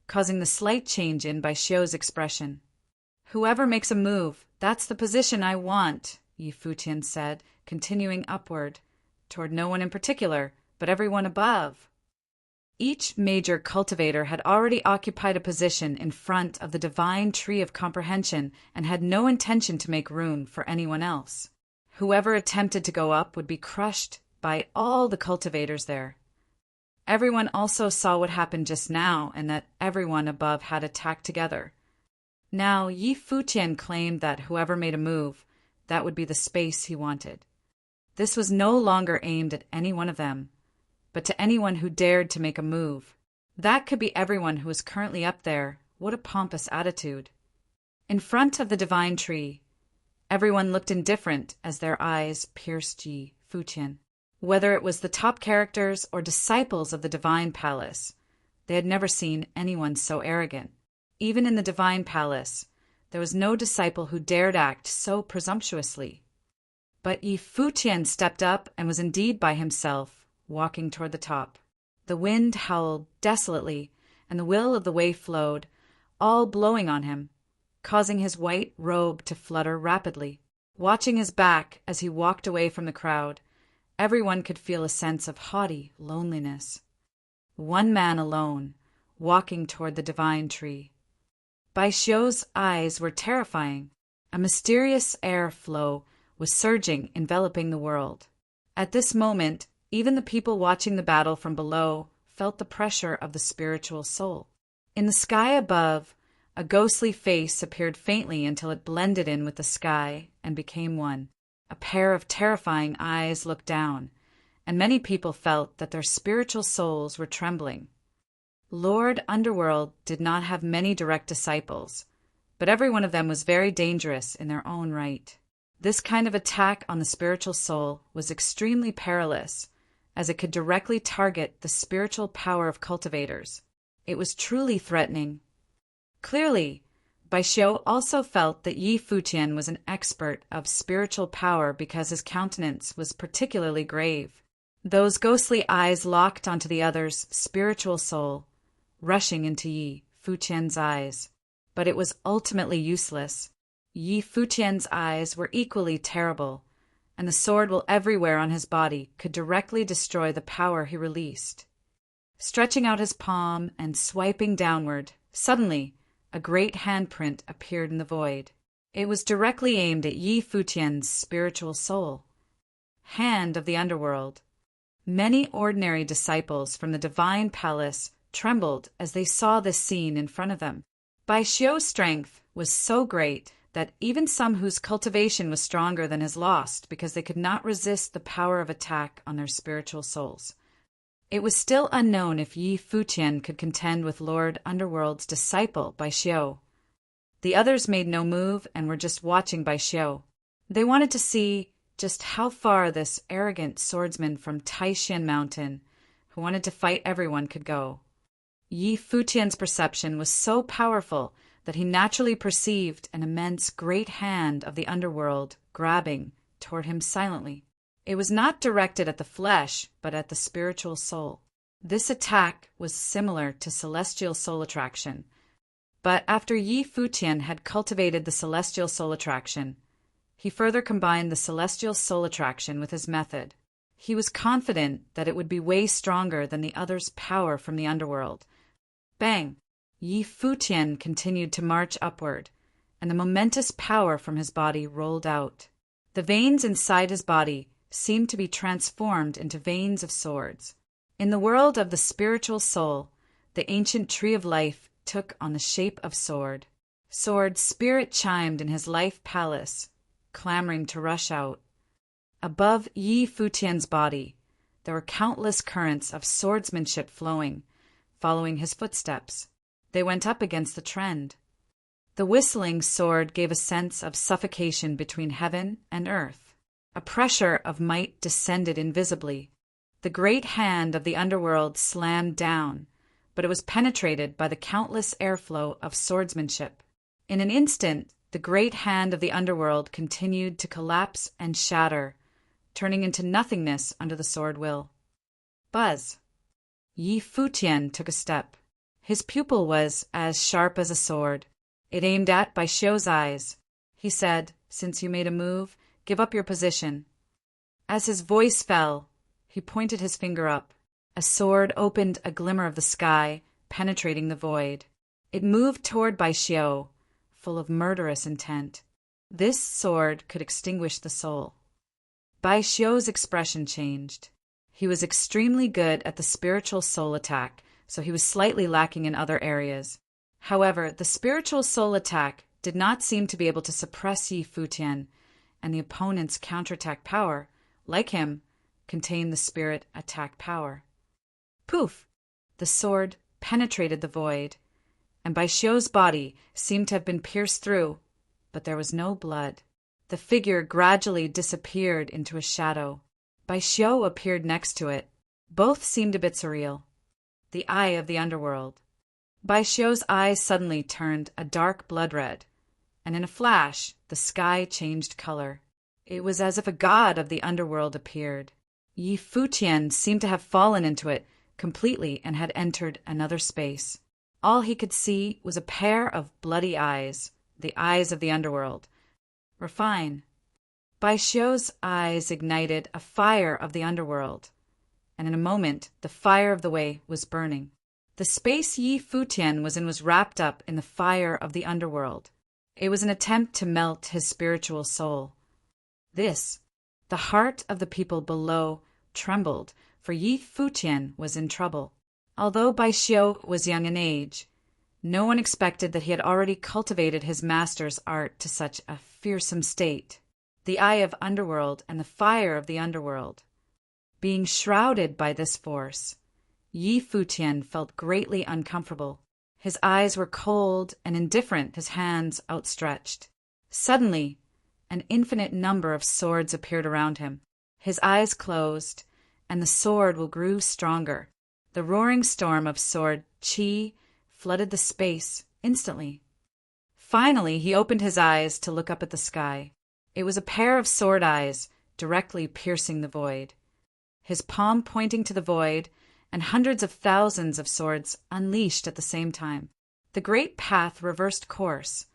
causing the slight change in Bai Xiu's expression. "Whoever makes a move, that's the position I want," Yi Futian said, continuing upward, toward no one in particular, but everyone above. Each major cultivator had already occupied a position in front of the divine tree of comprehension and had no intention to make room for anyone else. Whoever attempted to go up would be crushed by all the cultivators there. Everyone also saw what happened just now and that everyone above had attacked together. Now Yi Futian claimed that whoever made a move, that would be the space he wanted. This was no longer aimed at any one of them, but to anyone who dared to make a move. That could be everyone who was currently up there. What a pompous attitude. In front of the divine tree, everyone looked indifferent as their eyes pierced Yi Futian. Whether it was the top characters or disciples of the Divine Palace, they had never seen anyone so arrogant. Even in the Divine Palace, there was no disciple who dared act so presumptuously. But Yi Futian stepped up and was indeed by himself, walking toward the top. The wind howled desolately, and the will of the way flowed, all blowing on him, causing his white robe to flutter rapidly. Watching his back as he walked away from the crowd, everyone could feel a sense of haughty loneliness. One man alone, walking toward the divine tree. Bai Xiu's eyes were terrifying. A mysterious air flow was surging, enveloping the world. At this moment, even the people watching the battle from below felt the pressure of the spiritual soul. In the sky above, a ghostly face appeared faintly until it blended in with the sky and became one. A pair of terrifying eyes looked down, and many people felt that their spiritual souls were trembling. Lord Underworld did not have many direct disciples, but every one of them was very dangerous in their own right. This kind of attack on the spiritual soul was extremely perilous, as it could directly target the spiritual power of cultivators. It was truly threatening. Clearly, Bai Xiu also felt that Yi Futian was an expert of spiritual power because his countenance was particularly grave. Those ghostly eyes locked onto the other's spiritual soul, rushing into Yi Futian's eyes. But it was ultimately useless. Yi Futian's eyes were equally terrible, and the sword will everywhere on his body could directly destroy the power he released. Stretching out his palm and swiping downward, suddenly a great handprint appeared in the void. It was directly aimed at Yi Futian's spiritual soul. Hand of the Underworld. Many ordinary disciples from the divine palace trembled as they saw this scene in front of them. Bai Xiu's strength was so great that even some whose cultivation was stronger than his lost because they could not resist the power of attack on their spiritual souls. It was still unknown if Yi Futian could contend with Lord Underworld's disciple, Bai Xiu. The others made no move and were just watching Bai Xiu. They wanted to see just how far this arrogant swordsman from Taishan Mountain, who wanted to fight everyone, could go. Yi Futian's perception was so powerful that he naturally perceived an immense great hand of the underworld grabbing toward him silently. It was not directed at the flesh, but at the spiritual soul. This attack was similar to celestial soul attraction. But after Yi Futian had cultivated the celestial soul attraction, he further combined the celestial soul attraction with his method. He was confident that it would be way stronger than the other's power from the underworld. Bang! Yi Futian continued to march upward, and the momentous power from his body rolled out. The veins inside his body seemed to be transformed into veins of swords. In the world of the spiritual soul, the ancient tree of life took on the shape of sword. Sword spirit chimed in his life palace, clamoring to rush out. Above Yi Futian's body, there were countless currents of swordsmanship flowing, following his footsteps. They went up against the trend. The whistling sword gave a sense of suffocation between heaven and earth. A pressure of might descended invisibly. The great hand of the underworld slammed down, but it was penetrated by the countless airflow of swordsmanship. In an instant, the great hand of the underworld continued to collapse and shatter, turning into nothingness under the sword will. Buzz! Yi Futian took a step. His pupil was as sharp as a sword. It aimed at Bai Xiu's eyes. He said, "Since you made a move, give up your position." As his voice fell, he pointed his finger up. A sword opened a glimmer of the sky, penetrating the void. It moved toward Bai Xiu, full of murderous intent. This sword could extinguish the soul. Bai Xiu's expression changed. He was extremely good at the spiritual soul attack, so he was slightly lacking in other areas. However, the spiritual soul attack did not seem to be able to suppress Yi Futian, and the opponent's counterattack power, like him, contained the spirit attack power. Poof! The sword penetrated the void, and Bai Xiu's body seemed to have been pierced through, but there was no blood. The figure gradually disappeared into a shadow. Bai Xiu appeared next to it. Both seemed a bit surreal. The eye of the underworld. Bai Xiu's eyes suddenly turned a dark blood red, and in a flash, the sky changed color. It was as if a god of the underworld appeared. Yi Futian seemed to have fallen into it completely and had entered another space. All he could see was a pair of bloody eyes, the eyes of the underworld. Refine. Bai Xiu's eyes ignited a fire of the underworld, and in a moment the fire of the way was burning. The space Yi Futian was in was wrapped up in the fire of the underworld. It was an attempt to melt his spiritual soul. The heart of the people below trembled, for Yi Futian was in trouble. Although Bai Xiu was young in age, no one expected that he had already cultivated his master's art to such a fearsome state. The eye of underworld and the fire of the underworld. Being shrouded by this force, Yi Futian felt greatly uncomfortable. His eyes were cold and indifferent, his hands outstretched. Suddenly, an infinite number of swords appeared around him. His eyes closed, and the sword grew stronger. The roaring storm of sword qi flooded the space instantly. Finally, he opened his eyes to look up at the sky. It was a pair of sword eyes directly piercing the void. His palm pointing to the void, and hundreds of thousands of swords unleashed at the same time. The great path reversed course.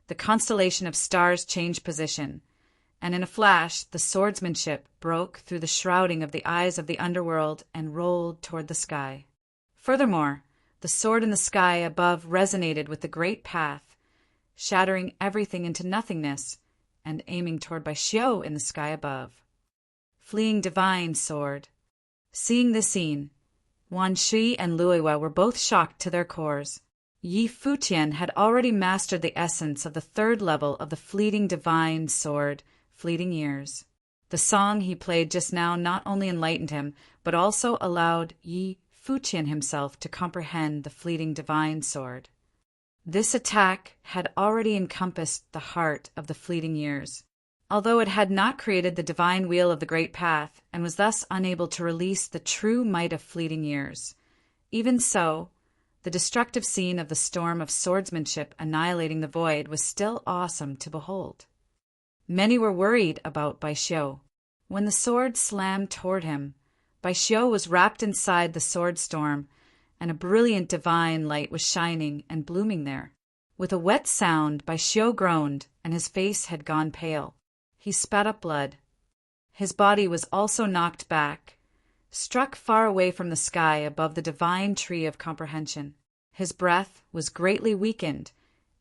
The constellation of stars changed position, and in a flash the swordsmanship broke through the shrouding of the eyes of the underworld and rolled toward the sky. Furthermore, the sword in the sky above resonated with the great path, shattering everything into nothingness and aiming toward Bai Xiu in the sky above. Fleeing divine sword. Seeing this scene, Wan Shi and Luiwa were both shocked to their cores. Yi Futian had already mastered the essence of the third level of the fleeting divine sword, Fleeting Years. The song he played just now not only enlightened him, but also allowed Yi Futian himself to comprehend the fleeting divine sword. This attack had already encompassed the heart of the fleeting years. Although it had not created the divine wheel of the great path, and was thus unable to release the true might of fleeting years. Even so, the destructive scene of the storm of swordsmanship annihilating the void was still awesome to behold. Many were worried about Bai Xiu. When the sword slammed toward him, Bai Xiu was wrapped inside the sword storm, and a brilliant divine light was shining and blooming there. With a wet sound, Bai Xiu groaned, and his face had gone pale. He spat up blood. His body was also knocked back, struck far away from the sky above the divine tree of comprehension. His breath was greatly weakened,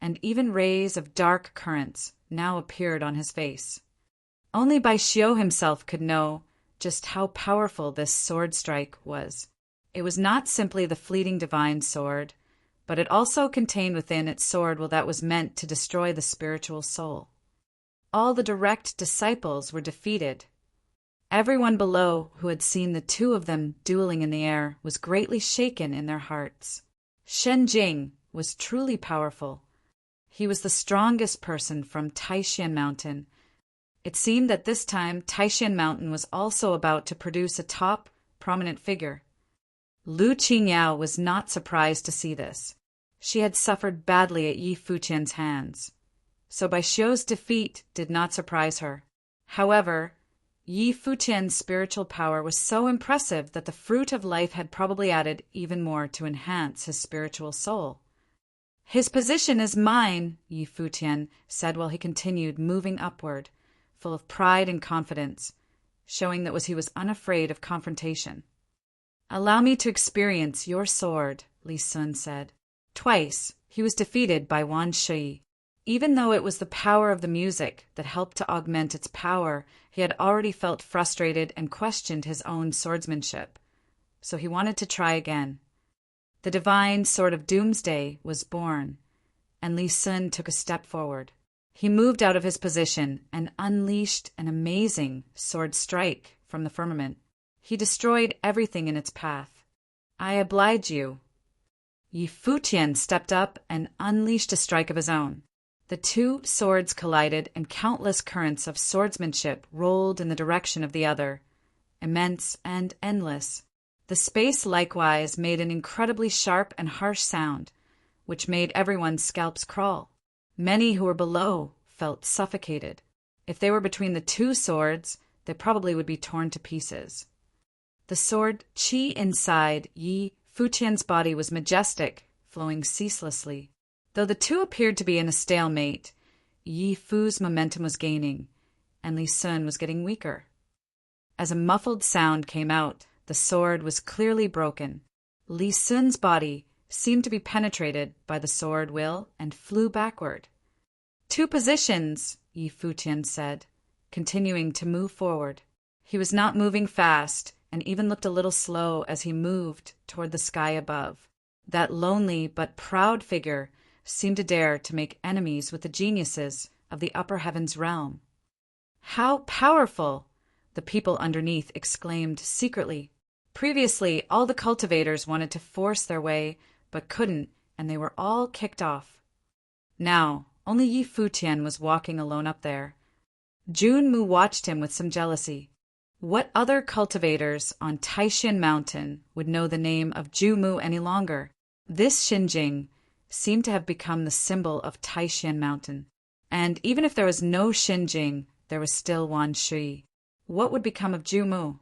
and even rays of dark currents now appeared on his face. Only Bai Xiu himself could know just how powerful this sword strike was. It was not simply the fleeting divine sword, but it also contained within its sword that was meant to destroy the spiritual soul. All the direct disciples were defeated. Everyone below who had seen the two of them dueling in the air was greatly shaken in their hearts. Shen Jing was truly powerful. He was the strongest person from Taishan Mountain. It seemed that this time Taishan Mountain was also about to produce a top, prominent figure. Lu Qingyao was not surprised to see this. She had suffered badly at Yi Futian's hands, so Bai Xiu's defeat did not surprise her. However, Yi Futian's spiritual power was so impressive that the fruit of life had probably added even more to enhance his spiritual soul. "His position is mine," Yi Futian said while he continued moving upward, full of pride and confidence, showing that he was unafraid of confrontation. "Allow me to experience your sword," Li Sun said. Twice, he was defeated by Wan Shi. Even though it was the power of the music that helped to augment its power, he had already felt frustrated and questioned his own swordsmanship. So he wanted to try again. The divine sword of Doomsday was born, and Li Sun took a step forward. He moved out of his position and unleashed an amazing sword strike from the firmament. He destroyed everything in its path. "I oblige you." Yi Futian stepped up and unleashed a strike of his own. The two swords collided, and countless currents of swordsmanship rolled in the direction of the other, immense and endless. The space likewise made an incredibly sharp and harsh sound, which made everyone's scalps crawl. Many who were below felt suffocated. If they were between the two swords, they probably would be torn to pieces. The sword qi inside Yi Futian's body was majestic, flowing ceaselessly. Though the two appeared to be in a stalemate, Yi Fu's momentum was gaining, and Li Sun was getting weaker. As a muffled sound came out, the sword was clearly broken. Li Sun's body seemed to be penetrated by the sword will and flew backward. "Two positions," Yi Futian said, continuing to move forward. He was not moving fast, and even looked a little slow as he moved toward the sky above. That lonely but proud figure seemed to dare to make enemies with the geniuses of the upper heavens realm. "How powerful!" the people underneath exclaimed secretly. Previously, all the cultivators wanted to force their way, but couldn't, and they were all kicked off. Now, only Yi Futian was walking alone up there. Junmu watched him with some jealousy. What other cultivators on Taishan Mountain would know the name of Junmu any longer? This Xinjing seemed to have become the symbol of Taishan Mountain. And even if there was no Xinjing, there was still Wan Shi. What would become of Junmu?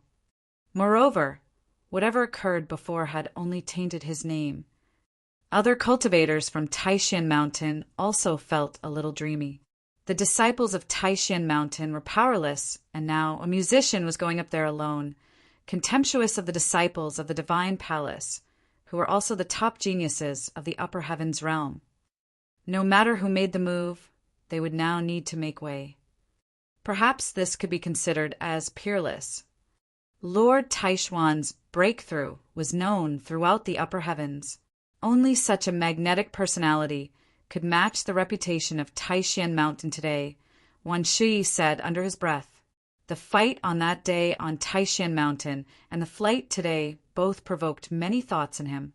Moreover, whatever occurred before had only tainted his name. Other cultivators from Taishan Mountain also felt a little dreamy. The disciples of Taishan Mountain were powerless, and now a musician was going up there alone, contemptuous of the disciples of the Divine Palace, who were also the top geniuses of the upper heavens realm. No matter who made the move, they would now need to make way. Perhaps this could be considered as peerless. Lord Taishuan's breakthrough was known throughout the upper heavens. Only such a magnetic personality could match the reputation of Taishan Mountain today, Wan Shi said under his breath. The fight on that day on Taishan Mountain and the flight today both provoked many thoughts in him.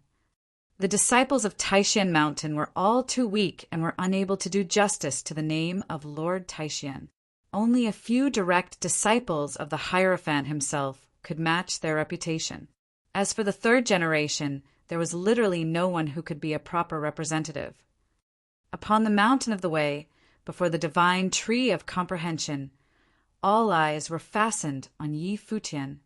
The disciples of Taishan Mountain were all too weak and were unable to do justice to the name of Lord Taishan. Only a few direct disciples of the Hierophant himself could match their reputation. As for the third generation, there was literally no one who could be a proper representative. Upon the mountain of the way, before the divine tree of comprehension, all eyes were fastened on Yi Futian.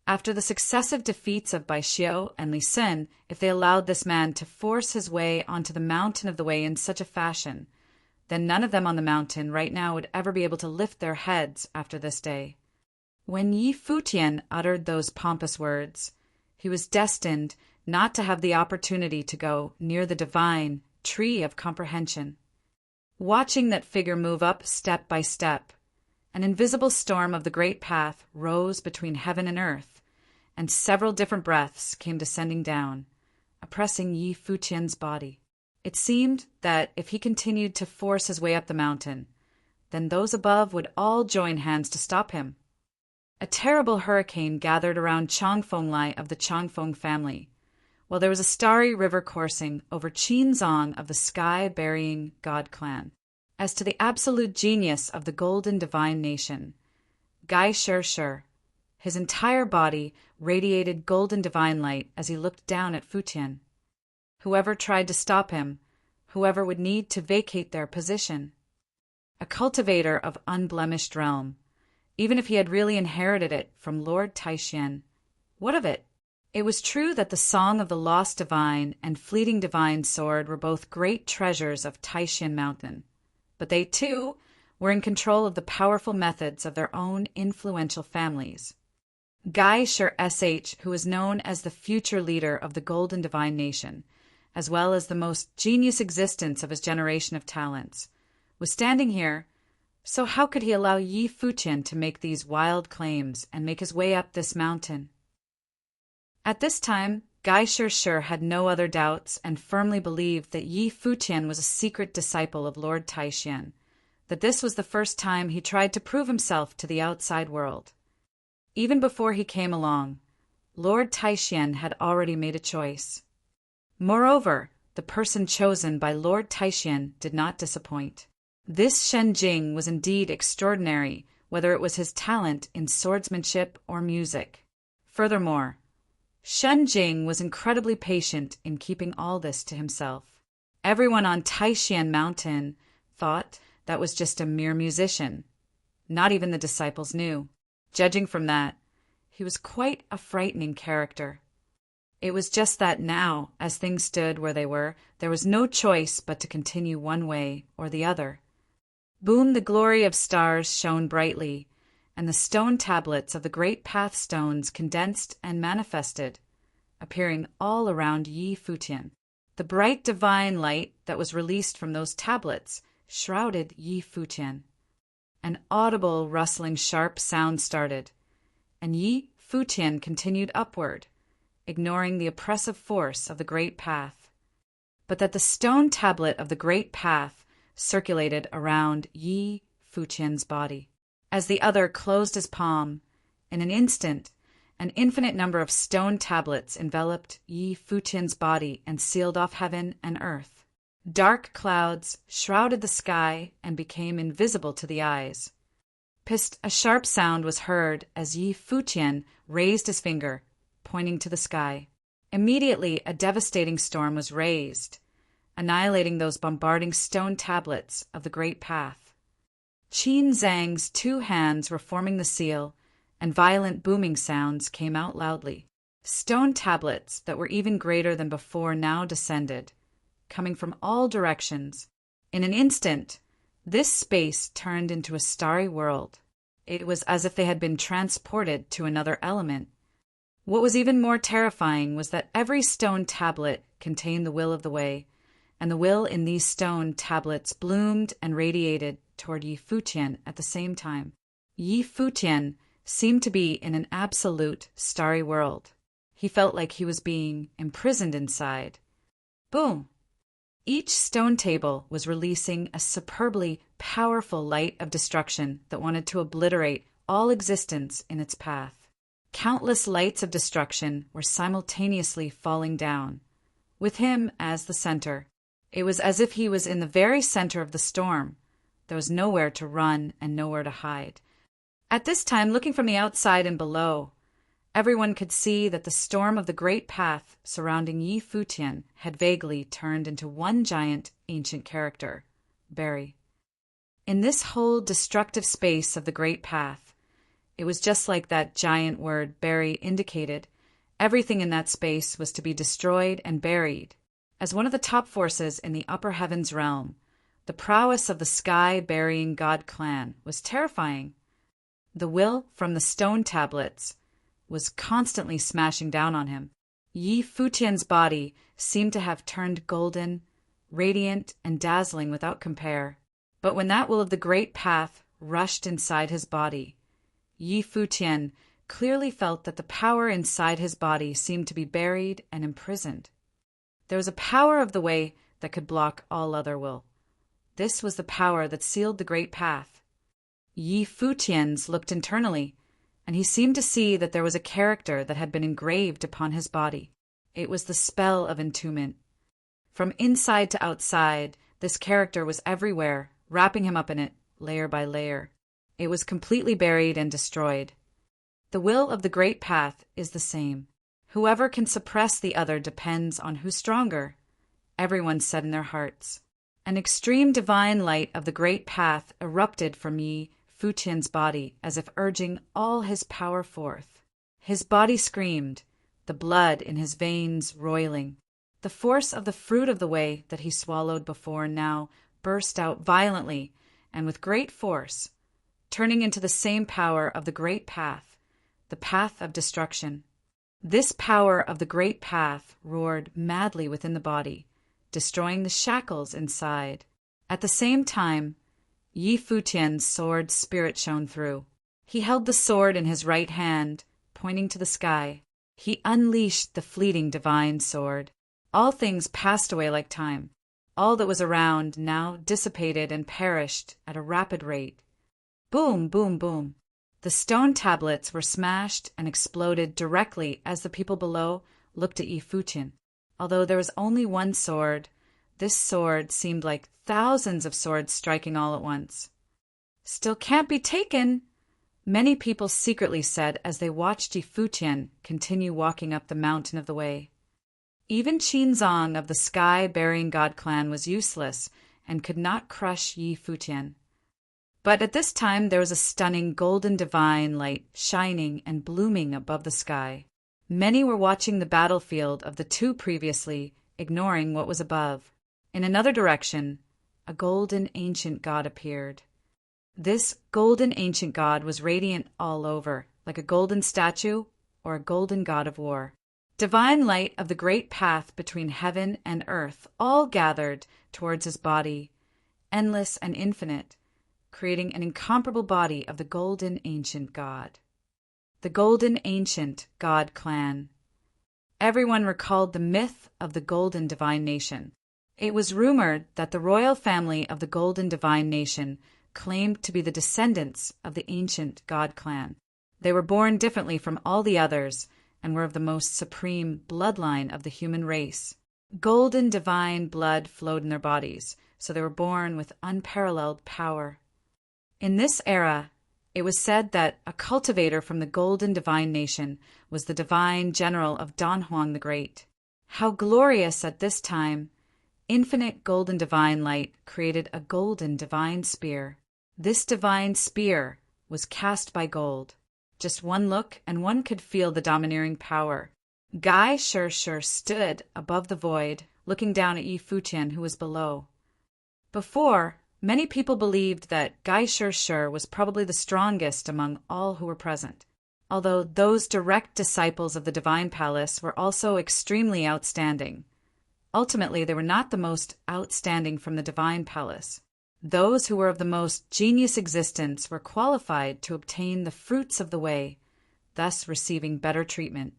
After the successive defeats of Bai Xiao and Li Sun, if they allowed this man to force his way onto the mountain of the way in such a fashion, then none of them on the mountain right now would ever be able to lift their heads after this day. When Yi Futian uttered those pompous words, he was destined not to have the opportunity to go near the divine tree of comprehension. Watching that figure move up step by step, an invisible storm of the great path rose between heaven and earth, and several different breaths came descending down, oppressing Yi Futian's body. It seemed that if he continued to force his way up the mountain, then those above would all join hands to stop him. A terrible hurricane gathered around Changfenglai of the Changfeng family, while there was a starry river coursing over Qinzong of the sky-burying god clan. As to the absolute genius of the golden divine nation, Gai Shi, his entire body radiated golden divine light as he looked down at Futian. Whoever tried to stop him, whoever would need to vacate their position. A cultivator of unblemished realm, even if he had really inherited it from Lord Taishan. What of it? It was true that the Song of the Lost Divine and Fleeting Divine Sword were both great treasures of Taishan Mountain, but they, too, were in control of the powerful methods of their own influential families. Gai Shi SH, who was known as the future leader of the Golden Divine Nation, as well as the most genius existence of his generation of talents, was standing here, so how could he allow Yi Futian to make these wild claims and make his way up this mountain? At this time, Gai Shi had no other doubts and firmly believed that Yi Futian was a secret disciple of Lord Taishan, that this was the first time he tried to prove himself to the outside world. Even before he came along, Lord Taishan had already made a choice. Moreover, the person chosen by Lord Taishan did not disappoint. This Shen Jing was indeed extraordinary, whether it was his talent in swordsmanship or music. Furthermore, Shen Jing was incredibly patient in keeping all this to himself. Everyone on Taishan Mountain thought that was just a mere musician. Not even the disciples knew. Judging from that, he was quite a frightening character. It was just that now, as things stood where they were, there was no choice but to continue one way or the other. Boom, the glory of stars shone brightly, and the stone tablets of the great path stones condensed and manifested, appearing all around Yi Futian. The bright divine light that was released from those tablets shrouded Yi Futian. An audible, rustling, sharp sound started, and Yi Futian continued upward, ignoring the oppressive force of the great path. But that the stone tablet of the great path circulated around Yi Futian's body. As the other closed his palm, in an instant, an infinite number of stone tablets enveloped Yi Futian's body and sealed off heaven and earth. Dark clouds shrouded the sky and became invisible to the eyes. Pist, a sharp sound was heard as Yi Futian raised his finger, pointing to the sky. Immediately, a devastating storm was raised, annihilating those bombarding stone tablets of the great path. Qin Zhang's 2 hands were forming the seal, and violent booming sounds came out loudly. Stone tablets that were even greater than before now descended, coming from all directions. In an instant, this space turned into a starry world. It was as if they had been transported to another element. What was even more terrifying was that every stone tablet contained the will of the way, and the will in these stone tablets bloomed and radiated toward Yi Futian at the same time. Yi Futian seemed to be in an absolute starry world. He felt like he was being imprisoned inside. Boom! Each stone table was releasing a superbly powerful light of destruction that wanted to obliterate all existence in its path. Countless lights of destruction were simultaneously falling down, with him as the center. It was as if he was in the very center of the storm. There was nowhere to run and nowhere to hide. At this time, looking from the outside and below, everyone could see that the storm of the great path surrounding Yi Futian had vaguely turned into one giant ancient character, Barry. In this whole destructive space of the great path, it was just like that giant word Barry indicated. Everything in that space was to be destroyed and buried. As one of the top forces in the upper heavens realm, the prowess of the sky-burying god clan was terrifying. The will from the stone tablets was constantly smashing down on him. Yi Futian's body seemed to have turned golden, radiant, and dazzling without compare. But when that will of the great path rushed inside his body, Yi Futian clearly felt that the power inside his body seemed to be buried and imprisoned. There was a power of the way that could block all other will. This was the power that sealed the great path. Yi Futian's looked internally, and he seemed to see that there was a character that had been engraved upon his body. It was the spell of entombment. From inside to outside, this character was everywhere, wrapping him up in it, layer by layer. It was completely buried and destroyed. The will of the great path is the same. Whoever can suppress the other depends on who's stronger, everyone said in their hearts. An extreme divine light of the great path erupted from Yi Futian's body as if urging all his power forth. His body screamed, the blood in his veins roiling. The force of the fruit of the way that he swallowed before now burst out violently and with great force, turning into the same power of the great path, the path of destruction. This power of the great path roared madly within the body, destroying the shackles inside. At the same time, Yi Futian's sword spirit shone through. He held the sword in his right hand, pointing to the sky. He unleashed the fleeting divine sword. All things passed away like time. All that was around now dissipated and perished at a rapid rate. Boom, boom, boom. The stone tablets were smashed and exploded directly as the people below looked at Yi Futian. Although there was only one sword, this sword seemed like thousands of swords striking all at once. Still can't be taken, many people secretly said as they watched Yi Futian continue walking up the mountain of the way. Even Qin Zhang of the sky-burying god clan was useless and could not crush Yi Futian. But at this time there was a stunning golden divine light shining and blooming above the sky. Many were watching the battlefield of the two previously, ignoring what was above. In another direction, a golden ancient god appeared. This golden ancient god was radiant all over, like a golden statue or a golden god of war. Divine light of the great path between heaven and earth all gathered towards his body, endless and infinite, creating an incomparable body of the golden ancient god. The golden ancient god clan. Everyone recalled the myth of the golden divine nation. It was rumored that the royal family of the golden divine nation claimed to be the descendants of the ancient god clan. They were born differently from all the others and were of the most supreme bloodline of the human race. Golden divine blood flowed in their bodies, so they were born with unparalleled power. In this era, it was said that a cultivator from the golden divine nation was the divine general of Don Juan the Great. How glorious at this time! Infinite golden divine light created a golden divine spear. This divine spear was cast by gold. Just one look and one could feel the domineering power. Guy Shir stood above the void, looking down at Yi Futian, who was below. Before, many people believed that Guy Shir was probably the strongest among all who were present, although those direct disciples of the Divine Palace were also extremely outstanding. Ultimately, they were not the most outstanding from the Divine Palace. Those who were of the most genius existence were qualified to obtain the fruits of the way, thus receiving better treatment.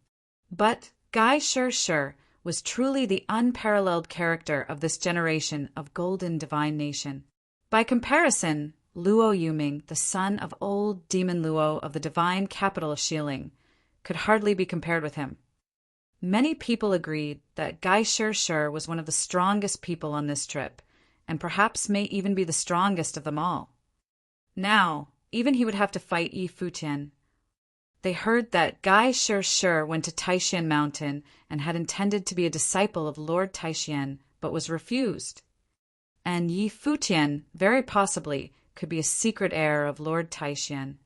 But Guy Shir was truly the unparalleled character of this generation of golden divine nation. By comparison, Luo Yuming, the son of old demon Luo of the divine capital of Xiling, could hardly be compared with him. Many people agreed that Guy Shir was one of the strongest people on this trip, and perhaps may even be the strongest of them all. Now, even he would have to fight Yi Futian. They heard that Guy Shir went to Taishan Mountain and had intended to be a disciple of Lord Taishan, but was refused. And Yi Futian, very possibly, could be a secret heir of Lord Taishan.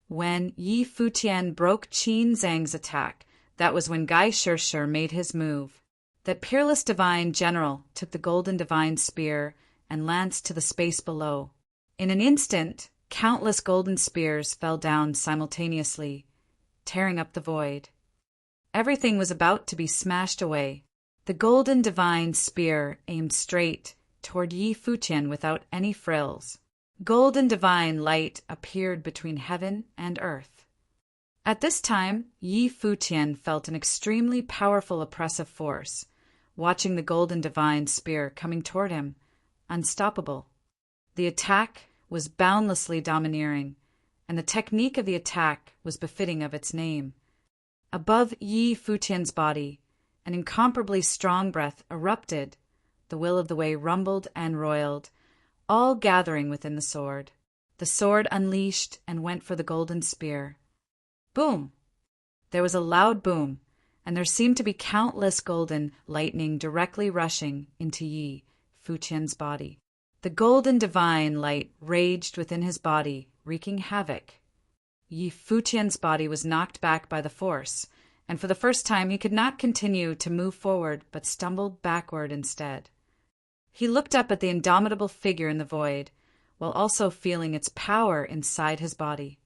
When Yi Futian broke Qin Zhang's attack, that was when Guy Shir made his move. That peerless divine general took the golden divine spear and lanced to the space below. In an instant, countless golden spears fell down simultaneously, tearing up the void. Everything was about to be smashed away. The golden divine spear aimed straight toward Yi Futian without any frills. Golden divine light appeared between heaven and earth. At this time, Yi Futian felt an extremely powerful oppressive force, watching the golden divine spear coming toward him, unstoppable. The attack was boundlessly domineering, and the technique of the attack was befitting of its name. Above Yi Futian's body, an incomparably strong breath erupted. The will of the way rumbled and roiled, all gathering within the sword. The sword unleashed and went for the golden spear. Boom! There was a loud boom, and there seemed to be countless golden lightning directly rushing into Yi Futian's body. The golden divine light raged within his body, wreaking havoc. Yi Futian's body was knocked back by the force, and for the first time he could not continue to move forward, but stumbled backward instead. He looked up at the indomitable figure in the void, while also feeling its power inside his body.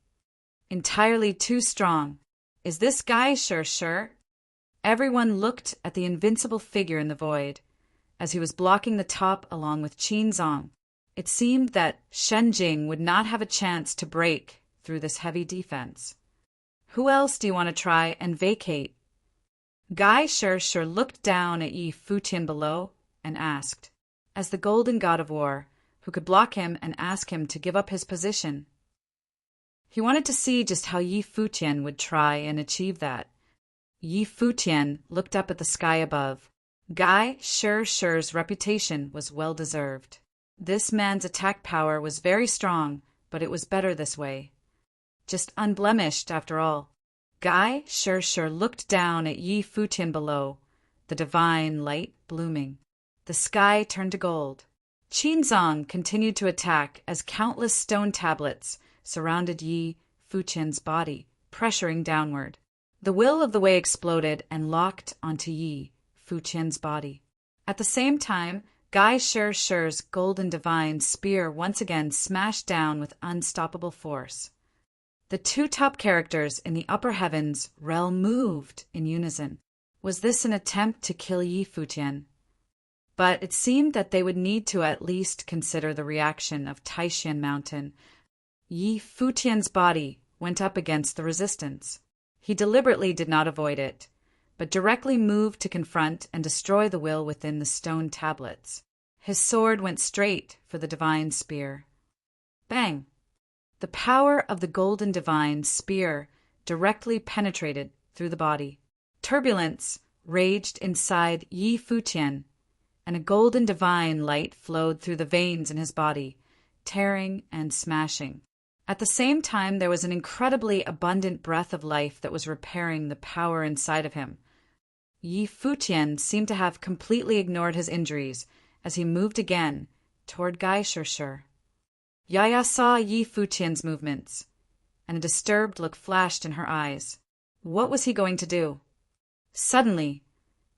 Entirely too strong. Is this Guy Shir? Everyone looked at the invincible figure in the void, as he was blocking the top along with Qin Zhang. It seemed that Shen Jing would not have a chance to break through this heavy defense. Who else do you want to try and vacate? Guy Shir looked down at Yi Futian below and asked, as the golden god of war, who could block him and ask him to give up his position. He wanted to see just how Yi Futian would try and achieve that. Yi Futian looked up at the sky above. Guy Shir's reputation was well deserved. This man's attack power was very strong, but it was better this way. Just unblemished after all. Guy Shir looked down at Yi Futian below, the divine light blooming. The sky turned to gold. Qin Zhang continued to attack as countless stone tablets surrounded Yi Futian's body, pressuring downward. The will of the way exploded and locked onto Yi Futian's body. At the same time, Guy Shi's golden divine spear once again smashed down with unstoppable force. The two top characters in the upper heavens realm moved in unison. Was this an attempt to kill Yi Futian? But it seemed that they would need to at least consider the reaction of Taishan Mountain. Yi Futian's body went up against the resistance. He deliberately did not avoid it, but directly moved to confront and destroy the will within the stone tablets. His sword went straight for the divine spear. Bang! The power of the golden divine spear directly penetrated through the body. Turbulence raged inside Yi Futian, and a golden divine light flowed through the veins in his body, tearing and smashing. At the same time, there was an incredibly abundant breath of life that was repairing the power inside of him. Yi Futian seemed to have completely ignored his injuries as he moved again toward Guy Shi. Yaya saw Yi Futian's movements, and a disturbed look flashed in her eyes. What was he going to do? Suddenly,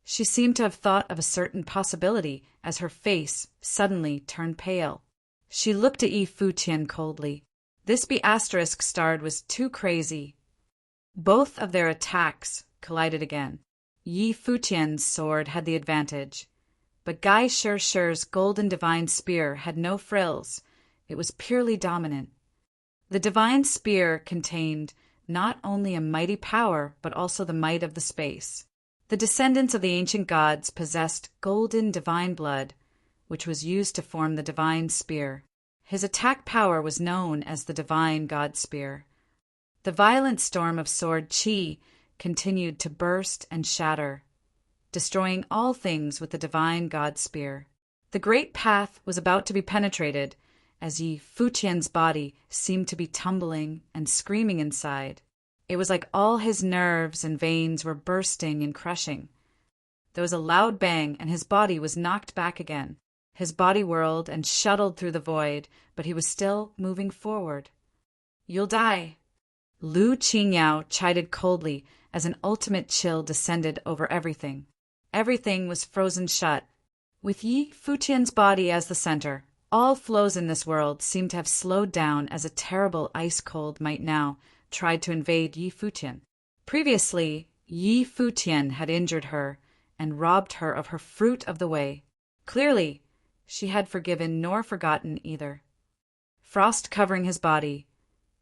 she seemed to have thought of a certain possibility as her face suddenly turned pale. She looked at Yi Futian coldly. This B***starred was too crazy. Both of their attacks collided again. Yi Futian's sword had the advantage, but Guy Shi's golden divine spear had no frills. It was purely dominant. The divine spear contained not only a mighty power, but also the might of the space. The descendants of the ancient gods possessed golden divine blood, which was used to form the divine spear. His attack power was known as the divine god spear. The violent storm of sword chi continued to burst and shatter, destroying all things with the divine god spear. The great path was about to be penetrated, as Yi Futian's body seemed to be tumbling and screaming inside. It was like all his nerves and veins were bursting and crushing. There was a loud bang, and his body was knocked back again. His body whirled and shuttled through the void, but he was still moving forward. "You'll die," Lu Qingyao chided coldly as an ultimate chill descended over everything. Everything was frozen shut. With Yi Futian's body as the center, all flows in this world seemed to have slowed down as a terrible ice-cold might now try to invade Yi Futian. Previously, Yi Futian had injured her and robbed her of her fruit of the way. Clearly, she had forgiven nor forgotten either. Frost covering his body,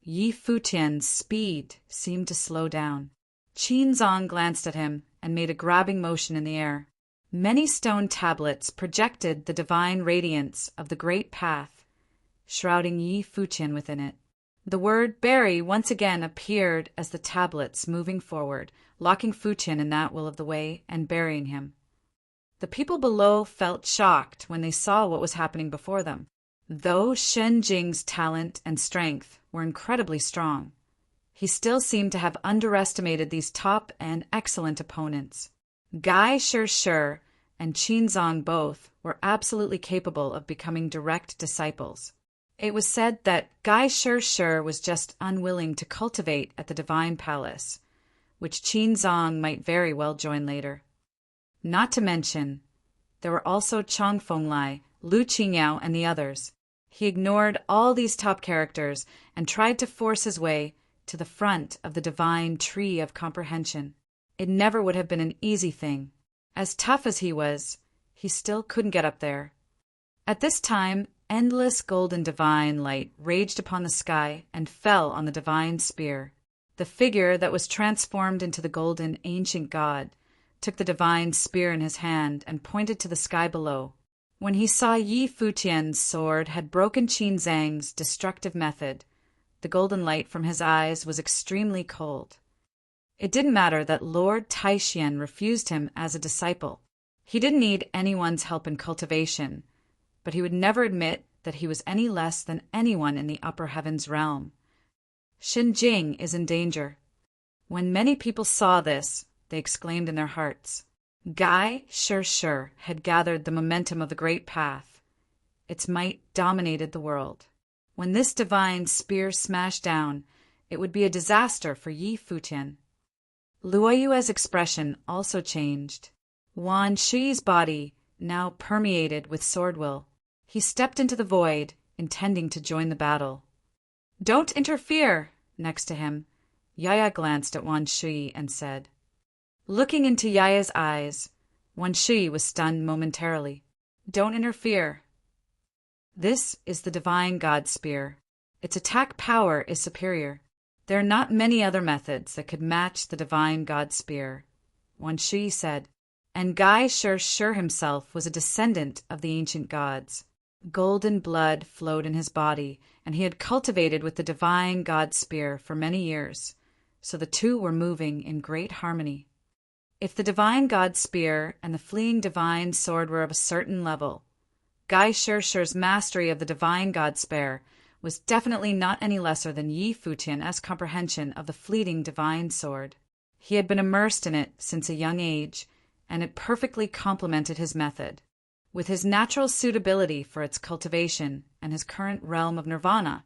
Yi Futian's speed seemed to slow down. Qin Zong glanced at him and made a grabbing motion in the air. Many stone tablets projected the divine radiance of the great path, shrouding Yi Futian within it. The word "bury" once again appeared as the tablets moving forward, locking Futian in that will of the way and burying him. The people below felt shocked when they saw what was happening before them. Though Shen Jing's talent and strength were incredibly strong, he still seemed to have underestimated these top and excellent opponents. Guy Shi and Qin Zong both were absolutely capable of becoming direct disciples. It was said that Guy Shi was just unwilling to cultivate at the Divine Palace, which Qin Zong might very well join later. Not to mention, there were also Chong Fenglai, Lu Qingyao, and the others. He ignored all these top characters and tried to force his way to the front of the divine tree of comprehension. It never would have been an easy thing. As tough as he was, he still couldn't get up there. At this time, endless golden divine light raged upon the sky and fell on the divine spear. The figure that was transformed into the golden ancient god took the divine spear in his hand and pointed to the sky below. When he saw Yi Futian's sword had broken Qin Zhang's destructive method, the golden light from his eyes was extremely cold. It didn't matter that Lord Taishan refused him as a disciple. He didn't need anyone's help in cultivation, but he would never admit that he was any less than anyone in the upper heavens realm. Shen Jing is in danger. When many people saw this, they exclaimed in their hearts. Guy Shi had gathered the momentum of the great path. Its might dominated the world. When this divine spear smashed down, it would be a disaster for Yi Futian. Luoyue's expression also changed. Wan Shi's body now permeated with sword will. He stepped into the void, intending to join the battle. "Don't interfere!" Next to him, Yaya glanced at Wan Shui and said. Looking into Yaya's eyes, Wan Shui was stunned momentarily. "Don't interfere. This is the Divine God Spear. Its attack power is superior. There are not many other methods that could match the Divine God Spear," Wan Shui said. And Gai Shi himself was a descendant of the ancient gods. Golden blood flowed in his body, and he had cultivated with the Divine God Spear for many years, so the two were moving in great harmony. If the Divine God Spear and the fleeing Divine Sword were of a certain level, Gai Shi's mastery of the Divine God Spear was definitely not any lesser than Yi Futian's comprehension of the fleeting Divine Sword. He had been immersed in it since a young age, and it perfectly complemented his method. With his natural suitability for its cultivation and his current realm of nirvana,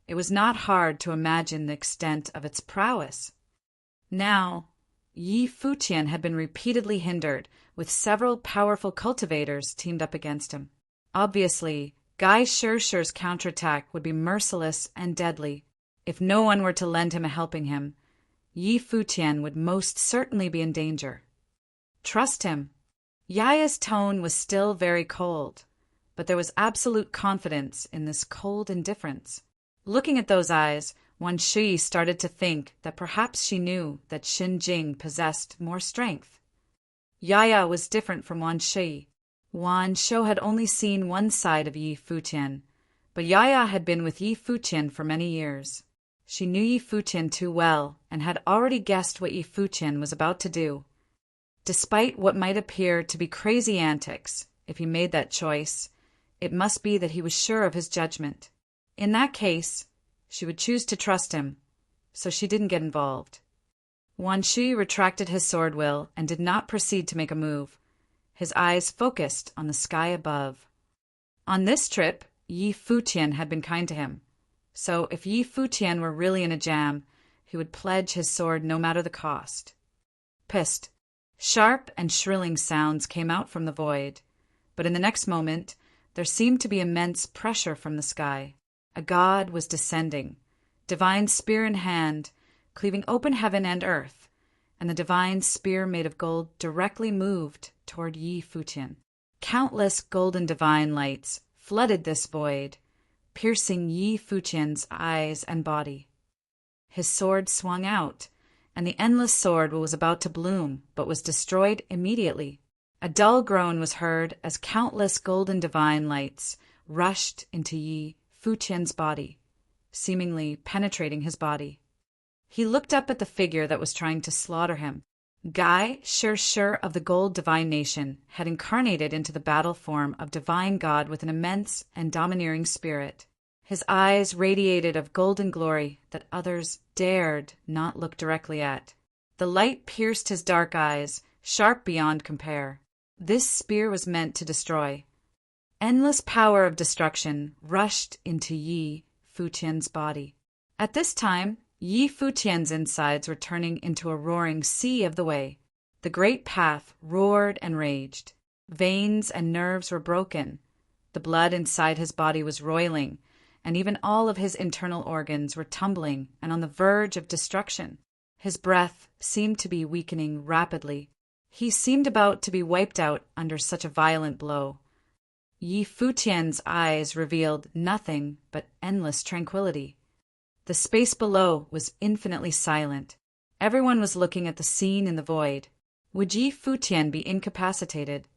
it was not hard to imagine the extent of its prowess. Now, Yi Futian had been repeatedly hindered, with several powerful cultivators teamed up against him. Obviously, Gai Shi's counterattack would be merciless and deadly. If no one were to lend him a helping hand, Yi Futian would most certainly be in danger. "Trust him." Yaya's tone was still very cold, but there was absolute confidence in this cold indifference. Looking at those eyes, Wan Shui started to think that perhaps she knew that Xin Jing possessed more strength. Yaya was different from Wan Shui. Wan Shui had only seen one side of Yi Futian, but Yaya had been with Yi Futian for many years. She knew Yi Futian too well and had already guessed what Yi Futian was about to do. Despite what might appear to be crazy antics, if he made that choice, it must be that he was sure of his judgment. In that case, she would choose to trust him, so she didn't get involved. Wan Shui retracted his sword will and did not proceed to make a move. His eyes focused on the sky above. On this trip, Yi Futian had been kind to him, so if Yi Futian were really in a jam, he would pledge his sword no matter the cost. Pissed. Sharp and shrilling sounds came out from the void, but in the next moment there seemed to be immense pressure from the sky. A god was descending, divine spear in hand, cleaving open heaven and earth, and the divine spear made of gold directly moved toward Yi Futian. Countless golden divine lights flooded this void, piercing Yi Futian's eyes and body. His sword swung out, and the endless sword was about to bloom, but was destroyed immediately. A dull groan was heard as countless golden divine lights rushed into Yi Futian's body, seemingly penetrating his body. He looked up at the figure that was trying to slaughter him. Gai Shi of the Gold Divine Nation had incarnated into the battle form of Divine God with an immense and domineering spirit. His eyes radiated of golden glory that others dared not look directly at. The light pierced his dark eyes, sharp beyond compare. This spear was meant to destroy. Endless power of destruction rushed into Yi Futian's body. At this time, Yi Futian's insides were turning into a roaring sea of the way. The great path roared and raged. Veins and nerves were broken. The blood inside his body was roiling, and even all of his internal organs were tumbling and on the verge of destruction. His breath seemed to be weakening rapidly. He seemed about to be wiped out under such a violent blow. Yi Futian's eyes revealed nothing but endless tranquility. The space below was infinitely silent. Everyone was looking at the scene in the void. Would Yi Futian be incapacitated?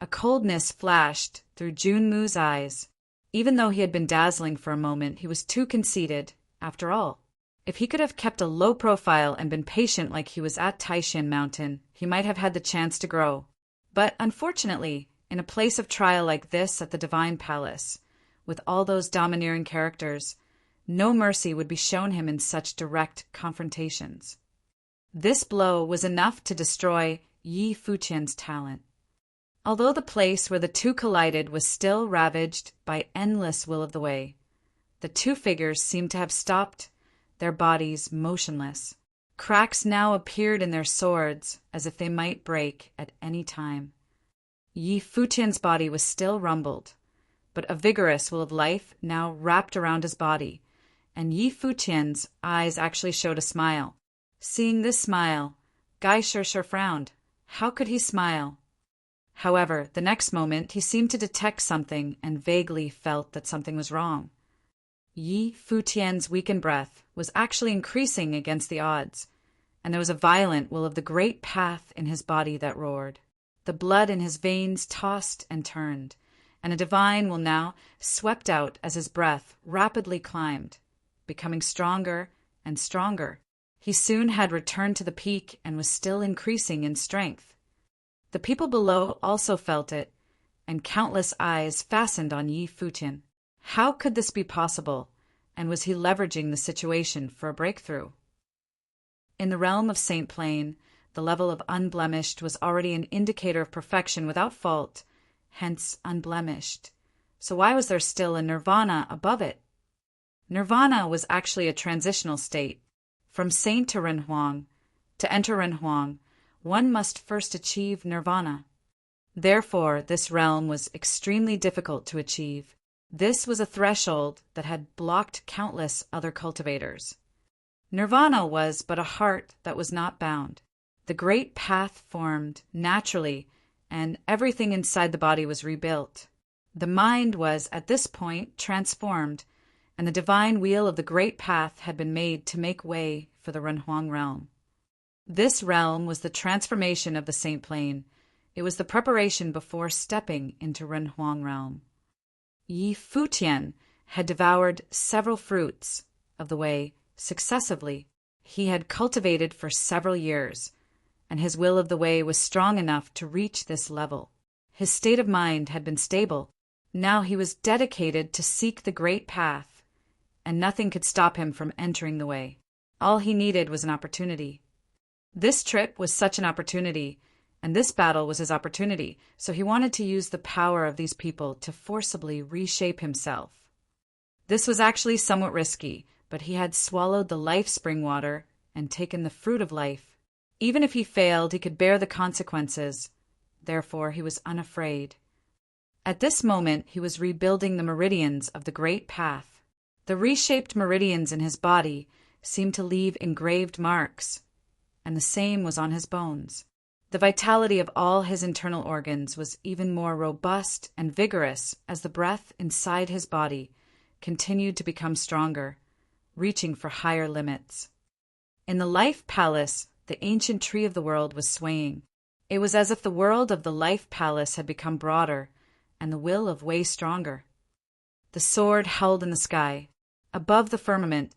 A coldness flashed through Junmu's eyes. Even though he had been dazzling for a moment, he was too conceited, after all. If he could have kept a low profile and been patient like he was at Taishan Mountain, he might have had the chance to grow. But unfortunately, in a place of trial like this at the Divine Palace, with all those domineering characters, no mercy would be shown him in such direct confrontations. This blow was enough to destroy Yi Futian's talent. Although the place where the two collided was still ravaged by endless will of the way, the two figures seemed to have stopped, their bodies motionless. Cracks now appeared in their swords, as if they might break at any time. Yi Futian's body was still rumbled, but a vigorous will of life now wrapped around his body, and Yi Futian's eyes actually showed a smile. Seeing this smile, Gai Shirshir frowned. How could he smile? However, the next moment he seemed to detect something and vaguely felt that something was wrong. Yi Futian's weakened breath was actually increasing against the odds, and there was a violent will of the great path in his body that roared. The blood in his veins tossed and turned, and a divine will now swept out as his breath rapidly climbed, becoming stronger and stronger. He soon had returned to the peak and was still increasing in strength. The people below also felt it, and countless eyes fastened on Yi Futian. How could this be possible, and was he leveraging the situation for a breakthrough? In the realm of Saint Plain, the level of unblemished was already an indicator of perfection without fault, hence unblemished. So why was there still a nirvana above it? Nirvana was actually a transitional state. From saint to Renhuang, to enter Renhuang, one must first achieve nirvana. Therefore, this realm was extremely difficult to achieve. This was a threshold that had blocked countless other cultivators. Nirvana was but a heart that was not bound. The great path formed naturally, and everything inside the body was rebuilt. The mind was, at this point, transformed, and the divine wheel of the great path had been made to make way for the Renhuang realm. This realm was the transformation of the Saint Plain. It was the preparation before stepping into Renhuang realm. Yi Futian had devoured several fruits of the way successively. He had cultivated for several years, and his will of the way was strong enough to reach this level. His state of mind had been stable. Now he was dedicated to seek the great path, and nothing could stop him from entering the way. All he needed was an opportunity. This trip was such an opportunity, and this battle was his opportunity, so he wanted to use the power of these people to forcibly reshape himself. This was actually somewhat risky, but he had swallowed the life spring water and taken the fruit of life. Even if he failed, he could bear the consequences. Therefore, he was unafraid. At this moment, he was rebuilding the meridians of the great path. The reshaped meridians in his body seemed to leave engraved marks, and the same was on his bones. The vitality of all his internal organs was even more robust and vigorous as the breath inside his body continued to become stronger, reaching for higher limits. In the life palace, the ancient tree of the world was swaying. It was as if the world of the life palace had become broader and the will of way stronger. The sword held in the sky. Above the firmament,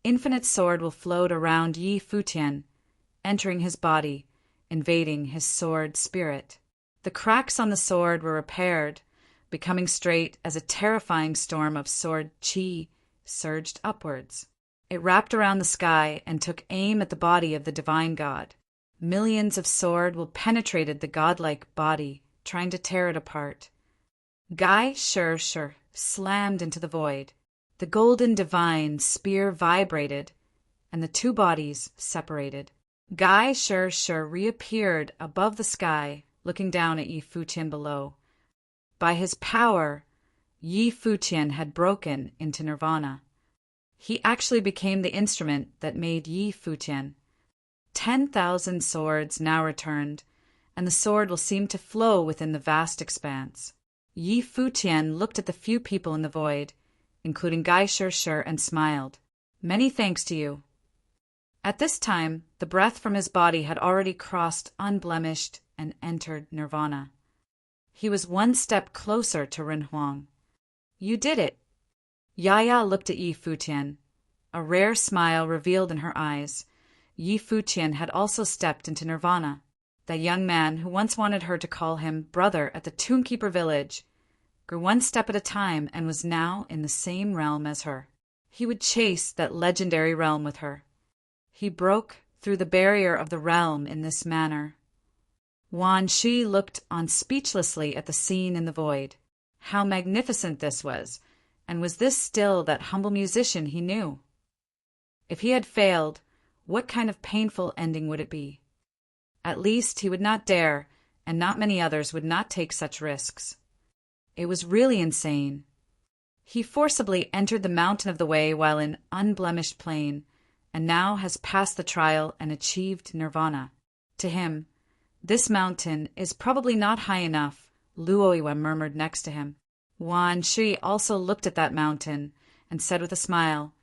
infinite sword will float around Yi Futian, entering his body, invading his sword spirit. The cracks on the sword were repaired, becoming straight as a terrifying storm of sword chi surged upwards. It wrapped around the sky and took aim at the body of the divine god. Millions of sword will penetrated the godlike body, trying to tear it apart. Gai Shirshir slammed into the void. The golden divine spear vibrated, and the two bodies separated. Gai Shirshir reappeared above the sky, looking down at Yi Futian below. By his power, Yi Futian had broken into nirvana. He actually became the instrument that made Yi Futian. 10,000 swords now returned, and the sword will seem to flow within the vast expanse. Yi Futian looked at the few people in the void, including Gai Shirshir, and smiled. Many thanks to you. At this time, the breath from his body had already crossed unblemished and entered nirvana. He was one step closer to Renhuang. You did it. Yaya looked at Yi Futian. A rare smile revealed in her eyes. Yi Futian had also stepped into nirvana. That young man who once wanted her to call him brother at the Tombkeeper village grew one step at a time and was now in the same realm as her. He would chase that legendary realm with her. He broke through the barrier of the realm in this manner. Wan Shi looked on speechlessly at the scene in the void. How magnificent this was, and was this still that humble musician he knew? If he had failed, what kind of painful ending would it be? At least he would not dare, and not many others would not take such risks. It was really insane. He forcibly entered the mountain of the way while in unblemished plain, and now has passed the trial and achieved nirvana. To him, this mountain is probably not high enough, Luoiwa murmured next to him. Wan Shui also looked at that mountain and said with a smile,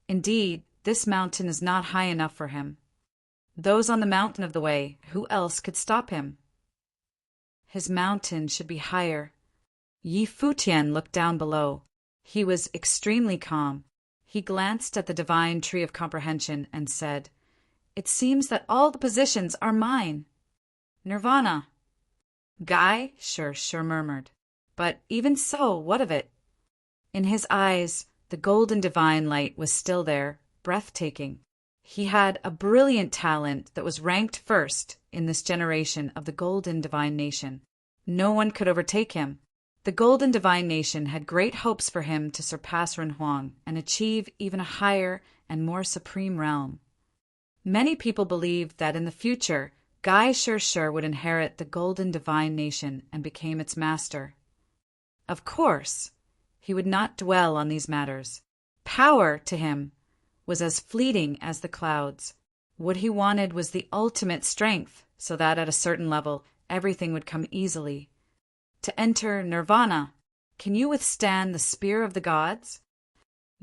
Indeed, this mountain is not high enough for him. Those on the mountain of the way, who else could stop him? His mountain should be higher. Yi Futian looked down below. He was extremely calm. He glanced at the divine tree of comprehension and said, It seems that all the positions are mine. Nirvana. Guy sure murmured. But even so, what of it? In his eyes, the golden divine light was still there, breathtaking. He had a brilliant talent that was ranked first in this generation of the golden divine nation. No one could overtake him. The golden divine nation had great hopes for him to surpass Renhuang and achieve even a higher and more supreme realm. Many people believed that in the future, Guy Sure would inherit the golden divine nation and become its master. Of course, he would not dwell on these matters. Power, to him, was as fleeting as the clouds. What he wanted was the ultimate strength, so that at a certain level, everything would come easily. To enter nirvana, can you withstand the spear of the gods?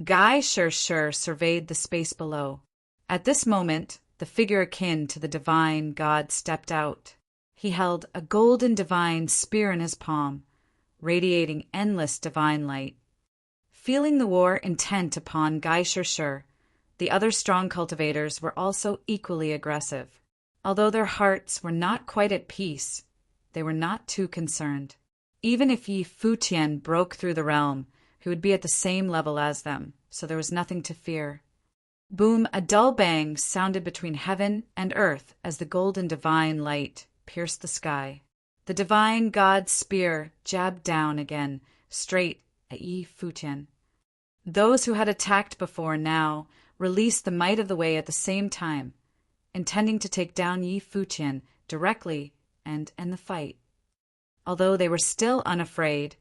Guy Sure surveyed the space below. At this moment, the figure akin to the divine god stepped out. He held a golden divine spear in his palm, radiating endless divine light. Feeling the war intent upon Guy Sure, the other strong cultivators were also equally aggressive. Although their hearts were not quite at peace, they were not too concerned. Even if Yi Futian broke through the realm, he would be at the same level as them, so there was nothing to fear. Boom, a dull bang sounded between heaven and earth as the golden divine light pierced the sky. The divine god's spear jabbed down again, straight at Yi Futian. Those who had attacked before now released the might of the way at the same time, intending to take down Yi Futian directly and end the fight. Although they were still unafraid,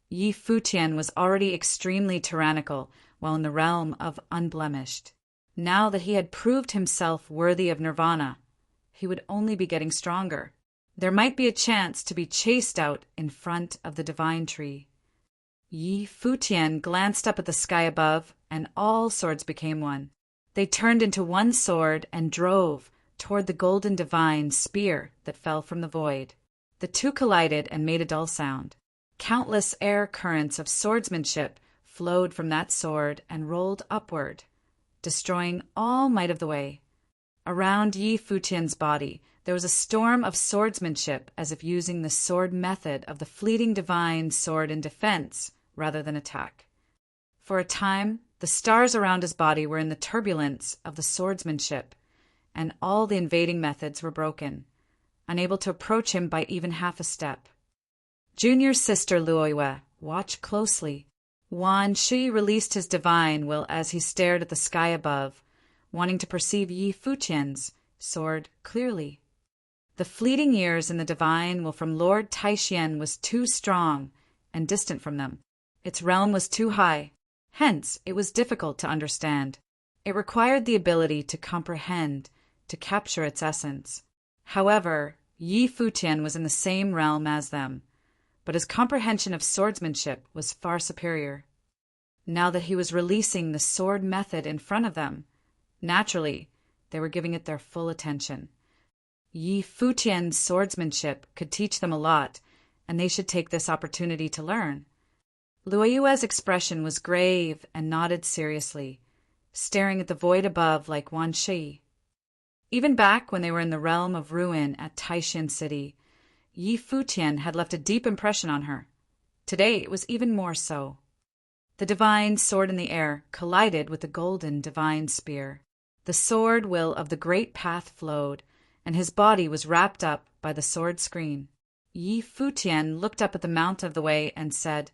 Yi Futian was already extremely tyrannical while in the realm of unblemished. Now that he had proved himself worthy of nirvana, he would only be getting stronger. There might be a chance to be chased out in front of the divine tree. Yi Futian glanced up at the sky above, and all swords became one. They turned into one sword and drove toward the golden divine spear that fell from the void. The two collided and made a dull sound. Countless air currents of swordsmanship flowed from that sword and rolled upward, destroying all might of the way. Around Yi Futian's body, there was a storm of swordsmanship, as if using the sword method of the fleeting divine sword in defense rather than attack. For a time, the stars around his body were in the turbulence of the swordsmanship, and all the invading methods were broken, unable to approach him by even half a step. Junior sister Luoiwa watched closely. Wan Shui released his divine will as he stared at the sky above, wanting to perceive Yi Futian's sword clearly. The fleeting years in the divine will from Lord Taishian was too strong and distant from them. Its realm was too high. Hence, it was difficult to understand. It required the ability to comprehend, to capture its essence. However, Yi Futian was in the same realm as them, but his comprehension of swordsmanship was far superior. Now that he was releasing the sword method in front of them, naturally, they were giving it their full attention. Yi Futian's swordsmanship could teach them a lot, and they should take this opportunity to learn. Luoyue's expression was grave and nodded seriously, staring at the void above like Wan Shi. Even back when they were in the realm of ruin at Taishan City, Yi Futian had left a deep impression on her. Today it was even more so. The divine sword in the air collided with the golden divine spear. The sword will of the great path flowed, and his body was wrapped up by the sword screen. Yi Futian looked up at the mount of the way and said,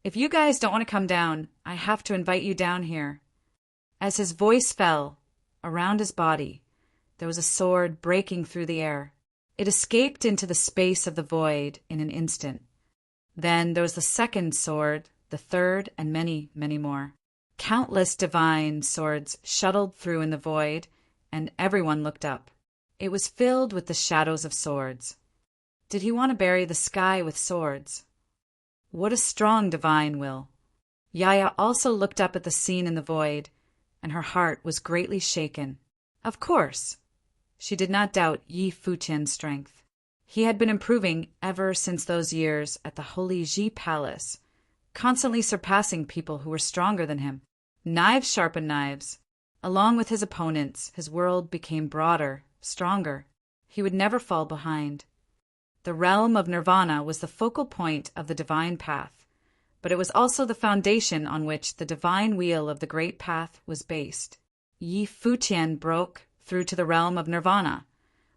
"If you guys don't want to come down, I have to invite you down here." As his voice fell, around his body, there was a sword breaking through the air. It escaped into the space of the void in an instant. Then there was the second sword, the third, and many, many more. Countless divine swords shuttled through in the void, and everyone looked up. It was filled with the shadows of swords. Did he want to bury the sky with swords? What a strong divine will! Yaya also looked up at the scene in the void, and her heart was greatly shaken. Of course! She did not doubt Yi Futian's strength. He had been improving ever since those years at the Holy Ji Palace, constantly surpassing people who were stronger than him. Knives sharpened knives. Along with his opponents, his world became broader, stronger. He would never fall behind. The realm of nirvana was the focal point of the divine path, but it was also the foundation on which the divine wheel of the great path was based. Yi Futian broke through to the realm of nirvana,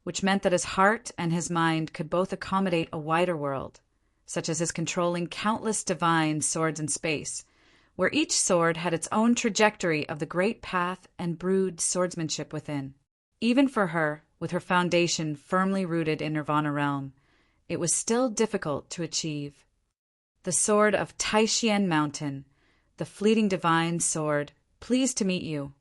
which meant that his heart and his mind could both accommodate a wider world, such as his controlling countless divine swords in space, where each sword had its own trajectory of the great path and brewed swordsmanship within. Even for her, with her foundation firmly rooted in nirvana realm, it was still difficult to achieve. The sword of Taishian Mountain, the fleeting divine sword, pleased to meet you.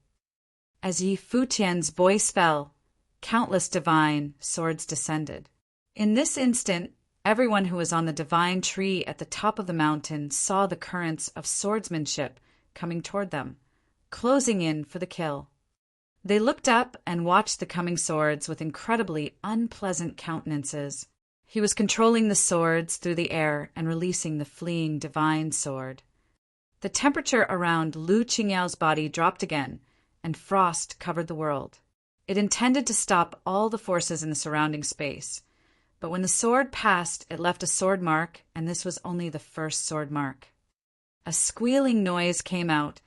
As Yi Futian's voice fell, countless divine swords descended. In this instant, everyone who was on the divine tree at the top of the mountain saw the currents of swordsmanship coming toward them, closing in for the kill. They looked up and watched the coming swords with incredibly unpleasant countenances. He was controlling the swords through the air and releasing the fleeing divine sword. The temperature around Lu Qingyao's body dropped again, and frost covered the world. It intended to stop all the forces in the surrounding space, but when the sword passed, it left a sword mark, and this was only the first sword mark. A squealing noise came out,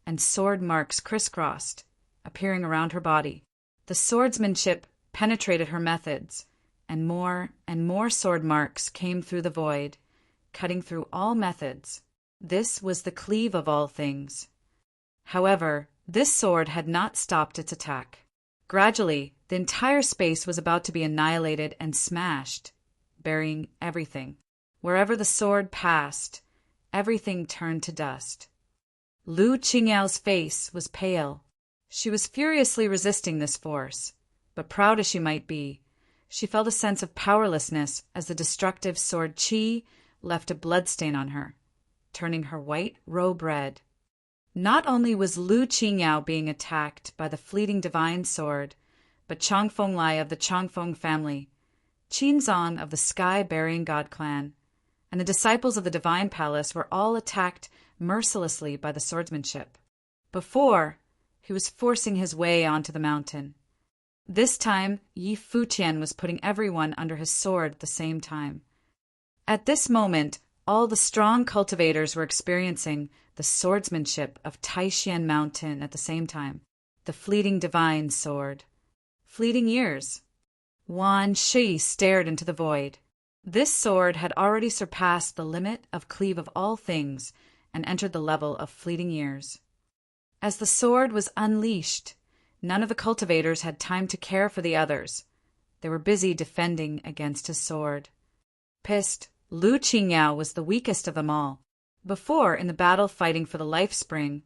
and sword marks crisscrossed, appearing around her body. The swordsmanship penetrated her methods, and more sword marks came through the void, cutting through all methods. This was the cleave of all things. However, this sword had not stopped its attack. Gradually, the entire space was about to be annihilated and smashed, burying everything. Wherever the sword passed, everything turned to dust. Lu Qingyao's face was pale. She was furiously resisting this force, but proud as she might be, she felt a sense of powerlessness as the destructive sword qi left a bloodstain on her, turning her white robe red. Not only was Lu Qingyao being attacked by the fleeting divine sword, but Changfeng Lai of the Changfeng family, Qinzong of the Sky-Burying God clan, and the disciples of the divine palace were all attacked mercilessly by the swordsmanship. Before, he was forcing his way onto the mountain. This time, Yi Futian was putting everyone under his sword at the same time. At this moment, all the strong cultivators were experiencing the swordsmanship of Taishian Mountain at the same time, the fleeting divine sword. Fleeting years. Wan Shi stared into the void. This sword had already surpassed the limit of cleave of all things and entered the level of fleeting years. As the sword was unleashed, none of the cultivators had time to care for the others. They were busy defending against his sword. Pissed, Lu Qingyao was the weakest of them all. Before, in the battle fighting for the life spring,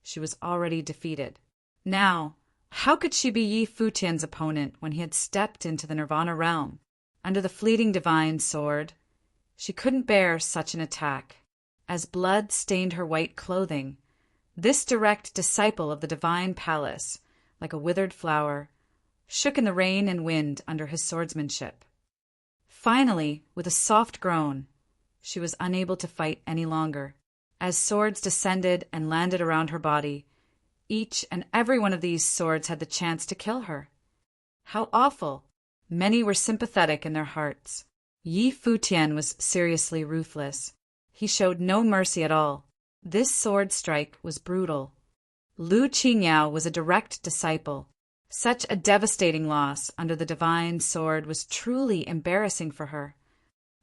she was already defeated. Now, how could she be Yi Futian's opponent when he had stepped into the nirvana realm, under the fleeting divine sword? She couldn't bear such an attack. As blood stained her white clothing, this direct disciple of the divine palace, like a withered flower, shook in the rain and wind under his swordsmanship. Finally, with a soft groan, she was unable to fight any longer. As swords descended and landed around her body, each and every one of these swords had the chance to kill her. How awful! Many were sympathetic in their hearts. Yi Futian was seriously ruthless. He showed no mercy at all. This sword strike was brutal. Lu Qingyao was a direct disciple. Such a devastating loss under the divine sword was truly embarrassing for her.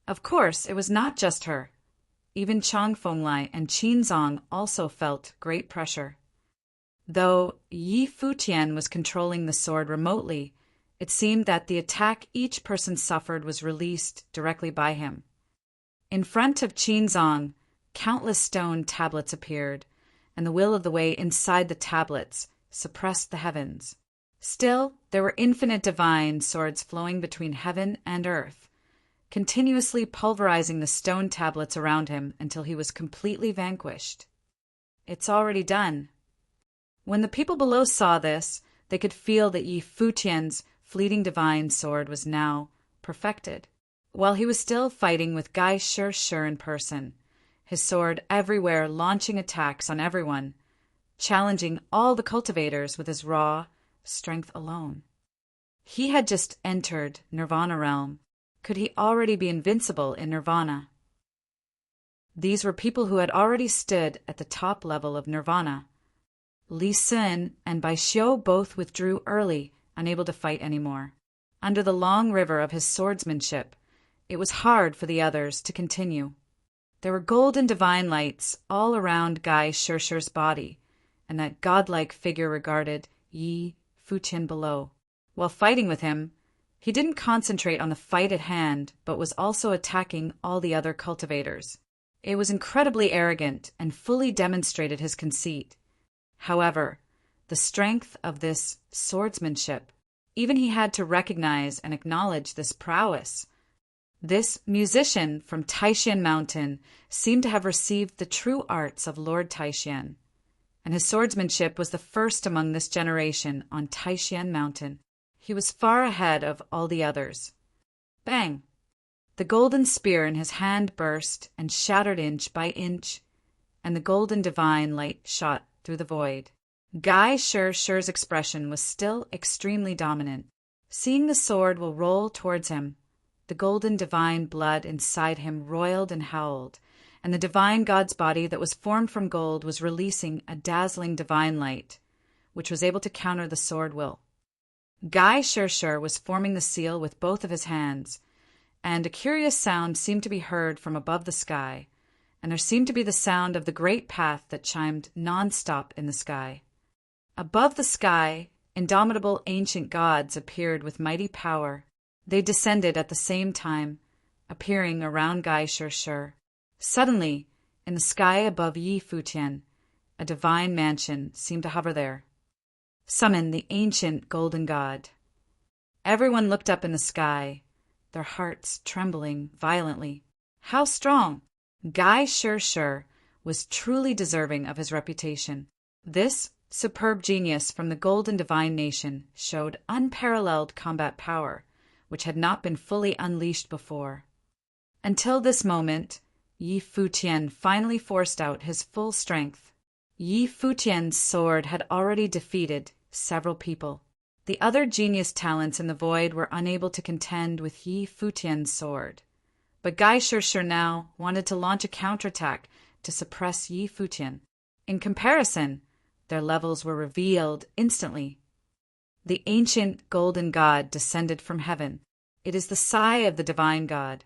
Of course, it was not just her. Even Changfeng Lai and Qinzong also felt great pressure. Though Yi Futian was controlling the sword remotely, It seemed that the attack each person suffered was released directly by him. In front of Qinzong, countless stone tablets appeared, and the will of the way inside the tablets suppressed the heavens. Still, there were infinite divine swords flowing between heaven and earth, continuously pulverizing the stone tablets around him until he was completely vanquished. It's already done. When the people below saw this, they could feel that Yi Futian's fleeting divine sword was now perfected. While he was still fighting with Gai Shi in person, his sword everywhere launching attacks on everyone, challenging all the cultivators with his raw strength alone. He had just entered Nirvana realm. Could he already be invincible in Nirvana? These were people who had already stood at the top level of Nirvana. Li Sun and Bai Xiu both withdrew early, unable to fight anymore. Under the long river of his swordsmanship, it was hard for the others to continue. There were golden divine lights all around Gai Shi's body, and that godlike figure regarded Yi Futian below. While fighting with him, he didn't concentrate on the fight at hand, but was also attacking all the other cultivators. It was incredibly arrogant and fully demonstrated his conceit. However, the strength of this swordsmanship, even he had to recognize and acknowledge this prowess. This musician from Taishan Mountain seemed to have received the true arts of Lord Taishan, and his swordsmanship was the first among this generation on Taishan Mountain. He was far ahead of all the others. Bang! The golden spear in his hand burst and shattered inch by inch, and the golden divine light shot through the void. Gai Shi's expression was still extremely dominant. Seeing the sword will roll towards him, the golden divine blood inside him roiled and howled, and the divine god's body that was formed from gold was releasing a dazzling divine light, which was able to counter the sword will. Gai Shi was forming the seal with both of his hands, and a curious sound seemed to be heard from above the sky, and there seemed to be the sound of the great path that chimed non-stop in the sky. Above the sky, indomitable ancient gods appeared with mighty power. They descended at the same time, appearing around Gai Shi. Suddenly, in the sky above Yi Futian, a divine mansion seemed to hover there. Summon the ancient golden god. Everyone looked up in the sky, their hearts trembling violently. How strong! Gai Shi was truly deserving of his reputation. This superb genius from the golden divine nation showed unparalleled combat power, which had not been fully unleashed before. Until this moment, Yi Futian finally forced out his full strength. Yi Futian's sword had already defeated several people. The other genius talents in the void were unable to contend with Yi Futian's sword. But Gai Shi now wanted to launch a counterattack to suppress Yi Futian. In comparison, their levels were revealed instantly. The ancient golden god descended from heaven. It is the sigh of the divine god.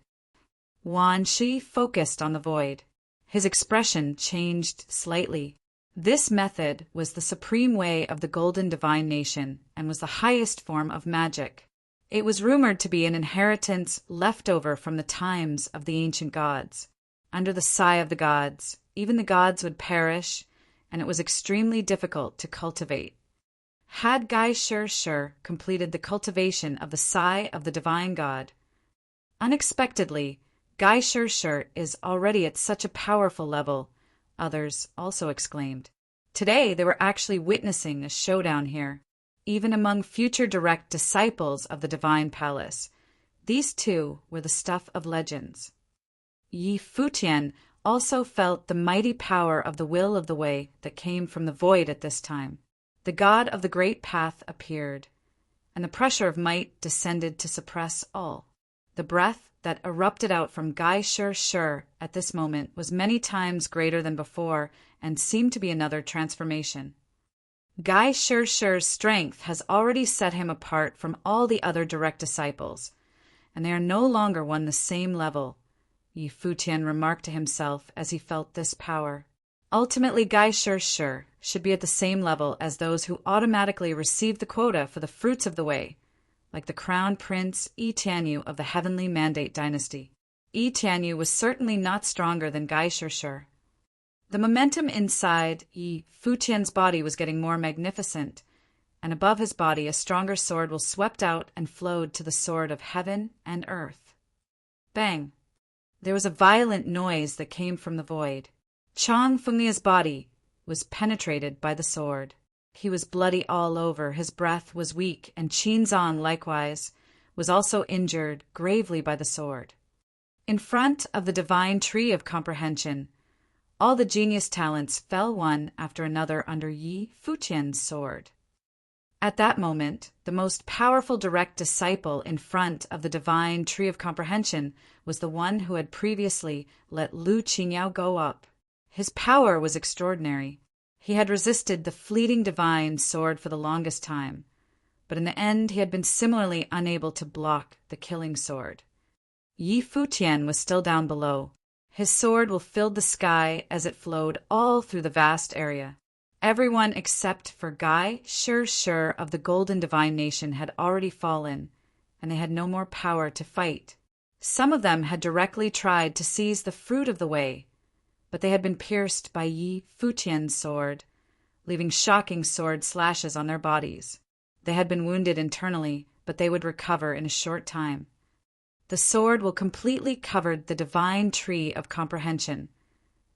Wan Shi focused on the void. His expression changed slightly. This method was the supreme way of the golden divine nation and was the highest form of magic. It was rumored to be an inheritance left over from the times of the ancient gods. Under the sigh of the gods, even the gods would perish, and it was extremely difficult to cultivate. Had Gai Shi completed the cultivation of the sigh of the divine god, unexpectedly, Gai Shi is already at such a powerful level, others also exclaimed. Today they were actually witnessing a showdown here. Even among future direct disciples of the divine palace, these two were the stuff of legends. Yi Futian also felt the mighty power of the will of the way that came from the void at this time. The god of the great path appeared, and the pressure of might descended to suppress all. The breath that erupted out from Gai Shi at this moment was many times greater than before and seemed to be another transformation. Gai Shi's strength has already set him apart from all the other direct disciples, and they are no longer on the same level, Yi Futian remarked to himself as he felt this power. Ultimately, Gai Shi should be at the same level as those who automatically receive the quota for the fruits of the way, like the crown prince Yi Tianyu of the Heavenly Mandate dynasty. Yi Tianyu was certainly not stronger than Gai Shirshir. The momentum inside Yi Futian's body was getting more magnificent, and above his body a stronger sword was swept out and flowed to the sword of heaven and earth. Bang! There was a violent noise that came from the void. Chang Fenglia's body was penetrated by the sword. He was bloody all over, his breath was weak, and Qinzong, likewise, was also injured gravely by the sword. In front of the divine tree of comprehension, all the genius talents fell one after another under Yi Futian's sword. At that moment, the most powerful direct disciple in front of the divine tree of comprehension was the one who had previously let Lu Qingyao go up. His power was extraordinary. He had resisted the fleeting divine sword for the longest time, but in the end he had been similarly unable to block the killing sword. Yi Futian was still down below. His sword filled the sky as it flowed all through the vast area. Everyone except for Gai Shirshir of the Golden Divine Nation had already fallen, and they had no more power to fight. Some of them had directly tried to seize the fruit of the way, but they had been pierced by Yi Futian's sword, leaving shocking sword slashes on their bodies. They had been wounded internally, but they would recover in a short time. The sword completely covered the divine tree of comprehension,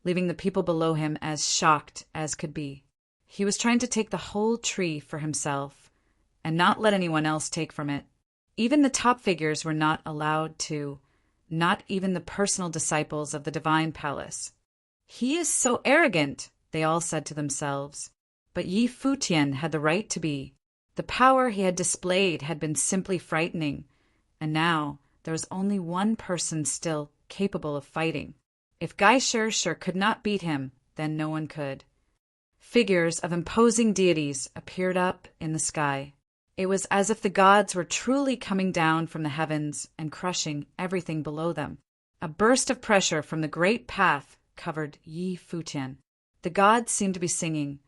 leaving the people below him as shocked as could be. He was trying to take the whole tree for himself, and not let anyone else take from it. Even the top figures were not allowed to, not even the personal disciples of the divine palace. "He is so arrogant," they all said to themselves. But Yi Futian had the right to be. The power he had displayed had been simply frightening, and now there was only one person still capable of fighting. If Gai Shirshir could not beat him, then no one could. Figures of imposing deities appeared up in the sky. It was as if the gods were truly coming down from the heavens and crushing everything below them. A burst of pressure from the great path covered Yi Futian. The gods seemed to be singing,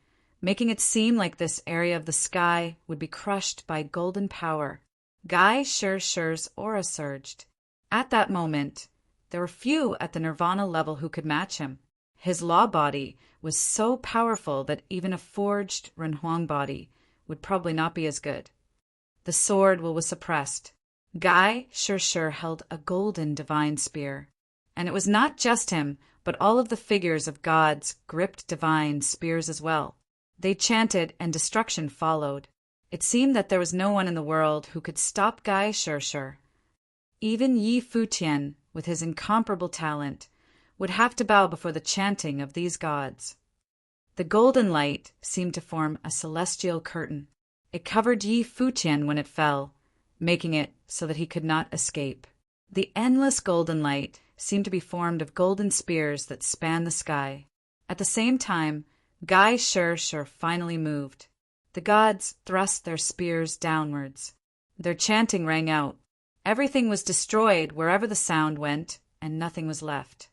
making it seem like this area of the sky would be crushed by golden power. Gai Shirshir's aura surged. At that moment, there were few at the nirvana level who could match him. His law body was so powerful that even a forged Renhuang body would probably not be as good. The sword was suppressed. Gai Shirshir held a golden divine spear. And it was not just him, but all of the figures of gods gripped divine spears as well. They chanted and destruction followed. It seemed that there was no one in the world who could stop Gai Shirshir. Even Yi Futian, with his incomparable talent, would have to bow before the chanting of these gods. The golden light seemed to form a celestial curtain. It covered Yi Futian when it fell, making it so that he could not escape. The endless golden light seemed to be formed of golden spears that spanned the sky. At the same time, Gai Shirshir finally moved. The gods thrust their spears downwards. Their chanting rang out. Everything was destroyed wherever the sound went, and nothing was left.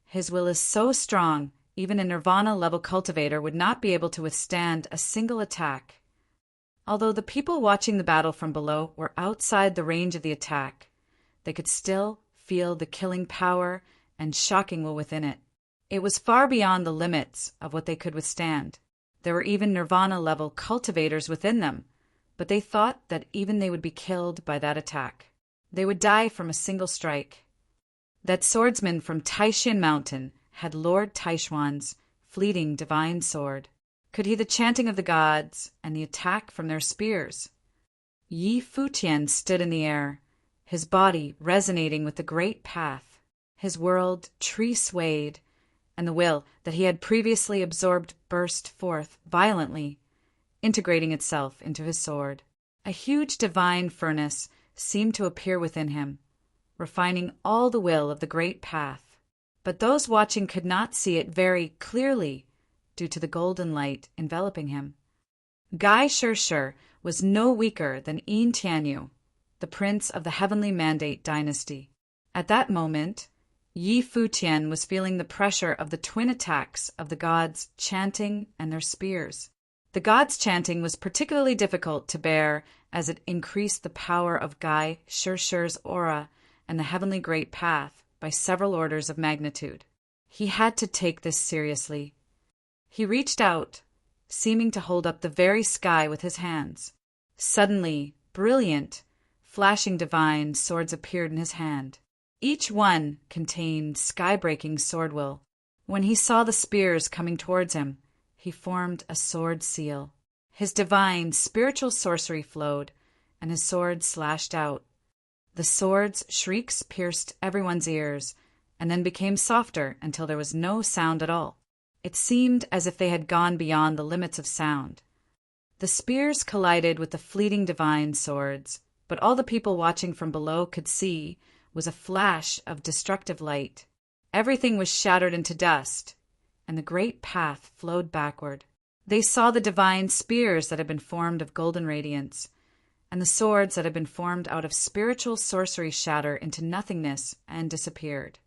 His will is so strong, even a nirvana-level cultivator would not be able to withstand a single attack. Although the people watching the battle from below were outside the range of the attack, they could still feel the killing power and shocking will within it. It was far beyond the limits of what they could withstand. There were even nirvana-level cultivators within them, but they thought that even they would be killed by that attack. They would die from a single strike. That swordsman from Taishan Mountain had Lord Taishuan's fleeting divine sword. Could he the chanting of the gods and the attack from their spears? Yi Futian stood in the air, his body resonating with the great path. His world tree-swayed, and the will that he had previously absorbed burst forth violently, integrating itself into his sword. A huge divine furnace seemed to appear within him, refining all the will of the great path. But those watching could not see it very clearly due to the golden light enveloping him. Gai Shirshir was no weaker than Yi Tianyu, the prince of the Heavenly Mandate dynasty. At that moment, Yi Futian was feeling the pressure of the twin attacks of the gods chanting and their spears. The gods' chanting was particularly difficult to bear as it increased the power of Guy Shirshir's aura and the heavenly great path by several orders of magnitude. He had to take this seriously. He reached out, seeming to hold up the very sky with his hands. Suddenly, brilliant, flashing divine swords appeared in his hand. Each one contained sky-breaking sword will. When he saw the spears coming towards him, he formed a sword seal. His divine, spiritual sorcery flowed, and his sword slashed out. The sword's shrieks pierced everyone's ears, and then became softer until there was no sound at all. It seemed as if they had gone beyond the limits of sound. The spears collided with the fleeting divine swords, but all the people watching from below could see was a flash of destructive light. Everything was shattered into dust, and the great path flowed backward. They saw the divine spears that had been formed of golden radiance, and the swords that had been formed out of spiritual sorcery shatter into nothingness and disappeared.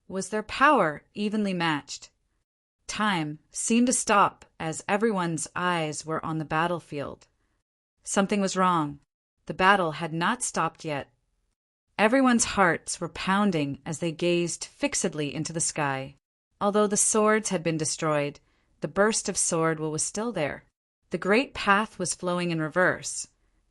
Was their power evenly matched? Time seemed to stop as everyone's eyes were on the battlefield. Something was wrong. The battle had not stopped yet. Everyone's hearts were pounding as they gazed fixedly into the sky. Although the swords had been destroyed, the burst of sword will was still there. The great path was flowing in reverse,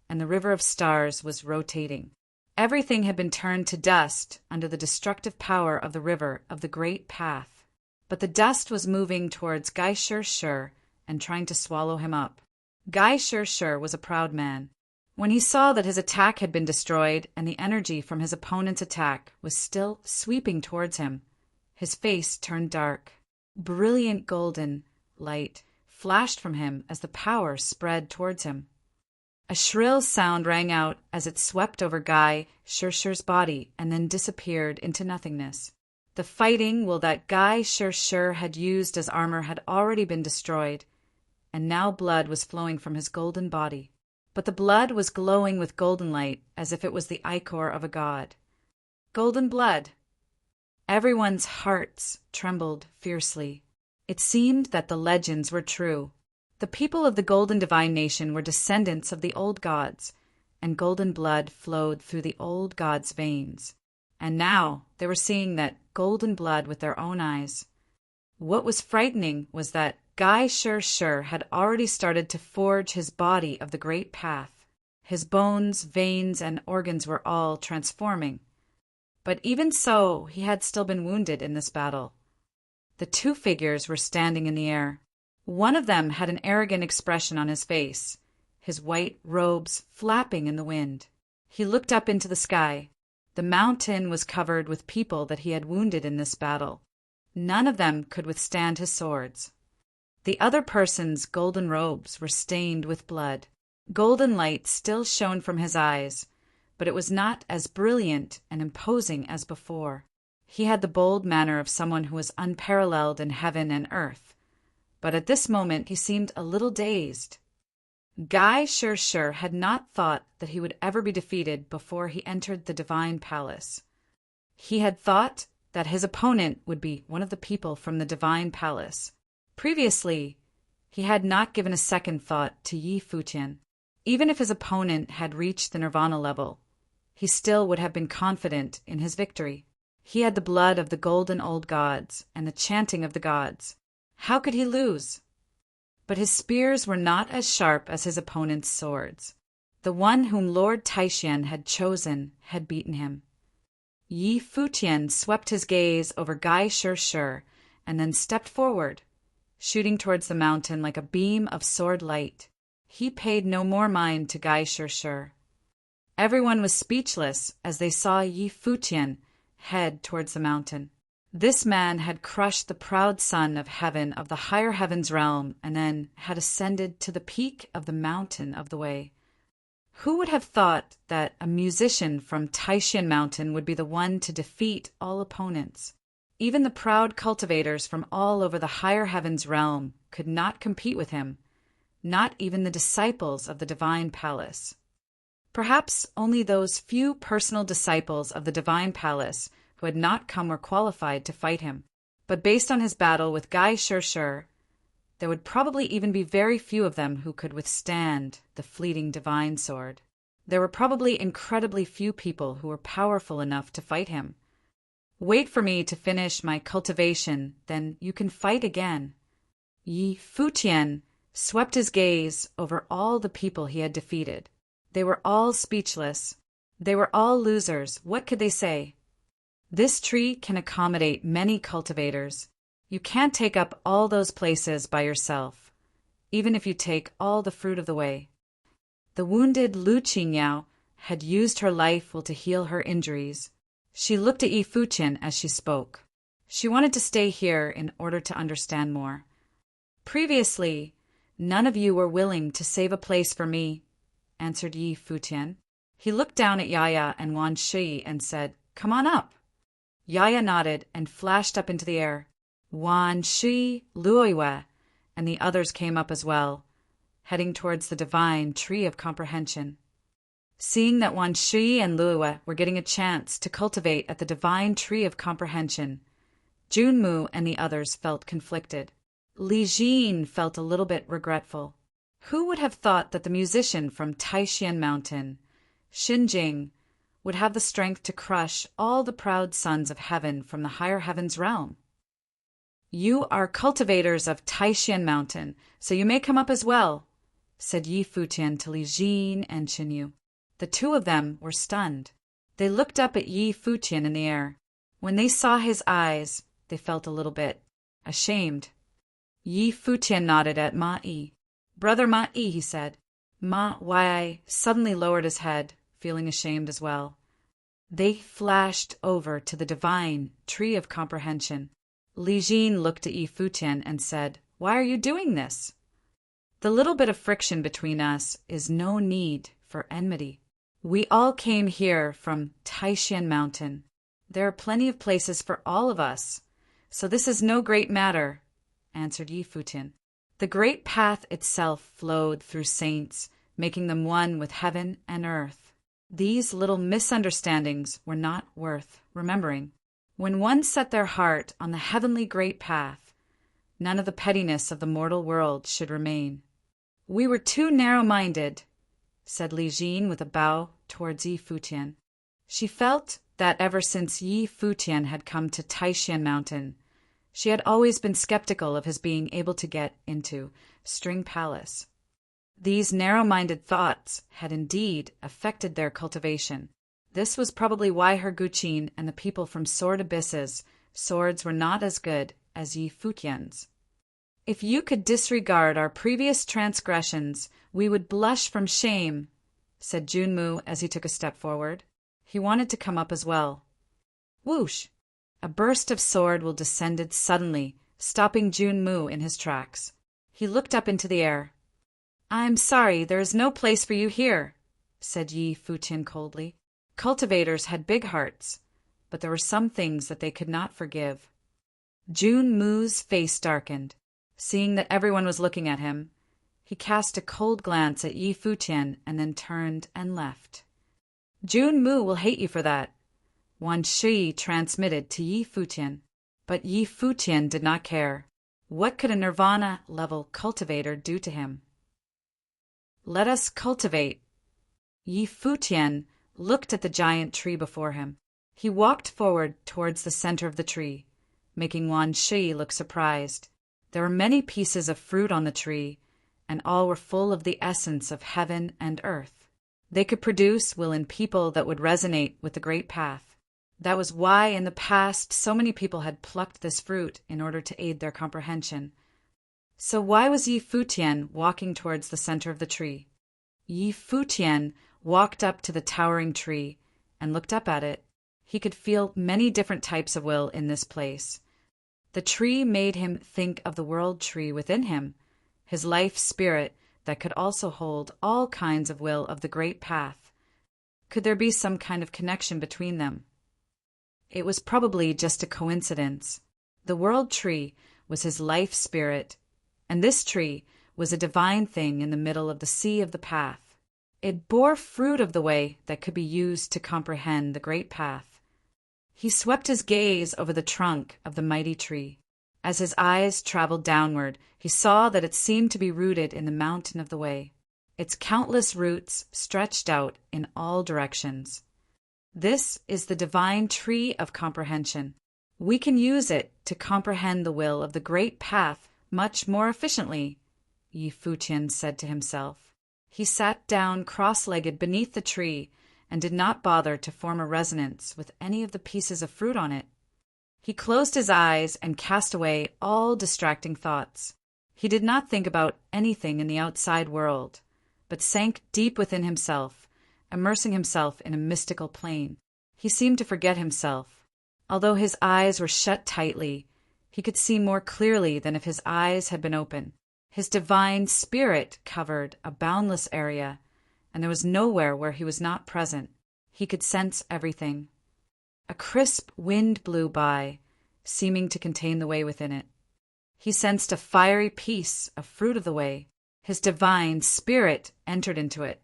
and the river of stars was rotating. Everything had been turned to dust under the destructive power of the river of the great path. But the dust was moving towards Guy Shirshir and trying to swallow him up. Guy Shirshir was a proud man. When he saw that his attack had been destroyed and the energy from his opponent's attack was still sweeping towards him, his face turned dark. Brilliant golden light flashed from him as the power spread towards him. A shrill sound rang out as it swept over Guy Shirshir's body and then disappeared into nothingness. The fighting will that Guy Shirshir had used as armor had already been destroyed, and now blood was flowing from his golden body. But the blood was glowing with golden light as if it was the ichor of a god. Golden blood! Everyone's hearts trembled fiercely. It seemed that the legends were true. The people of the Golden Divine Nation were descendants of the old gods, and golden blood flowed through the old gods' veins. And now they were seeing that golden blood with their own eyes. What was frightening was that Guy Shirshir had already started to forge his body of the great path. His bones, veins, and organs were all transforming. But even so, he had still been wounded in this battle. The two figures were standing in the air. One of them had an arrogant expression on his face, his white robes flapping in the wind. He looked up into the sky. The mountain was covered with people that he had wounded in this battle. None of them could withstand his swords. The other person's golden robes were stained with blood. Golden light still shone from his eyes, but it was not as brilliant and imposing as before. He had the bold manner of someone who was unparalleled in heaven and earth, but at this moment he seemed a little dazed. Guy Shirshir had not thought that he would ever be defeated before he entered the divine palace. He had thought that his opponent would be one of the people from the divine palace. Previously, he had not given a second thought to Yi Futian. Even if his opponent had reached the nirvana level, he still would have been confident in his victory. He had the blood of the golden old gods and the chanting of the gods. How could he lose? But his spears were not as sharp as his opponent's swords. The one whom Lord Taishan had chosen had beaten him. Yi Futian swept his gaze over Guy Shirshir and then stepped forward, shooting towards the mountain like a beam of sword light. He paid no more mind to Guy Shirshir. Everyone was speechless as they saw Yi Futian head towards the mountain. This man had crushed the proud son of heaven of the higher heavens realm and then had ascended to the peak of the mountain of the way. Who would have thought that a musician from Taishan Mountain would be the one to defeat all opponents? Even the proud cultivators from all over the higher heavens realm could not compete with him, not even the disciples of the divine palace. Perhaps only those few personal disciples of the divine palace who had not come were qualified to fight him. But based on his battle with Guy Shirshir, there would probably even be very few of them who could withstand the fleeting divine sword. There were probably incredibly few people who were powerful enough to fight him. Wait for me to finish my cultivation, then you can fight again. Yi Futian swept his gaze over all the people he had defeated. They were all speechless. They were all losers. What could they say? This tree can accommodate many cultivators. You can't take up all those places by yourself, even if you take all the fruit of the way. The wounded Lu Qingyao had used her life will to heal her injuries. She looked at Yi Futian as she spoke. She wanted to stay here in order to understand more. Previously, none of you were willing to save a place for me, answered Yi Futian. He looked down at Yaya and Wan Shi and said, "Come on up." Yaya nodded and flashed up into the air. Wan Shi, Luoyue, and the others came up as well, heading towards the divine tree of comprehension. Seeing that Wan Shi and Luoyue were getting a chance to cultivate at the divine tree of comprehension, Junmu and the others felt conflicted. Li Jin felt a little bit regretful. Who would have thought that the musician from Taishan Mountain, Xinjing, would have the strength to crush all the proud sons of heaven from the higher heavens realm? "You are cultivators of Taishan Mountain, so you may come up as well," said Yi Futian to Li Jin and Qinyu. The two of them were stunned. They looked up at Yi Futian in the air. When they saw his eyes, they felt a little bit ashamed. Yi Futian nodded at Ma Yi. "Brother Ma Yi," he said. Ma Wai suddenly lowered his head, feeling ashamed as well. They flashed over to the divine tree of comprehension. Li Jin looked at Yi Futian and said, "Why are you doing this? The little bit of friction between us is no need for enmity. We all came here from Taishan Mountain. There are plenty of places for all of us, so this is no great matter," answered Yi Futian. The great path itself flowed through saints, making them one with heaven and earth. These little misunderstandings were not worth remembering. When one set their heart on the heavenly great path, none of the pettiness of the mortal world should remain. "We were too narrow-minded," said Li Jin with a bow towards Yi Futian. She felt that ever since Yi Futian had come to Taishan Mountain, she had always been skeptical of his being able to get into String Palace. These narrow-minded thoughts had indeed affected their cultivation. This was probably why her Guqin and the people from Sword Abyss's swords were not as good as Yi Futian's. "If you could disregard our previous transgressions, we would blush from shame," said Junmu as he took a step forward. He wanted to come up as well. Whoosh! A burst of sword will descended suddenly, stopping Junmu in his tracks. He looked up into the air. "I'm sorry, there is no place for you here," said Yi Futian coldly. Cultivators had big hearts, but there were some things that they could not forgive. Junmu's face darkened. Seeing that everyone was looking at him, he cast a cold glance at Yi Futian and then turned and left. "Junmu will hate you for that," Wan Shi transmitted to Yi Futian. But Yi Futian did not care. What could a nirvana-level cultivator do to him? "Let us cultivate." Yi Futian looked at the giant tree before him. He walked forward towards the center of the tree, making Wan Shi look surprised. There were many pieces of fruit on the tree, and all were full of the essence of heaven and earth. They could produce will in people that would resonate with the great path. That was why in the past so many people had plucked this fruit in order to aid their comprehension. So why was Yi Futian walking towards the center of the tree? Yi Futian walked up to the towering tree and looked up at it. He could feel many different types of will in this place. The tree made him think of the world tree within him, his life spirit that could also hold all kinds of will of the great path. Could there be some kind of connection between them? It was probably just a coincidence. The world tree was his life spirit, and this tree was a divine thing in the middle of the sea of the path. It bore fruit of the way that could be used to comprehend the great path. He swept his gaze over the trunk of the mighty tree. As his eyes traveled downward, he saw that it seemed to be rooted in the mountain of the way. its countless roots stretched out in all directions. This is the divine tree of comprehension. We can use it to comprehend the will of the great path much more efficiently, Yi Futian said to himself. He sat down cross-legged beneath the tree and did not bother to form a resonance with any of the pieces of fruit on it. He closed his eyes and cast away all distracting thoughts. He did not think about anything in the outside world, but sank deep within himself, immersing himself in a mystical plane. He seemed to forget himself. Although his eyes were shut tightly, he could see more clearly than if his eyes had been open. His divine spirit covered a boundless area, and there was nowhere where he was not present. He could sense everything. A crisp wind blew by, seeming to contain the way within it. He sensed a fiery piece of fruit of the way. His divine spirit entered into it,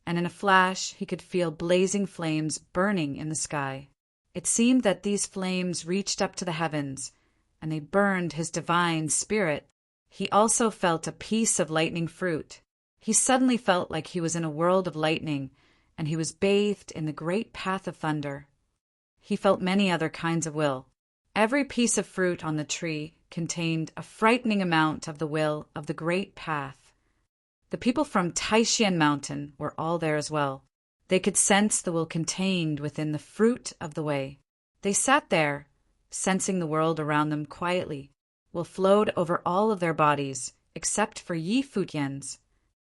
and in a flash he could feel blazing flames burning in the sky. It seemed that these flames reached up to the heavens, and they burned his divine spirit. He also felt a piece of lightning fruit. He suddenly felt like he was in a world of lightning, and he was bathed in the great path of thunder. He felt many other kinds of will. Every piece of fruit on the tree contained a frightening amount of the will of the great path. The people from Taishan Mountain were all there as well. They could sense the will contained within the fruit of the way. They sat there, sensing the world around them quietly. Will flowed over all of their bodies, except for Yi Futian's.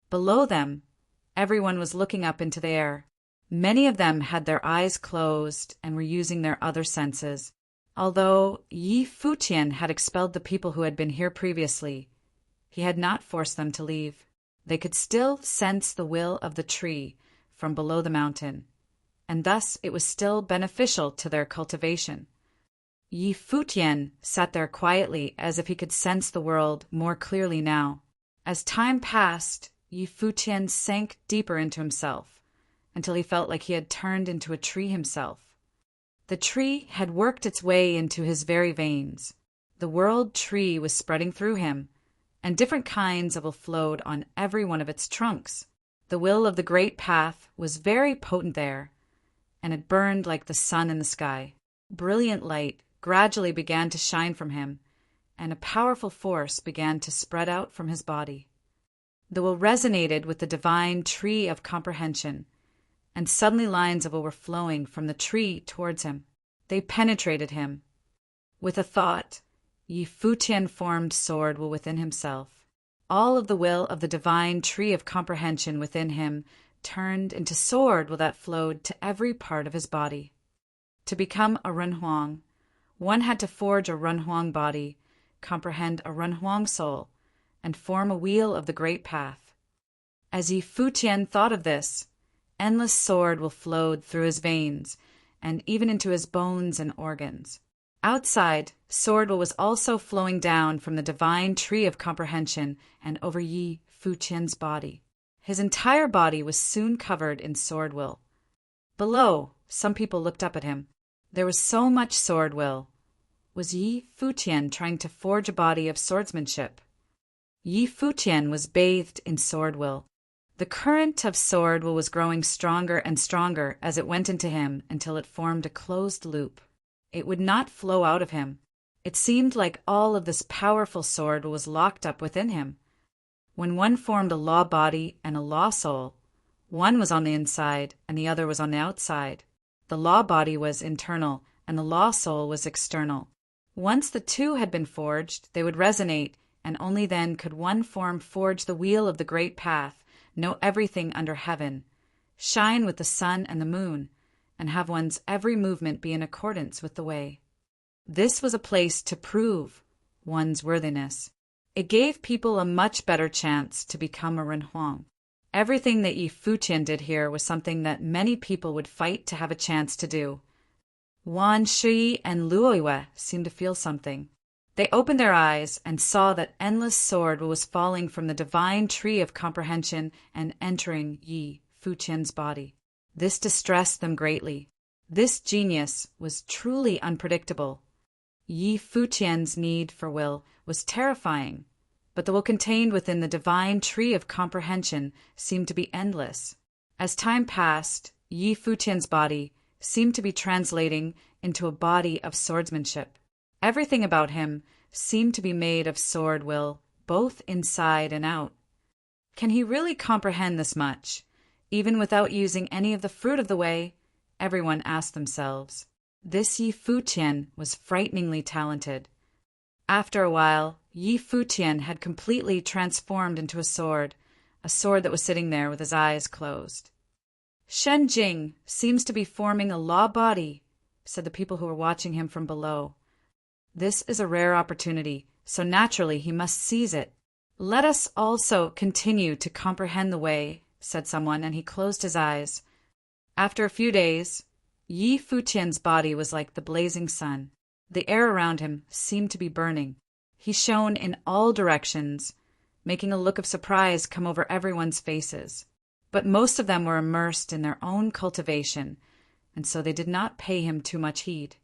Below them, everyone was looking up into the air. Many of them had their eyes closed and were using their other senses. Although Yi Futian had expelled the people who had been here previously, he had not forced them to leave. They could still sense the will of the tree from below the mountain, and thus it was still beneficial to their cultivation. Yi Futian sat there quietly as if he could sense the world more clearly now. As time passed, Yi Futian sank deeper into himself, until he felt like he had turned into a tree himself. The tree had worked its way into his very veins. The world tree was spreading through him, and different kinds of will flowed on every one of its trunks. The will of the great path was very potent there, and it burned like the sun in the sky. Brilliant light gradually began to shine from him, and a powerful force began to spread out from his body. The will resonated with the divine tree of comprehension, and suddenly lines of will were flowing from the tree towards him. They penetrated him. With a thought, Yi Futian formed sword will within himself. All of the will of the divine tree of comprehension within him turned into sword will that flowed to every part of his body. To become a Renhuang, one had to forge a Renhuang body, comprehend a Renhuang soul, and form a wheel of the great path. As Yi Futian thought of this, endless sword will flowed through his veins and even into his bones and organs. Outside, sword will was also flowing down from the divine tree of comprehension and over Yi Futian's body. His entire body was soon covered in sword will. Below, some people looked up at him. There was so much sword will. Was Yi Futian trying to forge a body of swordsmanship? Yi Futian was bathed in sword will. The current of sword will was growing stronger and stronger as it went into him until it formed a closed loop. It would not flow out of him. It seemed like all of this powerful sword was locked up within him. When one formed a law body and a law soul, one was on the inside and the other was on the outside. The law body was internal and the law soul was external. Once the two had been forged, they would resonate, and only then could one form forge the wheel of the great path, know everything under heaven, shine with the sun and the moon, and have one's every movement be in accordance with the way. This was a place to prove one's worthiness. It gave people a much better chance to become a Renhuang. Everything that Yi Futian did here was something that many people would fight to have a chance to do. Wan Shi and Luoyue seemed to feel something. They opened their eyes and saw that endless sword was falling from the divine tree of comprehension and entering Yi Futian's body. This distressed them greatly. This genius was truly unpredictable. Yi Futian's need for will was terrifying. but the will contained within the divine tree of comprehension seemed to be endless. As time passed, Yi Futian's body seemed to be translating into a body of swordsmanship. Everything about him seemed to be made of sword will, both inside and out. Can he really comprehend this much, even without using any of the fruit of the way? Everyone asked themselves. This Yi Futian was frighteningly talented. After a while, Yi Futian had completely transformed into a sword that was sitting there with his eyes closed. Shen Jing seems to be forming a law body, said the people who were watching him from below. This is a rare opportunity, so naturally he must seize it. Let us also continue to comprehend the way, said someone, and he closed his eyes. After a few days, Yi Futian's body was like the blazing sun. The air around him seemed to be burning. He shone in all directions, making a look of surprise come over everyone's faces. But most of them were immersed in their own cultivation, and so they did not pay him too much heed.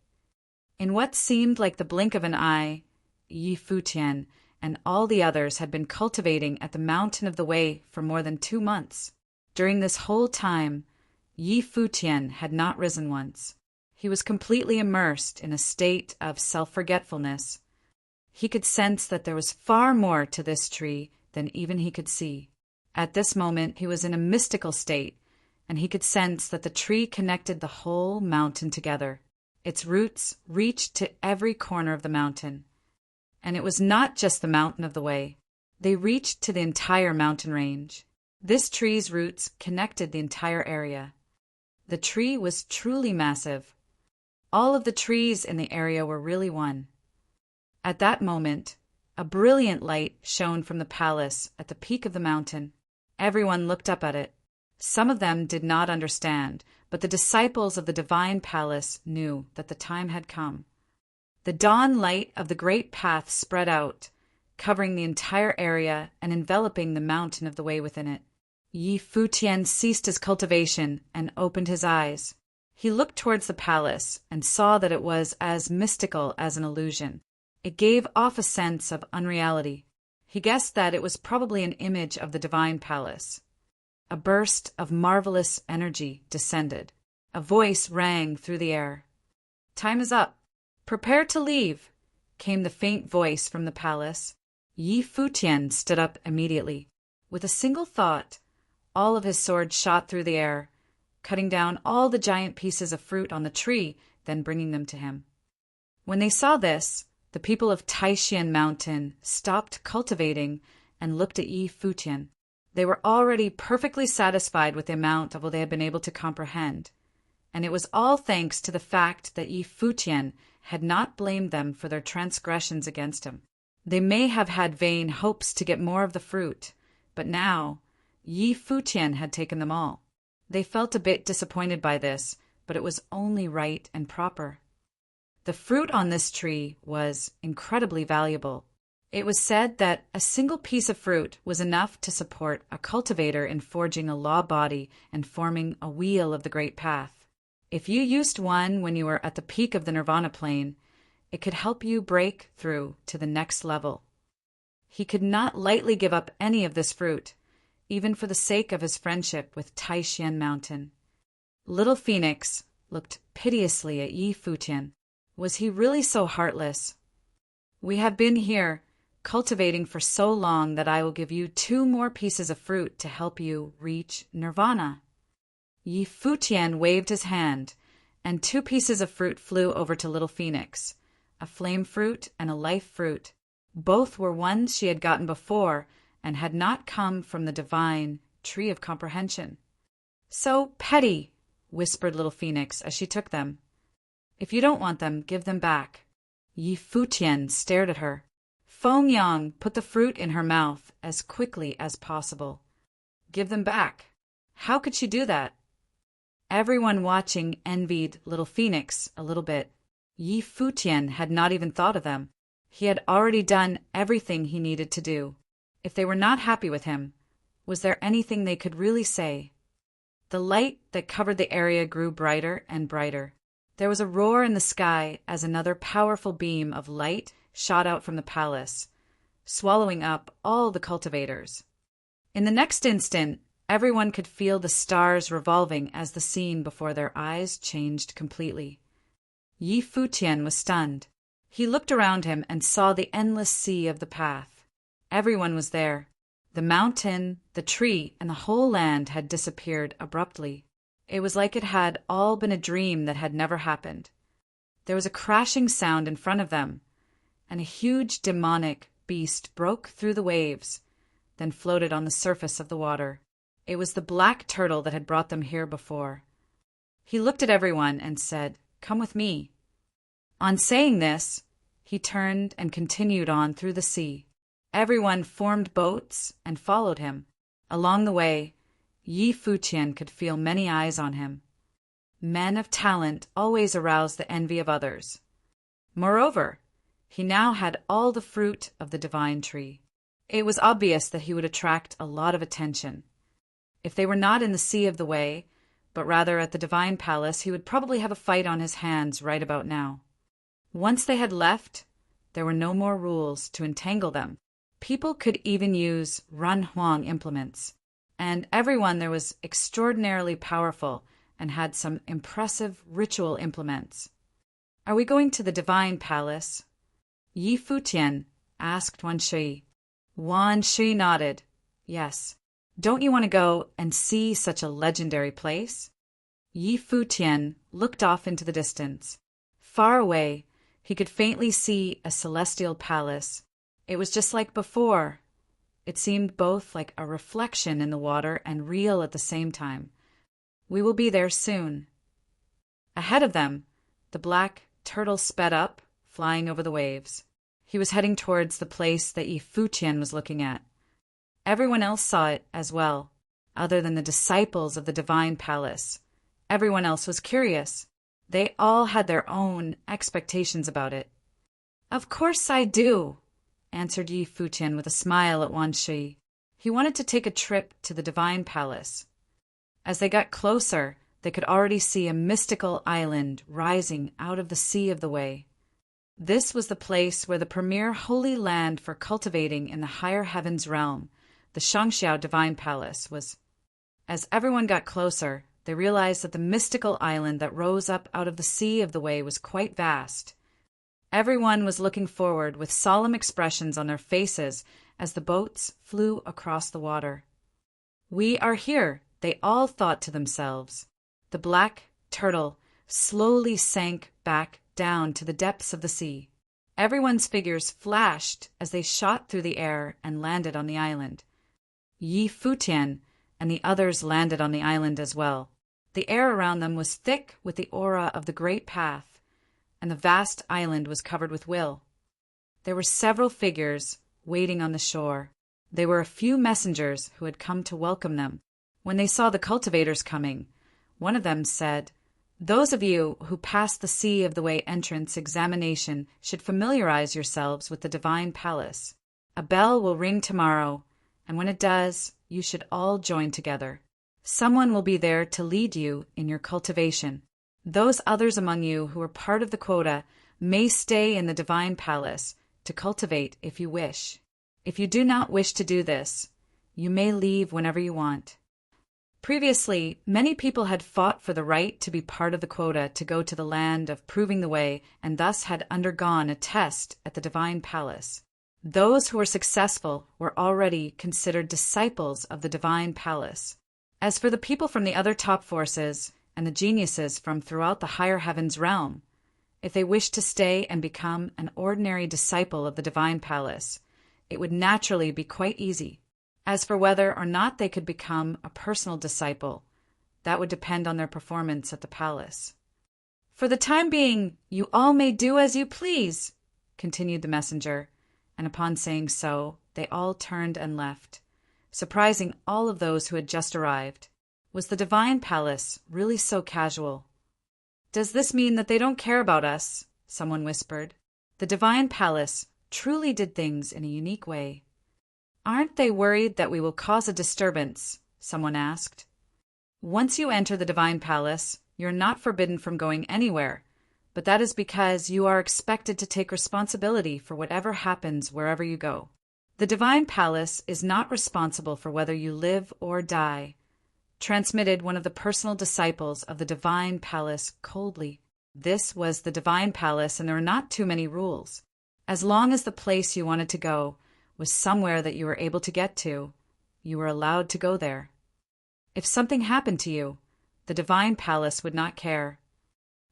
In what seemed like the blink of an eye, Yi Futian and all the others had been cultivating at the Mountain of the Way for more than 2 months. During this whole time, Yi Futian had not risen once. He was completely immersed in a state of self-forgetfulness. He could sense that there was far more to this tree than even he could see. At this moment, he was in a mystical state, and he could sense that the tree connected the whole mountain together. Its roots reached to every corner of the mountain. And it was not just the Mountain of the Way. They reached to the entire mountain range. This tree's roots connected the entire area. The tree was truly massive. All of the trees in the area were really one. At that moment, a brilliant light shone from the palace at the peak of the mountain. Everyone looked up at it. Some of them did not understand, but the disciples of the divine palace knew that the time had come. The dawn light of the great path spread out, covering the entire area and enveloping the Mountain of the Way within it. Yi Futian ceased his cultivation and opened his eyes. He looked towards the palace and saw that it was as mystical as an illusion. It gave off a sense of unreality. He guessed that it was probably an image of the divine palace. A burst of marvelous energy descended. A voice rang through the air. "Time is up. Prepare to leave," came the faint voice from the palace. Yi Futian stood up immediately. With a single thought, all of his swords shot through the air, cutting down all the giant pieces of fruit on the tree, then bringing them to him. When they saw this, the people of Taishan Mountain stopped cultivating and looked at Yi Futian. They were already perfectly satisfied with the amount of what they had been able to comprehend, and it was all thanks to the fact that Yi Futian had not blamed them for their transgressions against him. They may have had vain hopes to get more of the fruit, but now Yi Futian had taken them all. They felt a bit disappointed by this, but it was only right and proper. The fruit on this tree was incredibly valuable. It was said that a single piece of fruit was enough to support a cultivator in forging a law body and forming a wheel of the great path. If you used one when you were at the peak of the Nirvana plane, it could help you break through to the next level. He could not lightly give up any of this fruit, even for the sake of his friendship with Taishan Mountain. Little Phoenix looked piteously at Yi Futian. Was he really so heartless? "We have been here, cultivating for so long that I will give you 2 more pieces of fruit to help you reach Nirvana." Yi Futian waved his hand, and 2 pieces of fruit flew over to Little Phoenix, a flame fruit and a life fruit. Both were ones she had gotten before and had not come from the divine tree of comprehension. "So petty," whispered Little Phoenix as she took them. "If you don't want them, give them back." Yi Futian stared at her. Feng Yang put the fruit in her mouth as quickly as possible. Give them back. How could she do that? Everyone watching envied Little Phoenix a little bit. Yi Futian had not even thought of them. He had already done everything he needed to do. If they were not happy with him, was there anything they could really say? The light that covered the area grew brighter and brighter. There was a roar in the sky as another powerful beam of light shot out from the palace, swallowing up all the cultivators. In the next instant, everyone could feel the stars revolving as the scene before their eyes changed completely. Futian was stunned. He looked around him and saw the endless sea of the path. Everyone was there. The mountain, the tree, and the whole land had disappeared abruptly. It was like it had all been a dream that had never happened. There was a crashing sound in front of them, and a huge demonic beast broke through the waves, then floated on the surface of the water. It was the black turtle that had brought them here before. He looked at everyone and said, "Come with me." On saying this, he turned and continued on through the sea. Everyone formed boats and followed him. Along the way, Futian could feel many eyes on him. Men of talent always arouse the envy of others. Moreover, he now had all the fruit of the divine tree. It was obvious that he would attract a lot of attention. If they were not in the Sea of the Way, but rather at the divine palace, he would probably have a fight on his hands right about now. Once they had left, there were no more rules to entangle them. People could even use Run Huang implements, and everyone there was extraordinarily powerful and had some impressive ritual implements. "Are we going to the divine palace?" Futian asked Wan Shui. Wan Shui nodded. "Yes. Don't you want to go and see such a legendary place?" Futian looked off into the distance. Far away, he could faintly see a celestial palace. It was just like before. It seemed both like a reflection in the water and real at the same time. "We will be there soon." Ahead of them, the black turtle sped up, flying over the waves. He was heading towards the place that Futian was looking at. Everyone else saw it as well, other than the disciples of the divine palace. Everyone else was curious. They all had their own expectations about it. "Of course I do," answered Futian with a smile at Wan Shui. He wanted to take a trip to the divine palace. As they got closer, they could already see a mystical island rising out of the Sea of the Way. This was the place where the premier holy land for cultivating in the higher heavens realm, the Shangxiao divine palace, was. As everyone got closer, they realized that the mystical island that rose up out of the Sea of the Way was quite vast. Everyone was looking forward with solemn expressions on their faces as the boats flew across the water. "We are here," they all thought to themselves. The black turtle slowly sank back down to the depths of the sea. Everyone's figures flashed as they shot through the air and landed on the island. Futian and the others landed on the island as well. The air around them was thick with the aura of the great path, and the vast island was covered with will. There were several figures waiting on the shore. They were a few messengers who had come to welcome them. When they saw the cultivators coming, one of them said, "Those of you who pass the Sea of the Way entrance examination should familiarize yourselves with the divine palace. A bell will ring tomorrow, and when it does, you should all join together. Someone will be there to lead you in your cultivation. Those others among you who are part of the quota may stay in the divine palace to cultivate if you wish. If you do not wish to do this, you may leave whenever you want." Previously, many people had fought for the right to be part of the quota to go to the land of proving the way and thus had undergone a test at the divine palace. Those who were successful were already considered disciples of the divine palace. As for the people from the other top forces and the geniuses from throughout the higher heavens realm, if they wished to stay and become an ordinary disciple of the divine palace, it would naturally be quite easy. As for whether or not they could become a personal disciple, that would depend on their performance at the palace. "For the time being, you all may do as you please," continued the messenger, and upon saying so, they all turned and left, surprising all of those who had just arrived. Was the divine palace really so casual? "Does this mean that they don't care about us?" someone whispered. The divine palace truly did things in a unique way. "Aren't they worried that we will cause a disturbance?" someone asked. "Once you enter the divine palace, you're not forbidden from going anywhere, but that is because you are expected to take responsibility for whatever happens wherever you go. The divine palace is not responsible for whether you live or die, transmitted one of the personal disciples of the divine palace coldly. This was the divine palace, and there were not too many rules. As long as the place you wanted to go was somewhere that you were able to get to, you were allowed to go there. If something happened to you, the divine palace would not care.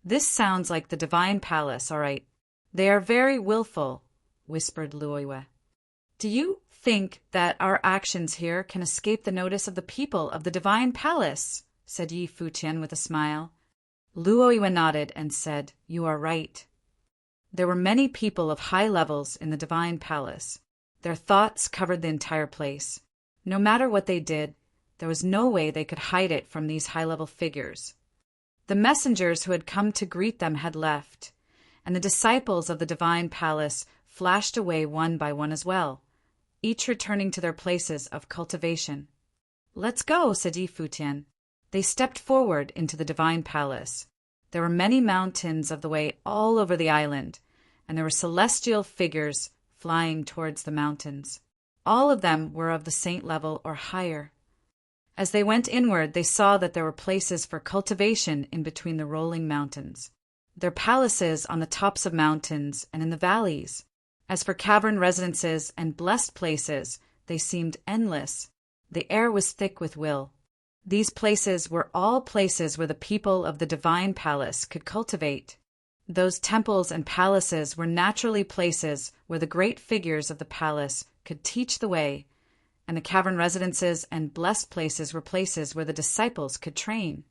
This sounds like the divine palace, all right. They are very willful, whispered Luoyue. Do you think that our actions here can escape the notice of the people of the divine palace? Said Yi Futian with a smile. Luoyue nodded and said, You are right. There were many people of high levels in the divine palace. Their thoughts covered the entire place. No matter what they did, there was no way they could hide it from these high-level figures. The messengers who had come to greet them had left, and the disciples of the divine palace flashed away one by one as well, each returning to their places of cultivation. Let's go, said Yi Futian. They stepped forward into the divine palace. There were many mountains of the way all over the island, and there were celestial figures flying towards the mountains. All of them were of the saint level or higher. As they went inward, they saw that there were places for cultivation in between the rolling mountains. There were palaces on the tops of mountains and in the valleys. As for cavern residences and blessed places, they seemed endless. The air was thick with will. These places were all places where the people of the divine palace could cultivate. Those temples and palaces were naturally places where the great figures of the palace could teach the way, and the cavern residences and blessed places were places where the disciples could train.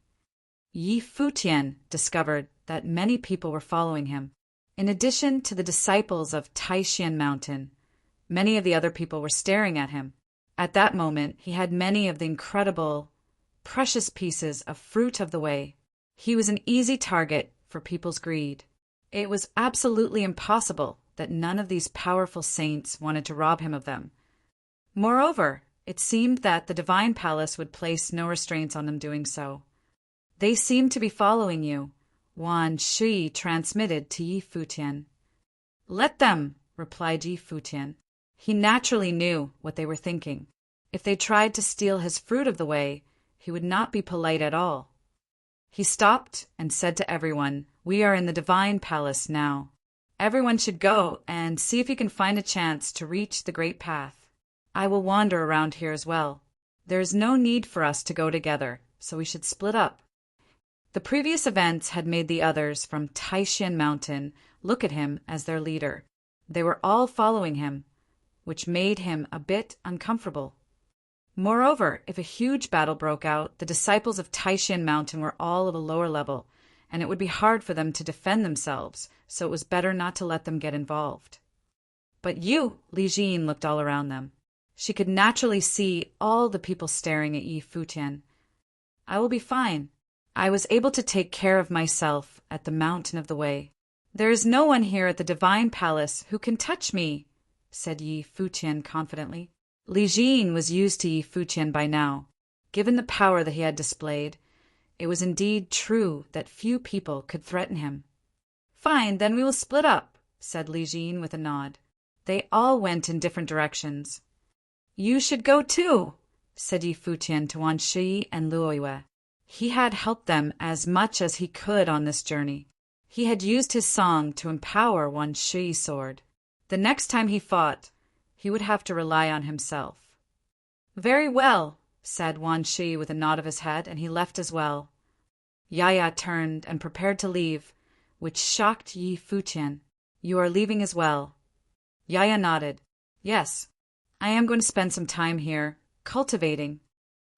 Yi Futian discovered that many people were following him. In addition to the disciples of Taishan Mountain, many of the other people were staring at him. At that moment, he had many of the incredible, precious pieces of fruit of the way. He was an easy target for people's greed. It was absolutely impossible that none of these powerful saints wanted to rob him of them. Moreover, it seemed that the divine palace would place no restraints on them doing so. They seemed to be following you, Wan Shi transmitted to Yi Futian. Let them, replied Yi Futian. He naturally knew what they were thinking. If they tried to steal his fruit of the way, he would not be polite at all. He stopped and said to everyone, We are in the divine palace now. Everyone should go and see if he can find a chance to reach the great path. I will wander around here as well. There is no need for us to go together, so we should split up. The previous events had made the others from Taishan Mountain look at him as their leader. They were all following him, which made him a bit uncomfortable. Moreover, if a huge battle broke out, the disciples of Taishan Mountain were all of a lower level, and it would be hard for them to defend themselves, so it was better not to let them get involved. But Li Jin looked all around them. She could naturally see all the people staring at Yi Futian. I will be fine. I was able to take care of myself at the Mountain of the Way. There is no one here at the Divine Palace who can touch me, said Yi Futian confidently. Li Jin was used to Yi Futian by now. Given the power that he had displayed, it was indeed true that few people could threaten him. Fine, then we will split up, said Li Jin with a nod. They all went in different directions. You should go too, said Yi Futian to Wan Shi and Luoyue. He had helped them as much as he could on this journey. He had used his song to empower Wan Shi's sword. The next time he fought, he would have to rely on himself. Very well, said Wan Shi with a nod of his head, and he left as well. Yaya turned and prepared to leave, which shocked Yi Futian. You are leaving as well. Yaya nodded. Yes, I am going to spend some time here, cultivating.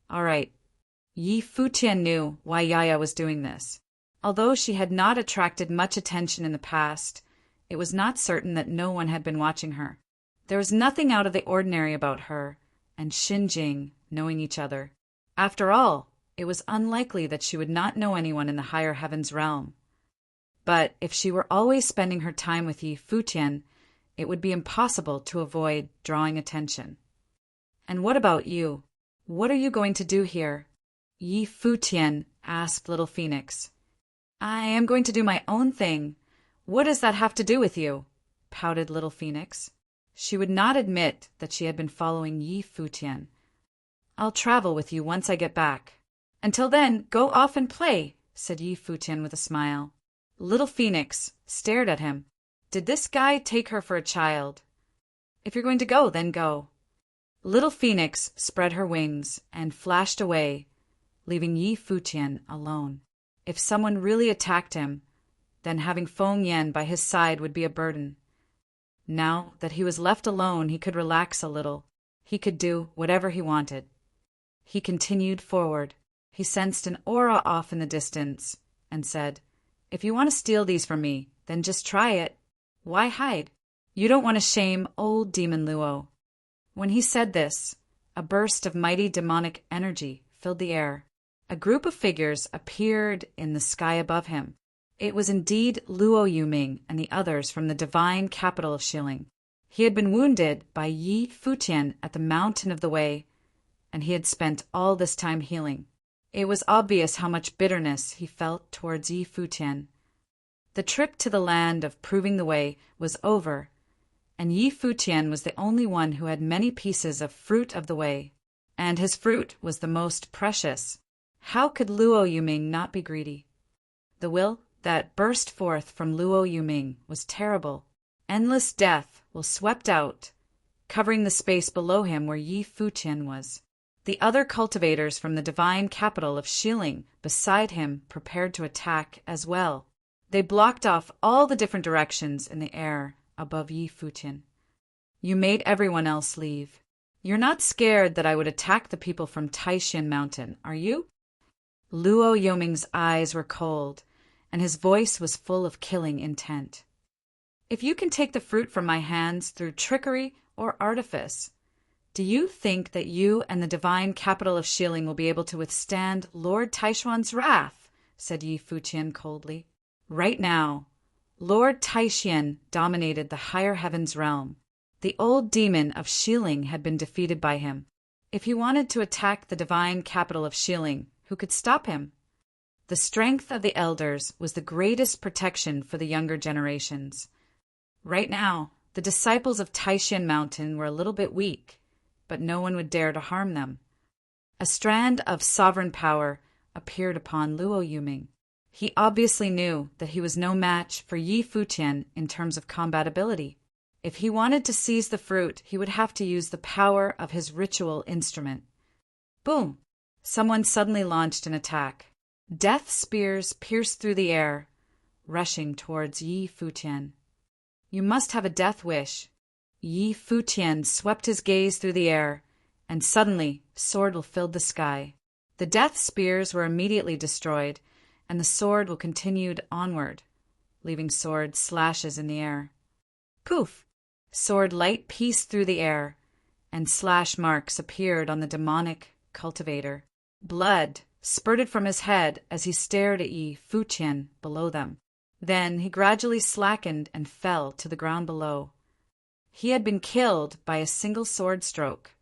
All right. Yi Futian knew why Yaya was doing this. Although she had not attracted much attention in the past, it was not certain that no one had been watching her. There was nothing out of the ordinary about her and Xinjing knowing each other. After all, it was unlikely that she would not know anyone in the higher heavens realm. But if she were always spending her time with Yi Futian, it would be impossible to avoid drawing attention. And what about you? What are you going to do here? Yi Futian asked Little Phoenix. I am going to do my own thing. What does that have to do with you? Pouted Little Phoenix. She would not admit that she had been following Yi Futian. "I'll travel with you once I get back. Until then, go off and play," said Yi Futian with a smile. Little Phoenix stared at him. Did this guy take her for a child? "If you're going to go, then go." Little Phoenix spread her wings and flashed away, leaving Yi Futian alone. If someone really attacked him, then having Feng Yan by his side would be a burden. Now that he was left alone, he could relax a little. He could do whatever he wanted. He continued forward. He sensed an aura off in the distance and said, "If you want to steal these from me, then just try it. Why hide? You don't want to shame old Demon Luo." When he said this, a burst of mighty demonic energy filled the air. A group of figures appeared in the sky above him. It was indeed Luo Yuming and the others from the divine capital of Shilling. He had been wounded by Yi Futian at the Mountain of the Way, and he had spent all this time healing. It was obvious how much bitterness he felt towards Yi Futian. The trip to the land of Proving the Way was over, and Yi Futian was the only one who had many pieces of fruit of the way, and his fruit was the most precious. How could Luo Yuming not be greedy? The will that burst forth from Luo Yuming was terrible. Endless death was swept out, covering the space below him where Yi Futian was. The other cultivators from the divine capital of Shilling beside him prepared to attack as well. They blocked off all the different directions in the air above Yi Futian. "You made everyone else leave. You're not scared that I would attack the people from Taishan Mountain, are you?" Luo Yuming's eyes were cold, and his voice was full of killing intent. "If you can take the fruit from my hands through trickery or artifice, do you think that you and the divine capital of Shilling will be able to withstand Lord Taishuan's wrath?" said Yi Futian coldly. Right now, Lord Taishan dominated the higher heavens realm. The old demon of Shilling had been defeated by him. If he wanted to attack the divine capital of Shilling, who could stop him? The strength of the elders was the greatest protection for the younger generations. Right now, the disciples of Taishan Mountain were a little bit weak, but no one would dare to harm them. A strand of sovereign power appeared upon Luo Yuming. He obviously knew that he was no match for Yi Futian in terms of combat ability. If he wanted to seize the fruit, he would have to use the power of his ritual instrument. Boom! Someone suddenly launched an attack. Death spears pierced through the air, rushing towards Yi Futian. "You must have a death wish." Yi Futian swept his gaze through the air, and suddenly sword filled the sky. The death spears were immediately destroyed, and the sword continued onward, leaving sword slashes in the air. Poof! Sword light pieced through the air, and slash marks appeared on the demonic cultivator. Blood spurted from his head as he stared at Yi Futian below them. Then he gradually slackened and fell to the ground below. He had been killed by a single sword stroke.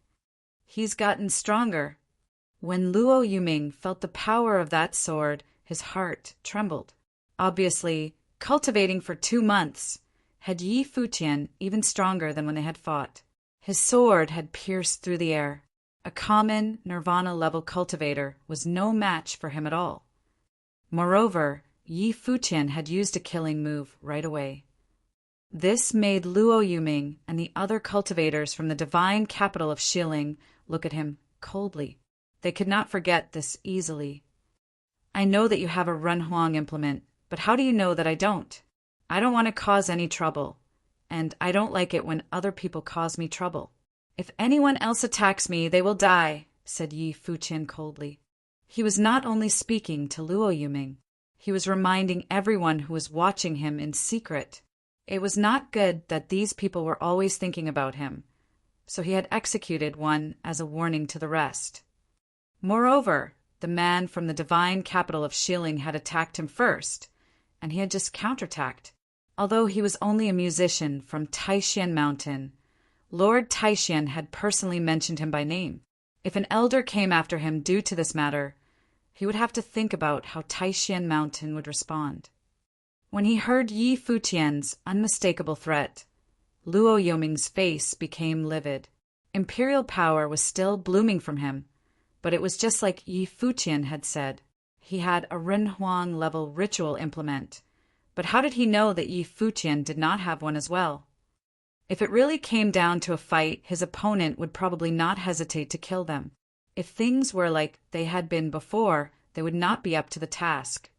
He's gotten stronger. When Luo Yuming felt the power of that sword, his heart trembled. Obviously, cultivating for 2 months had Yi Futian even stronger than when they had fought. His sword had pierced through the air. A common Nirvana-level cultivator was no match for him at all. Moreover, Yi Futian had used a killing move right away. This made Luo Yuming and the other cultivators from the divine capital of Shilling look at him coldly. They could not forget this easily. "I know that you have a Runhuang implement, but how do you know that I don't? I don't want to cause any trouble, and I don't like it when other people cause me trouble. If anyone else attacks me, they will die," said Yi Futian coldly. He was not only speaking to Luo Yuming, he was reminding everyone who was watching him in secret. It was not good that these people were always thinking about him, so he had executed one as a warning to the rest. Moreover, the man from the divine capital of Shilling had attacked him first, and he had just counterattacked. Although he was only a musician from Taishan Mountain, Lord Taishan had personally mentioned him by name. If an elder came after him due to this matter, he would have to think about how Taishan Mountain would respond. When he heard Yi Futian's unmistakable threat, Luo Yoming's face became livid. Imperial power was still blooming from him, but it was just like Yi Futian had said. He had a Renhuang-level ritual implement, but how did he know that Yi Futian did not have one as well? If it really came down to a fight, his opponent would probably not hesitate to kill them. If things were like they had been before, they would not be up to the task.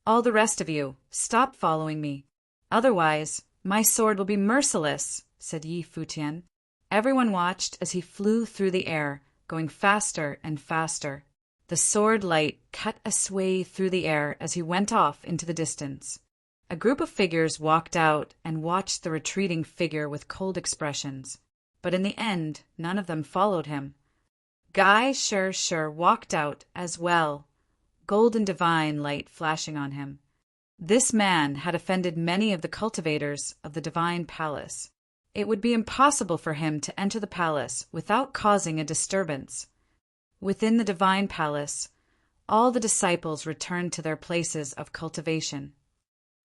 All the rest of you, stop following me. Otherwise, my sword will be merciless, said Yi Futian. Everyone watched as he flew through the air, going faster and faster. The sword light cut a sway through the air as he went off into the distance. A group of figures walked out and watched the retreating figure with cold expressions, but in the end, none of them followed him. Guy Sure walked out as well, golden divine light flashing on him. This man had offended many of the cultivators of the divine palace. It would be impossible for him to enter the palace without causing a disturbance. Within the divine palace, all the disciples returned to their places of cultivation.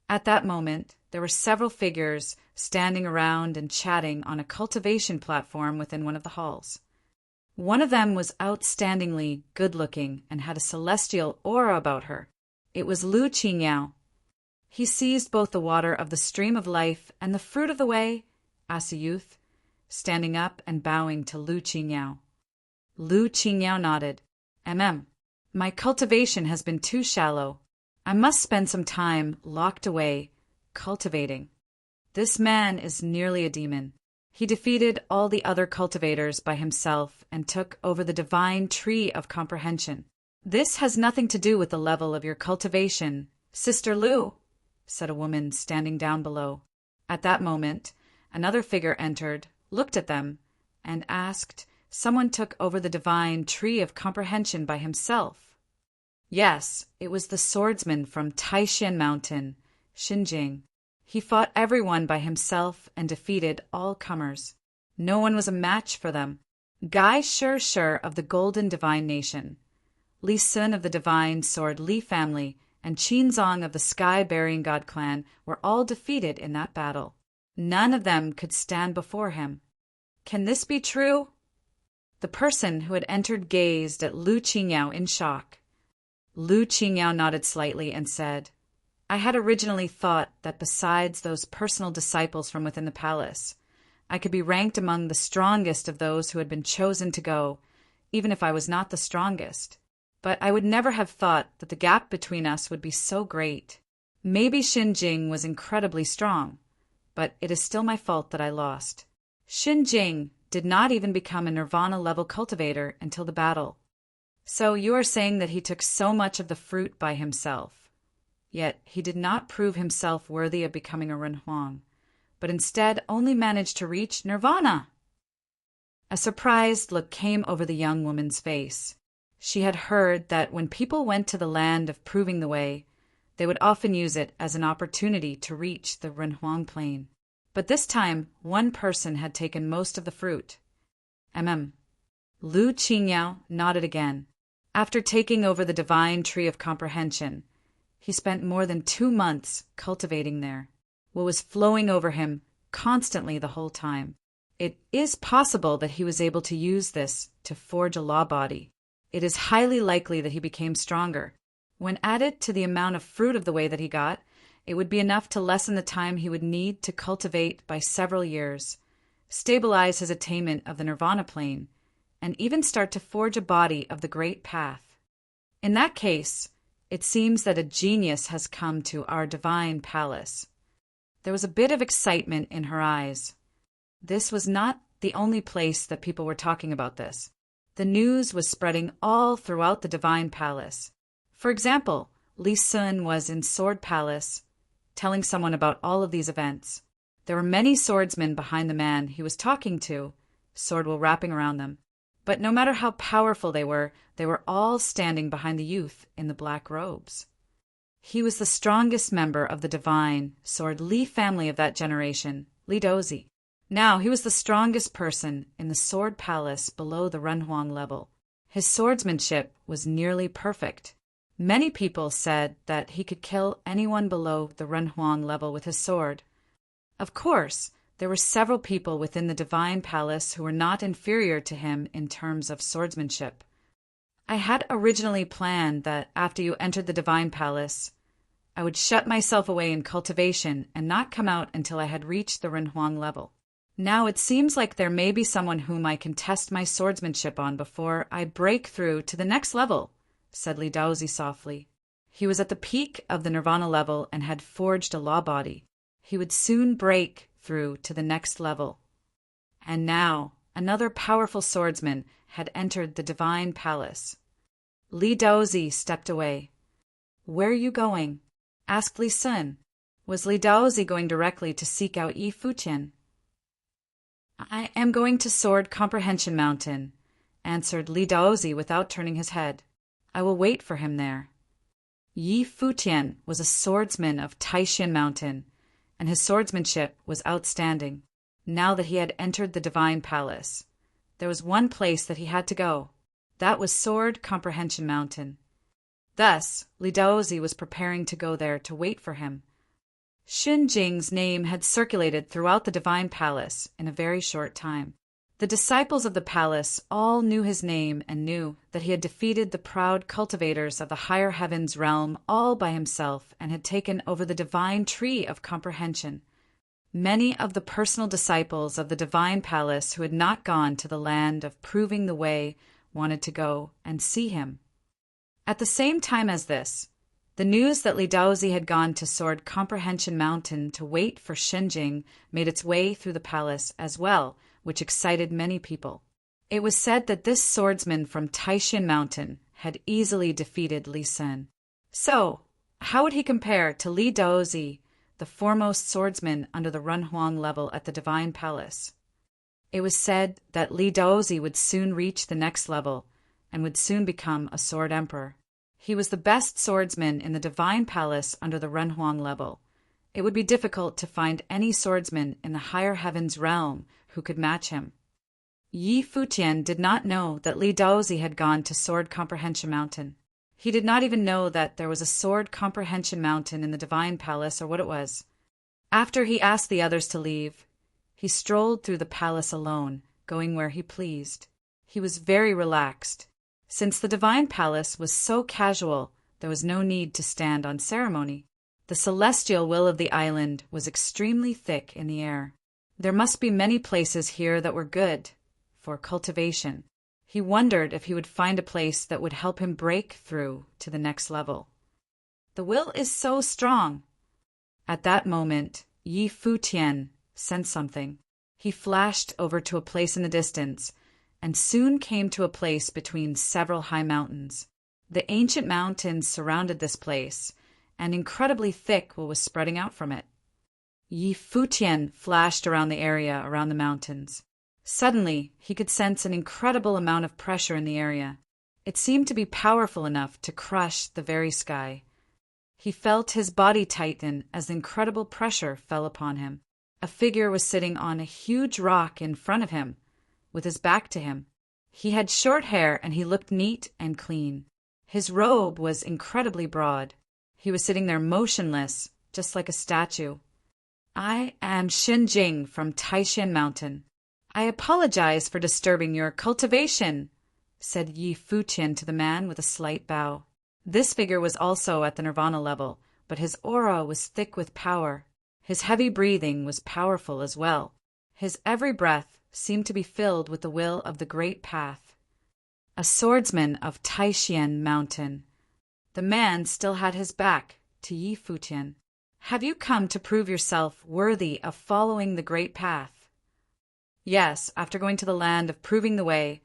At that moment, there were several figures standing around and chatting on a cultivation platform within one of the halls. One of them was outstandingly good-looking and had a celestial aura about her. It was Lu Qingyao. He seized both the water of the stream of life and the fruit of the way, asked the youth, standing up and bowing to Lu Qingyao. Lu Qingyao nodded. My cultivation has been too shallow. I must spend some time locked away, cultivating. This man is nearly a demon. He defeated all the other cultivators by himself and took over the divine tree of comprehension. This has nothing to do with the level of your cultivation, Sister Lu, said a woman standing down below. At that moment, another figure entered, looked at them, and asked, someone took over the divine tree of comprehension by himself. Yes, it was the swordsman from Taishan Mountain, Xinjing. He fought everyone by himself and defeated all comers. No one was a match for them. Guy Sure of the Golden Divine Nation, Li Sun of the Divine Sword Li family, and Qin Zong of the Sky-Bearing God clan were all defeated in that battle. None of them could stand before him. Can this be true? The person who had entered gazed at Lu Qingyao in shock. Lu Qingyao nodded slightly and said, I had originally thought that besides those personal disciples from within the palace, I could be ranked among the strongest of those who had been chosen to go, even if I was not the strongest. But I would never have thought that the gap between us would be so great. Maybe Xinjing was incredibly strong, but it is still my fault that I lost. Xinjing did not even become a Nirvana-level cultivator until the battle. So you are saying that he took so much of the fruit by himself, yet he did not prove himself worthy of becoming a Renhuang, but instead only managed to reach Nirvana. A surprised look came over the young woman's face. She had heard that when people went to the land of proving the way, they would often use it as an opportunity to reach the Renhuang plane. But this time, one person had taken most of the fruit. Lu Qingyao nodded again. After taking over the divine tree of comprehension, he spent more than 2 months cultivating there. What was flowing over him constantly the whole time. It is possible that he was able to use this to forge a law body. It is highly likely that he became stronger. When added to the amount of fruit of the way that he got, it would be enough to lessen the time he would need to cultivate by several years, stabilize his attainment of the Nirvana plane, and even start to forge a body of the Great Path. In that case, it seems that a genius has come to our divine palace. There was a bit of excitement in her eyes. This was not the only place that people were talking about this. The news was spreading all throughout the divine palace. For example, Li Sun was in Sword Palace, telling someone about all of these events. There were many swordsmen behind the man he was talking to, sword while wrapping around them. But no matter how powerful they were all standing behind the youth in the black robes. He was the strongest member of the divine Sword Li family of that generation, Li Dozi. Now he was the strongest person in the Sword Palace below the Renhuang level. His swordsmanship was nearly perfect. Many people said that he could kill anyone below the Renhuang level with his sword. Of course, There were several people within the divine palace who were not inferior to him in terms of swordsmanship. I had originally planned that after you entered the divine palace, I would shut myself away in cultivation and not come out until I had reached the Renhuang level. Now it seems like there may be someone whom I can test my swordsmanship on before I break through to the next level, said Li Daozi softly. He was at the peak of the nirvana level and had forged a law body. He would soon break through to the next level. And now another powerful swordsman had entered the divine palace. Li Daozi stepped away. Where are you going? Asked Li Sun. Was Li Daozi going directly to seek out Yi Futian? I am going to Sword Comprehension Mountain, answered Li Daozi without turning his head. I will wait for him there. Yi Futian was a swordsman of Taishan Mountain, and his swordsmanship was outstanding. Now that he had entered the divine palace, there was one place that he had to go. That was Sword Comprehension Mountain. Thus, Li Daozi was preparing to go there to wait for him. Xin Jing's name had circulated throughout the divine palace in a very short time. The disciples of the palace all knew his name and knew that he had defeated the proud cultivators of the higher heavens realm all by himself and had taken over the divine tree of comprehension. Many of the personal disciples of the divine palace who had not gone to the land of proving the way wanted to go and see him. At the same time as this, the news that Li Daozi had gone to Sword Comprehension Mountain to wait for Shenjing made its way through the palace as well, which excited many people. It was said that this swordsman from Taishan Mountain had easily defeated Li Sun. So, how would he compare to Li Daozi, the foremost swordsman under the Renhuang level at the divine palace? It was said that Li Daozi would soon reach the next level and would soon become a sword emperor. He was the best swordsman in the divine palace under the Renhuang level. It would be difficult to find any swordsman in the higher heavens realm who could match him. Yi Futian did not know that Li Daozi had gone to Sword Comprehension Mountain. He did not even know that there was a Sword Comprehension Mountain in the divine palace or what it was. After he asked the others to leave, he strolled through the palace alone, going where he pleased. He was very relaxed. Since the divine palace was so casual, there was no need to stand on ceremony. The celestial will of the island was extremely thick in the air. There must be many places here that were good for cultivation. He wondered if he would find a place that would help him break through to the next level. The will is so strong. At that moment, Yi Futian sensed something. He flashed over to a place in the distance and soon came to a place between several high mountains. The ancient mountains surrounded this place, and incredibly thick wool was spreading out from it. Yi Futian flashed around the area around the mountains. Suddenly, he could sense an incredible amount of pressure in the area. It seemed to be powerful enough to crush the very sky. He felt his body tighten as the incredible pressure fell upon him. A figure was sitting on a huge rock in front of him, with his back to him. He had short hair and he looked neat and clean. His robe was incredibly broad. He was sitting there motionless, just like a statue. I am Shenjing from Taishan Mountain. I apologize for disturbing your cultivation, said Yi Futian to the man with a slight bow. This figure was also at the nirvana level, but his aura was thick with power. His heavy breathing was powerful as well. His every breath seemed to be filled with the will of the great path. A swordsman of Taishan Mountain. The man still had his back to Yi Futian. Have you come to prove yourself worthy of following the great path? Yes, after going to the land of proving the way,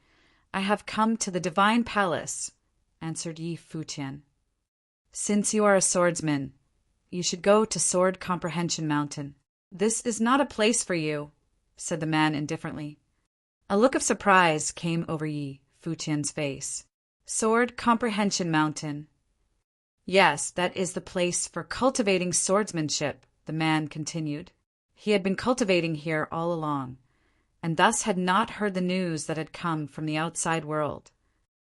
I have come to the divine palace, answered Yi Futian. Since you are a swordsman, you should go to Sword Comprehension Mountain. This is not a place for you, said the man indifferently. A look of surprise came over Yi Futian's face. Sword Comprehension Mountain. Yes, that is the place for cultivating swordsmanship, the man continued. He had been cultivating here all along, and thus had not heard the news that had come from the outside world.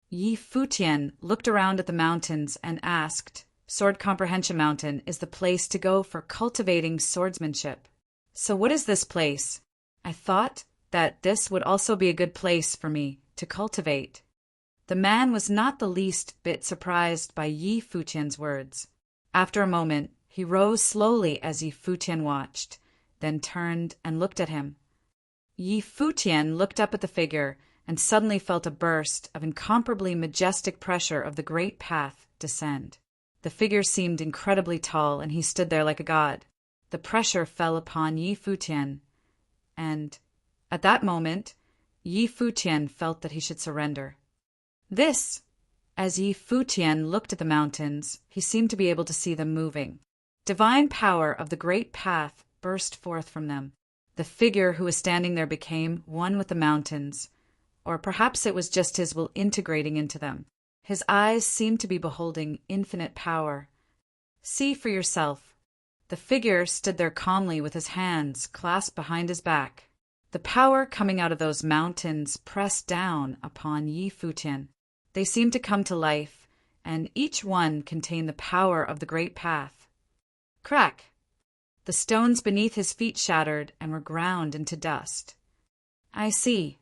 Yi Futian looked around at the mountains and asked, Sword Comprehension Mountain is the place to go for cultivating swordsmanship. So what is this place? I thought that this would also be a good place for me to cultivate. The man was not the least bit surprised by Yi Futian's words. After a moment, he rose slowly as Yi Futian watched, then turned and looked at him. Yi Futian looked up at the figure and suddenly felt a burst of incomparably majestic pressure of the great path descend. The figure seemed incredibly tall, and he stood there like a god. The pressure fell upon Yi Futian, and at that moment, Yi Futian felt that he should surrender. As Yi Futian looked at the mountains, he seemed to be able to see them moving. Divine power of the great path burst forth from them. The figure who was standing there became one with the mountains, or perhaps it was just his will integrating into them. His eyes seemed to be beholding infinite power. See for yourself. The figure stood there calmly with his hands clasped behind his back. The power coming out of those mountains pressed down upon Yi Futian. They seemed to come to life, and each one contained the power of the great path. Crack! The stones beneath his feet shattered and were ground into dust. I see.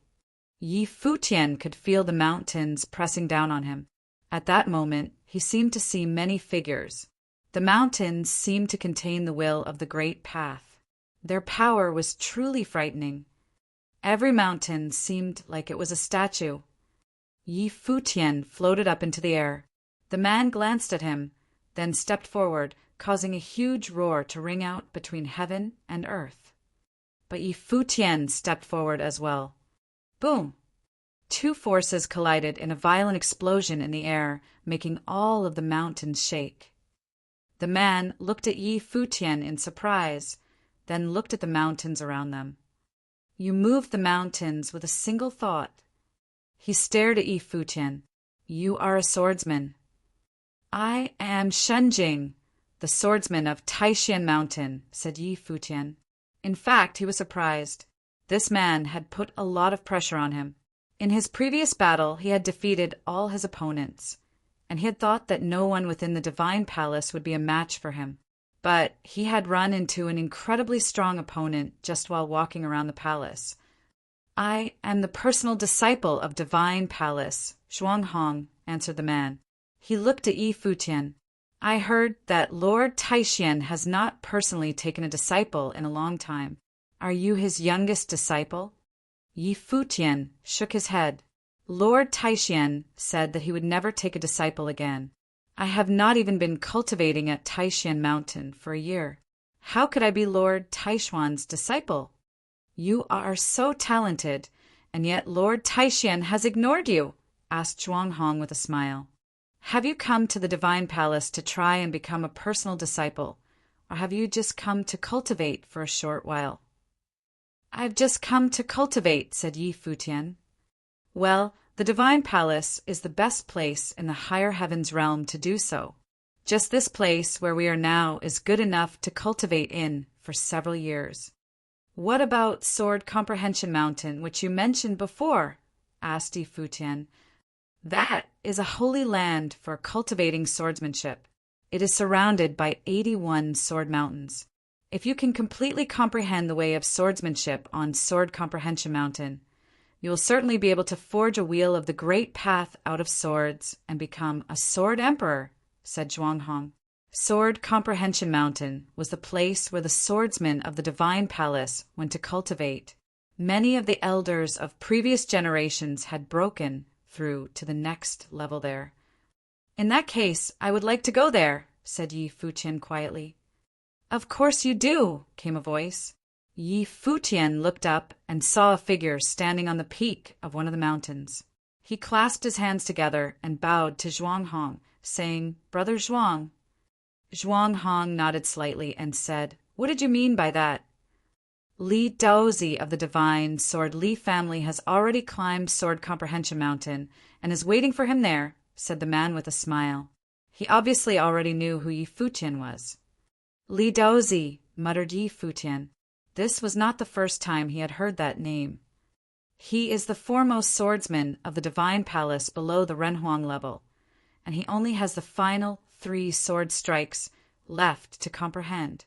Yi Futian could feel the mountains pressing down on him. At that moment, he seemed to see many figures. The mountains seemed to contain the will of the great path. Their power was truly frightening. Every mountain seemed like it was a statue. Yi Futian floated up into the air. The man glanced at him, then stepped forward, causing a huge roar to ring out between heaven and earth. But Yi Futian stepped forward as well. Boom! Two forces collided in a violent explosion in the air, making all of the mountains shake. The man looked at Yi Futian in surprise, then looked at the mountains around them. You moved the mountains with a single thought. He stared at Yi Futian. You are a swordsman. I am Shenjing, the swordsman of Taishan Mountain, said Yi Futian. In fact, he was surprised. This man had put a lot of pressure on him. In his previous battle, he had defeated all his opponents, and he had thought that no one within the Divine Palace would be a match for him. But he had run into an incredibly strong opponent just while walking around the palace. I am the personal disciple of Divine Palace, Zhuanghong, answered the man. He looked at Yi Futian. I heard that Lord Taishan has not personally taken a disciple in a long time. Are you his youngest disciple? Yi Futian shook his head. Lord Taishan said that he would never take a disciple again. I have not even been cultivating at Taishan Mountain for a year. How could I be Lord Taishuan's disciple? You are so talented, and yet Lord Taishan has ignored you, asked Zhuanghong with a smile. Have you come to the Divine Palace to try and become a personal disciple, or have you just come to cultivate for a short while? I've just come to cultivate, said Yi Futian. Well, the Divine Palace is the best place in the higher heavens realm to do so. Just this place where we are now is good enough to cultivate in for several years. What about Sword Comprehension Mountain, which you mentioned before? Asked Yi Futian. That is a holy land for cultivating swordsmanship. It is surrounded by 81 sword mountains. If you can completely comprehend the way of swordsmanship on Sword Comprehension Mountain, you will certainly be able to forge a wheel of the great path out of swords and become a sword emperor, said Zhuanghong. Sword Comprehension Mountain was the place where the swordsmen of the Divine Palace went to cultivate. Many of the elders of previous generations had broken through to the next level there. In that case, I would like to go there, said Yi Futian quietly. Of course you do, came a voice. Yi Futian looked up and saw a figure standing on the peak of one of the mountains. He clasped his hands together and bowed to Zhuanghong, saying, Brother Zhuang. Zhuanghong nodded slightly and said, What did you mean by that? Li Daozi of the Divine Sword Li family has already climbed Sword Comprehension Mountain and is waiting for him there, said the man with a smile. He obviously already knew who Yi Futian was. Li Daozi, muttered Yi Futian. This was not the first time he had heard that name. He is the foremost swordsman of the Divine Palace below the Renhuang level, and he only has the final 3 sword strikes left to comprehend.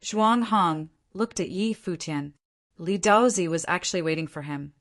Zhuanghong looked at Yi Futian. Li Daozi was actually waiting for him.